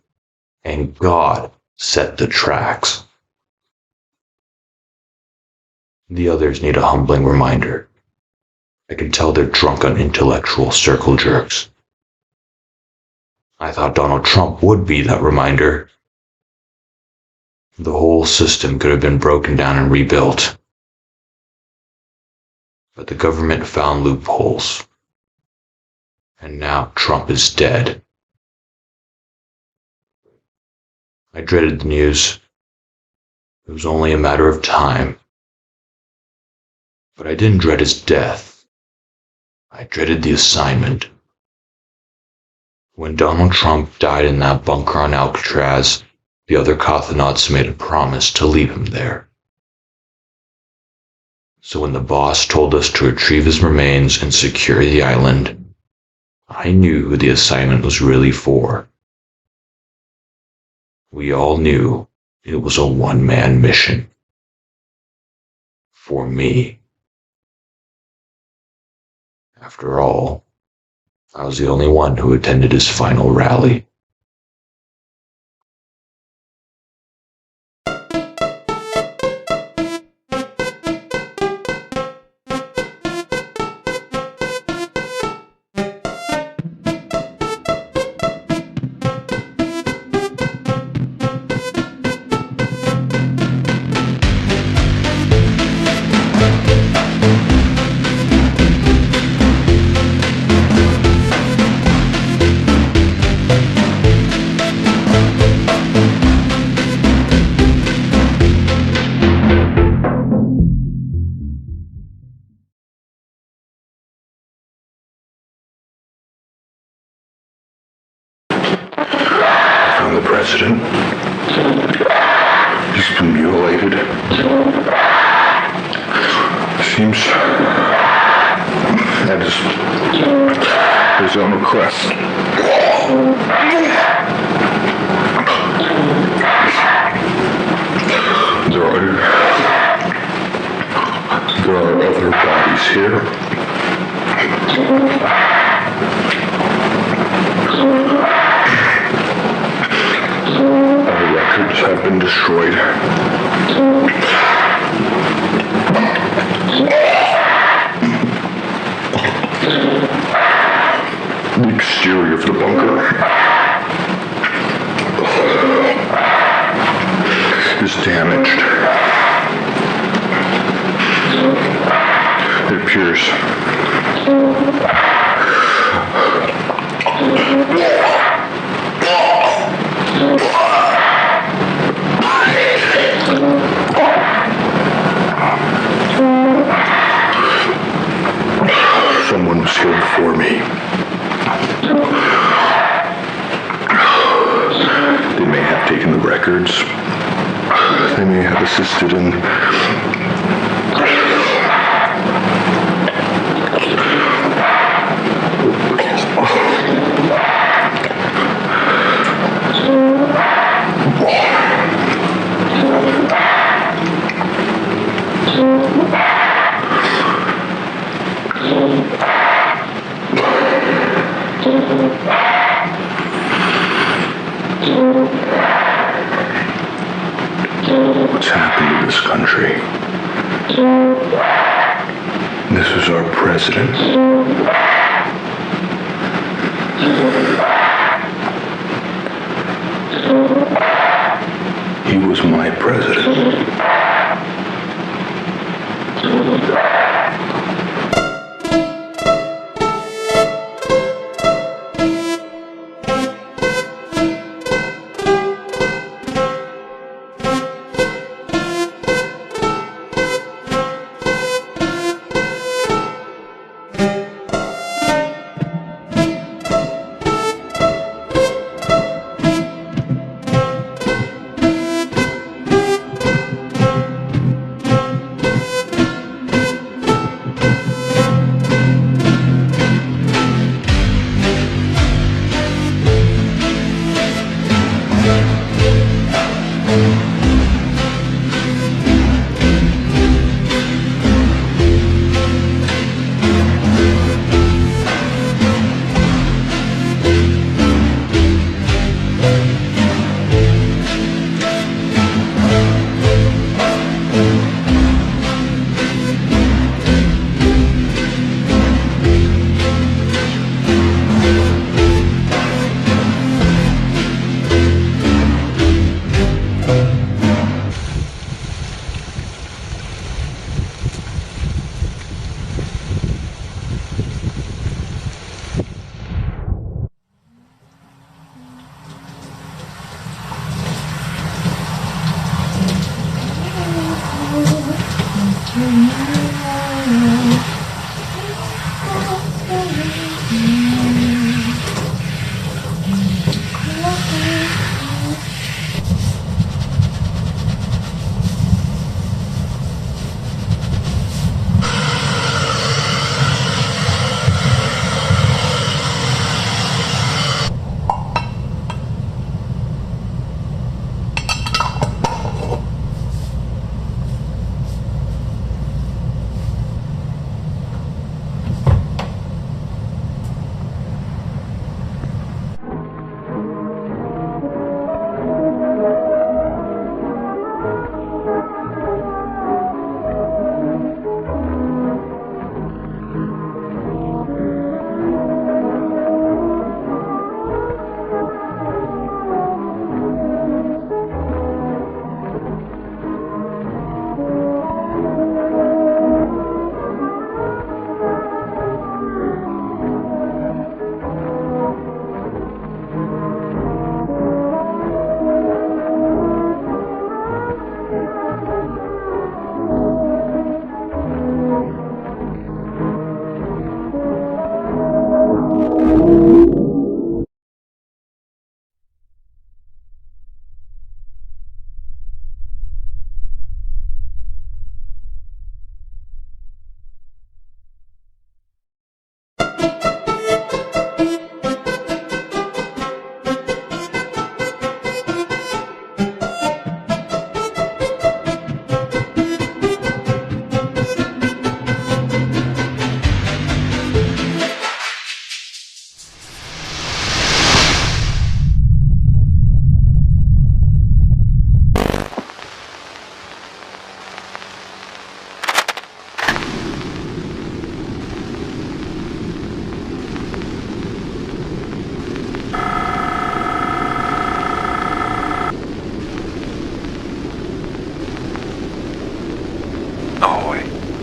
and God set the tracks. The others need a humbling reminder. I can tell they're drunk on intellectual circle jerks. I thought Donald Trump would be that reminder. The whole system could have been broken down and rebuilt. But the government found loopholes. And now Trump is dead. I dreaded the news. It was only a matter of time. But I didn't dread his death. I dreaded the assignment. When Donald Trump died in that bunker on Alcatraz, the other Cothnauts made a promise to leave him there. So when the boss told us to retrieve his remains and secure the island, I knew who the assignment was really for. We all knew it was a one-man mission. For me. After all, I was the only one who attended his final rally. president. He's been mutilated. Seems at his own request. There are other bodies here. Our records have been destroyed. The exterior of the bunker is damaged. It appears someone was here before me. They may have taken the records. They may have assisted in what's happened to this country. This is our president. He was my president.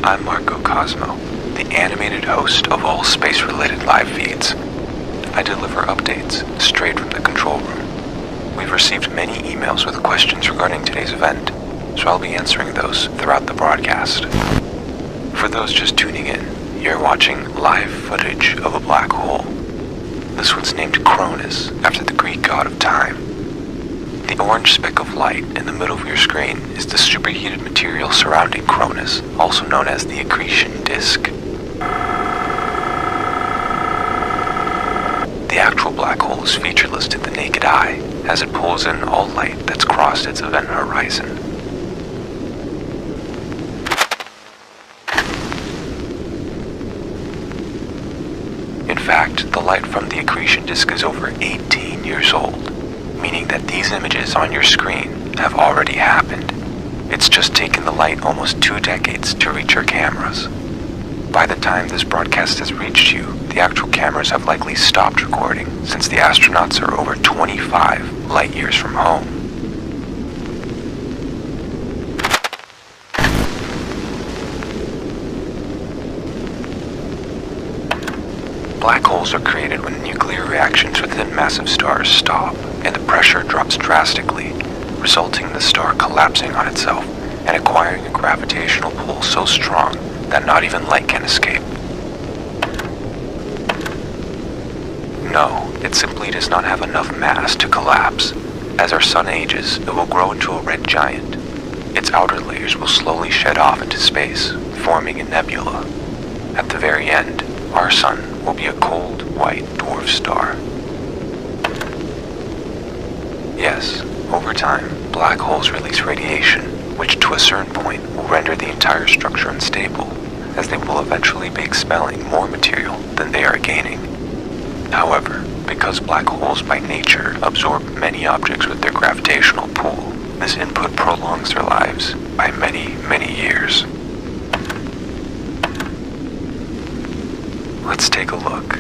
I'm Marco Cosmo, the animated host of all space-related live feeds. I deliver updates straight from the control room. We've received many emails with questions regarding today's event, so I'll be answering those throughout the broadcast. For those just tuning in, you're watching live footage of a black hole. This one's named Cronus, after the Greek god of time. The orange speck of light in the middle of your screen is the superheated material surrounding Cronus, also known as the accretion disk. The actual black hole is featureless to the naked eye, as it pulls in all light that's crossed its event horizon. In fact, the light from the accretion disk is over 18 years old, meaning that these images on your screen have already happened. It's just taken the light almost 2 decades to reach your cameras. By the time this broadcast has reached you, the actual cameras have likely stopped recording, since the astronauts are over 25 light years from home. Black holes are created when nuclear reactions within massive stars stop, and the pressure drops drastically, resulting in the star collapsing on itself and acquiring a gravitational pull so strong that not even light can escape. No, it simply does not have enough mass to collapse. As our sun ages, it will grow into a red giant. Its outer layers will slowly shed off into space, forming a nebula. At the very end, our sun will be a cold, white dwarf star. Yes, over time, black holes release radiation, which to a certain point will render the entire structure unstable, as they will eventually be expelling more material than they are gaining. However, because black holes by nature absorb many objects with their gravitational pull, this input prolongs their lives by many, many years. Let's take a look.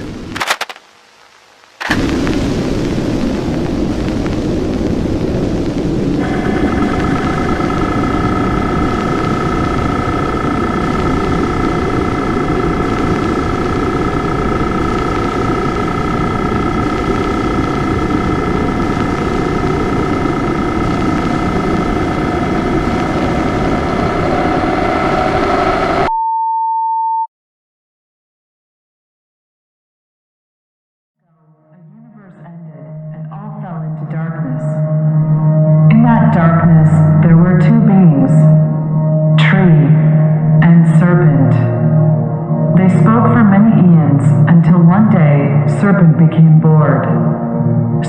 Serpent became bored.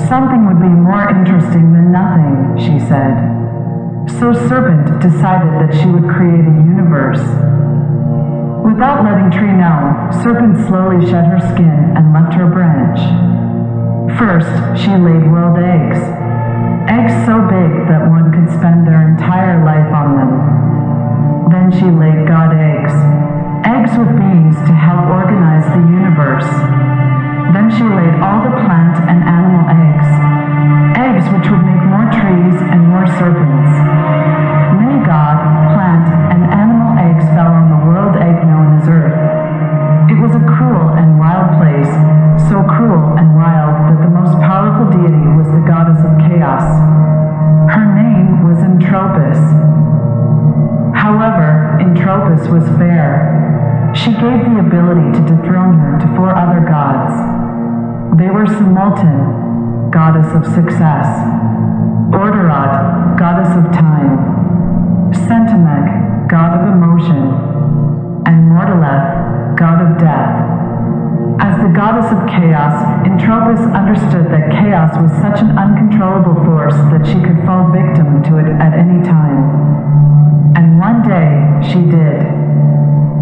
Something would be more interesting than nothing, she said. So Serpent decided that she would create a universe. Without letting Tree know, Serpent slowly shed her skin and left her branch. First, she laid world eggs. Eggs so big that one could spend their entire life on them. Then she laid God eggs. Eggs with beings to help organize the universe. Then she laid all the plant and animal eggs. Eggs which would make more trees and more serpents. Many God, plant, and animal eggs fell on the world egg known as Earth. It was a cruel and wild place, so cruel and wild that the most powerful deity was the goddess of chaos. Her name was Entropis. However, Entropis was fair. She gave the ability to dethrone her to 4 other gods. They were Simultan, goddess of success, Orderat, goddess of time, Centimek, god of emotion, and Mordeleth, god of death. As the goddess of chaos, Entropis understood that chaos was such an uncontrollable force that she could fall victim to it at any time. And one day, she did.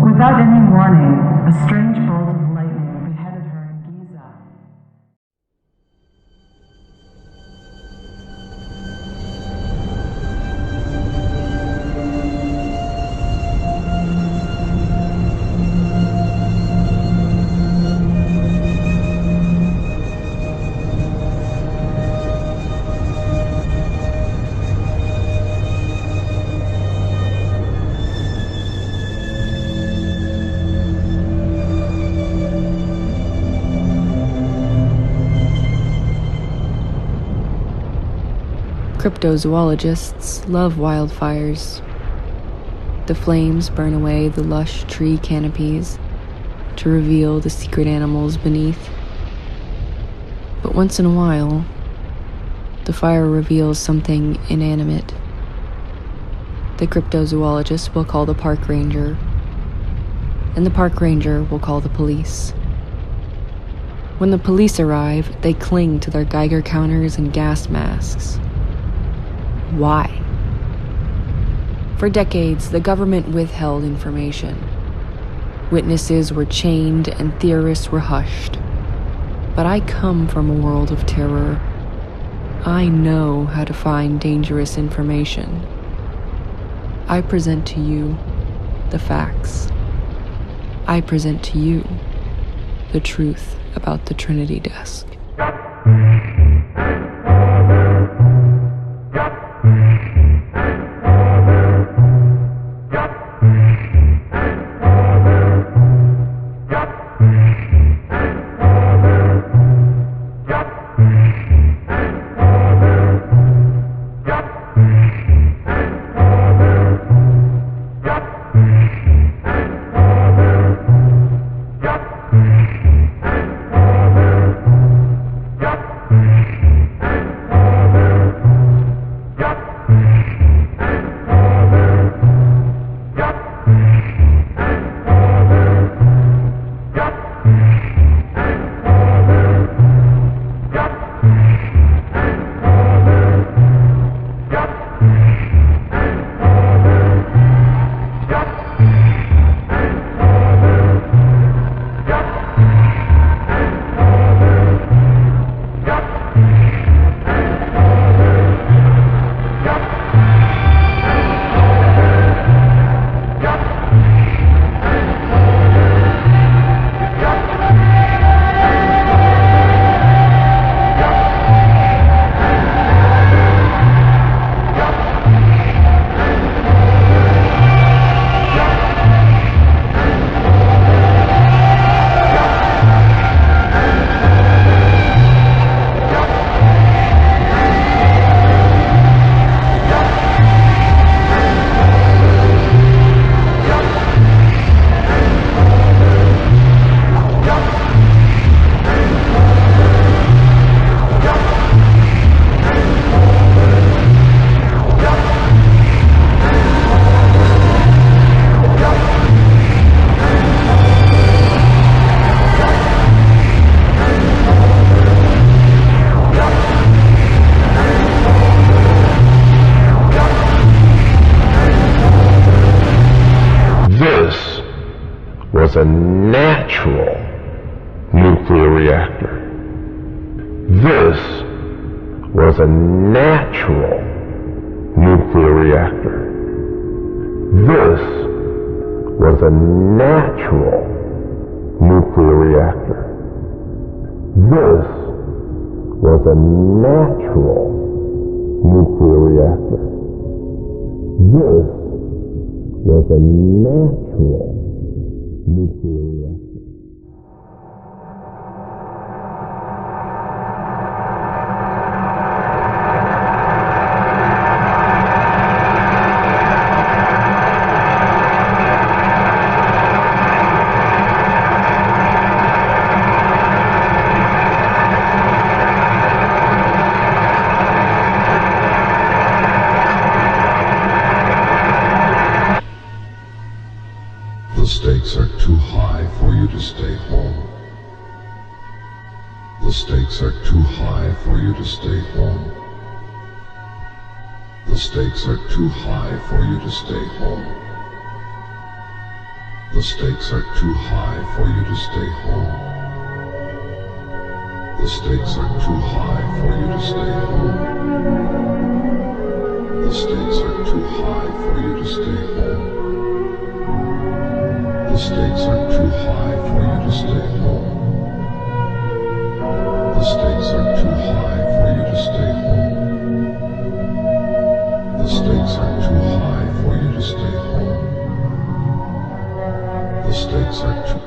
Without any warning, a strange bolt of lightning beheaded her in Giza. Cryptozoologists love wildfires. The flames burn away the lush tree canopies to reveal the secret animals beneath. But once in a while, the fire reveals something inanimate. The cryptozoologist will call the park ranger, and the park ranger will call the police. When the police arrive, they cling to their Geiger counters and gas masks. Why? For decades, the government withheld information. Witnesses were chained and theorists were hushed. But I come from a world of terror. I know how to find dangerous information. I present to you the facts. I present to you the truth about the Trinity Desk. was a natural nuclear reactor. This was a natural nuclear reactor. This was a natural nuclear reactor. This was a natural nuclear reactor. This was a natural nuclear reactor. The stakes are too high for you to stay home. The stakes are too high for you to stay home. The stakes are too high for you to stay home. The stakes are too high for you to stay home. The stakes are too high for you to stay home. The stakes are too high for you to stay home. The stakes are too high for you to stay home. The stakes are too high for you to stay home. The stakes are too high for you to stay home. The stakes are too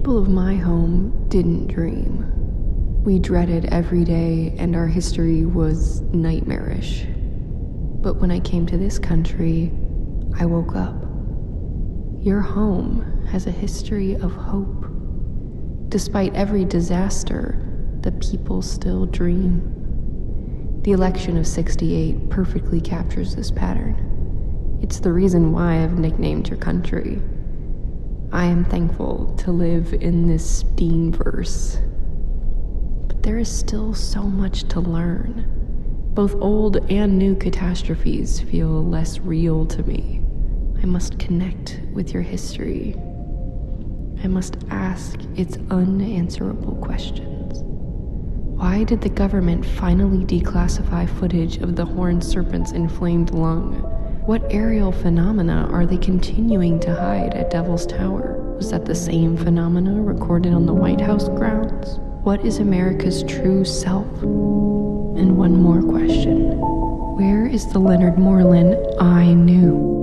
people of my home didn't dream. We dreaded every day, and our history was nightmarish. But when I came to this country, I woke up. Your home has a history of hope. Despite every disaster, the people still dream. The election of '68 perfectly captures this pattern. It's the reason why I've nicknamed your country. I am thankful to live in this Deanverse. But there is still so much to learn. Both old and new catastrophes feel less real to me. I must connect with your history. I must ask its unanswerable questions. Why did the government finally declassify footage of the horned serpent's inflamed lung? What aerial phenomena are they continuing to hide at Devil's Tower? Was that the same phenomena recorded on the White House grounds? What is America's true self? And one more question. Where is the Leonard Moreland I knew?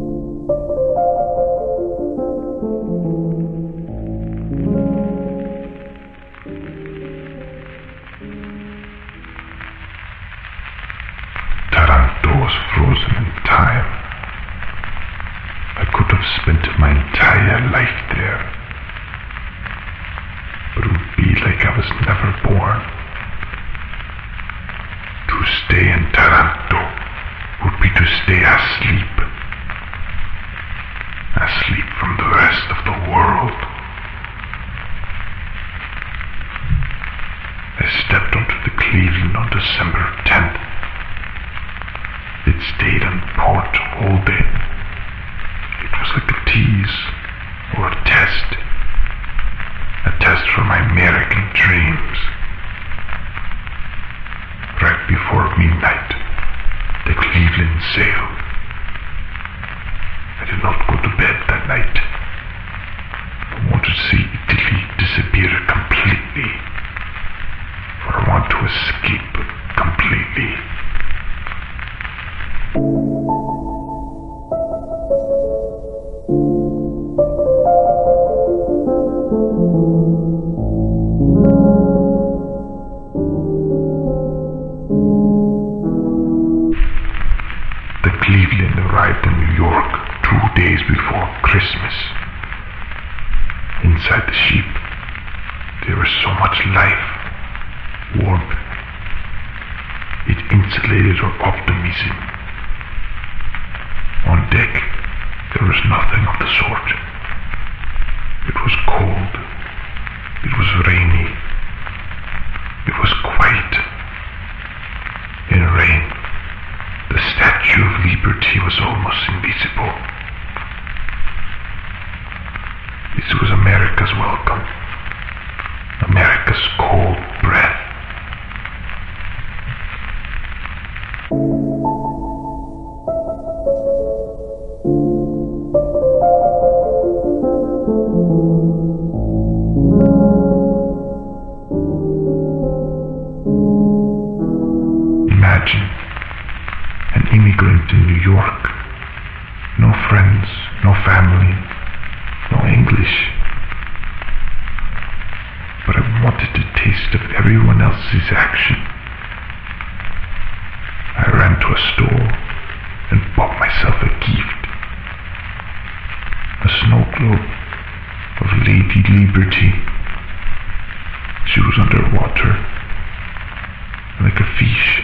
Taranto was frozen in time. I could have spent my entire life there, but it would be like I was never born. To stay in Taranto would be to stay asleep. Asleep from the rest of the world. I stepped onto the Cleveland on December 10th. It stayed on port all day. It was like a tease or a test. A test for my American dreams. Right before midnight, the Cleveland sailed. I did not go to bed that night. I wanted to see Italy disappear completely. For I want to escape completely. The Cleveland arrived in New York 2 days before Christmas. Inside the ship, there was so much life, warmth. It insulated our optimism. On deck, there was nothing of the sort. It was cold. It was rainy. It was quiet. In rain, the Statue of Liberty was almost invisible. This was America's welcome. America's cold breath. Imagine an immigrant in New York. No friends, no family, no English. But I wanted a taste of everyone else's action. I ran to a store and bought myself a gift. A snow globe of Lady Liberty. She was underwater, like a fish.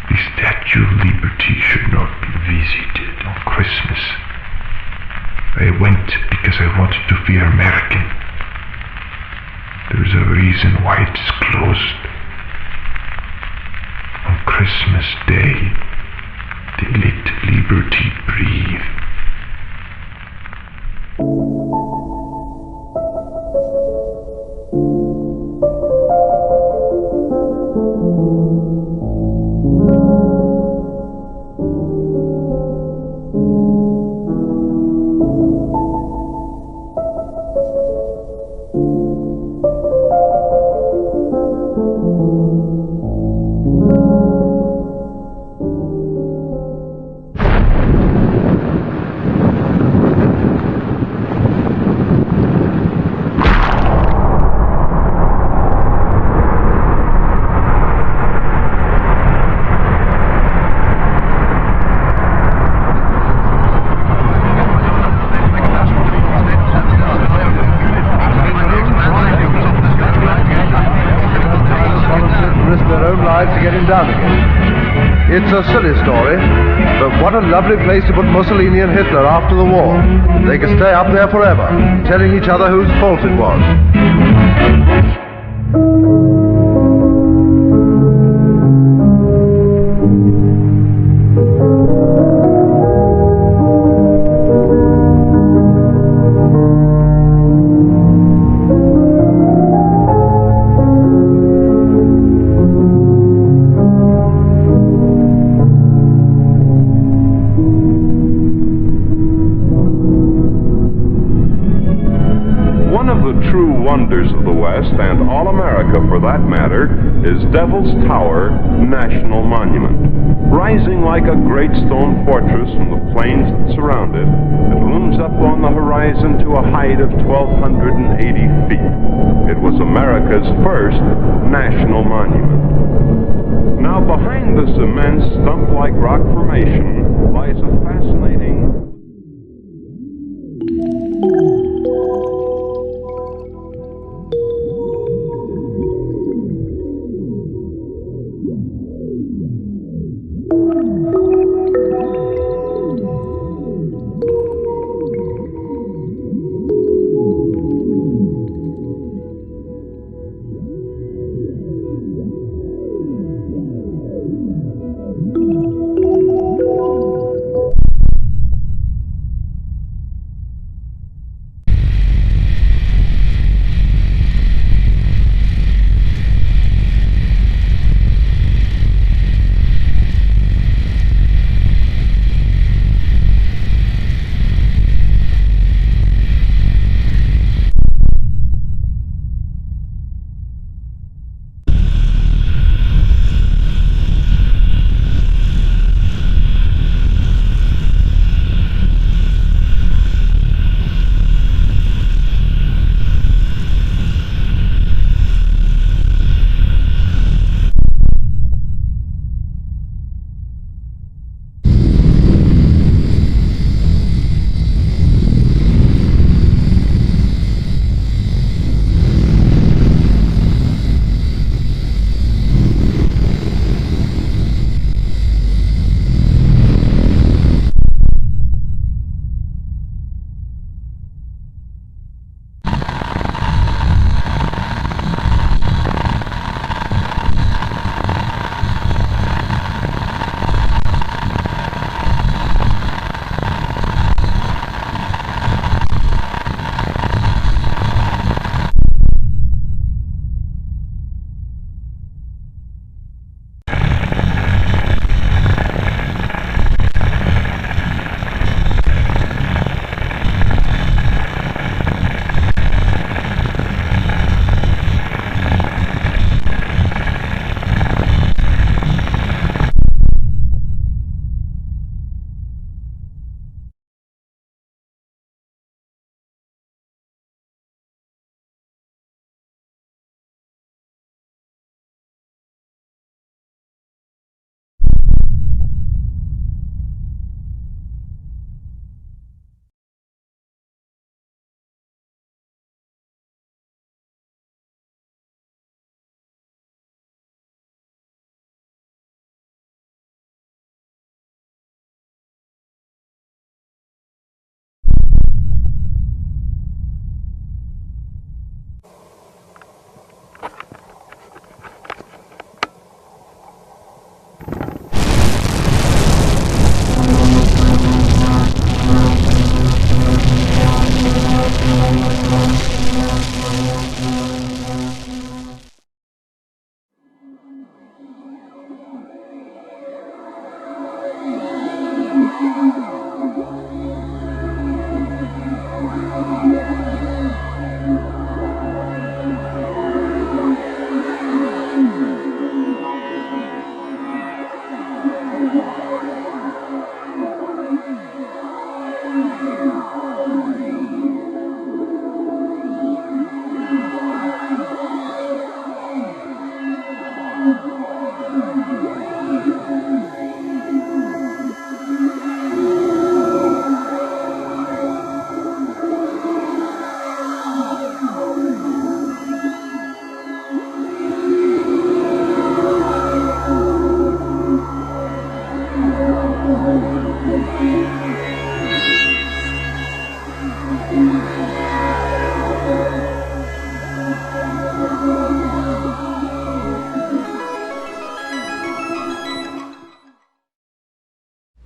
The Statue of Liberty should not be visited on Christmas. I went because I wanted to feel American. There is a reason why it is closed. On Christmas Day, they let liberty breathe. silly story, but what a lovely place to put Mussolini and Hitler after the war. They could stay up there forever, telling each other whose fault it was. Wonders of the West, and all America for that matter, is Devil's Tower National Monument. Rising like a great stone fortress from the plains that surround it, it looms up on the horizon to a height of 1,280 feet. It was America's first national monument. Now behind this immense stump-like rock formation lies a fascinating...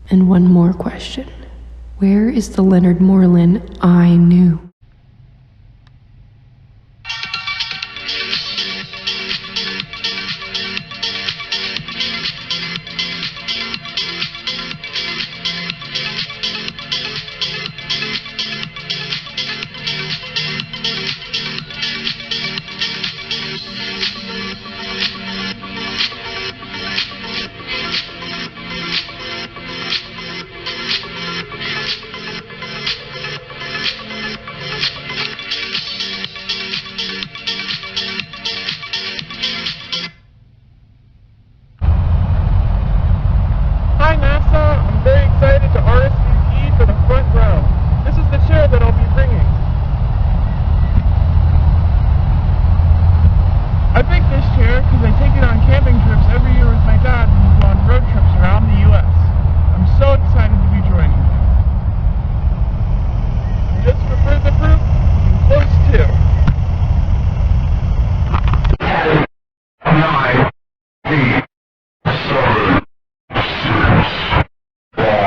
And one more question. Where is the Leonard Moreland I knew? Hi NASA, I'm very excited to RSVP for the front row. This is the chair that I'll be bringing. I picked this chair because I take it on camping trips every year with my dad when we go on road trips around the U.S. I'm so excited to be joining you. And just for further proof, I'm close too. 9, 8, 7, 6, 5.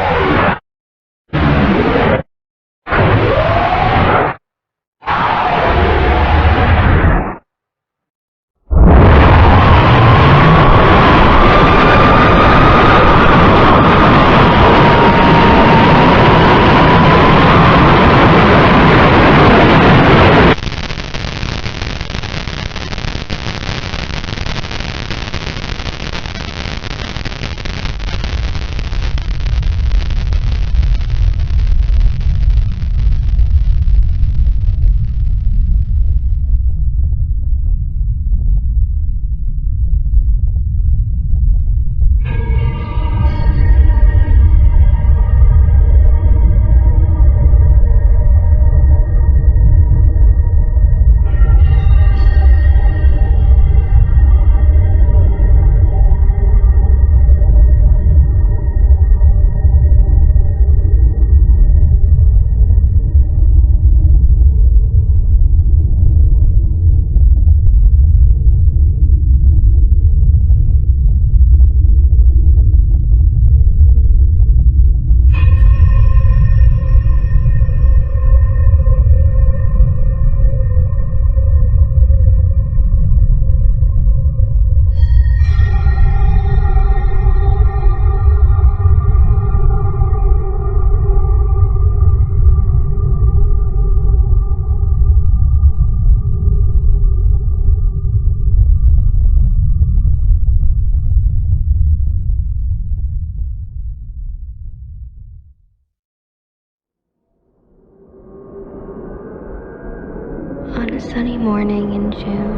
On a sunny morning in June,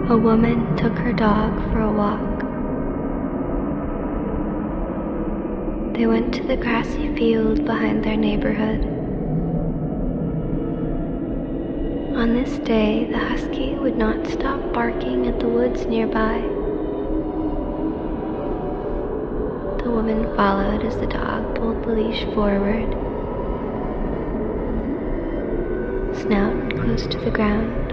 a woman took her dog for a walk. They went to the grassy field behind their neighborhood. On this day, the husky would not stop barking at the woods nearby. The woman followed as the dog pulled the leash forward, snout close to the ground.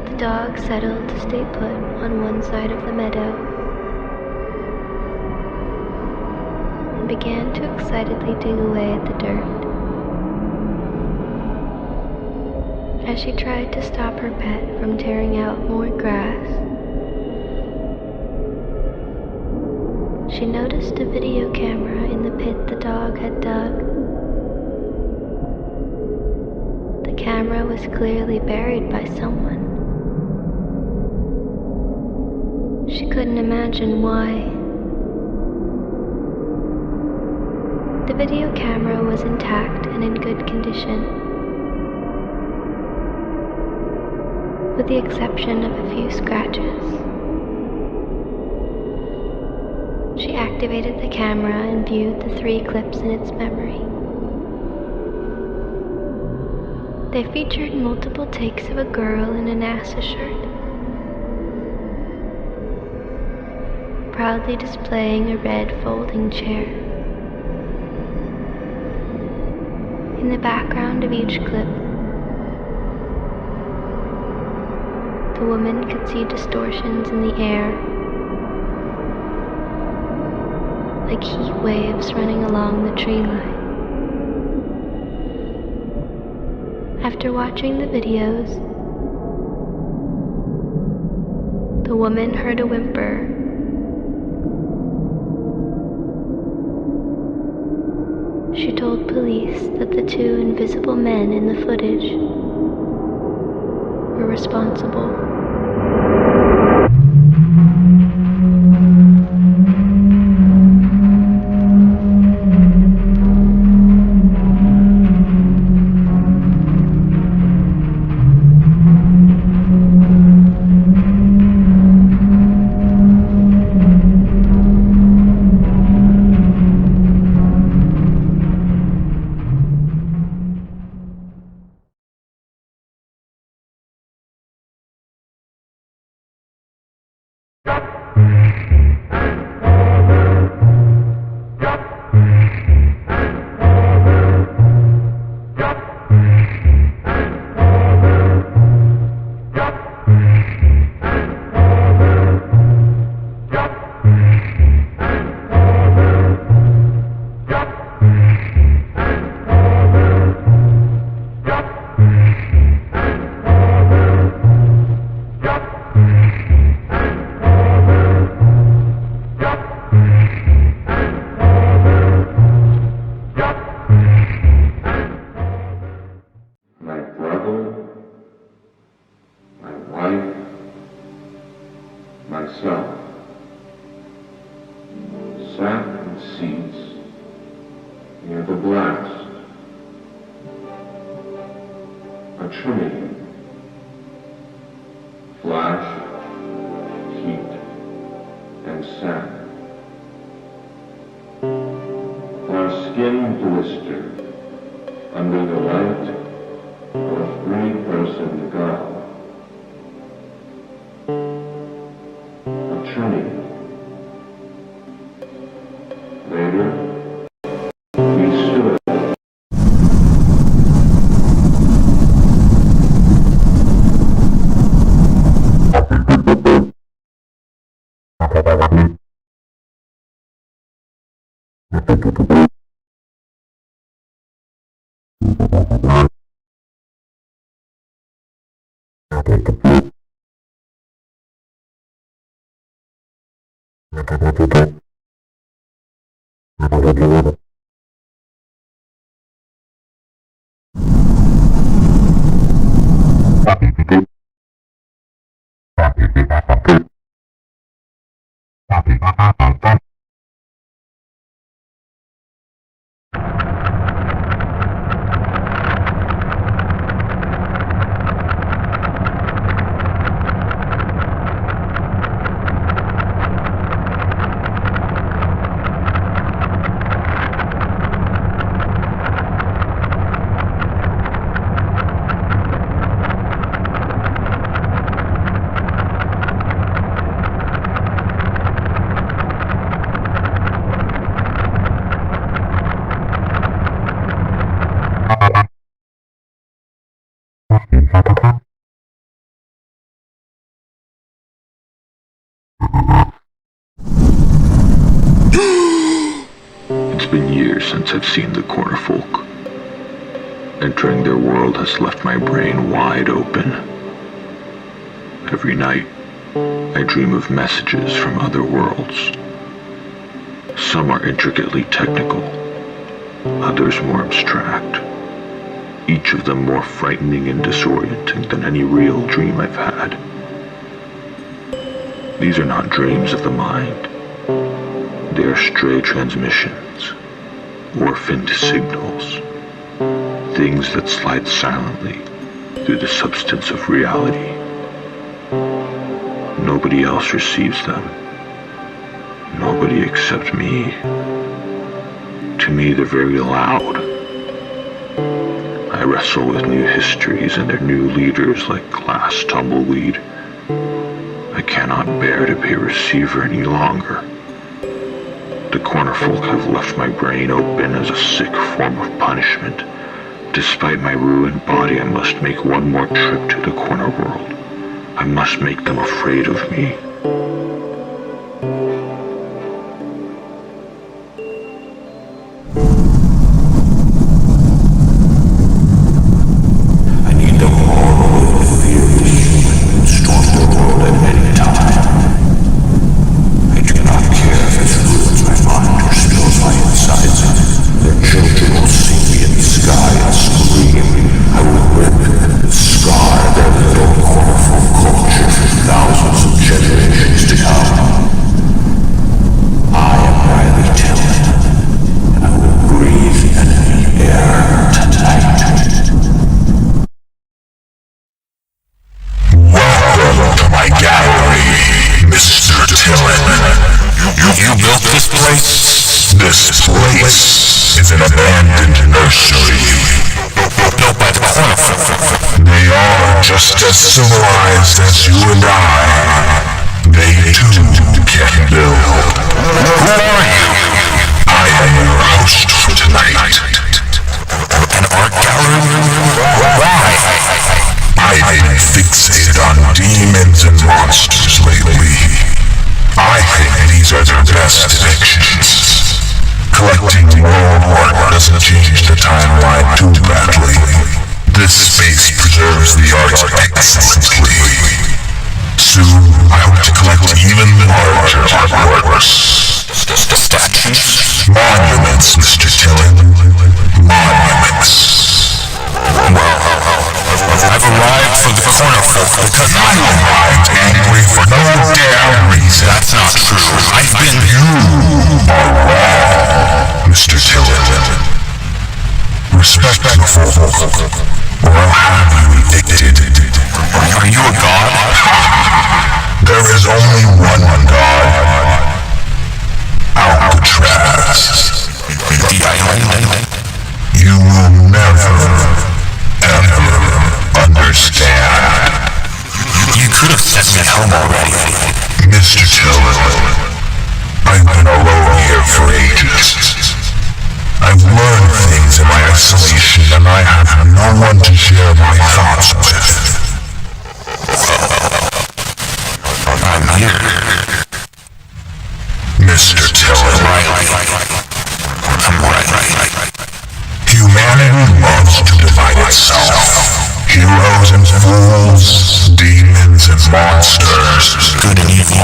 The dog settled to stay put on one side of the meadow and began to excitedly dig away at the dirt. As she tried to stop her pet from tearing out more grass, she noticed a video camera in the pit the dog had dug. The camera was clearly buried by someone. She couldn't imagine why. The video camera was intact and in good condition, with the exception of a few scratches. She activated the camera and viewed the 3 clips in its memory. They featured multiple takes of a girl in a NASA shirt, proudly displaying a red folding chair. In the background of each clip, the woman could see distortions in the air, like heat waves running along the tree line. After watching the videos, the woman heard a whimper. She told police that the two invisible men in the footage were responsible. myself, sat in seats near the blast, a trinity, flash, heat, and sand. Our skin blistered under the light of a three-person god. A trinity. Later, we stood. It's been years since I've seen the corner folk. Entering their world has left my brain wide open. Every night, I dream of messages from other worlds. Some are intricately technical, others more abstract, each of them more frightening and disorienting than any real dream I've had. These are not dreams of the mind. They are stray transmissions, orphaned signals, things that slide silently through the substance of reality. Nobody else receives them. Nobody except me. To me, they're very loud. I wrestle with new histories and their new leaders like glass tumbleweed. I can't cannot bear to pay receiver any longer. The corner folk have left my brain open as a sick form of punishment. Despite my ruined body, I must make one more trip to the corner world. I must make them afraid of me. I need them all with fear and storm the world at any time. I do not care if it ruins my mind or spills my insides. Their children will see me in the sky and scream. I will rip and scar their little cornerful culture for thousands of generations to come. I am Riley Tillman, and I will breathe enemy air tonight. Welcome to my gallery, Mr. Tillman. You built this place? This place is an abandoned nursery. Built by the corner folk. They are just as civilized as you and I. They too can build. Who are you? I am your host for tonight. An art gallery? Why? I've been fixated on demons and monsters lately. I think these are their best depictions. Collecting world art doesn't change the timeline too badly. This space preserves the art excellently. Soon, I hope to collect even larger artworks. Statues? Monuments, Mr. Tillman. Monuments. Well, I've arrived for the corner folk because I arrived angry for no damn reason. That's not true. I've been... You are wrong, Mr. Tillman. Respect the folk, or I'll have you evicted. Are you a god? There is only one god. Alcatraz. The island. You will never, ever understand. You could have sent me home already. Mr. Tillman, I've been alone here for ages. I've learned things in my isolation, and I have no one to share my thoughts with. I'm here. Mr. Tillman. I'm right. Humanity loves to divide itself. Heroes and fools, demons and monsters, good and evil.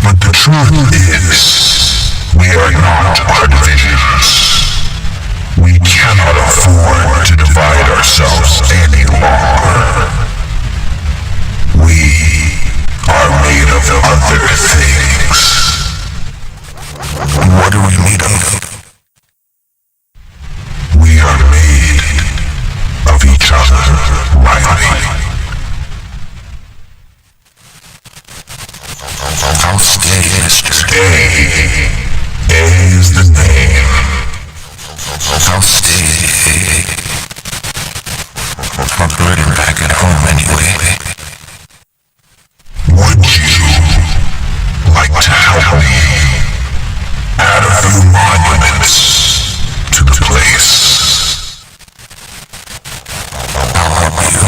But the truth is, we are not our divisions. We cannot afford to divide ourselves any longer. We are made of other things. What are we made of? We are made of each other, Riley. I'll stay, Mr. Stay. A is the name. I'll stay. I'm burning back at home anyway. Would you like to help me add a few monuments to the place? I'll help you.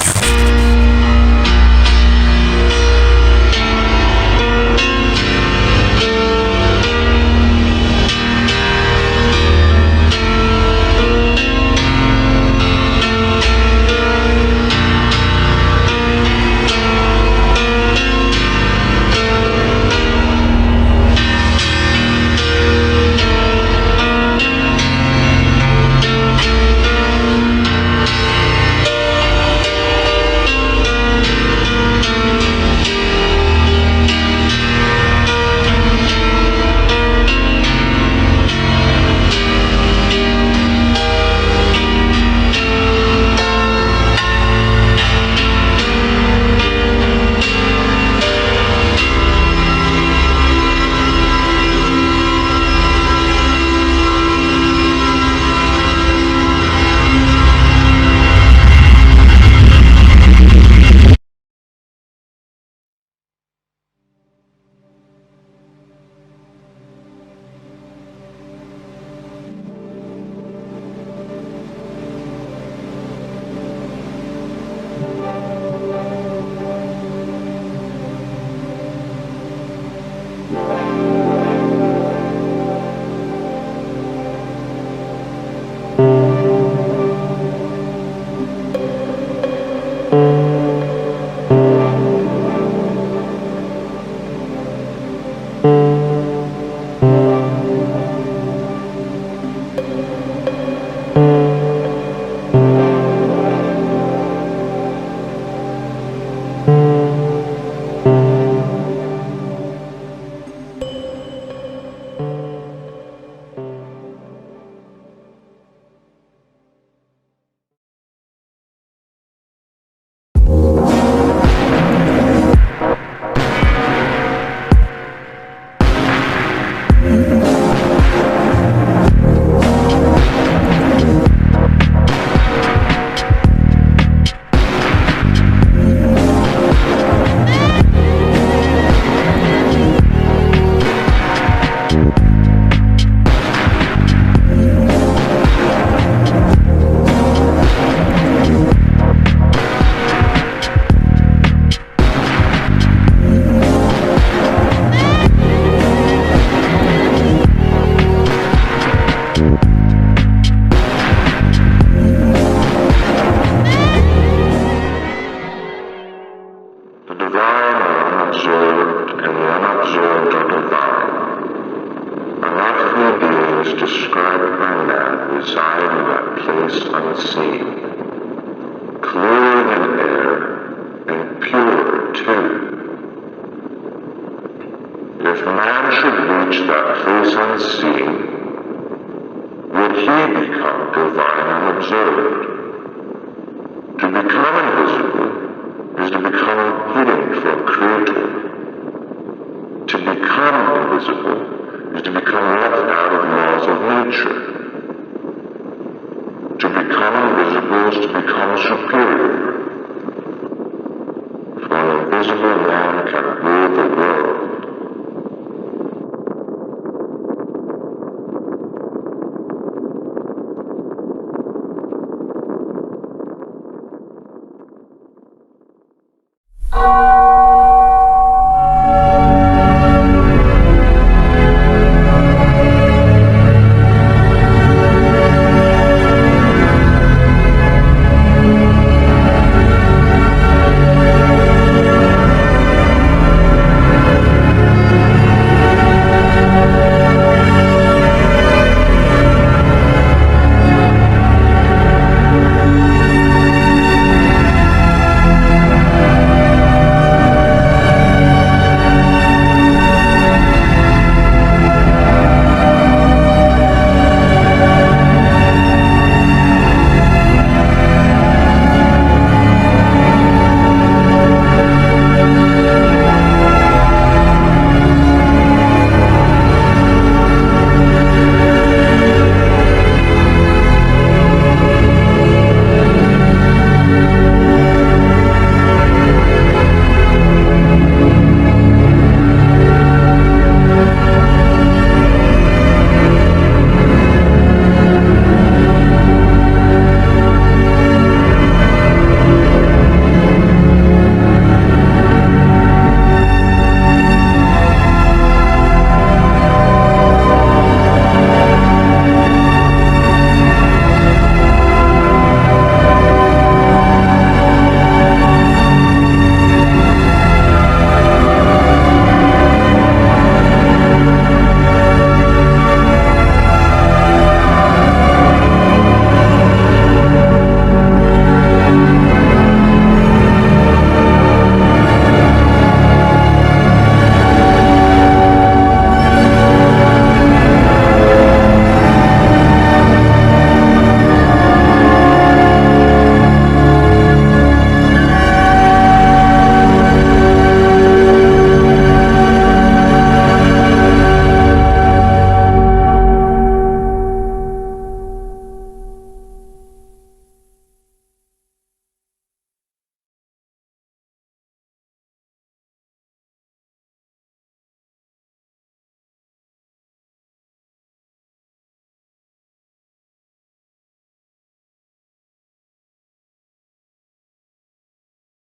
observed and the unobserved are divine. Unearthly beings described by man reside in that place unseen, clearer than air and purer too. If man should reach that place unseen, would he become divine unobserved? To become invisible is to become hidden from Creator. To become invisible is to become left out of laws of nature. To become invisible is to become superior. For an invisible man can rule the world.